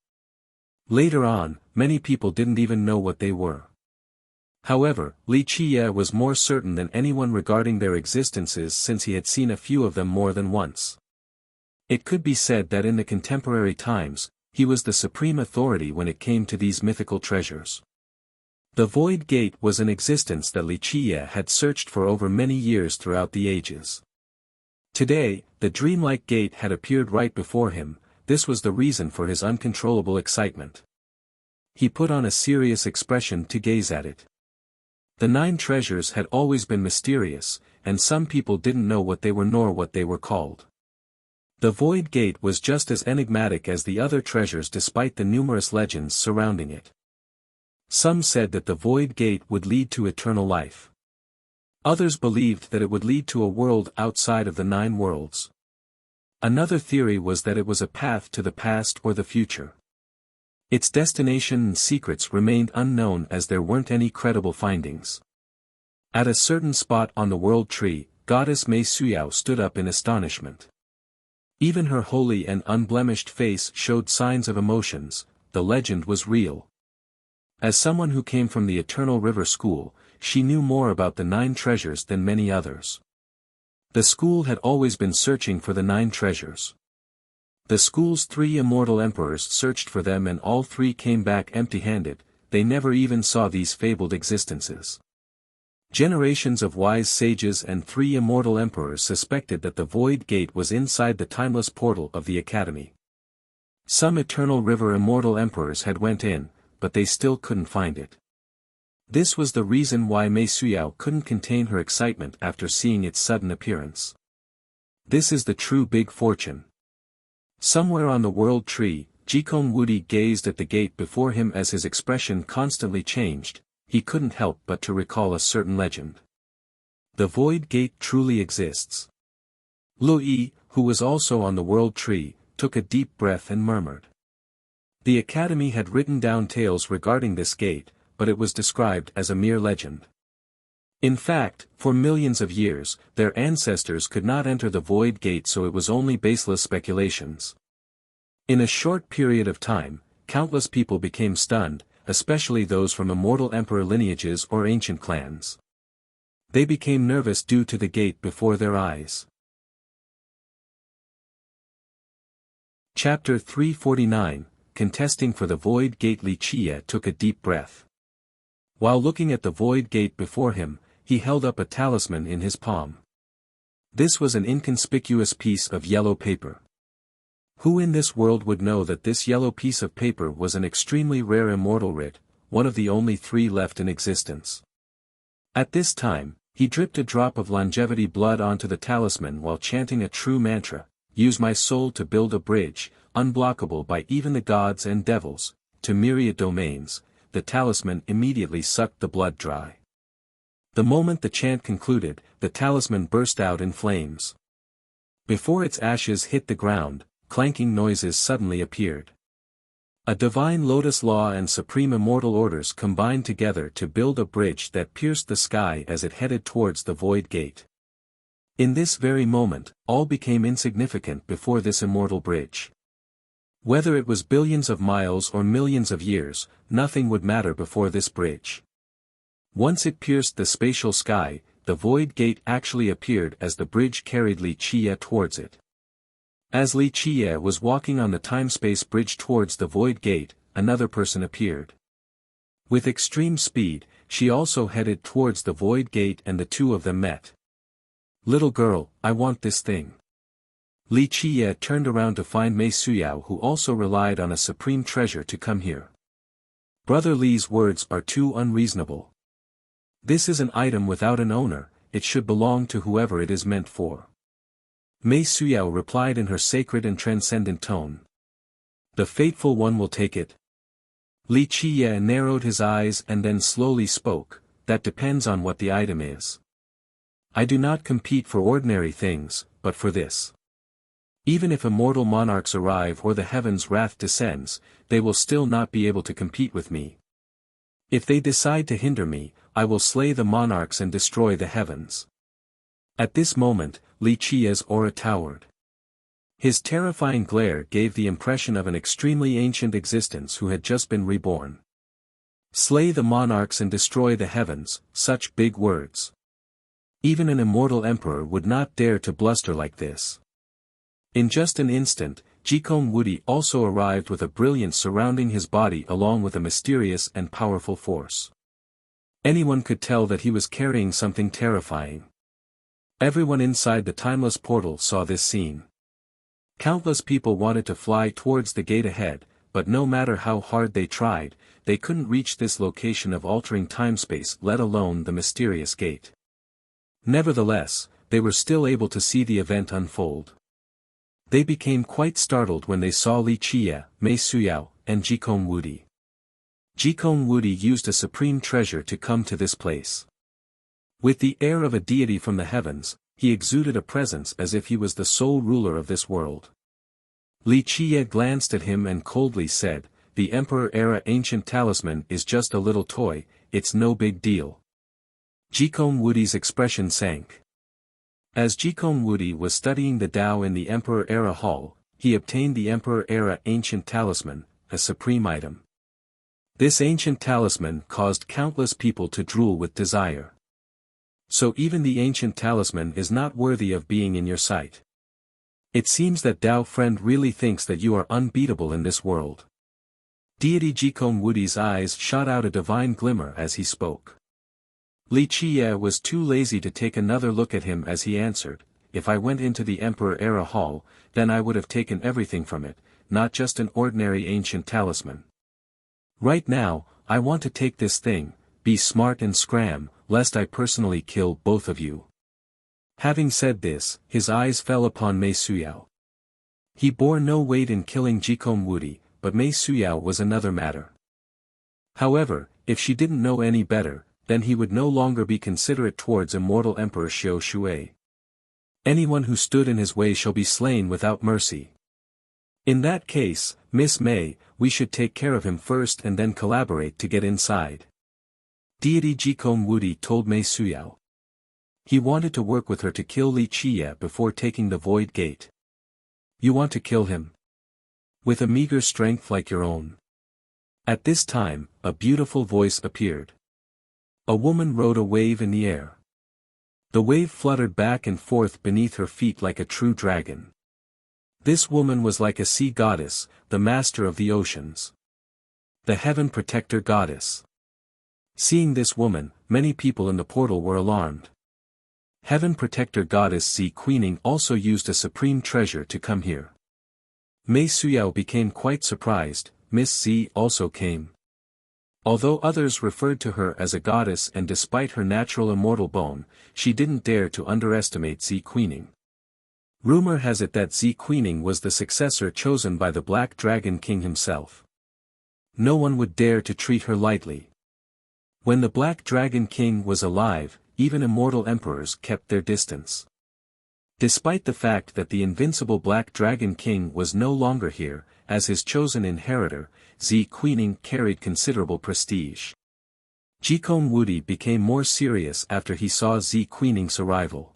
Later on, many people didn't even know what they were. However, Li Qiye was more certain than anyone regarding their existences since he had seen a few of them more than once. It could be said that in the contemporary times, he was the supreme authority when it came to these mythical treasures. The Void Gate was an existence that Li Qiye had searched for over many years throughout the ages. Today, the dreamlike gate had appeared right before him. This was the reason for his uncontrollable excitement. He put on a serious expression to gaze at it. The 9 treasures had always been mysterious, and some people didn't know what they were nor what they were called. The Void Gate was just as enigmatic as the other treasures despite the numerous legends surrounding it. Some said that the Void Gate would lead to eternal life. Others believed that it would lead to a world outside of the 9 worlds. Another theory was that it was a path to the past or the future. Its destination and secrets remained unknown as there weren't any credible findings. At a certain spot on the world tree, goddess Mei Suyao stood up in astonishment. Even her holy and unblemished face showed signs of emotions. The legend was real. As someone who came from the Eternal River School, she knew more about the 9 treasures than many others. The school had always been searching for the 9 treasures. The school's 3 immortal emperors searched for them and all 3 came back empty-handed. They never even saw these fabled existences. Generations of wise sages and 3 immortal emperors suspected that the Void Gate was inside the timeless portal of the Academy. Some Eternal River immortal emperors had went in, but they still couldn't find it. This was the reason why Mei Suyao couldn't contain her excitement after seeing its sudden appearance. This is the true big fortune. Somewhere on the world tree, Jikong Wudi gazed at the gate before him as his expression constantly changed. He couldn't help but to recall a certain legend. The Void Gate truly exists. Lu Yi, who was also on the world tree, took a deep breath and murmured. The Academy had written down tales regarding this gate, but it was described as a mere legend. In fact, for millions of years, their ancestors could not enter the Void Gate, so it was only baseless speculations. In a short period of time, countless people became stunned, especially those from immortal emperor lineages or ancient clans. They became nervous due to the gate before their eyes. Chapter 349, Contesting for the Void Gate. Li Qie took a deep breath. While looking at the Void Gate before him, he held up a talisman in his palm. This was an inconspicuous piece of yellow paper. Who in this world would know that this yellow piece of paper was an extremely rare immortal writ, one of the only 3 left in existence? At this time, he dripped a drop of longevity blood onto the talisman while chanting a true mantra: use my soul to build a bridge, unblockable by even the gods and devils, to myriad domains. The talisman immediately sucked the blood dry. The moment the chant concluded, the talisman burst out in flames. Before its ashes hit the ground, clanking noises suddenly appeared. A divine lotus law and supreme immortal orders combined together to build a bridge that pierced the sky as it headed towards the Void Gate. In this very moment, all became insignificant before this immortal bridge. Whether it was billions of miles or millions of years, nothing would matter before this bridge. Once it pierced the spatial sky, the Void Gate actually appeared as the bridge carried Li Qie towards it. As Li Qie was walking on the time-space bridge towards the Void Gate, another person appeared. With extreme speed, she also headed towards the Void Gate and the 2 of them met. Little girl, I want this thing. Li Qie turned around to find Mei Suyao, who also relied on a supreme treasure to come here. Brother Li's words are too unreasonable. This is an item without an owner, it should belong to whoever it is meant for. Mei Suyao replied in her sacred and transcendent tone. The Fateful One will take it. Li Qie narrowed his eyes and then slowly spoke, that depends on what the item is. I do not compete for ordinary things, but for this. Even if immortal monarchs arrive or the heavens' wrath descends, they will still not be able to compete with me. If they decide to hinder me, I will slay the monarchs and destroy the heavens. At this moment, Li Qie's aura towered. His terrifying glare gave the impression of an extremely ancient existence who had just been reborn. Slay the monarchs and destroy the heavens, such big words. Even an immortal emperor would not dare to bluster like this. In just an instant, Jikong Wudi also arrived with a brilliance surrounding his body along with a mysterious and powerful force. Anyone could tell that he was carrying something terrifying. Everyone inside the timeless portal saw this scene. Countless people wanted to fly towards the gate ahead, but no matter how hard they tried, they couldn't reach this location of altering time-space, let alone the mysterious gate. Nevertheless, they were still able to see the event unfold. They became quite startled when they saw Li Qie, Mei Suyao, and Jikong Wudi. Jikong Wudi used a supreme treasure to come to this place. With the air of a deity from the heavens, he exuded a presence as if he was the sole ruler of this world. Li Qie glanced at him and coldly said, the Emperor-era ancient talisman is just a little toy, it's no big deal. Jikong Wudi's expression sank. As Jikong Wudi was studying the Tao in the Emperor-era hall, he obtained the Emperor-era ancient talisman, a supreme item. This ancient talisman caused countless people to drool with desire. So even the ancient talisman is not worthy of being in your sight. It seems that Tao friend really thinks that you are unbeatable in this world. Deity Jikong Wudi's eyes shot out a divine glimmer as he spoke. Li Qiye was too lazy to take another look at him as he answered, "If I went into the Emperor Era Hall, then I would have taken everything from it, not just an ordinary ancient talisman. Right now, I want to take this thing, be smart and scram, lest I personally kill both of you." Having said this, his eyes fell upon Mei Suyao. He bore no weight in killing Jikong Wudi, but Mei Suyao was another matter. However, if she didn't know any better, then he would no longer be considerate towards immortal Emperor Xiao Shui. Anyone who stood in his way shall be slain without mercy. In that case, Miss Mei, we should take care of him first and then collaborate to get inside. Deity Jikong Wudi told Mei Suyao. He wanted to work with her to kill Li Qiye before taking the Void Gate. You want to kill him? With a meager strength like your own. At this time, a beautiful voice appeared. A woman rode a wave in the air. The wave fluttered back and forth beneath her feet like a true dragon. This woman was like a sea goddess, the master of the oceans. The heaven protector goddess. Seeing this woman, many people in the portal were alarmed. Heaven protector goddess Zi Queening also used a supreme treasure to come here. Mei Suyao became quite surprised. Miss Zi also came. Although others referred to her as a goddess and despite her natural immortal bone, she didn't dare to underestimate Zi Queening. Rumor has it that Zi Queening was the successor chosen by the Black Dragon King himself. No one would dare to treat her lightly. When the Black Dragon King was alive, even immortal emperors kept their distance. Despite the fact that the invincible Black Dragon King was no longer here, as his chosen inheritor, Zi Queening carried considerable prestige. Jikong Wudi became more serious after he saw Zi Queening's arrival.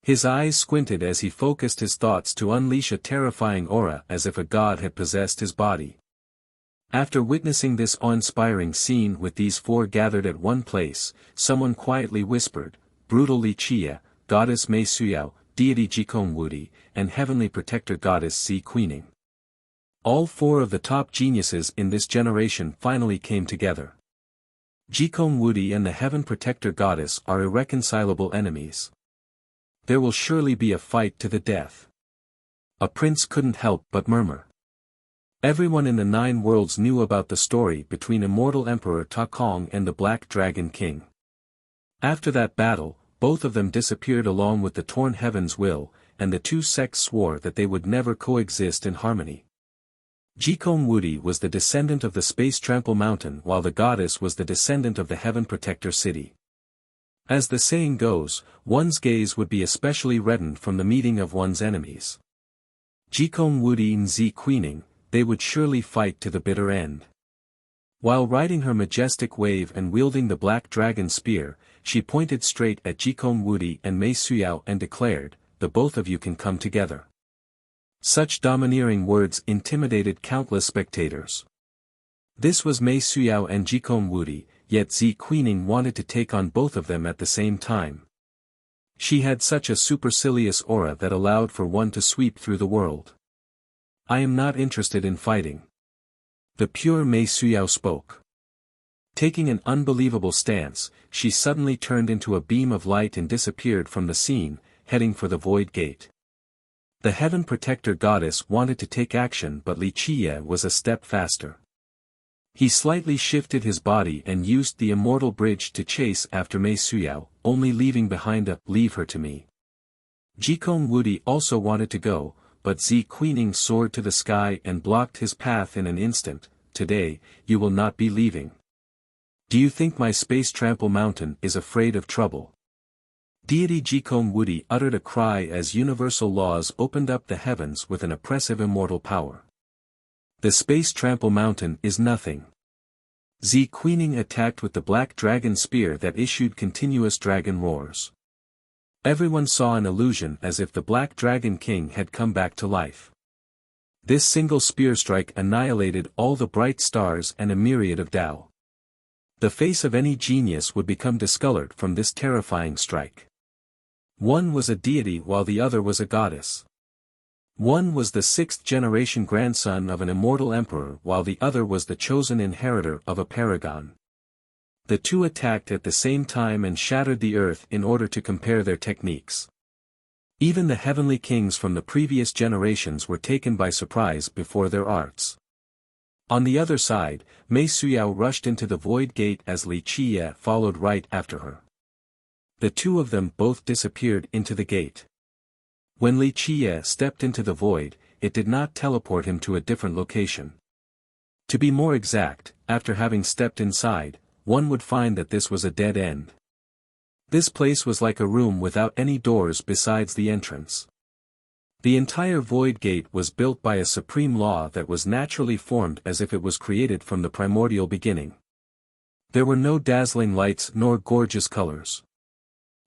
His eyes squinted as he focused his thoughts to unleash a terrifying aura as if a god had possessed his body. After witnessing this awe-inspiring scene with these four gathered at one place, someone quietly whispered, "Brutal Li Qiye, Goddess Mei Suyao, Deity Jikong Wudi, and Heavenly Protector Goddess Zi Queening." All four of the top geniuses in this generation finally came together. Jikong Wudi and the Heaven Protector Goddess are irreconcilable enemies. There will surely be a fight to the death. A prince couldn't help but murmur. Everyone in the 9 worlds knew about the story between immortal Emperor Ta Kong and the Black Dragon King. After that battle, both of them disappeared along with the Torn Heaven's will, and the two sects swore that they would never coexist in harmony. Jikong Wudi was the descendant of the Space Trample Mountain while the goddess was the descendant of the Heaven Protector City. As the saying goes, one's gaze would be especially reddened from the meeting of one's enemies. Jikong Wudi and Zi Queening, they would surely fight to the bitter end. While riding her majestic wave and wielding the Black Dragon Spear, she pointed straight at Jikong Wudi and Mei Suyao and declared, "The both of you can come together." Such domineering words intimidated countless spectators. This was Mei Suyao and Jikong Wudi, yet Zi Queening wanted to take on both of them at the same time. She had such a supercilious aura that allowed for one to sweep through the world. "I am not interested in fighting." The pure Mei Suyao spoke. Taking an unbelievable stance, she suddenly turned into a beam of light and disappeared from the scene, heading for the Void Gate. The Heaven Protector Goddess wanted to take action but Li Qiye was a step faster. He slightly shifted his body and used the Immortal Bridge to chase after Mei Suyao, only leaving behind a "Leave her to me." Jikong Wudi also wanted to go, but Zi Queening soared to the sky and blocked his path in an instant. "Today, you will not be leaving. Do you think my Space Trample Mountain is afraid of trouble?" Deity Jikong Wudi uttered a cry as universal laws opened up the heavens with an oppressive immortal power. "The Space Trample Mountain is nothing." Zi Queening attacked with the Black Dragon Spear that issued continuous dragon roars. Everyone saw an illusion as if the Black Dragon King had come back to life. This single spear strike annihilated all the bright stars and a myriad of Tao. The face of any genius would become discolored from this terrifying strike. One was a deity while the other was a goddess. One was the 6th-generation grandson of an immortal emperor while the other was the chosen inheritor of a paragon. The two attacked at the same time and shattered the earth in order to compare their techniques. Even the heavenly kings from the previous generations were taken by surprise before their arts. On the other side, Mei Suyao rushed into the void gate as Li Qiye followed right after her. The two of them both disappeared into the gate. When Li Qiye stepped into the void, it did not teleport him to a different location. To be more exact, after having stepped inside, one would find that this was a dead end. This place was like a room without any doors besides the entrance. The entire void gate was built by a supreme law that was naturally formed as if it was created from the primordial beginning. There were no dazzling lights nor gorgeous colors.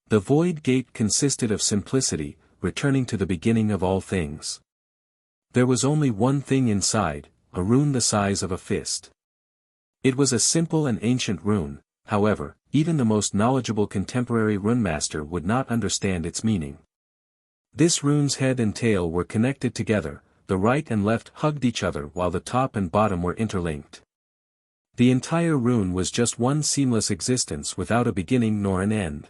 The void gate consisted of simplicity, returning to the beginning of all things. There was only one thing inside, a rune the size of a fist. It was a simple and ancient rune, however, even the most knowledgeable contemporary runemaster would not understand its meaning. This rune's head and tail were connected together, the right and left hugged each other while the top and bottom were interlinked. The entire rune was just one seamless existence without a beginning nor an end.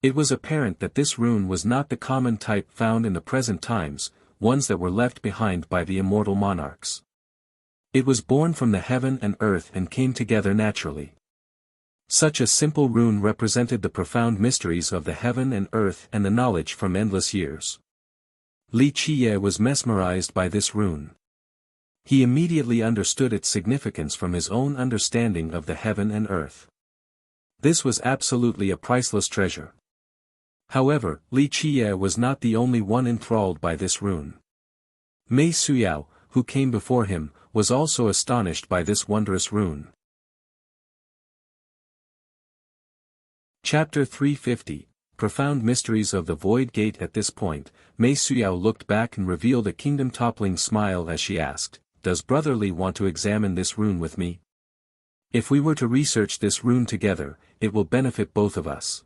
It was apparent that this rune was not the common type found in the present times, ones that were left behind by the immortal monarchs. It was born from the heaven and earth and came together naturally. Such a simple rune represented the profound mysteries of the heaven and earth and the knowledge from endless years. Li Qiye was mesmerized by this rune. He immediately understood its significance from his own understanding of the heaven and earth. This was absolutely a priceless treasure. However, Li Qiye was not the only one enthralled by this rune. Mei Suyao, who came before him, was also astonished by this wondrous rune. Chapter 350, Profound Mysteries of the Void Gate. At this point, Mei Suyao looked back and revealed a kingdom-toppling smile as she asked, "Does Brother Li want to examine this rune with me? If we were to research this rune together, it will benefit both of us.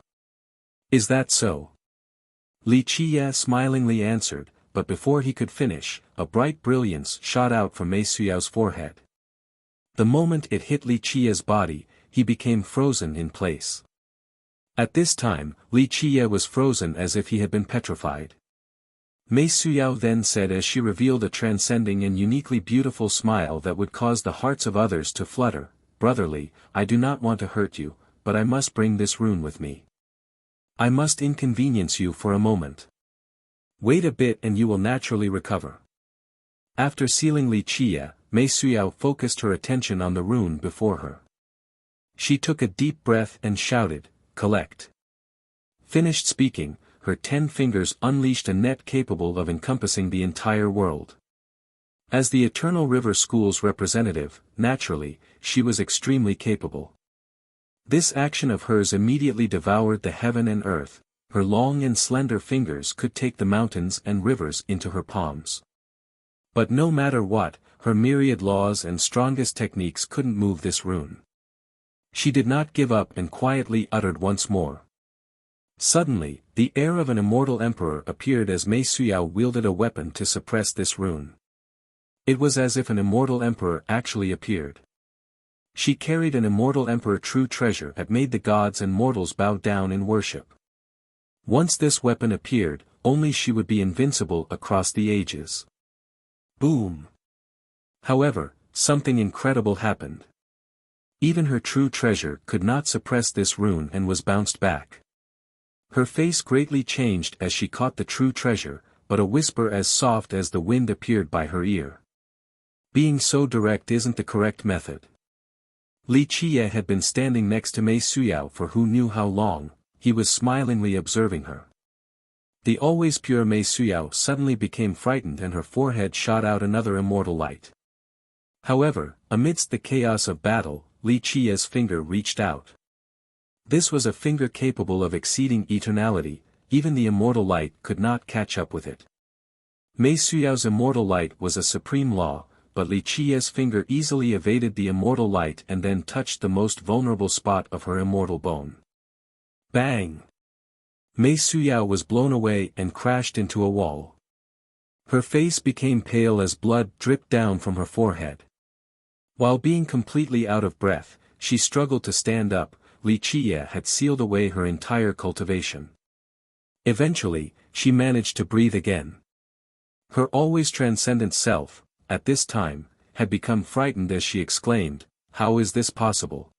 Is that so?" Li Qiye smilingly answered, but before he could finish, a bright brilliance shot out from Mei Suyao's forehead. The moment it hit Li Qiye's body, he became frozen in place. At this time, Li Qiye was frozen as if he had been petrified. Mei Suyao then said as she revealed a transcending and uniquely beautiful smile that would cause the hearts of others to flutter, "Brother Li, I do not want to hurt you, but I must bring this rune with me. I must inconvenience you for a moment. Wait a bit and you will naturally recover." After sealing Li Qiye, Mei Suyao focused her attention on the rune before her. She took a deep breath and shouted, "Collect." Finished speaking, her 10 fingers unleashed a net capable of encompassing the entire world. As the Eternal River School's representative, naturally, she was extremely capable. This action of hers immediately devoured the heaven and earth. Her long and slender fingers could take the mountains and rivers into her palms. But no matter what, her myriad laws and strongest techniques couldn't move this rune. She did not give up and quietly uttered once more. Suddenly, the air of an immortal emperor appeared as Mei Suyao wielded a weapon to suppress this rune. It was as if an immortal emperor actually appeared. She carried an immortal emperor true treasure that made the gods and mortals bow down in worship. Once this weapon appeared, only she would be invincible across the ages. Boom! However, something incredible happened. Even her true treasure could not suppress this rune and was bounced back. Her face greatly changed as she caught the true treasure, but a whisper as soft as the wind appeared by her ear. Being so direct isn't the correct method. Li Qiye had been standing next to Mei Suyao for who knew how long. He was smilingly observing her. The always pure Mei Suyao suddenly became frightened and her forehead shot out another immortal light. However, amidst the chaos of battle, Li Qiye's finger reached out. This was a finger capable of exceeding eternality, even the immortal light could not catch up with it. Mei Suyao's immortal light was a supreme law, but Li Qiye's finger easily evaded the immortal light and then touched the most vulnerable spot of her immortal bone. Bang! Mei Suyao was blown away and crashed into a wall. Her face became pale as blood dripped down from her forehead. While being completely out of breath, she struggled to stand up. Li Qie had sealed away her entire cultivation. Eventually, she managed to breathe again. Her always transcendent self, at this time, had become frightened as she exclaimed, "How is this possible?"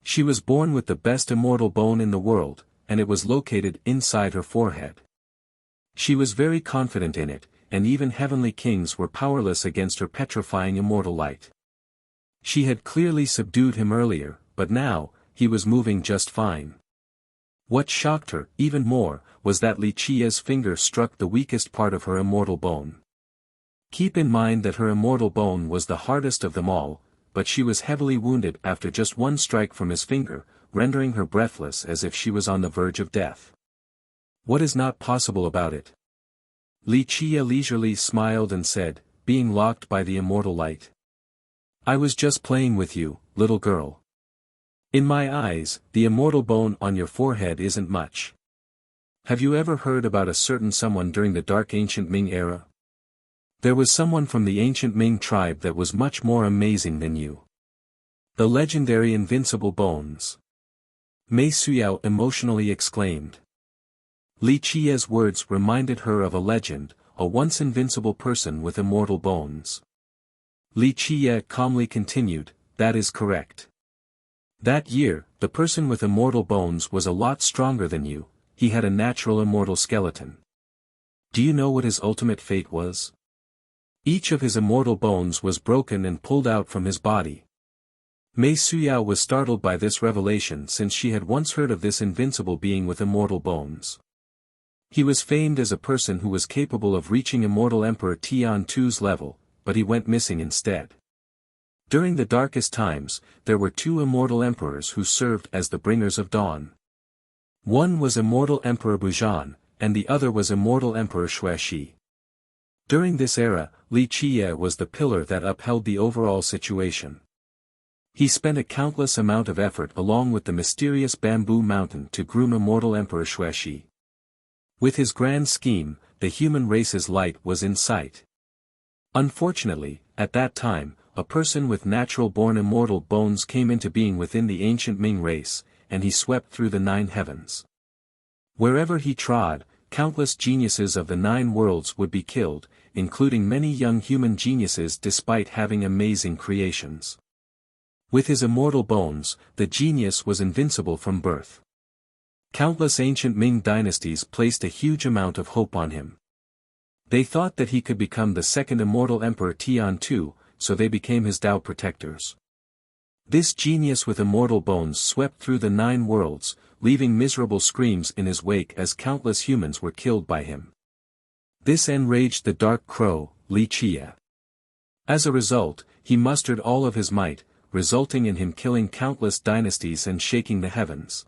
She was born with the best immortal bone in the world, and it was located inside her forehead. She was very confident in it, and even heavenly kings were powerless against her petrifying immortal light. She had clearly subdued him earlier, but now, he was moving just fine. What shocked her, even more, was that Li Qie's finger struck the weakest part of her immortal bone. Keep in mind that her immortal bone was the hardest of them all, but she was heavily wounded after just one strike from his finger, rendering her breathless as if she was on the verge of death. What is not possible about it? Li Qie leisurely smiled and said, being locked by the immortal light. I was just playing with you, little girl. In my eyes, the immortal bone on your forehead isn't much. Have you ever heard about a certain someone during the dark ancient Ming era? There was someone from the ancient Ming tribe that was much more amazing than you. The legendary invincible bones. Mei Suyao emotionally exclaimed. Li Qie's words reminded her of a legend, a once invincible person with immortal bones. Li Qie calmly continued, that is correct. That year, the person with immortal bones was a lot stronger than you, he had a natural immortal skeleton. Do you know what his ultimate fate was? Each of his immortal bones was broken and pulled out from his body. Mei Suyao was startled by this revelation since she had once heard of this invincible being with immortal bones. He was famed as a person who was capable of reaching immortal Emperor Tian Tu's level, but he went missing instead. During the darkest times, there were two immortal emperors who served as the bringers of dawn. One was immortal Emperor Buzhan, and the other was immortal Emperor Xuexi. During this era, Li Qie was the pillar that upheld the overall situation. He spent a countless amount of effort along with the mysterious bamboo mountain to groom immortal Emperor Xuexi. With his grand scheme, the human race's light was in sight. Unfortunately, at that time, a person with natural-born immortal bones came into being within the ancient Ming race, and he swept through the 9 heavens. Wherever he trod, countless geniuses of the 9 worlds would be killed, including many young human geniuses despite having amazing creations. With his immortal bones, the genius was invincible from birth. Countless ancient Ming dynasties placed a huge amount of hope on him. They thought that he could become the second immortal Emperor Tian Tu, so they became his Tao protectors. This genius with immortal bones swept through the 9 worlds, leaving miserable screams in his wake as countless humans were killed by him. This enraged the Dark Crow, Li Qie. As a result, he mustered all of his might, resulting in him killing countless dynasties and shaking the heavens.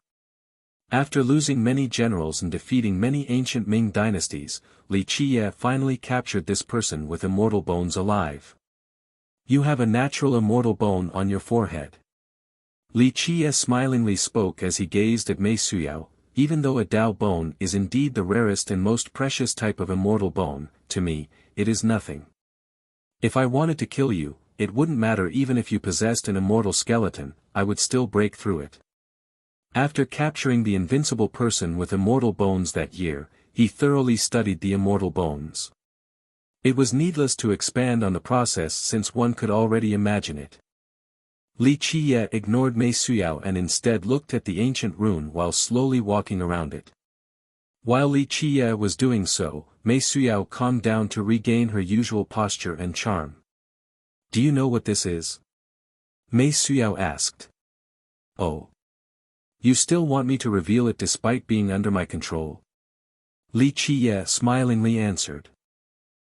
After losing many generals and defeating many ancient Ming dynasties, Li Qie finally captured this person with immortal bones alive. You have a natural immortal bone on your forehead. Li Qie smilingly spoke as he gazed at Mei Suyao, even though a Dao bone is indeed the rarest and most precious type of immortal bone, to me, it is nothing. If I wanted to kill you, it wouldn't matter even if you possessed an immortal skeleton, I would still break through it. After capturing the invincible person with immortal bones that year, he thoroughly studied the immortal bones. It was needless to expand on the process since one could already imagine it. Li Qie ignored Mei Suyao and instead looked at the ancient rune while slowly walking around it. While Li Qie was doing so, Mei Suyao calmed down to regain her usual posture and charm. Do you know what this is? Mei Suyao asked. Oh. You still want me to reveal it despite being under my control? Li Qie smilingly answered.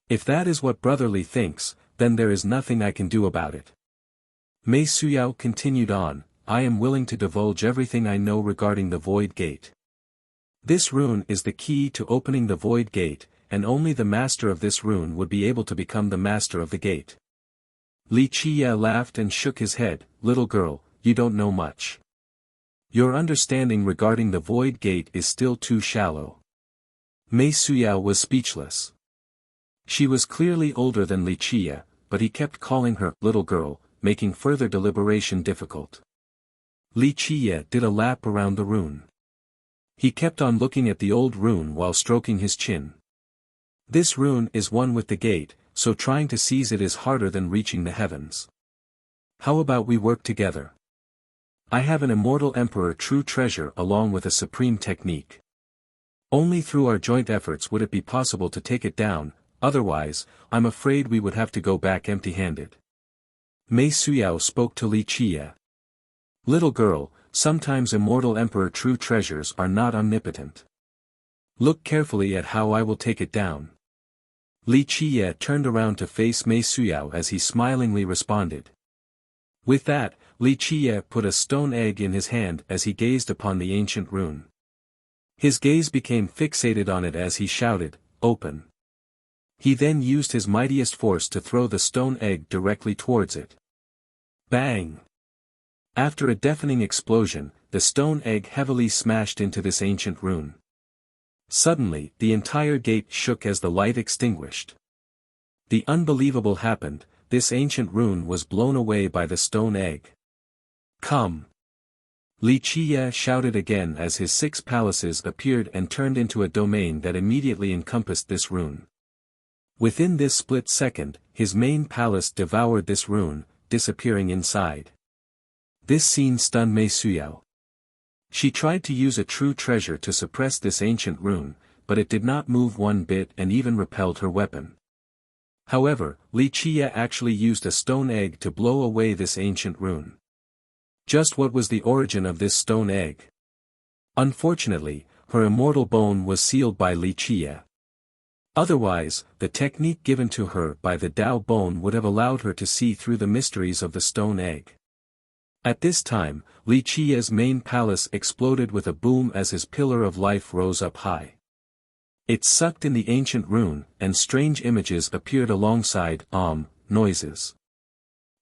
If that is what Brother Li thinks, then there is nothing I can do about it. Mei Suyao continued on, I am willing to divulge everything I know regarding the Void Gate. This rune is the key to opening the Void Gate, and only the master of this rune would be able to become the master of the gate. Li Qie laughed and shook his head, little girl, you don't know much. Your understanding regarding the Void Gate is still too shallow. Mei Suyao was speechless. She was clearly older than Li Qie, but he kept calling her little girl, making further deliberation difficult. Li Qiye did a lap around the rune. He kept on looking at the old rune while stroking his chin. This rune is one with the gate, so trying to seize it is harder than reaching the heavens. How about we work together? I have an immortal emperor true treasure along with a supreme technique. Only through our joint efforts would it be possible to take it down, otherwise, I'm afraid we would have to go back empty-handed. Mei Suyao spoke to Li Qiye. Little girl, sometimes immortal emperor true treasures are not omnipotent. Look carefully at how I will take it down. Li Qiye turned around to face Mei Suyao as he smilingly responded. With that, Li Qiye put a stone egg in his hand as he gazed upon the ancient rune. His gaze became fixated on it as he shouted, "Open." He then used his mightiest force to throw the stone egg directly towards it. Bang! After a deafening explosion, the stone egg heavily smashed into this ancient rune. Suddenly, the entire gate shook as the light extinguished. The unbelievable happened, this ancient rune was blown away by the stone egg. Come! Li Qiye shouted again as his 6 palaces appeared and turned into a domain that immediately encompassed this rune. Within this split second, his main palace devoured this rune, disappearing inside. This scene stunned Mei Suyao. She tried to use a true treasure to suppress this ancient rune, but it did not move one bit and even repelled her weapon. However, Li Qiye actually used a stone egg to blow away this ancient rune. Just what was the origin of this stone egg? Unfortunately, her immortal bone was sealed by Li Qiye. Otherwise, the technique given to her by the Dao bone would have allowed her to see through the mysteries of the stone egg. At this time, Li Qiye's main palace exploded with a boom as his pillar of life rose up high. It sucked in the ancient rune, and strange images appeared alongside noises.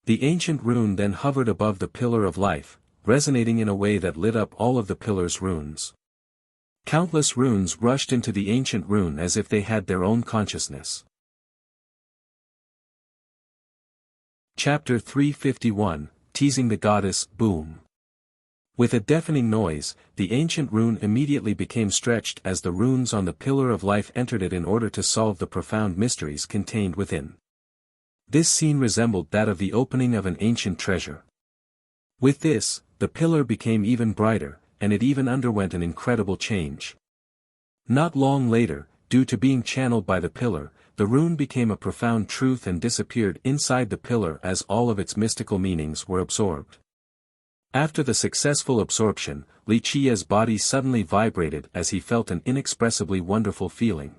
The ancient rune then hovered above the pillar of life, resonating in a way that lit up all of the pillar's runes. Countless runes rushed into the ancient rune as if they had their own consciousness. Chapter 351, Teasing the Goddess, Boom. With a deafening noise, the ancient rune immediately became stretched as the runes on the pillar of life entered it in order to solve the profound mysteries contained within. This scene resembled that of the opening of an ancient treasure. With this, the pillar became even brighter, and it even underwent an incredible change. Not long later, due to being channeled by the pillar, the rune became a profound truth and disappeared inside the pillar as all of its mystical meanings were absorbed. After the successful absorption, Li Qiye's body suddenly vibrated as he felt an inexpressibly wonderful feeling.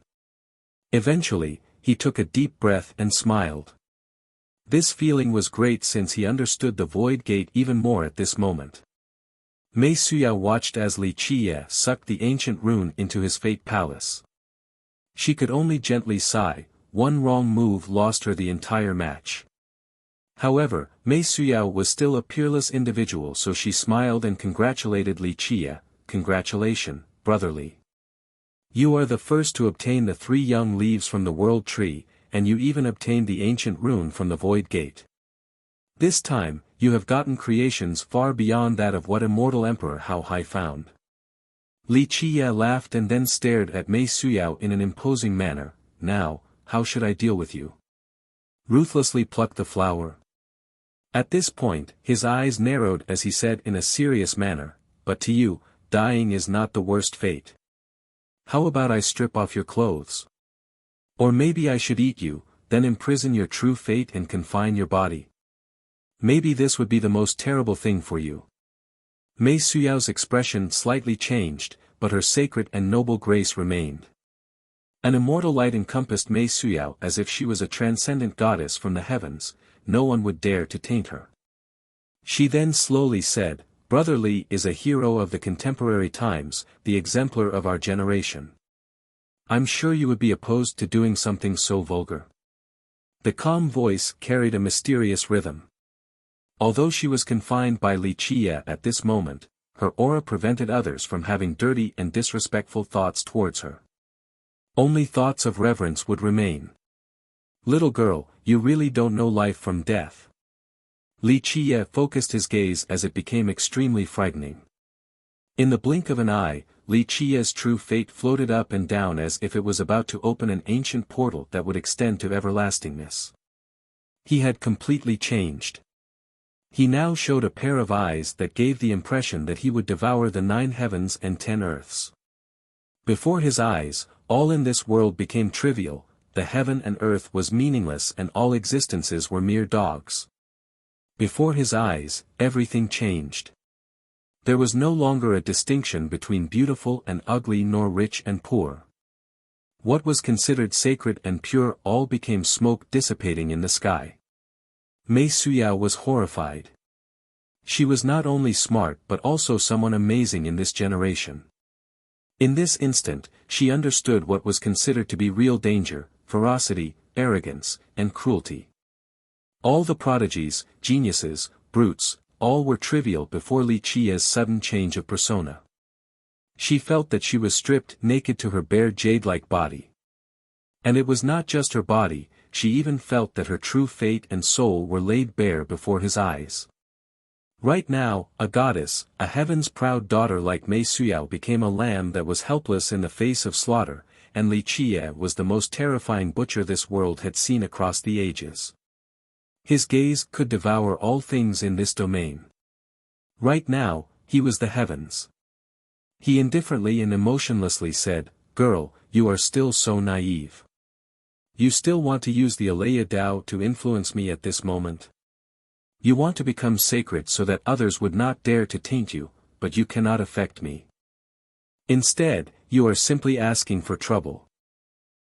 Eventually, he took a deep breath and smiled. This feeling was great since he understood the void gate even more at this moment. Mei Suyao watched as Li Qiye sucked the ancient rune into his fate palace. She could only gently sigh, one wrong move lost her the entire match. However, Mei Suyao was still a peerless individual, so she smiled and congratulated Li Qiye. Congratulations, brotherly. You are the first to obtain the 3 young leaves from the world tree, and you even obtained the ancient rune from the void gate. This time, you have gotten creations far beyond that of what immortal Emperor Hao Hai found. Li Qiye laughed and then stared at Mei Suyao in an imposing manner. Now, how should I deal with you? Ruthlessly pluck the flower. At this point, his eyes narrowed as he said in a serious manner, but to you, dying is not the worst fate. How about I strip off your clothes? Or maybe I should eat you, then imprison your true fate and confine your body. Maybe this would be the most terrible thing for you. Mei Suyao's expression slightly changed, but her sacred and noble grace remained. An immortal light encompassed Mei Suyao as if she was a transcendent goddess from the heavens, no one would dare to taint her. She then slowly said, Brother Li is a hero of the contemporary times, the exemplar of our generation. I'm sure you would be opposed to doing something so vulgar. The calm voice carried a mysterious rhythm. Although she was confined by Li Qiye at this moment, her aura prevented others from having dirty and disrespectful thoughts towards her. Only thoughts of reverence would remain. Little girl, you really don't know life from death. Li Qiye focused his gaze as it became extremely frightening. In the blink of an eye, Li Qiye's true fate floated up and down as if it was about to open an ancient portal that would extend to everlastingness. He had completely changed. He now showed a pair of eyes that gave the impression that he would devour the 9 heavens and 10 earths. Before his eyes, all in this world became trivial, the heaven and earth was meaningless and all existences were mere dogs. Before his eyes, everything changed. There was no longer a distinction between beautiful and ugly nor rich and poor. What was considered sacred and pure all became smoke dissipating in the sky. Mei Suyao was horrified. She was not only smart but also someone amazing in this generation. In this instant, she understood what was considered to be real danger, ferocity, arrogance, and cruelty. All the prodigies, geniuses, brutes, all were trivial before Li Qiye's sudden change of persona. She felt that she was stripped naked to her bare jade-like body. And it was not just her body, she even felt that her true fate and soul were laid bare before his eyes. Right now, a goddess, a heaven's proud daughter like Mei Suyao became a lamb that was helpless in the face of slaughter, and Li Qiye was the most terrifying butcher this world had seen across the ages. His gaze could devour all things in this domain. Right now, he was the heavens. He indifferently and emotionlessly said, "Girl, you are still so naive. You still want to use the Alaya Dao to influence me at this moment? You want to become sacred so that others would not dare to taint you, but you cannot affect me. Instead, you are simply asking for trouble.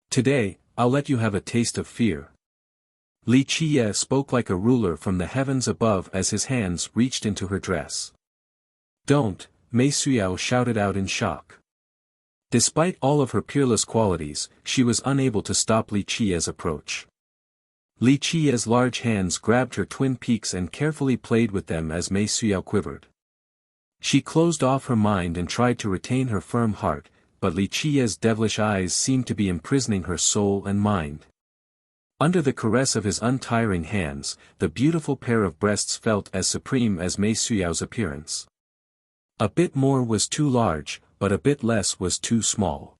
Today, I'll let you have a taste of fear." Li Qiye spoke like a ruler from the heavens above as his hands reached into her dress. "Don't," Mei Suyao shouted out in shock. Despite all of her peerless qualities, she was unable to stop Li Qiye's approach. Li Qiye's large hands grabbed her twin peaks and carefully played with them as Mei Suyao quivered. She closed off her mind and tried to retain her firm heart, but Li Qiye's devilish eyes seemed to be imprisoning her soul and mind. Under the caress of his untiring hands, the beautiful pair of breasts felt as supreme as Mei Suyao's appearance. A bit more was too large, but a bit less was too small.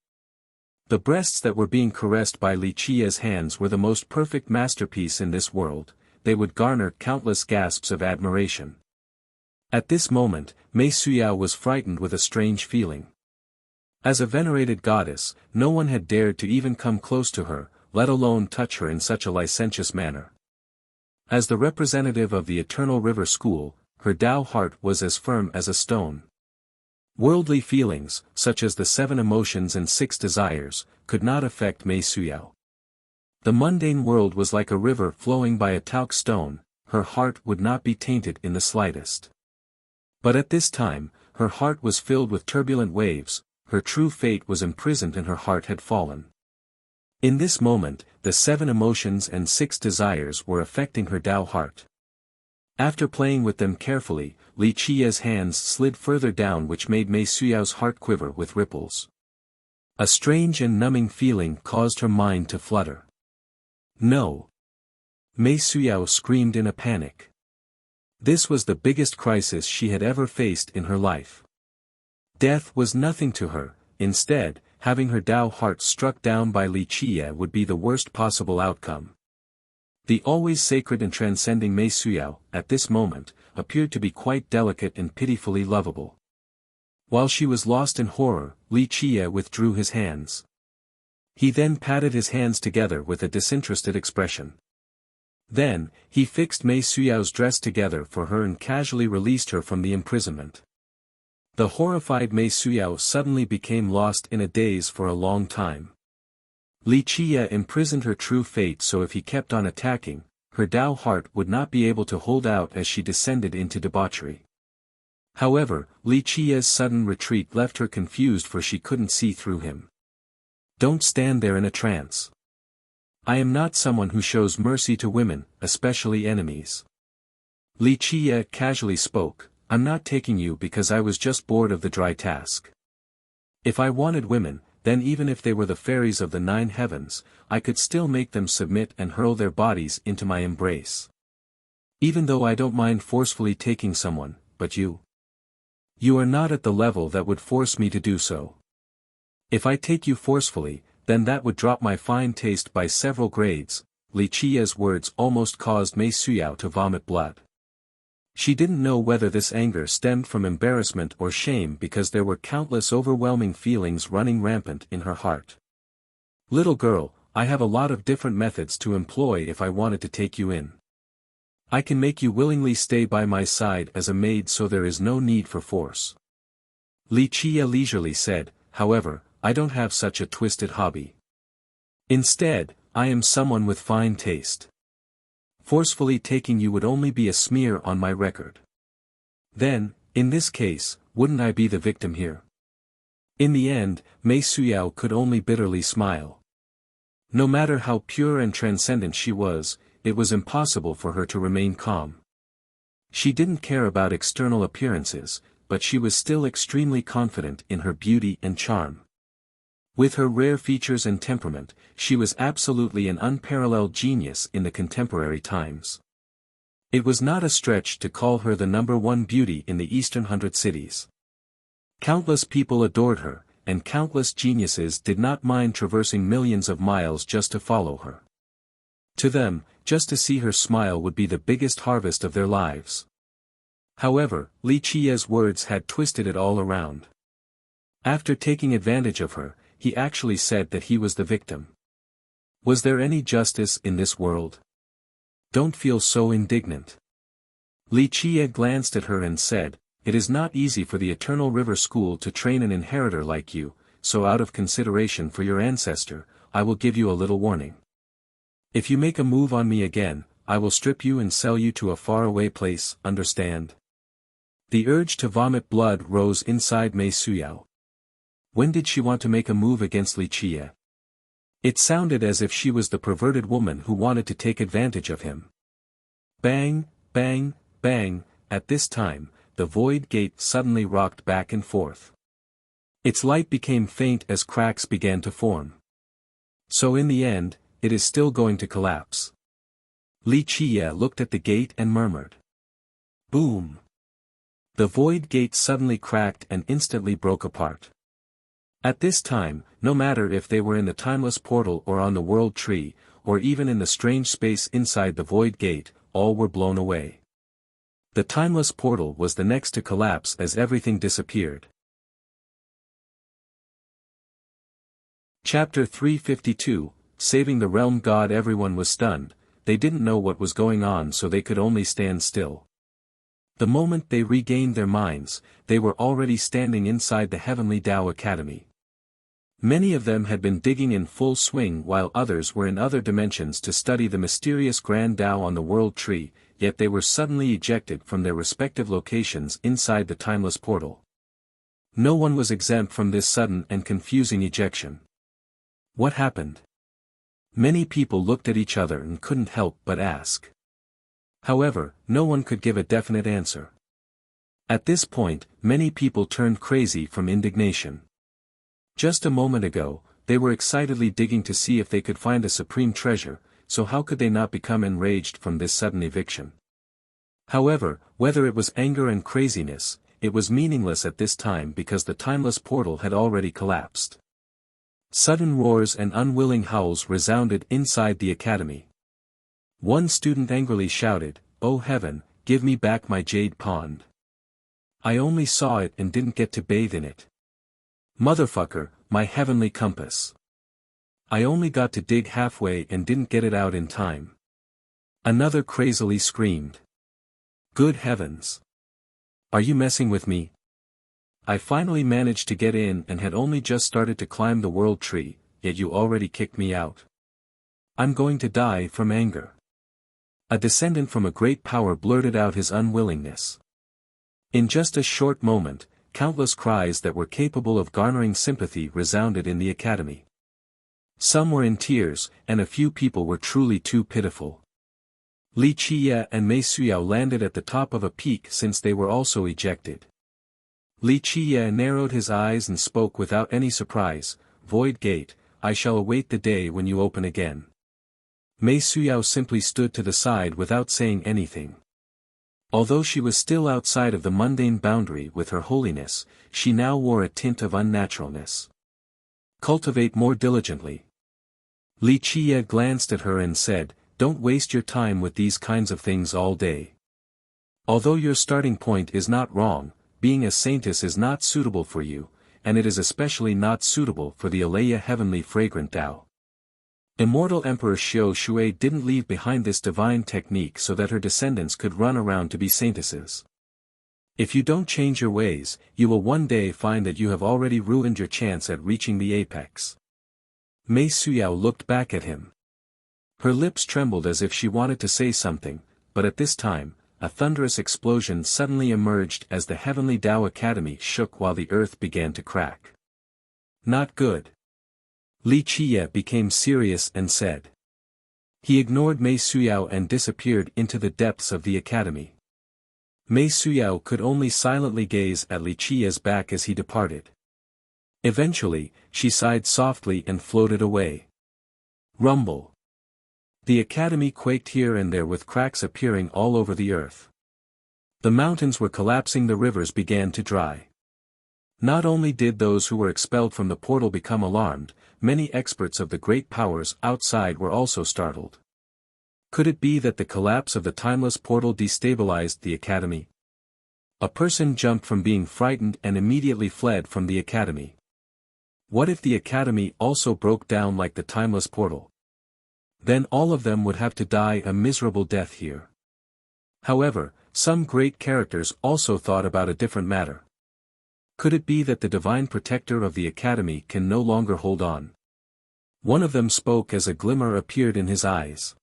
The breasts that were being caressed by Li Qiye's hands were the most perfect masterpiece in this world, they would garner countless gasps of admiration. At this moment, Mei Suyao was frightened with a strange feeling. As a venerated goddess, no one had dared to even come close to her, let alone touch her in such a licentious manner. As the representative of the Eternal River School, her Tao heart was as firm as a stone. Worldly feelings, such as the 7 emotions and 6 desires, could not affect Mei Suyao. The mundane world was like a river flowing by a talc stone, her heart would not be tainted in the slightest. But at this time, her heart was filled with turbulent waves, her true fate was imprisoned and her heart had fallen. In this moment, the 7 emotions and 6 desires were affecting her Tao heart. After playing with them carefully, Li Qiye's hands slid further down, which made Mei Suyao's heart quiver with ripples. A strange and numbing feeling caused her mind to flutter. "No!" Mei Suyao screamed in a panic. This was the biggest crisis she had ever faced in her life. Death was nothing to her, instead, having her Tao heart struck down by Li Qiye would be the worst possible outcome. The always sacred and transcending Mei Suyao, at this moment, appeared to be quite delicate and pitifully lovable. While she was lost in horror, Li Qiye withdrew his hands. He then patted his hands together with a disinterested expression. Then, he fixed Mei Suyao's dress together for her and casually released her from the imprisonment. The horrified Mei Suyao suddenly became lost in a daze for a long time. Li Qiye imprisoned her true fate, so if he kept on attacking, her Tao heart would not be able to hold out as she descended into debauchery. However, Li Qiye's sudden retreat left her confused, for she couldn't see through him. "Don't stand there in a trance. I am not someone who shows mercy to women, especially enemies." Li Qiye casually spoke, "I'm not taking you because I was just bored of the dry task. If I wanted women, then even if they were the fairies of the 9 heavens, I could still make them submit and hurl their bodies into my embrace. Even though I don't mind forcefully taking someone, but you. You are not at the level that would force me to do so. If I take you forcefully, then that would drop my fine taste by several grades. Li Qia's words almost caused Mei Suyao to vomit blood. She didn't know whether this anger stemmed from embarrassment or shame because there were countless overwhelming feelings running rampant in her heart. Little girl, I have a lot of different methods to employ if I wanted to take you in. I can make you willingly stay by my side as a maid so there is no need for force. Li Qia leisurely said, however, I don't have such a twisted hobby. Instead, I am someone with fine taste. Forcefully taking you would only be a smear on my record. Then, in this case, wouldn't I be the victim here? In the end, Mei Suyao could only bitterly smile. No matter how pure and transcendent she was, it was impossible for her to remain calm. She didn't care about external appearances, but she was still extremely confident in her beauty and charm. With her rare features and temperament, she was absolutely an unparalleled genius in the contemporary times. It was not a stretch to call her the #1 beauty in the Eastern 100 cities. Countless people adored her, and countless geniuses did not mind traversing millions of miles just to follow her. To them, just to see her smile would be the biggest harvest of their lives. However, Li Qia's words had twisted it all around. After taking advantage of her, he actually said that he was the victim. Was there any justice in this world? Don't feel so indignant. Li Qia glanced at her and said, it is not easy for the Eternal River School to train an inheritor like you, so out of consideration for your ancestor, I will give you a little warning. If you make a move on me again, I will strip you and sell you to a faraway place, understand? The urge to vomit blood rose inside Mei Suyao. When did she want to make a move against Li Qia? It sounded as if she was the perverted woman who wanted to take advantage of him. Bang, bang, bang, at this time, the void gate suddenly rocked back and forth. Its light became faint as cracks began to form. So in the end, it is still going to collapse. Li Qia looked at the gate and murmured. Boom! The void gate suddenly cracked and instantly broke apart. At this time, no matter if they were in the timeless portal or on the world tree, or even in the strange space inside the void gate, all were blown away. The timeless portal was the next to collapse as everything disappeared. Chapter 352, Saving the Realm. God. Everyone was stunned, they didn't know what was going on so they could only stand still. The moment they regained their minds, they were already standing inside the Heavenly Tao Academy. Many of them had been digging in full swing while others were in other dimensions to study the mysterious Grand Tao on the World Tree, yet they were suddenly ejected from their respective locations inside the timeless portal. No one was exempt from this sudden and confusing ejection. What happened? Many people looked at each other and couldn't help but ask. However, no one could give a definite answer. At this point, many people turned crazy from indignation. Just a moment ago, they were excitedly digging to see if they could find a supreme treasure, so how could they not become enraged from this sudden eviction? However, whether it was anger and craziness, it was meaningless at this time because the timeless portal had already collapsed. Sudden roars and unwilling howls resounded inside the academy. One student angrily shouted, "Oh heaven, give me back my jade pond. I only saw it and didn't get to bathe in it. Motherfucker, my heavenly compass. I only got to dig halfway and didn't get it out in time." Another crazily screamed. "Good heavens. Are you messing with me? I finally managed to get in and had only just started to climb the world tree, yet you already kicked me out. I'm going to die from anger." A descendant from a great power blurted out his unwillingness. In just a short moment, countless cries that were capable of garnering sympathy resounded in the academy. Some were in tears, and a few people were truly too pitiful. Li Qia and Mei Suyao landed at the top of a peak since they were also ejected. Li Qia narrowed his eyes and spoke without any surprise, "Void Gate, I shall await the day when you open again." Mei Suyao simply stood to the side without saying anything. Although she was still outside of the mundane boundary with her holiness, she now wore a tint of unnaturalness. Cultivate more diligently. Li Qiye glanced at her and said, "Don't waste your time with these kinds of things all day. Although your starting point is not wrong, being a saintess is not suitable for you, and it is especially not suitable for the Alaya heavenly fragrant Tao." Immortal Emperor Xiao Shui didn't leave behind this divine technique so that her descendants could run around to be saintesses. If you don't change your ways, you will one day find that you have already ruined your chance at reaching the apex. Mei Suyao looked back at him. Her lips trembled as if she wanted to say something, but at this time, a thunderous explosion suddenly emerged as the Heavenly Tao Academy shook while the earth began to crack. Not good. Li Qiye became serious and said. He ignored Mei Suyao and disappeared into the depths of the academy. Mei Suyao could only silently gaze at Li Qiye's back as he departed. Eventually, she sighed softly and floated away. Rumble. The academy quaked here and there with cracks appearing all over the earth. The mountains were collapsing, the rivers began to dry. Not only did those who were expelled from the portal become alarmed, many experts of the great powers outside were also startled. Could it be that the collapse of the timeless portal destabilized the academy? A person jumped from being frightened and immediately fled from the academy. What if the academy also broke down like the timeless portal? Then all of them would have to die a miserable death here. However, some great characters also thought about a different matter. Could it be that the divine protector of the academy can no longer hold on? One of them spoke as a glimmer appeared in his eyes.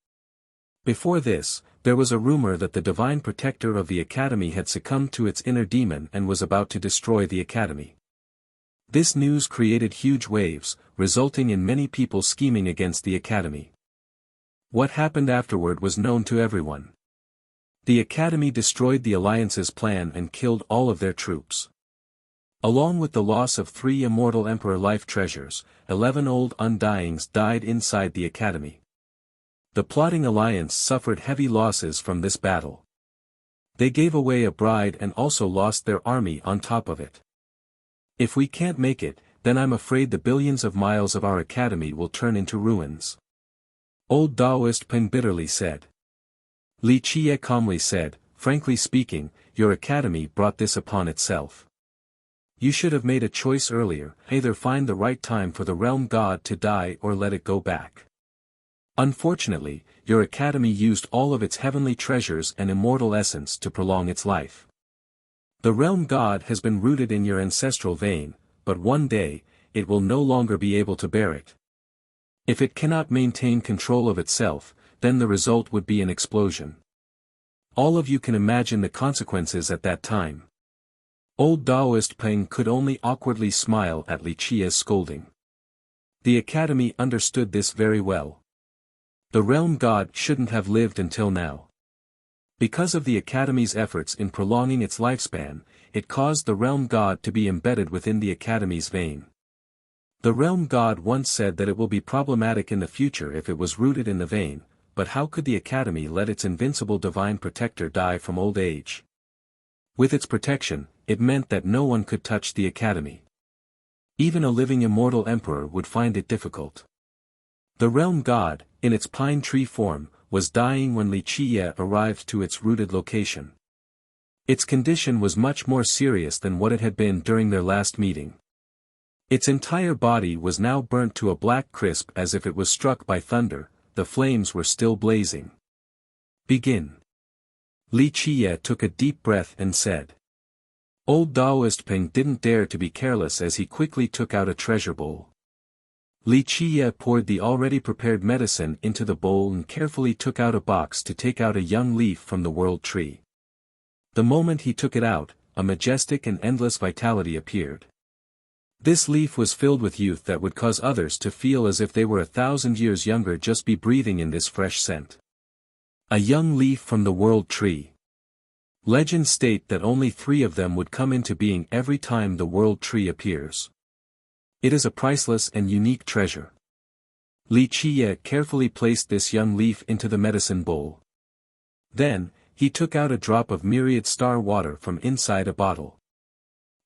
Before this, there was a rumor that the divine protector of the academy had succumbed to its inner demon and was about to destroy the academy. This news created huge waves, resulting in many people scheming against the academy. What happened afterward was known to everyone. The academy destroyed the alliance's plan and killed all of their troops. Along with the loss of 3 immortal emperor life treasures, 11 old undyings died inside the academy. The plotting alliance suffered heavy losses from this battle. They gave away a bride and also lost their army on top of it. If we can't make it, then I'm afraid the billions of miles of our academy will turn into ruins. Old Daoist Peng bitterly said. Li Qiye calmly said, frankly speaking, your academy brought this upon itself. You should have made a choice earlier, either find the right time for the realm god to die or let it go back. Unfortunately, your academy used all of its heavenly treasures and immortal essence to prolong its life. The realm god has been rooted in your ancestral vein, but one day, it will no longer be able to bear it. If it cannot maintain control of itself, then the result would be an explosion. All of you can imagine the consequences at that time. Old Daoist Peng could only awkwardly smile at Li Qiye's scolding. The academy understood this very well. The realm god shouldn't have lived until now. Because of the academy's efforts in prolonging its lifespan, it caused the realm god to be embedded within the academy's vein. The realm god once said that it will be problematic in the future if it was rooted in the vein, but how could the academy let its invincible divine protector die from old age? With its protection, it meant that no one could touch the academy. Even a living immortal emperor would find it difficult. The realm god, in its pine tree form, was dying when Li Qiye arrived to its rooted location. Its condition was much more serious than what it had been during their last meeting. Its entire body was now burnt to a black crisp as if it was struck by thunder, the flames were still blazing. Begin. Li Qiye took a deep breath and said. Old Daoist Peng didn't dare to be careless as he quickly took out a treasure bowl. Li Qiye poured the already prepared medicine into the bowl and carefully took out a box to take out a young leaf from the world tree. The moment he took it out, a majestic and endless vitality appeared. This leaf was filled with youth that would cause others to feel as if they were 1,000 years younger just by breathing in this fresh scent. A young leaf from the world tree. Legends state that only 3 of them would come into being every time the world tree appears. It is a priceless and unique treasure. Li Qiye carefully placed this young leaf into the medicine bowl. Then, he took out a drop of myriad star water from inside a bottle.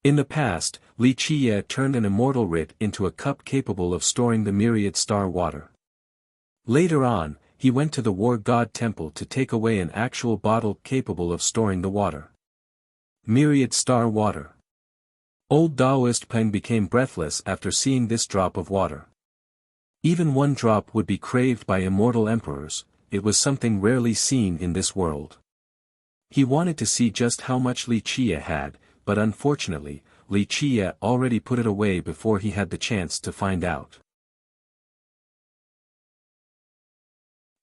In the past, Li Qiye turned an immortal writ into a cup capable of storing the myriad star water. Later on, he went to the war god temple to take away an actual bottle capable of storing the water. Myriad star water. Old Taoist Peng became breathless after seeing this drop of water. Even one drop would be craved by immortal emperors, it was something rarely seen in this world. He wanted to see just how much Li Qiye had, but unfortunately, Li Qiye already put it away before he had the chance to find out.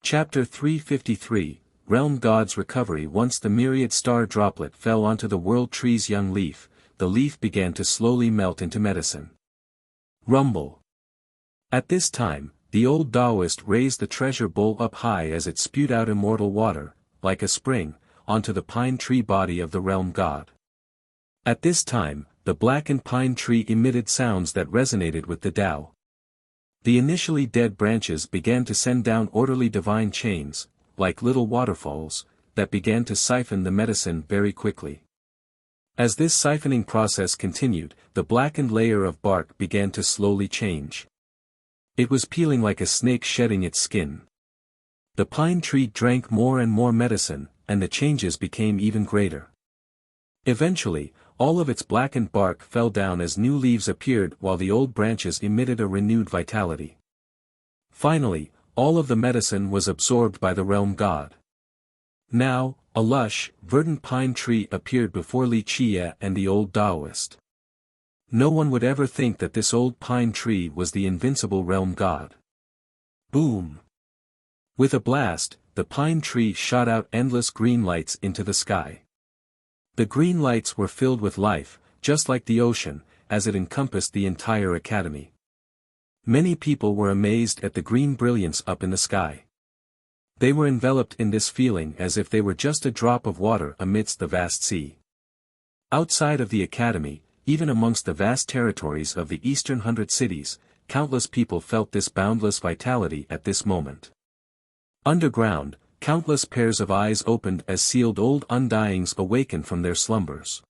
Chapter 353, Realm God's Recovery. Once the myriad star droplet fell onto the world tree's young leaf, the leaf began to slowly melt into medicine. Rumble. At this time, the old Taoist raised the treasure bowl up high as it spewed out immortal water, like a spring, onto the pine tree body of the realm god. At this time, the blackened pine tree emitted sounds that resonated with the Tao. The initially dead branches began to send down orderly divine chains, like little waterfalls, that began to siphon the medicine very quickly. As this siphoning process continued, the blackened layer of bark began to slowly change. It was peeling like a snake shedding its skin. The pine tree drank more and more medicine, and the changes became even greater. Eventually, all of its blackened bark fell down as new leaves appeared while the old branches emitted a renewed vitality. Finally, all of the medicine was absorbed by the realm god. Now, a lush, verdant pine tree appeared before Li Qiye and the old Taoist. No one would ever think that this old pine tree was the invincible realm god. Boom! With a blast, the pine tree shot out endless green lights into the sky. The green lights were filled with life, just like the ocean, as it encompassed the entire academy. Many people were amazed at the green brilliance up in the sky. They were enveloped in this feeling as if they were just a drop of water amidst the vast sea. Outside of the academy, even amongst the vast territories of the Eastern 100 cities, countless people felt this boundless vitality at this moment. Underground, countless pairs of eyes opened as sealed old undyings awakened from their slumbers.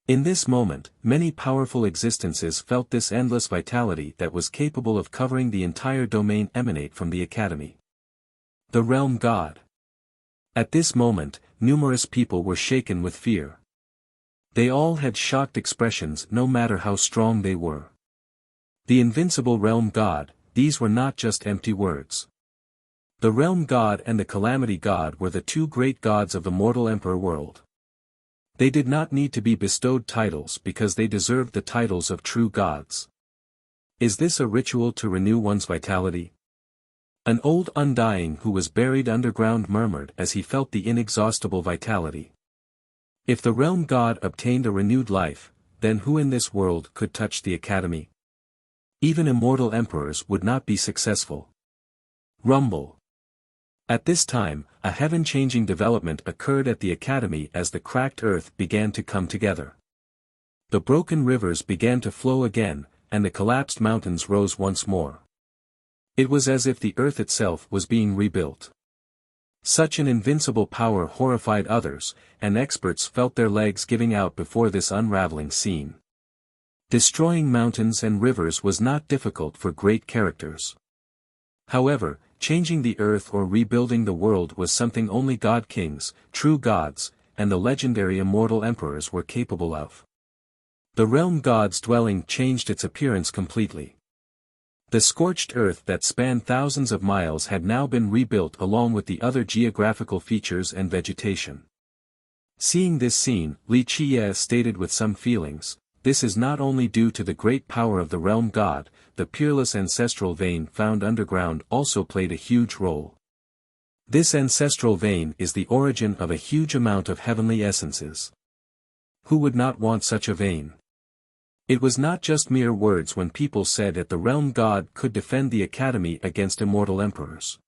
In this moment, many powerful existences felt this endless vitality that was capable of covering the entire domain emanate from the academy. The realm god. At this moment, numerous people were shaken with fear. They all had shocked expressions no matter how strong they were. The invincible realm god, these were not just empty words. The realm god and the calamity god were the two great gods of the mortal emperor world. They did not need to be bestowed titles because they deserved the titles of true gods. Is this a ritual to renew one's vitality? An old undying who was buried underground murmured as he felt the inexhaustible vitality. If the realm god obtained a renewed life, then who in this world could touch the academy? Even immortal emperors would not be successful. Rumble. At this time, a heaven-changing development occurred at the academy as the cracked earth began to come together. The broken rivers began to flow again, and the collapsed mountains rose once more. It was as if the earth itself was being rebuilt. Such an invincible power horrified others, and experts felt their legs giving out before this unraveling scene. Destroying mountains and rivers was not difficult for great characters. However, changing the earth or rebuilding the world was something only god kings, true gods, and the legendary immortal emperors were capable of. The realm god's dwelling changed its appearance completely. The scorched earth that spanned thousands of miles had now been rebuilt along with the other geographical features and vegetation. Seeing this scene, Li Qiye stated with some feelings, "This is not only due to the great power of the realm god, the peerless ancestral vein found underground also played a huge role. This ancestral vein is the origin of a huge amount of heavenly essences. Who would not want such a vein?" It was not just mere words when people said that the realm god could defend the academy against immortal emperors.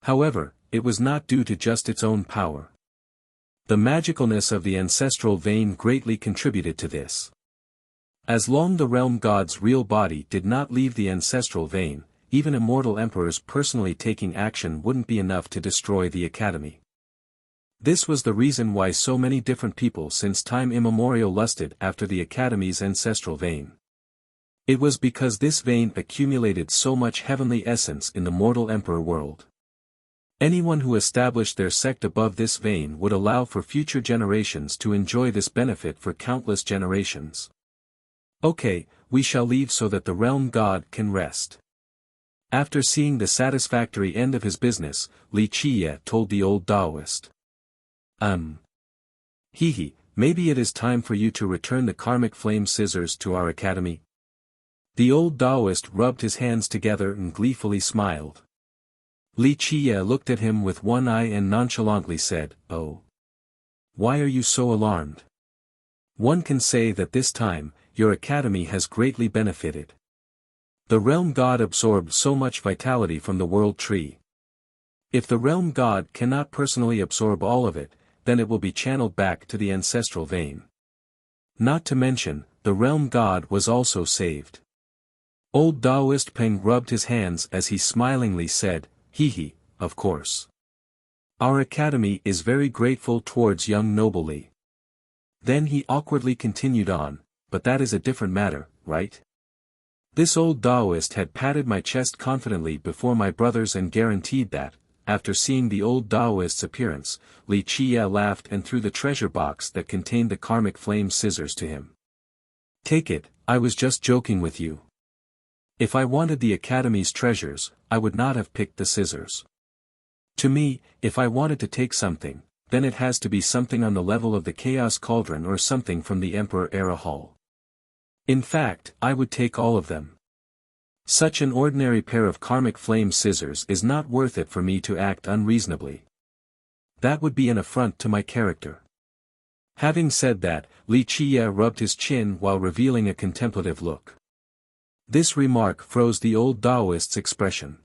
However, it was not due to just its own power. The magicalness of the ancestral vein greatly contributed to this. As long the realm god's real body did not leave the ancestral vein, even immortal emperors personally taking action wouldn't be enough to destroy the academy. This was the reason why so many different people since time immemorial lusted after the Academy's ancestral vein. It was because this vein accumulated so much heavenly essence in the mortal emperor world. Anyone who established their sect above this vein would allow for future generations to enjoy this benefit for countless generations. Okay, we shall leave so that the realm god can rest. After seeing the satisfactory end of his business, Li Qiye told the old Taoist. Hehe, maybe it is time for you to return the karmic flame scissors to our academy? The old Taoist rubbed his hands together and gleefully smiled. Li Qiye looked at him with one eye and nonchalantly said, "Oh. Why are you so alarmed? One can say that this time, your academy has greatly benefited. The realm god absorbed so much vitality from the world tree. If the realm god cannot personally absorb all of it, then it will be channeled back to the ancestral vein. Not to mention, the realm god was also saved." Old Taoist Peng rubbed his hands as he smilingly said, "Hehe, of course. Our academy is very grateful towards young noble Li." Then he awkwardly continued on, "But that is a different matter, right?" This old Taoist had patted my chest confidently before my brothers and guaranteed that, after seeing the old Taoist's appearance, Li Qiye laughed and threw the treasure box that contained the karmic flame scissors to him. "Take it, I was just joking with you. If I wanted the academy's treasures, I would not have picked the scissors. To me, if I wanted to take something, then it has to be something on the level of the Chaos Cauldron or something from the Emperor Era Hall. In fact, I would take all of them. Such an ordinary pair of karmic flame scissors is not worth it for me to act unreasonably. That would be an affront to my character." Having said that, Li Qiye rubbed his chin while revealing a contemplative look. This remark froze the old Taoist's expression.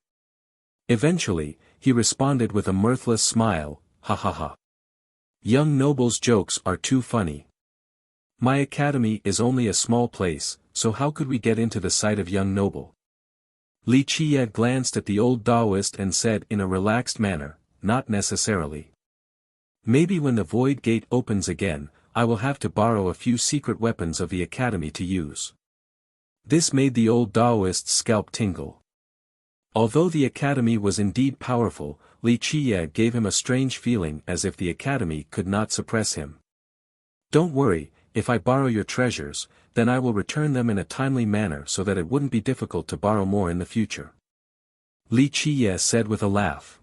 Eventually, he responded with a mirthless smile, "Ha ha ha. Young noble's jokes are too funny. My academy is only a small place, so how could we get into the sight of young noble?" Li Qiye glanced at the old Taoist and said in a relaxed manner, "Not necessarily. Maybe when the void gate opens again, I will have to borrow a few secret weapons of the academy to use." This made the old Taoist's scalp tingle. Although the academy was indeed powerful, Li Qiye gave him a strange feeling as if the academy could not suppress him. "Don't worry, if I borrow your treasures, then I will return them in a timely manner so that it wouldn't be difficult to borrow more in the future," Li Qiye said with a laugh.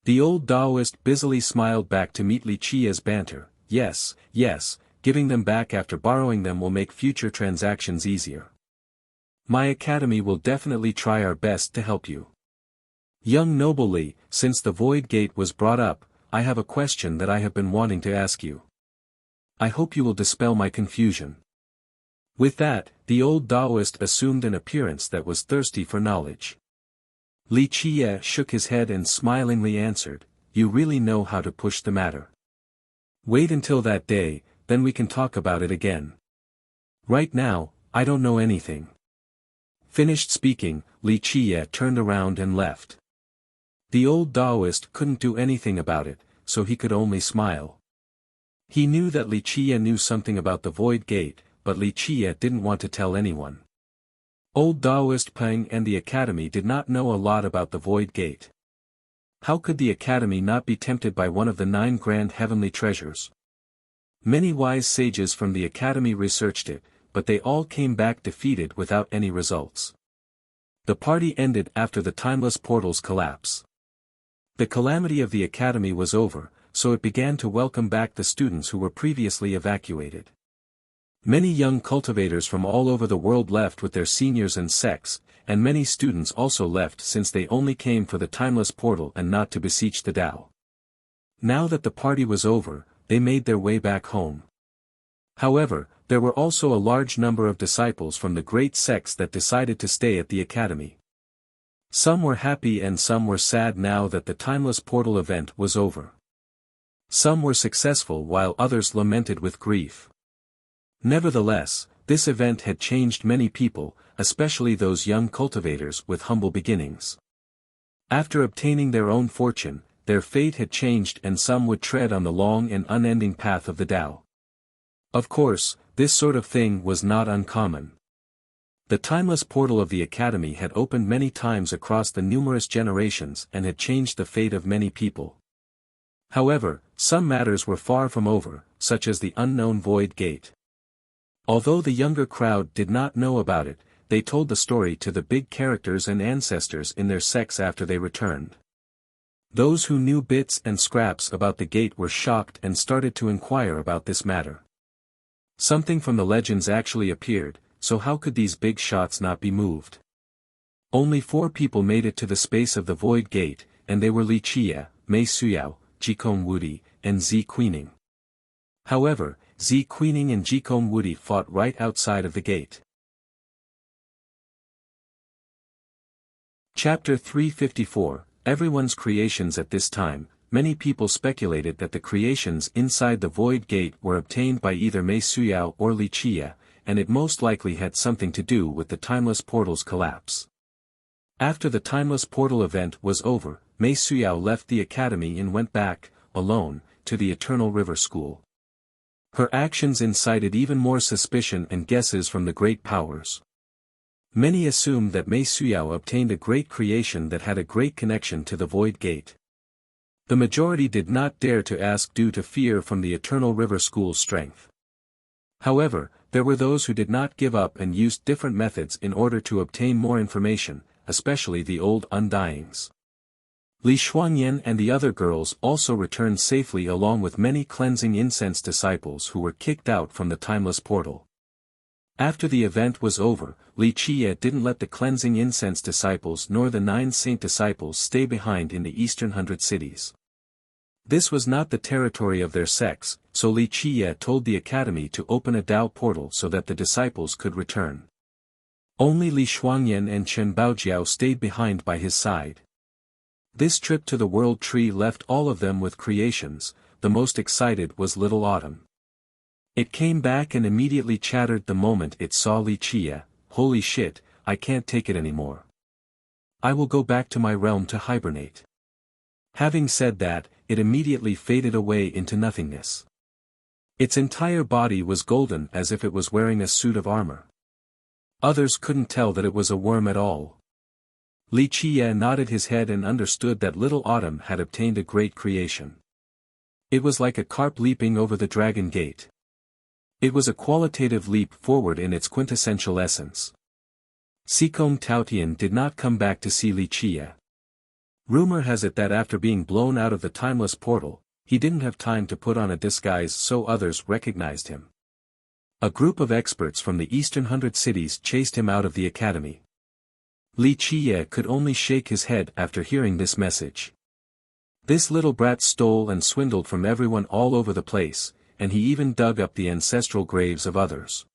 The old Taoist busily smiled back to meet Li Qiye's banter. Yes, giving them back after borrowing them will make future transactions easier. My academy will definitely try our best to help you. Young noble Li, since the void gate was brought up, I have a question that I have been wanting to ask you. I hope you will dispel my confusion." With that, the old Taoist assumed an appearance that was thirsty for knowledge. Li Qiye shook his head and smilingly answered, "You really know how to push the matter. Wait until that day, then we can talk about it again. Right now, I don't know anything." Finished speaking, Li Qiye turned around and left. The old Taoist couldn't do anything about it, so he could only smile. He knew that Li Qiye knew something about the void gate, but Li Qiye didn't want to tell anyone. Old Taoist Peng and the academy did not know a lot about the void gate. How could the academy not be tempted by one of the 9 grand heavenly treasures? Many wise sages from the academy researched it, but they all came back defeated without any results. The party ended after the timeless portal's collapse. The calamity of the academy was over, so it began to welcome back the students who were previously evacuated. Many young cultivators from all over the world left with their seniors and sects, and many students also left since they only came for the timeless portal and not to beseech the Tao. Now that the party was over, they made their way back home. However, there were also a large number of disciples from the great sects that decided to stay at the academy. Some were happy and some were sad now that the timeless portal event was over. Some were successful while others lamented with grief. Nevertheless, this event had changed many people, especially those young cultivators with humble beginnings. After obtaining their own fortune, their fate had changed and some would tread on the long and unending path of the Tao. Of course, this sort of thing was not uncommon. The timeless portal of the Academy had opened many times across the numerous generations and had changed the fate of many people. However, some matters were far from over, such as the unknown Void Gate. Although the younger crowd did not know about it, they told the story to the big characters and ancestors in their sects after they returned. Those who knew bits and scraps about the gate were shocked and started to inquire about this matter. Something from the legends actually appeared, so how could these big shots not be moved? Only 4 people made it to the space of the Void Gate, and they were Li Qie, Mei Suyao, Jikong Wudi, and Zi Queening. However, Zi Queening and Jikong Wudi fought right outside of the gate. Chapter 354, Everyone's Creations. At this time, many people speculated that the creations inside the Void Gate were obtained by either Mei Suyao or Li Qie, and it most likely had something to do with the Timeless Portal's collapse. After the Timeless Portal event was over, Mei Suyao left the academy and went back, alone, to the Eternal River School. Her actions incited even more suspicion and guesses from the great powers. Many assumed that Mei Suyao obtained a great creation that had a great connection to the Void Gate. The majority did not dare to ask due to fear from the Eternal River School's strength. However, there were those who did not give up and used different methods in order to obtain more information, especially the old Undyings. Li Xuanyan and the other girls also returned safely along with many cleansing incense disciples who were kicked out from the Timeless Portal. After the event was over, Li Qie didn't let the cleansing incense disciples nor the 9 saint disciples stay behind in the Eastern 100 cities. This was not the territory of their sects, so Li Qie told the academy to open a Tao portal so that the disciples could return. Only Li Xuanyan and Chen Baojiao stayed behind by his side. This trip to the World Tree left all of them with creations. The most excited was Little Autumn. It came back and immediately chattered the moment it saw Li Qie. "Holy shit, I can't take it anymore. I will go back to my realm to hibernate." Having said that, it immediately faded away into nothingness. Its entire body was golden as if it was wearing a suit of armor. Others couldn't tell that it was a worm at all. Li Qie nodded his head and understood that Little Autumn had obtained a great creation. It was like a carp leaping over the dragon gate. It was a qualitative leap forward in its quintessential essence. Sikong Taotian did not come back to see Li Qie. Rumor has it that after being blown out of the Timeless Portal, he didn't have time to put on a disguise so others recognized him. A group of experts from the Eastern 100 cities chased him out of the academy. Li Qie could only shake his head after hearing this message. This little brat stole and swindled from everyone all over the place, and he even dug up the ancestral graves of others.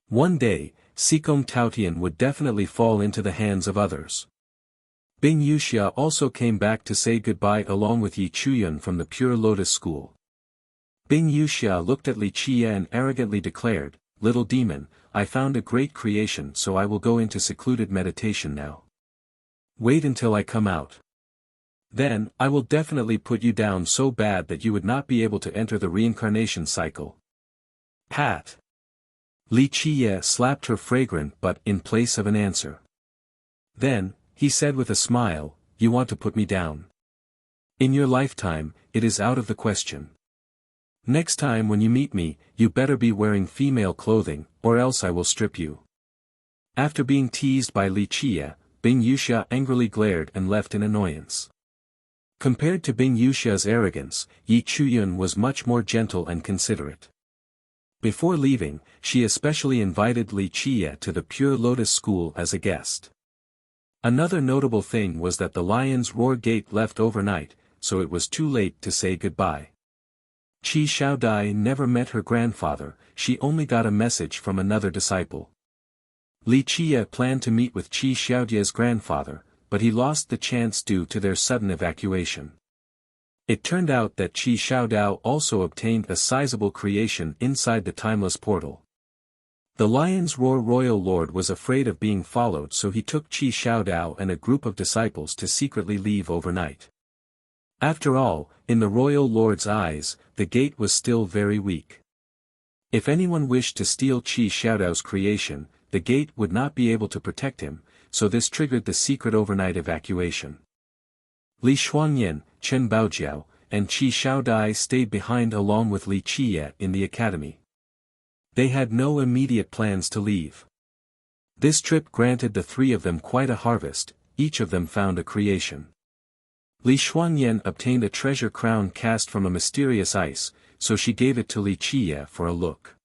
One day, Sikong Taotian would definitely fall into the hands of others. Bing Yuxia also came back to say goodbye along with Yi Chuyun from the Pure Lotus School. Bing Yuxia looked at Li Qie and arrogantly declared, "Little demon, I found a great creation, so I will go into secluded meditation now. Wait until I come out. Then, I will definitely put you down so bad that you would not be able to enter the reincarnation cycle." Pat. Li Qie slapped her fragrant butt in place of an answer. Then, he said with a smile, "You want to put me down? In your lifetime, it is out of the question. Next time when you meet me, you better be wearing female clothing, or else I will strip you." After being teased by Li Qie, Bing Yuxia angrily glared and left in annoyance. Compared to Bing Yuxia's arrogance, Yi Chuyun was much more gentle and considerate. Before leaving, she especially invited Li Qie to the Pure Lotus School as a guest. Another notable thing was that the Lion's Roar Gate left overnight, so it was too late to say goodbye. Qi Xiaodai never met her grandfather, she only got a message from another disciple. Li Qie planned to meet with Qi Xiaodai's grandfather, but he lost the chance due to their sudden evacuation. It turned out that Qi Xiaodao also obtained a sizable creation inside the Timeless Portal. The Lion's Roar Royal Lord was afraid of being followed, so he took Qi Xiaodao and a group of disciples to secretly leave overnight. After all, in the royal lord's eyes, the gate was still very weak. If anyone wished to steal Qi Xiaodao's creation, the gate would not be able to protect him, so this triggered the secret overnight evacuation. Li Shuangyan, Chen Baojiao, and Qi Xiaodai stayed behind along with Li Qiye in the academy. They had no immediate plans to leave. This trip granted the three of them quite a harvest, each of them found a creation. Li Shuangyan obtained a treasure crown cast from a mysterious ice, so she gave it to Li Qiye for a look.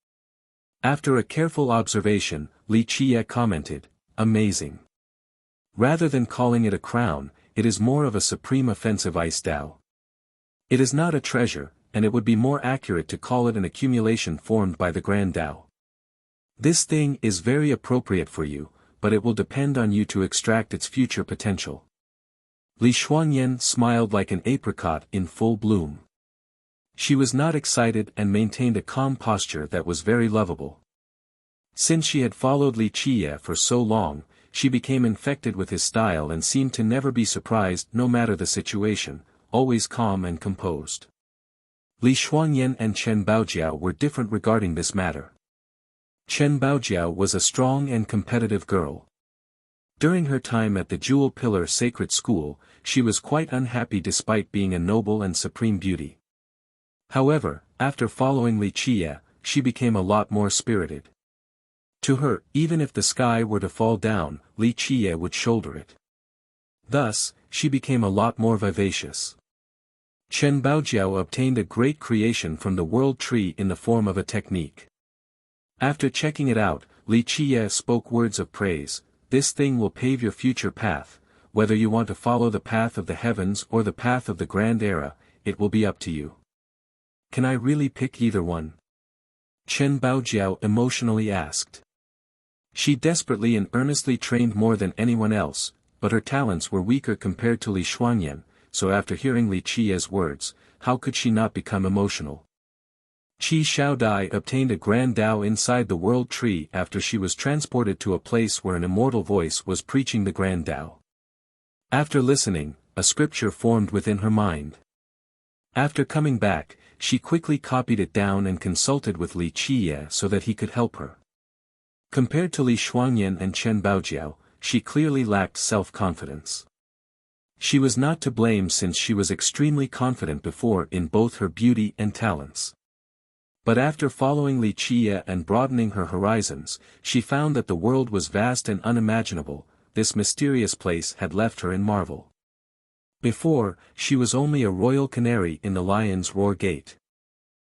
After a careful observation, Li Qiye commented, "Amazing. Rather than calling it a crown, it is more of a supreme offensive ice Tao. It is not a treasure, and it would be more accurate to call it an accumulation formed by the Grand Tao. This thing is very appropriate for you, but it will depend on you to extract its future potential." Li Shuangyan smiled like an apricot in full bloom. She was not excited and maintained a calm posture that was very lovable. Since she had followed Li Qiye for so long, she became infected with his style and seemed to never be surprised no matter the situation, always calm and composed. Li Shuangyan and Chen Baojiao were different regarding this matter. Chen Baojiao was a strong and competitive girl. During her time at the Jewel Pillar Sacred School, she was quite unhappy despite being a noble and supreme beauty. However, after following Li Qiye, she became a lot more spirited. To her, even if the sky were to fall down, Li Qiye would shoulder it. Thus, she became a lot more vivacious. Chen Baojiao obtained a great creation from the world tree in the form of a technique. After checking it out, Li Qiye spoke words of praise. "This thing will pave your future path, whether you want to follow the path of the heavens or the path of the grand era, it will be up to you." "Can I really pick either one?" Chen Baojiao emotionally asked. She desperately and earnestly trained more than anyone else, but her talents were weaker compared to Li Shuangyan, so after hearing Li Qiye's words, how could she not become emotional? Qi Xiaodai obtained a grand Tao inside the world tree after she was transported to a place where an immortal voice was preaching the grand Tao. After listening, a scripture formed within her mind. After coming back, she quickly copied it down and consulted with Li Qiye so that he could help her. Compared to Li Shuangyan and Chen Baojiao, she clearly lacked self-confidence. She was not to blame since she was extremely confident before in both her beauty and talents. But after following Li Qiye and broadening her horizons, she found that the world was vast and unimaginable. This mysterious place had left her in marvel. Before, she was only a royal canary in the lion's roar gate.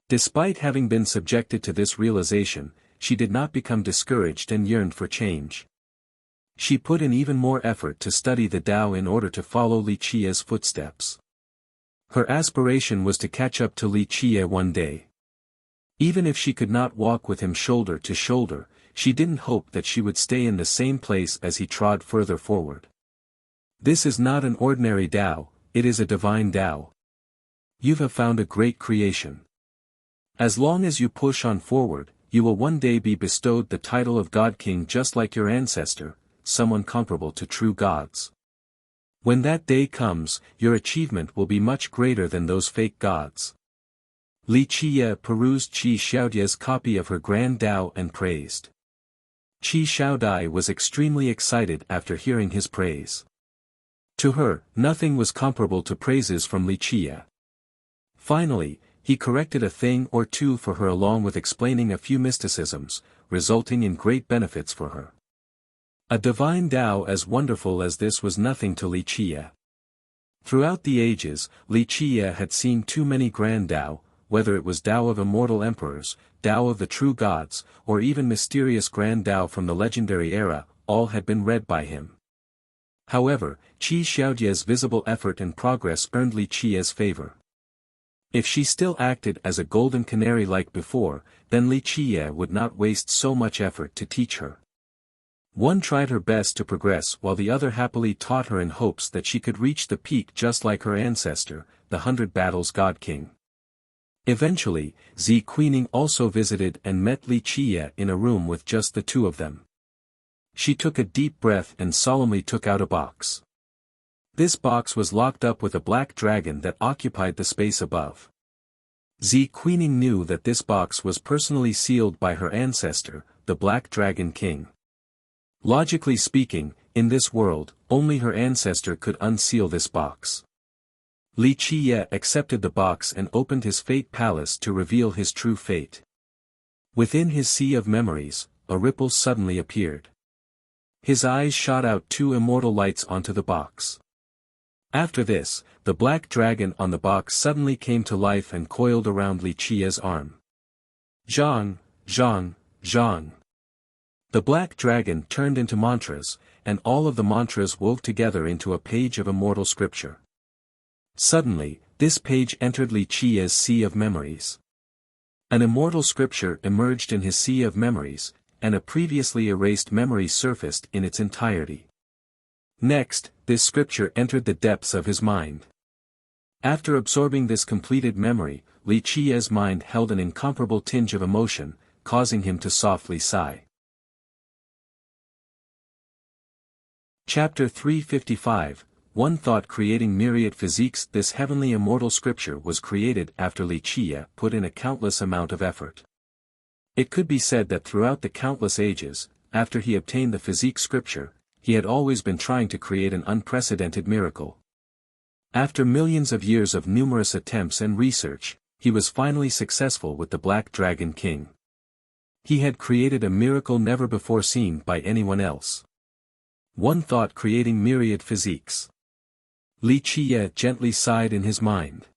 Despite having been subjected to this realization, she did not become discouraged and yearned for change. She put in even more effort to study the Tao in order to follow Li Qiye's footsteps. Her aspiration was to catch up to Li Qiye one day. Even if she could not walk with him shoulder to shoulder, she didn't hope that she would stay in the same place as he trod further forward. This is not an ordinary Tao, it is a divine Tao. You have found a great creation. As long as you push on forward, you will one day be bestowed the title of God King just like your ancestor, someone comparable to true gods. When that day comes, your achievement will be much greater than those fake gods. Li Qiye perused Qi Xiaodai's copy of her grand Tao and praised. Qi Xiaodai was extremely excited after hearing his praise. To her, nothing was comparable to praises from Li Qiye. Finally, he corrected a thing or two for her along with explaining a few mysticisms, resulting in great benefits for her. A divine Tao as wonderful as this was nothing to Li Qiye. Throughout the ages, Li Qiye had seen too many grand Tao, whether it was Tao of immortal emperors, Tao of the true gods, or even mysterious grand Tao from the legendary era, all had been read by him. However, Qi Xiaodai's visible effort and progress earned Li Qiye's favor. If she still acted as a golden canary like before, then Li Qiye would not waste so much effort to teach her. One tried her best to progress while the other happily taught her in hopes that she could reach the peak just like her ancestor, the 100 Battles God King. Eventually, Zi Queening also visited and met Li Qiye in a room with just the two of them. She took a deep breath and solemnly took out a box. This box was locked up with a black dragon that occupied the space above. Queening knew that this box was personally sealed by her ancestor, the Black Dragon King. Logically speaking, in this world, only her ancestor could unseal this box. Li Qiye accepted the box and opened his fate palace to reveal his true fate. Within his sea of memories, a ripple suddenly appeared. His eyes shot out two immortal lights onto the box. After this, the black dragon on the box suddenly came to life and coiled around Li Qiye's arm. Zhang, Zhang, Zhang. The black dragon turned into mantras, and all of the mantras wove together into a page of immortal scripture. Suddenly, this page entered Li Qiye's sea of memories. An immortal scripture emerged in his sea of memories, and a previously erased memory surfaced in its entirety. Next, this scripture entered the depths of his mind. After absorbing this completed memory, Li Qiye's mind held an incomparable tinge of emotion, causing him to softly sigh. Chapter 355, One Thought Creating Myriad Physiques. This heavenly immortal scripture was created after Li Qiye put in a countless amount of effort. It could be said that throughout the countless ages, after he obtained the physique scripture, he had always been trying to create an unprecedented miracle. After millions of years of numerous attempts and research, he was finally successful with the Black Dragon King. He had created a miracle never before seen by anyone else. One thought creating myriad physiques. Li Qiye gently sighed in his mind.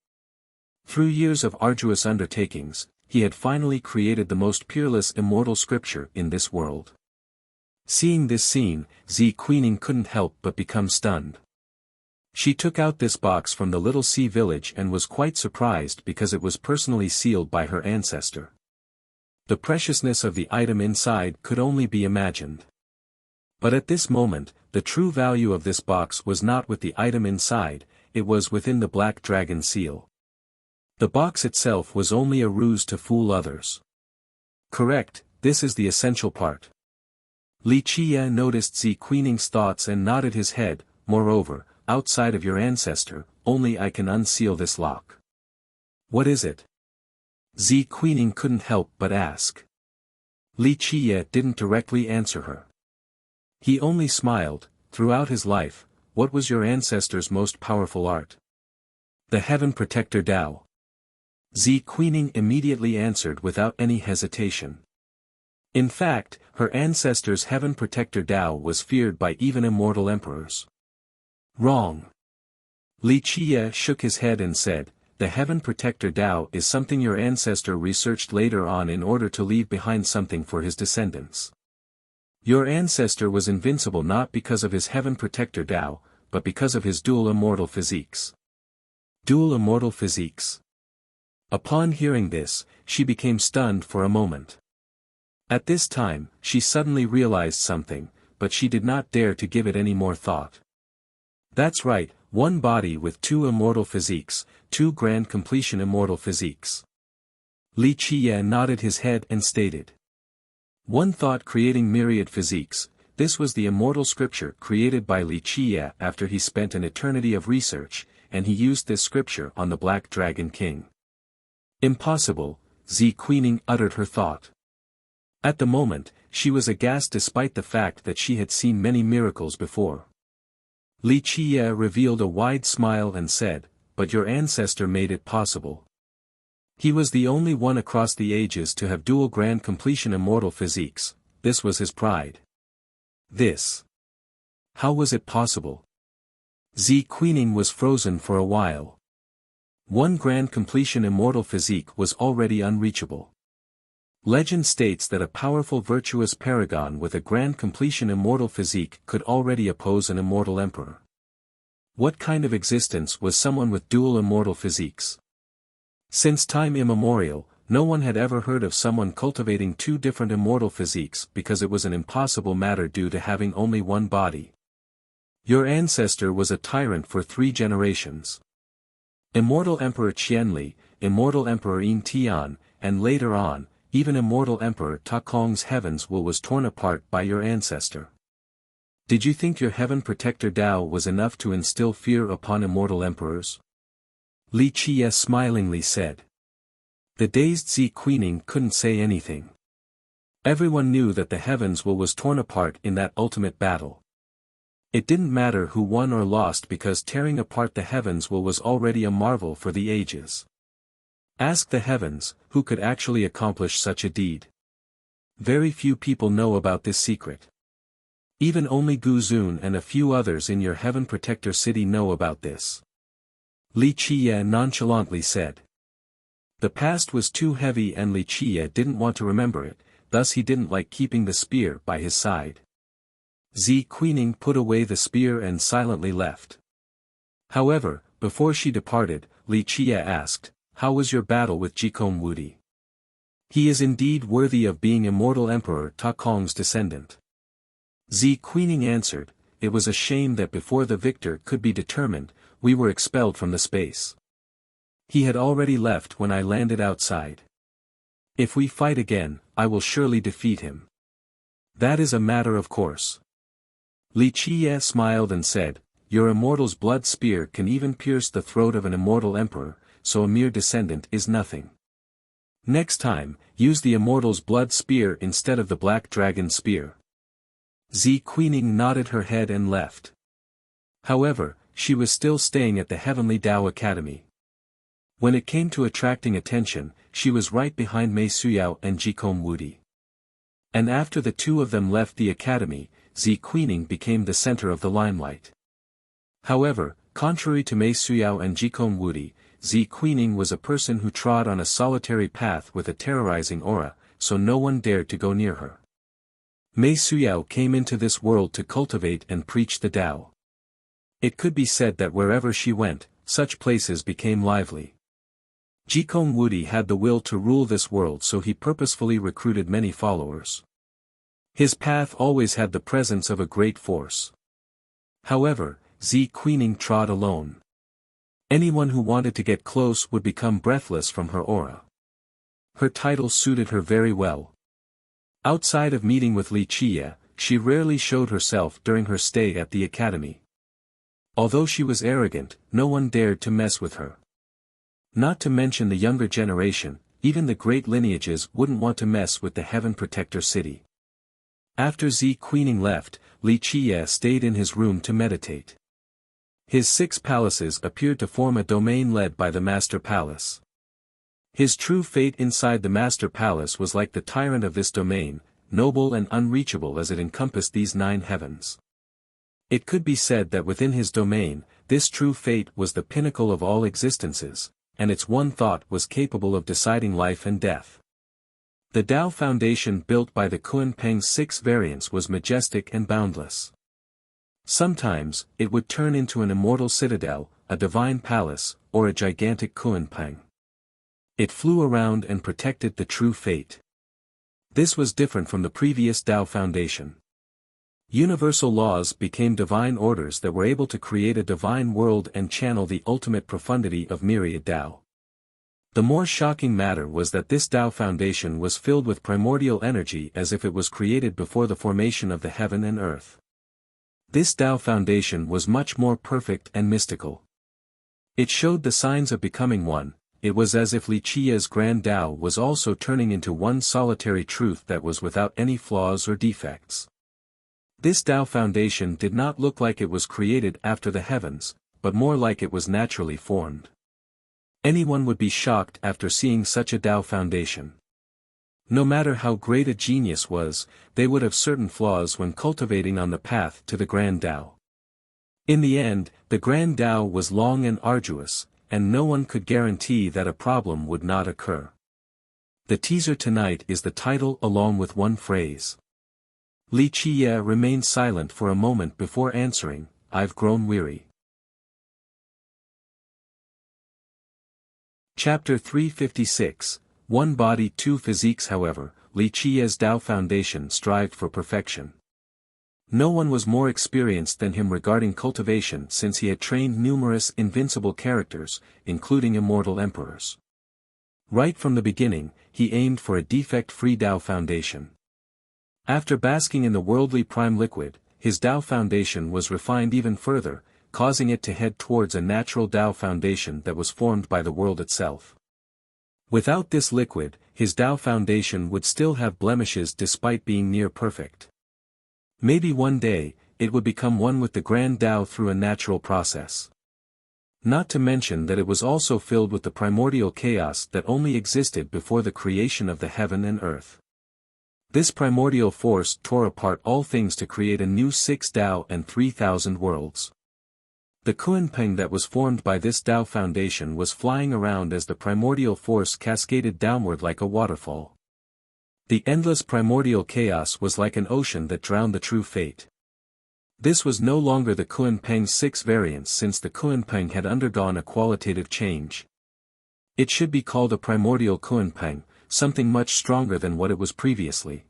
Through years of arduous undertakings, he had finally created the most peerless immortal scripture in this world. Seeing this scene, Queening couldn't help but become stunned. She took out this box from the little sea village and was quite surprised because it was personally sealed by her ancestor. The preciousness of the item inside could only be imagined. But at this moment, the true value of this box was not with the item inside, it was within the Black Dragon seal. The box itself was only a ruse to fool others. Correct, this is the essential part. Li Qiye noticed Queening's thoughts and nodded his head. Moreover, outside of your ancestor, only I can unseal this lock. What is it? Queening couldn't help but ask. Li Qiye didn't directly answer her. He only smiled. Throughout his life, what was your ancestor's most powerful art? The Heaven Protector Tao. Queening immediately answered without any hesitation. In fact, her ancestor's Heaven Protector Tao was feared by even immortal emperors. Wrong. Li Qiye shook his head and said, the Heaven Protector Tao is something your ancestor researched later on in order to leave behind something for his descendants. Your ancestor was invincible not because of his Heaven Protector Tao, but because of his dual immortal physiques. Dual immortal physiques. Upon hearing this, she became stunned for a moment. At this time, she suddenly realized something, but she did not dare to give it any more thought. That's right, one body with two immortal physiques, two grand completion immortal physiques. Li Qiye nodded his head and stated. One thought creating myriad physiques. This was the immortal scripture created by Li Qiye after he spent an eternity of research, and he used this scripture on the Black Dragon King. Impossible, Queening uttered her thought. At the moment, she was aghast despite the fact that she had seen many miracles before. Li Qiye revealed a wide smile and said, but your ancestor made it possible. He was the only one across the ages to have dual grand completion immortal physiques. This was his pride. This. How was it possible? Queening was frozen for a while. One grand completion immortal physique was already unreachable. Legend states that a powerful virtuous paragon with a grand completion immortal physique could already oppose an immortal emperor. What kind of existence was someone with dual immortal physiques? Since time immemorial, no one had ever heard of someone cultivating two different immortal physiques because it was an impossible matter due to having only one body. Your ancestor was a tyrant for 3 generations. Immortal Emperor Qianli, Immortal Emperor Yin Tian, and later on, even Immortal Emperor Ta Kong's heaven's will was torn apart by your ancestor. Did you think your heaven protector Tao was enough to instill fear upon immortal emperors? Li Qie smilingly said. The dazed Zi Queening couldn't say anything. Everyone knew that the heavens was torn apart in that ultimate battle. It didn't matter who won or lost because tearing apart the heavens was already a marvel for the ages. Ask the heavens, who could actually accomplish such a deed. Very few people know about this secret. Even only Gu Zun and a few others in your heaven protector city know about this. Li Qie nonchalantly said. The past was too heavy and Li Qie didn't want to remember it, thus he didn't like keeping the spear by his side. Zi Queening put away the spear and silently left. However, before she departed, Li Qie asked, "How was your battle with Jikong Wudi? He is indeed worthy of being immortal Emperor Ta Kong's descendant." Zi Queening answered, "It was a shame that before the victor could be determined, we were expelled from the space. He had already left when I landed outside. If we fight again, I will surely defeat him. That is a matter of course." Li Qie smiled and said, "Your immortal's blood spear can even pierce the throat of an immortal emperor, so a mere descendant is nothing. Next time, use the immortal's blood spear instead of the black dragon spear." Zi Queening nodded her head and left. However, she was still staying at the Heavenly Tao Academy. When it came to attracting attention, she was right behind Mei Suyao and Jikong Wudi. And after the two of them left the academy, Zi Queening became the center of the limelight. However, contrary to Mei Suyao and Jikong Wudi, Zi Queening was a person who trod on a solitary path with a terrorizing aura, so no one dared to go near her. Mei Suyao came into this world to cultivate and preach the Tao. It could be said that wherever she went, such places became lively. Jikong Wudi had the will to rule this world, so he purposefully recruited many followers. His path always had the presence of a great force. However, Zi Queening trod alone. Anyone who wanted to get close would become breathless from her aura. Her title suited her very well. Outside of meeting with Li Qie, she rarely showed herself during her stay at the academy. Although she was arrogant, no one dared to mess with her. Not to mention the younger generation, even the great lineages wouldn't want to mess with the Heaven Protector city. After Zi Queening left, Li Qie stayed in his room to meditate. His 6 palaces appeared to form a domain led by the Master Palace. His true fate inside the Master Palace was like the tyrant of this domain, noble and unreachable as it encompassed these 9 heavens. It could be said that within his domain, this true fate was the pinnacle of all existences, and its one thought was capable of deciding life and death. The Tao Foundation built by the Kunpeng's 6 variants was majestic and boundless. Sometimes, it would turn into an immortal citadel, a divine palace, or a gigantic Kunpeng. It flew around and protected the true fate. This was different from the previous Tao Foundation. Universal laws became divine orders that were able to create a divine world and channel the ultimate profundity of myriad Tao. The more shocking matter was that this Tao Foundation was filled with primordial energy as if it was created before the formation of the heaven and earth. This Tao Foundation was much more perfect and mystical. It showed the signs of becoming one. It was as if Li Qie's Grand Tao was also turning into one solitary truth that was without any flaws or defects. This Tao Foundation did not look like it was created after the heavens, but more like it was naturally formed. Anyone would be shocked after seeing such a Tao Foundation. No matter how great a genius was, they would have certain flaws when cultivating on the path to the Grand Tao. In the end, the Grand Tao was long and arduous, and no one could guarantee that a problem would not occur. The teaser tonight is the title along with one phrase. Li Qie remained silent for a moment before answering, "I've grown weary." Chapter 356, One Body Two Physiques. However, Li Qie's Tao Foundation strived for perfection. No one was more experienced than him regarding cultivation since he had trained numerous invincible characters, including immortal emperors. Right from the beginning, he aimed for a defect-free Tao Foundation. After basking in the worldly prime liquid, his Tao foundation was refined even further, causing it to head towards a natural Tao foundation that was formed by the world itself. Without this liquid, his Tao foundation would still have blemishes despite being near perfect. Maybe one day, it would become one with the grand Tao through a natural process. Not to mention that it was also filled with the primordial chaos that only existed before the creation of the heaven and earth. This primordial force tore apart all things to create a new 6 Tao and 3,000 worlds. The Kunpeng that was formed by this Tao foundation was flying around as the primordial force cascaded downward like a waterfall. The endless primordial chaos was like an ocean that drowned the true fate. This was no longer the Kunpeng's 6 variants since the Kunpeng had undergone a qualitative change. It should be called a primordial Kunpeng, something much stronger than what it was previously.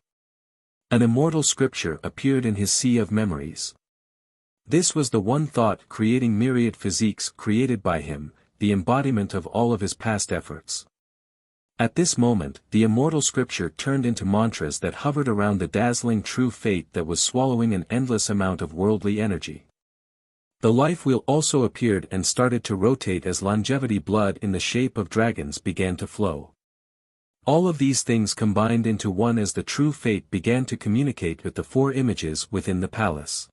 An immortal scripture appeared in his sea of memories. This was the one thought creating myriad physiques created by him, the embodiment of all of his past efforts. At this moment, the immortal scripture turned into mantras that hovered around the dazzling true fate that was swallowing an endless amount of worldly energy. The life wheel also appeared and started to rotate as longevity blood in the shape of dragons began to flow. All of these things combined into one as the true fate began to communicate with the 4 images within the palace.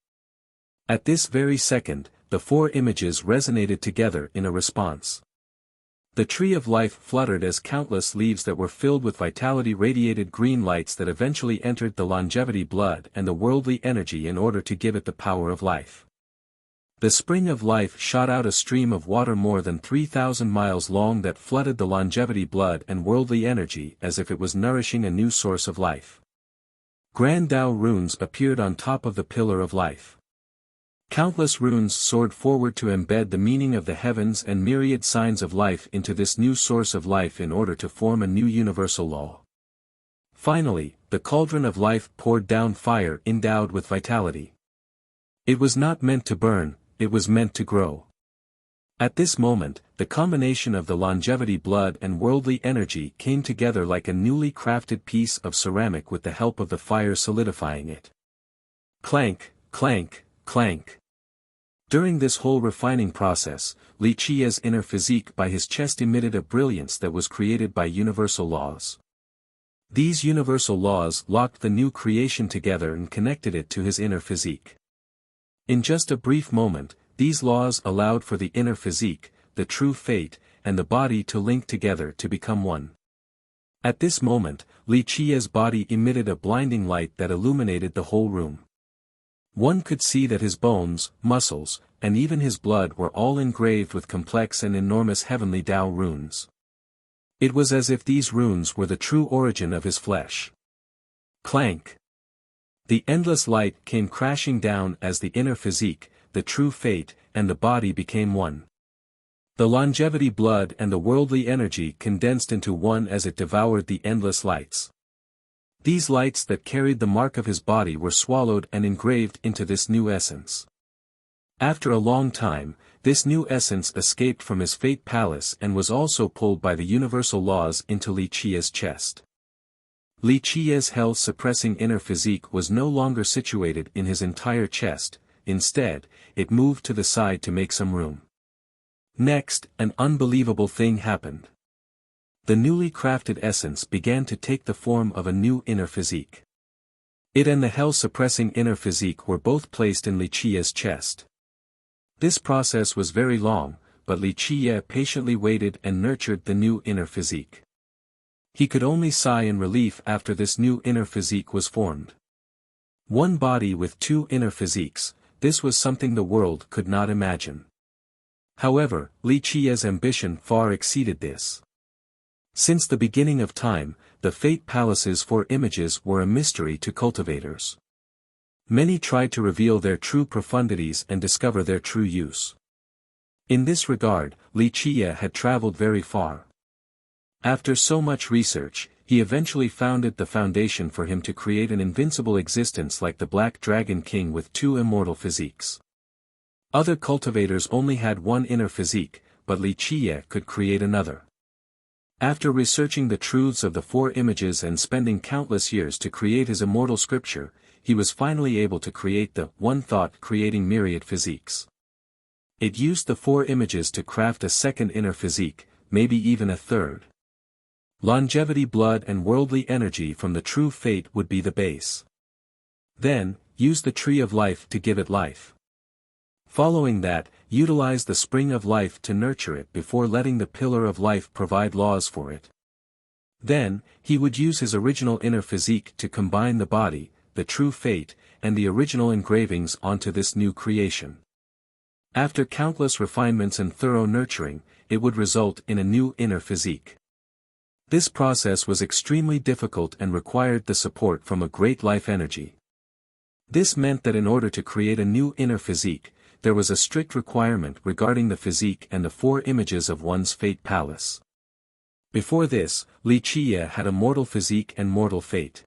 At this very second, the 4 images resonated together in a response. The tree of life fluttered as countless leaves that were filled with vitality radiated green lights that eventually entered the longevity blood and the worldly energy in order to give it the power of life. The spring of life shot out a stream of water more than 3,000 miles long that flooded the longevity blood and worldly energy as if it was nourishing a new source of life. Grand Tao runes appeared on top of the pillar of life. Countless runes soared forward to embed the meaning of the heavens and myriad signs of life into this new source of life in order to form a new universal law. Finally, the cauldron of life poured down fire endowed with vitality. It was not meant to burn, it was meant to grow. At this moment, the combination of the longevity blood and worldly energy came together like a newly crafted piece of ceramic with the help of the fire solidifying it. Clank, clank, clank. During this whole refining process, Li Qi's inner physique by his chest emitted a brilliance that was created by universal laws. These universal laws locked the new creation together and connected it to his inner physique. In just a brief moment, these laws allowed for the inner physique, the true fate, and the body to link together to become one. At this moment, Li Qi's body emitted a blinding light that illuminated the whole room. One could see that his bones, muscles, and even his blood were all engraved with complex and enormous heavenly Tao runes. It was as if these runes were the true origin of his flesh. Clank! The endless light came crashing down as the inner physique, the true fate, and the body became one. The longevity blood and the worldly energy condensed into one as it devoured the endless lights. These lights that carried the mark of his body were swallowed and engraved into this new essence. After a long time, this new essence escaped from his fate palace and was also pulled by the universal laws into Li Qi's chest. Li Qi's hell-suppressing inner physique was no longer situated in his entire chest, instead, it moved to the side to make some room. Next, an unbelievable thing happened. The newly crafted essence began to take the form of a new inner physique. It and the hell-suppressing inner physique were both placed in Li Qi's chest. This process was very long, but Li Qi patiently waited and nurtured the new inner physique. He could only sigh in relief after this new inner physique was formed. One body with 2 inner physiques, this was something the world could not imagine. However, Li Qi's ambition far exceeded this. Since the beginning of time, the Fate Palace's 4 images were a mystery to cultivators. Many tried to reveal their true profundities and discover their true use. In this regard, Li Qi had traveled very far. After so much research, he eventually founded the foundation for him to create an invincible existence like the Black Dragon King with 2 immortal physiques. Other cultivators only had 1 inner physique, but Li Qi could create another. After researching the truths of the four images and spending countless years to create his immortal scripture, he was finally able to create the one thought creating myriad physiques. It used the four images to craft a second inner physique, maybe even a third. Longevity, blood and worldly energy from the true fate would be the base. Then, use the tree of life to give it life. Following that, utilize the spring of life to nurture it before letting the pillar of life provide laws for it. Then, he would use his original inner physique to combine the body, the true fate, and the original engravings onto this new creation. After countless refinements and thorough nurturing, it would result in a new inner physique. This process was extremely difficult and required the support from a great life energy. This meant that in order to create a new inner physique, there was a strict requirement regarding the physique and the four images of one's fate palace. Before this, Li Qiye had a mortal physique and mortal fate.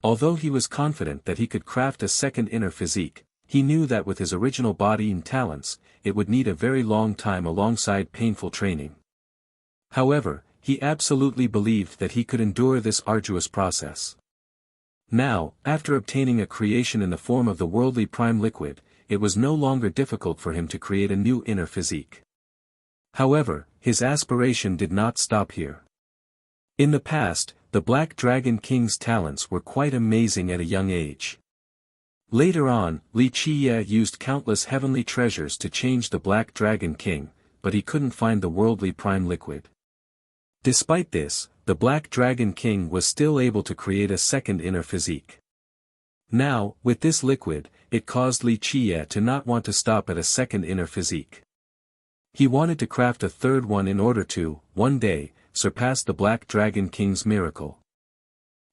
Although he was confident that he could craft a second inner physique, he knew that with his original body and talents, it would need a very long time alongside painful training. However, he absolutely believed that he could endure this arduous process. Now, after obtaining a creation in the form of the worldly prime liquid, it was no longer difficult for him to create a new inner physique. However, his aspiration did not stop here. In the past, the Black Dragon King's talents were quite amazing at a young age. Later on, Li Qiye used countless heavenly treasures to change the Black Dragon King, but he couldn't find the worldly prime liquid. Despite this, the Black Dragon King was still able to create a second inner physique. Now, with this liquid, it caused Li Qiye to not want to stop at a second inner physique. He wanted to craft a third one in order to, one day, surpass the Black Dragon King's miracle.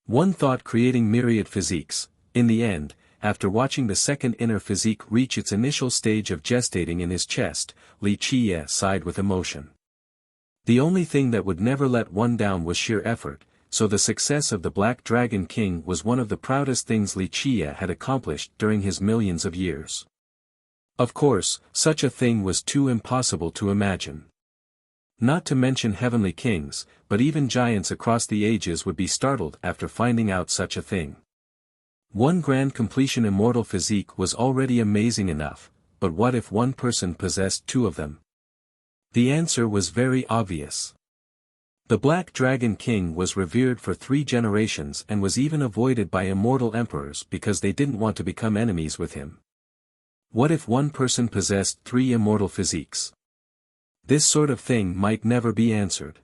One thought creating myriad physiques. In the end, after watching the second inner physique reach its initial stage of gestating in his chest, Li Qiye sighed with emotion. The only thing that would never let one down was sheer effort, so the success of the Black Dragon King was one of the proudest things Li Qiye had accomplished during his millions of years. Of course, such a thing was too impossible to imagine. Not to mention heavenly kings, but even giants across the ages would be startled after finding out such a thing. One grand completion immortal physique was already amazing enough, but what if one person possessed two of them? The answer was very obvious. The Black Dragon King was revered for 3 generations and was even avoided by immortal emperors because they didn't want to become enemies with him. What if one person possessed 3 immortal physiques? This sort of thing might never be answered.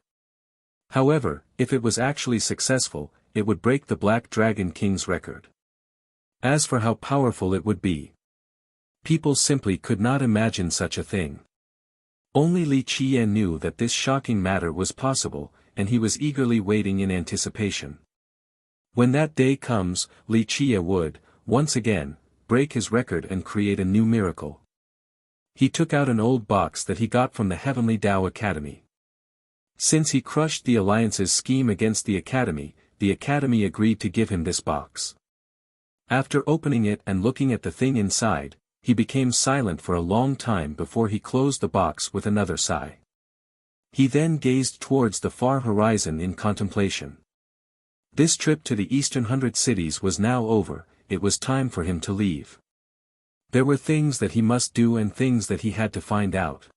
However, if it was actually successful, it would break the Black Dragon King's record. As for how powerful it would be, people simply could not imagine such a thing. Only Li Qiye knew that this shocking matter was possible, and he was eagerly waiting in anticipation. When that day comes, Li Qiye would, once again, break his record and create a new miracle. He took out an old box that he got from the Heavenly Tao Academy. Since he crushed the Alliance's scheme against the Academy agreed to give him this box. After opening it and looking at the thing inside, he became silent for a long time before he closed the box with another sigh. He then gazed towards the far horizon in contemplation. This trip to the Eastern 100 Cities was now over, it was time for him to leave. There were things that he must do and things that he had to find out.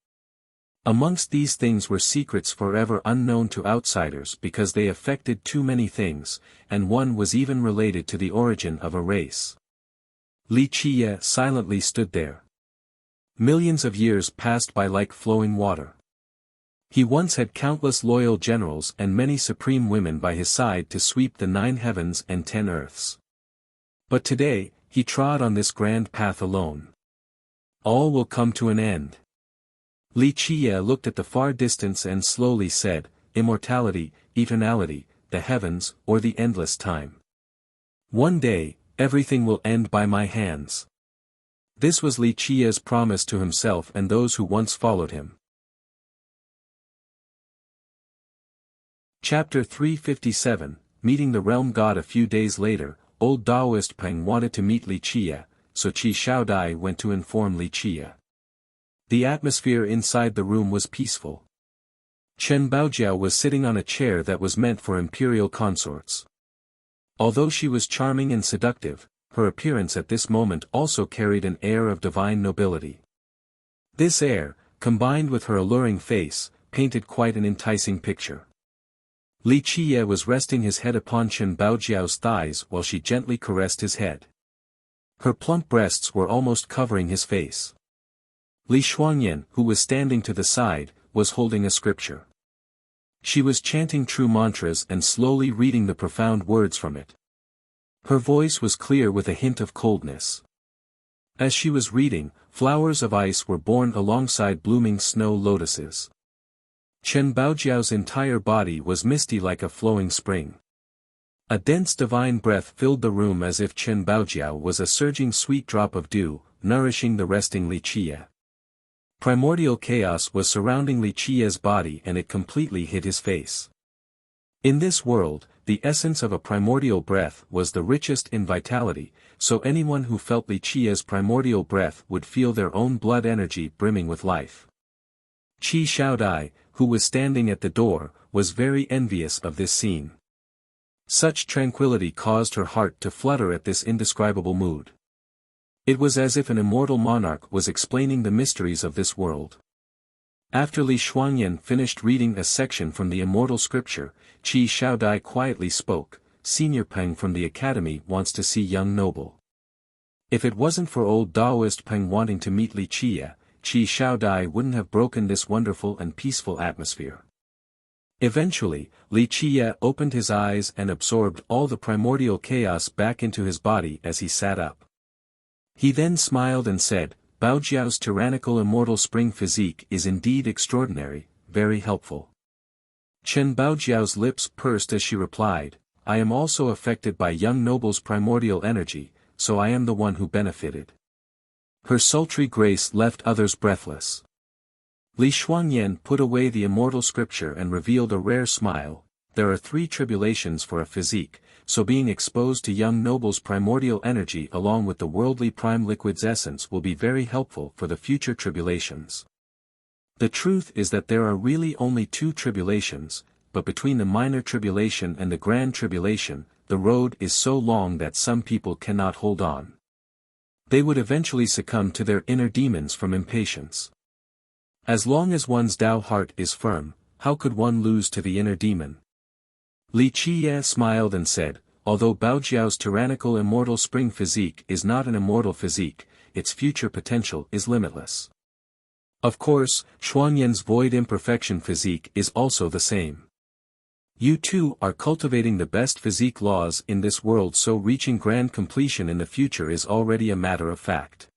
Amongst these things were secrets forever unknown to outsiders because they affected too many things, and one was even related to the origin of a race. Li Qiye silently stood there. Millions of years passed by like flowing water. He once had countless loyal generals and many supreme women by his side to sweep the 9 heavens and 10 earths. But today, he trod on this grand path alone. All will come to an end. Li Qiye looked at the far distance and slowly said, immortality, eternality, the heavens, or the endless time. One day, everything will end by my hands. This was Li Qiye's promise to himself and those who once followed him. Chapter 357, Meeting the Realm God. A few days later, old Daoist Peng wanted to meet Li Qiye, so Qi Shaodai went to inform Li Qiye. The atmosphere inside the room was peaceful. Chen Baojiao was sitting on a chair that was meant for imperial consorts. Although she was charming and seductive, her appearance at this moment also carried an air of divine nobility. This air, combined with her alluring face, painted quite an enticing picture. Li Qiye was resting his head upon Chen Baojiao's thighs while she gently caressed his head. Her plump breasts were almost covering his face. Li Shuangyan, who was standing to the side, was holding a scripture. She was chanting true mantras and slowly reading the profound words from it. Her voice was clear with a hint of coldness. As she was reading, flowers of ice were born alongside blooming snow lotuses. Chen Baojiao's entire body was misty like a flowing spring. A dense divine breath filled the room as if Chen Baojiao was a surging sweet drop of dew, nourishing the resting Li Qiye. Primordial chaos was surrounding Li Qiye's body and it completely hid his face. In this world, the essence of a primordial breath was the richest in vitality, so anyone who felt Li Qiye's primordial breath would feel their own blood energy brimming with life. Qi Xiaodai, who was standing at the door, was very envious of this scene. Such tranquility caused her heart to flutter at this indescribable mood. It was as if an immortal monarch was explaining the mysteries of this world. After Li Shuangyan finished reading a section from the immortal scripture, Qi Xiaodai quietly spoke, "Senior Peng from the academy wants to see young noble." If it wasn't for old Daoist Peng wanting to meet Li Qiye, Qi Xiaodai wouldn't have broken this wonderful and peaceful atmosphere. Eventually, Li Qiye opened his eyes and absorbed all the primordial chaos back into his body as he sat up. He then smiled and said, "Baojiao's tyrannical immortal spring physique is indeed extraordinary, very helpful." Chen Baojiao's lips pursed as she replied, "I am also affected by young noble's primordial energy, so I am the one who benefited." Her sultry grace left others breathless. Li Shuangyan put away the immortal scripture and revealed a rare smile. "There are 3 tribulations for a physique, so being exposed to young noble's primordial energy along with the worldly prime liquid's essence will be very helpful for the future tribulations. The truth is that there are really only 2 tribulations, but between the minor tribulation and the grand tribulation, the road is so long that some people cannot hold on. They would eventually succumb to their inner demons from impatience. As long as one's Tao heart is firm, how could one lose to the inner demon?" Li Qiye smiled and said, "Although Baojiao's tyrannical immortal spring physique is not an immortal physique, its future potential is limitless. Of course, Shuangyan's void imperfection physique is also the same. You two are cultivating the best physique laws in this world, so reaching grand completion in the future is already a matter of fact.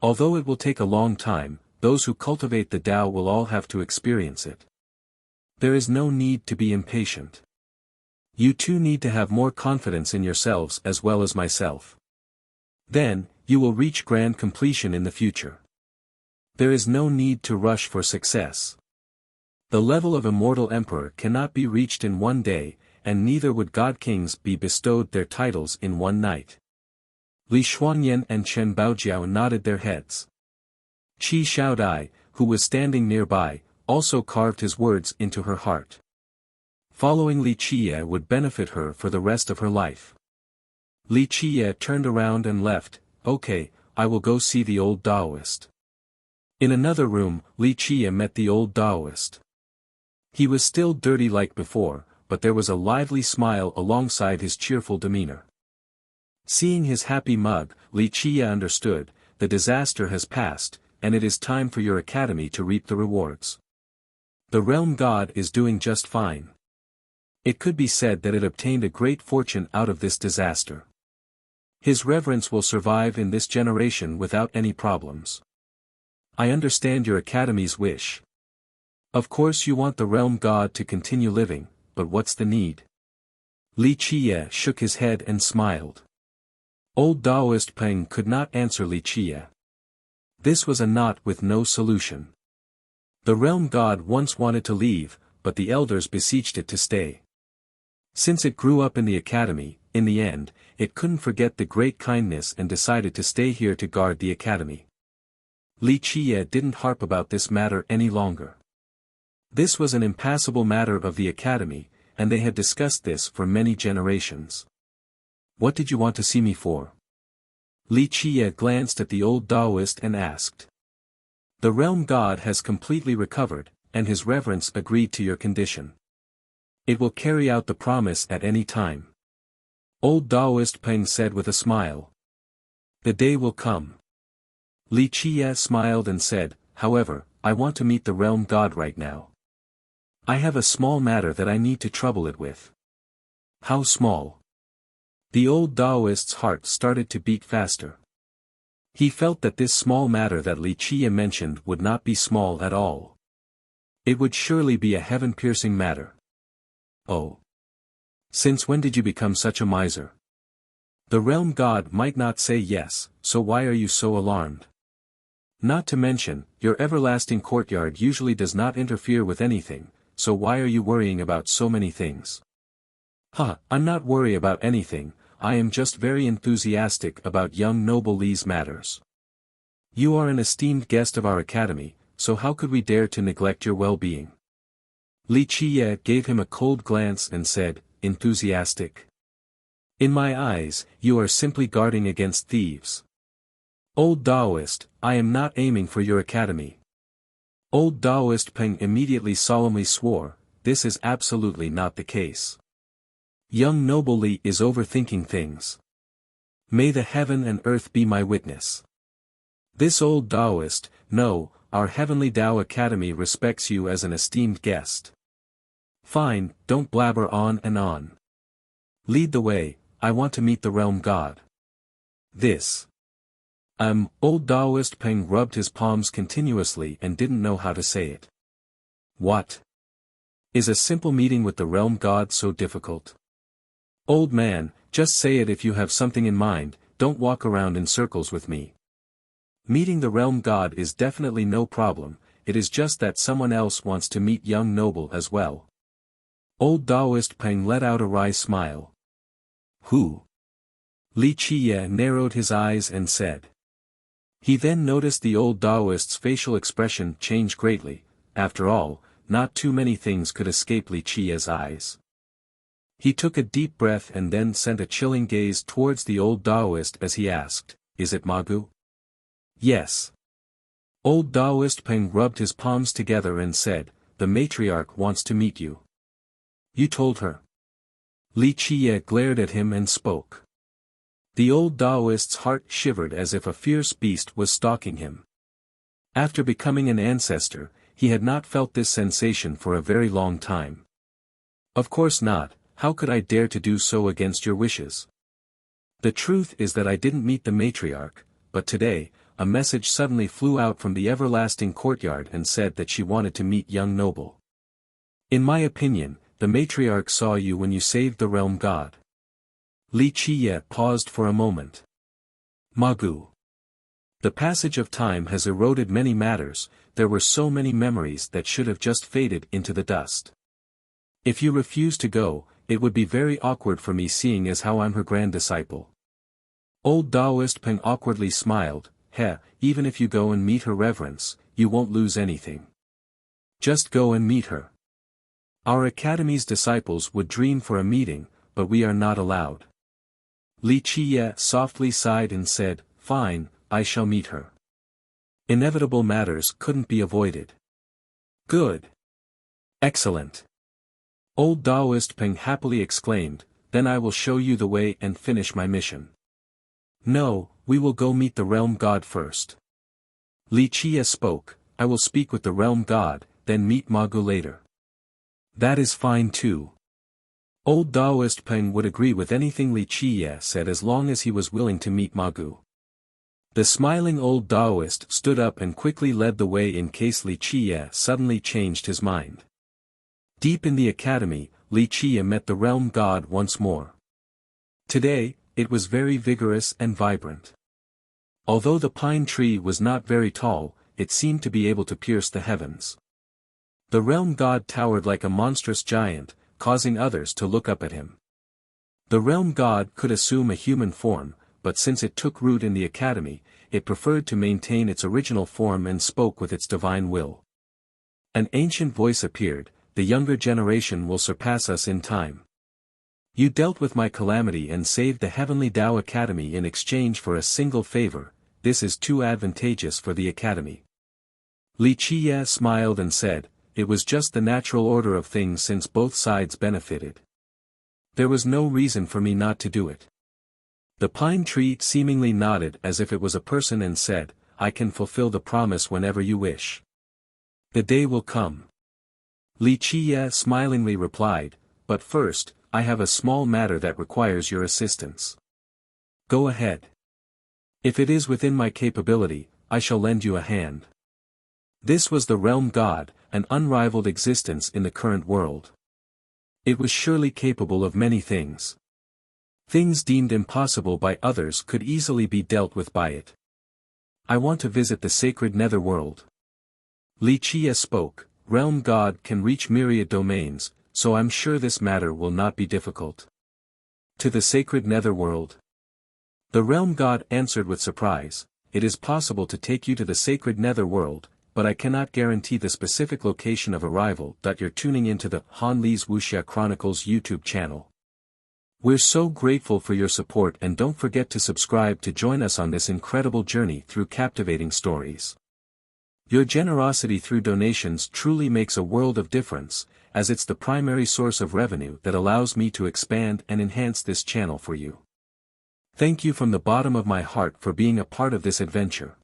Although it will take a long time, those who cultivate the Tao will all have to experience it. There is no need to be impatient. You two need to have more confidence in yourselves as well as myself. Then, you will reach grand completion in the future. There is no need to rush for success. The level of immortal emperor cannot be reached in one day, and neither would god kings be bestowed their titles in one night." Li Shuangyan and Chen Baojiao nodded their heads. Qi Xiaodai, who was standing nearby, also carved his words into her heart. Following Li Qiye would benefit her for the rest of her life. Li Qiye turned around and left. "Okay, I will go see the old Daoist." In another room, Li Qiye met the old Daoist. He was still dirty like before, but there was a lively smile alongside his cheerful demeanor. Seeing his happy mug, Li Qiye understood, the disaster has passed, and it is time for your academy to reap the rewards. The realm god is doing just fine. It could be said that it obtained a great fortune out of this disaster. His reverence will survive in this generation without any problems. I understand your academy's wish. Of course you want the realm god to continue living, but what's the need? Li Qiye shook his head and smiled. Old Daoist Peng could not answer Li Qiye. This was a knot with no solution. The realm god once wanted to leave, but the elders beseeched it to stay. Since it grew up in the academy, in the end, it couldn't forget the great kindness and decided to stay here to guard the academy. Li Qiye didn't harp about this matter any longer. This was an impassable matter of the academy, and they had discussed this for many generations. What did you want to see me for? Li Qiye glanced at the old Taoist and asked. The realm god has completely recovered, and his reverence agreed to your condition. It will carry out the promise at any time. Old Taoist Peng said with a smile. The day will come. Li Qiye smiled and said, however, I want to meet the realm god right now. I have a small matter that I need to trouble it with. How small? The old Taoist's heart started to beat faster. He felt that this small matter that Li Qiye mentioned would not be small at all. It would surely be a heaven-piercing matter. Oh. Since when did you become such a miser? The realm god might not say yes, so why are you so alarmed? Not to mention, your everlasting courtyard usually does not interfere with anything, so why are you worrying about so many things? I'm not worried about anything, I am just very enthusiastic about young noble Li's matters. You are an esteemed guest of our academy, so how could we dare to neglect your well-being? Li Qiye gave him a cold glance and said, enthusiastic. In my eyes, you are simply guarding against thieves. Old Taoist, I am not aiming for your academy. Old Taoist Peng immediately solemnly swore, this is absolutely not the case. Young noble Li is overthinking things. May the heaven and earth be my witness. This old Taoist, no, our heavenly Tao Academy respects you as an esteemed guest. Fine, don't blabber on and on. Lead the way, I want to meet the realm god. This. Old Taoist Peng rubbed his palms continuously and didn't know how to say it. What? Is a simple meeting with the realm god so difficult? Old man, just say it if you have something in mind, don't walk around in circles with me. Meeting the realm god is definitely no problem, it is just that someone else wants to meet young noble as well. Old Taoist Peng let out a wry smile. Who? Li Qiye narrowed his eyes and said. He then noticed the old Taoist's facial expression change greatly, after all, not too many things could escape Li Qiye's eyes. He took a deep breath and then sent a chilling gaze towards the old Taoist as he asked, is it Magu? Yes. Old Taoist Peng rubbed his palms together and said, the matriarch wants to meet you. You told her? Li Qiye glared at him and spoke. The old Taoist's heart shivered as if a fierce beast was stalking him. After becoming an ancestor, he had not felt this sensation for a very long time. Of course not, how could I dare to do so against your wishes? The truth is that I didn't meet the matriarch, but today, a message suddenly flew out from the everlasting courtyard and said that she wanted to meet young noble. In my opinion, the matriarch saw you when you saved the realm god. Li Qiye paused for a moment. Magu. The passage of time has eroded many matters, there were so many memories that should have just faded into the dust. If you refuse to go, it would be very awkward for me seeing as how I'm her grand disciple. Old Taoist Peng awkwardly smiled, even if you go and meet her reverence, you won't lose anything. Just go and meet her. Our academy's disciples would dream for a meeting, but we are not allowed. Li Qiye softly sighed and said, fine, I shall meet her. Inevitable matters couldn't be avoided. Good. Excellent. Old Taoist Peng happily exclaimed, then I will show you the way and finish my mission. No, we will go meet the realm god first. Li Qiye spoke, I will speak with the realm god, then meet Magu later. That is fine too. Old Taoist Peng would agree with anything Li Qiye said as long as he was willing to meet Magu. The smiling old Taoist stood up and quickly led the way in case Li Qiye suddenly changed his mind. Deep in the academy, Li Qiye met the realm god once more. Today, it was very vigorous and vibrant. Although the pine tree was not very tall, it seemed to be able to pierce the heavens. The realm god towered like a monstrous giant, causing others to look up at him. The realm god could assume a human form, but since it took root in the academy, it preferred to maintain its original form and spoke with its divine will. An ancient voice appeared, the younger generation will surpass us in time. You dealt with my calamity and saved the Heavenly Tao Academy in exchange for a single favor. This is too advantageous for the Academy. Li Qiye smiled and said, it was just the natural order of things since both sides benefited. There was no reason for me not to do it. The pine tree seemingly nodded as if it was a person and said, I can fulfill the promise whenever you wish. The day will come. Li Qiye smilingly replied, but first, I have a small matter that requires your assistance. Go ahead. If it is within my capability, I shall lend you a hand. This was the realm god, an unrivaled existence in the current world. It was surely capable of many things. Things deemed impossible by others could easily be dealt with by it. I want to visit the sacred netherworld. Li Qiye spoke, realm god can reach myriad domains, so I'm sure this matter will not be difficult. To the sacred netherworld? The realm god answered with surprise, it is possible to take you to the sacred netherworld, but I cannot guarantee the specific location of arrival. You're tuning into the Han Li's Wuxia Chronicles YouTube channel. We're so grateful for your support and don't forget to subscribe to join us on this incredible journey through captivating stories. Your generosity through donations truly makes a world of difference, as it's the primary source of revenue that allows me to expand and enhance this channel for you. Thank you from the bottom of my heart for being a part of this adventure.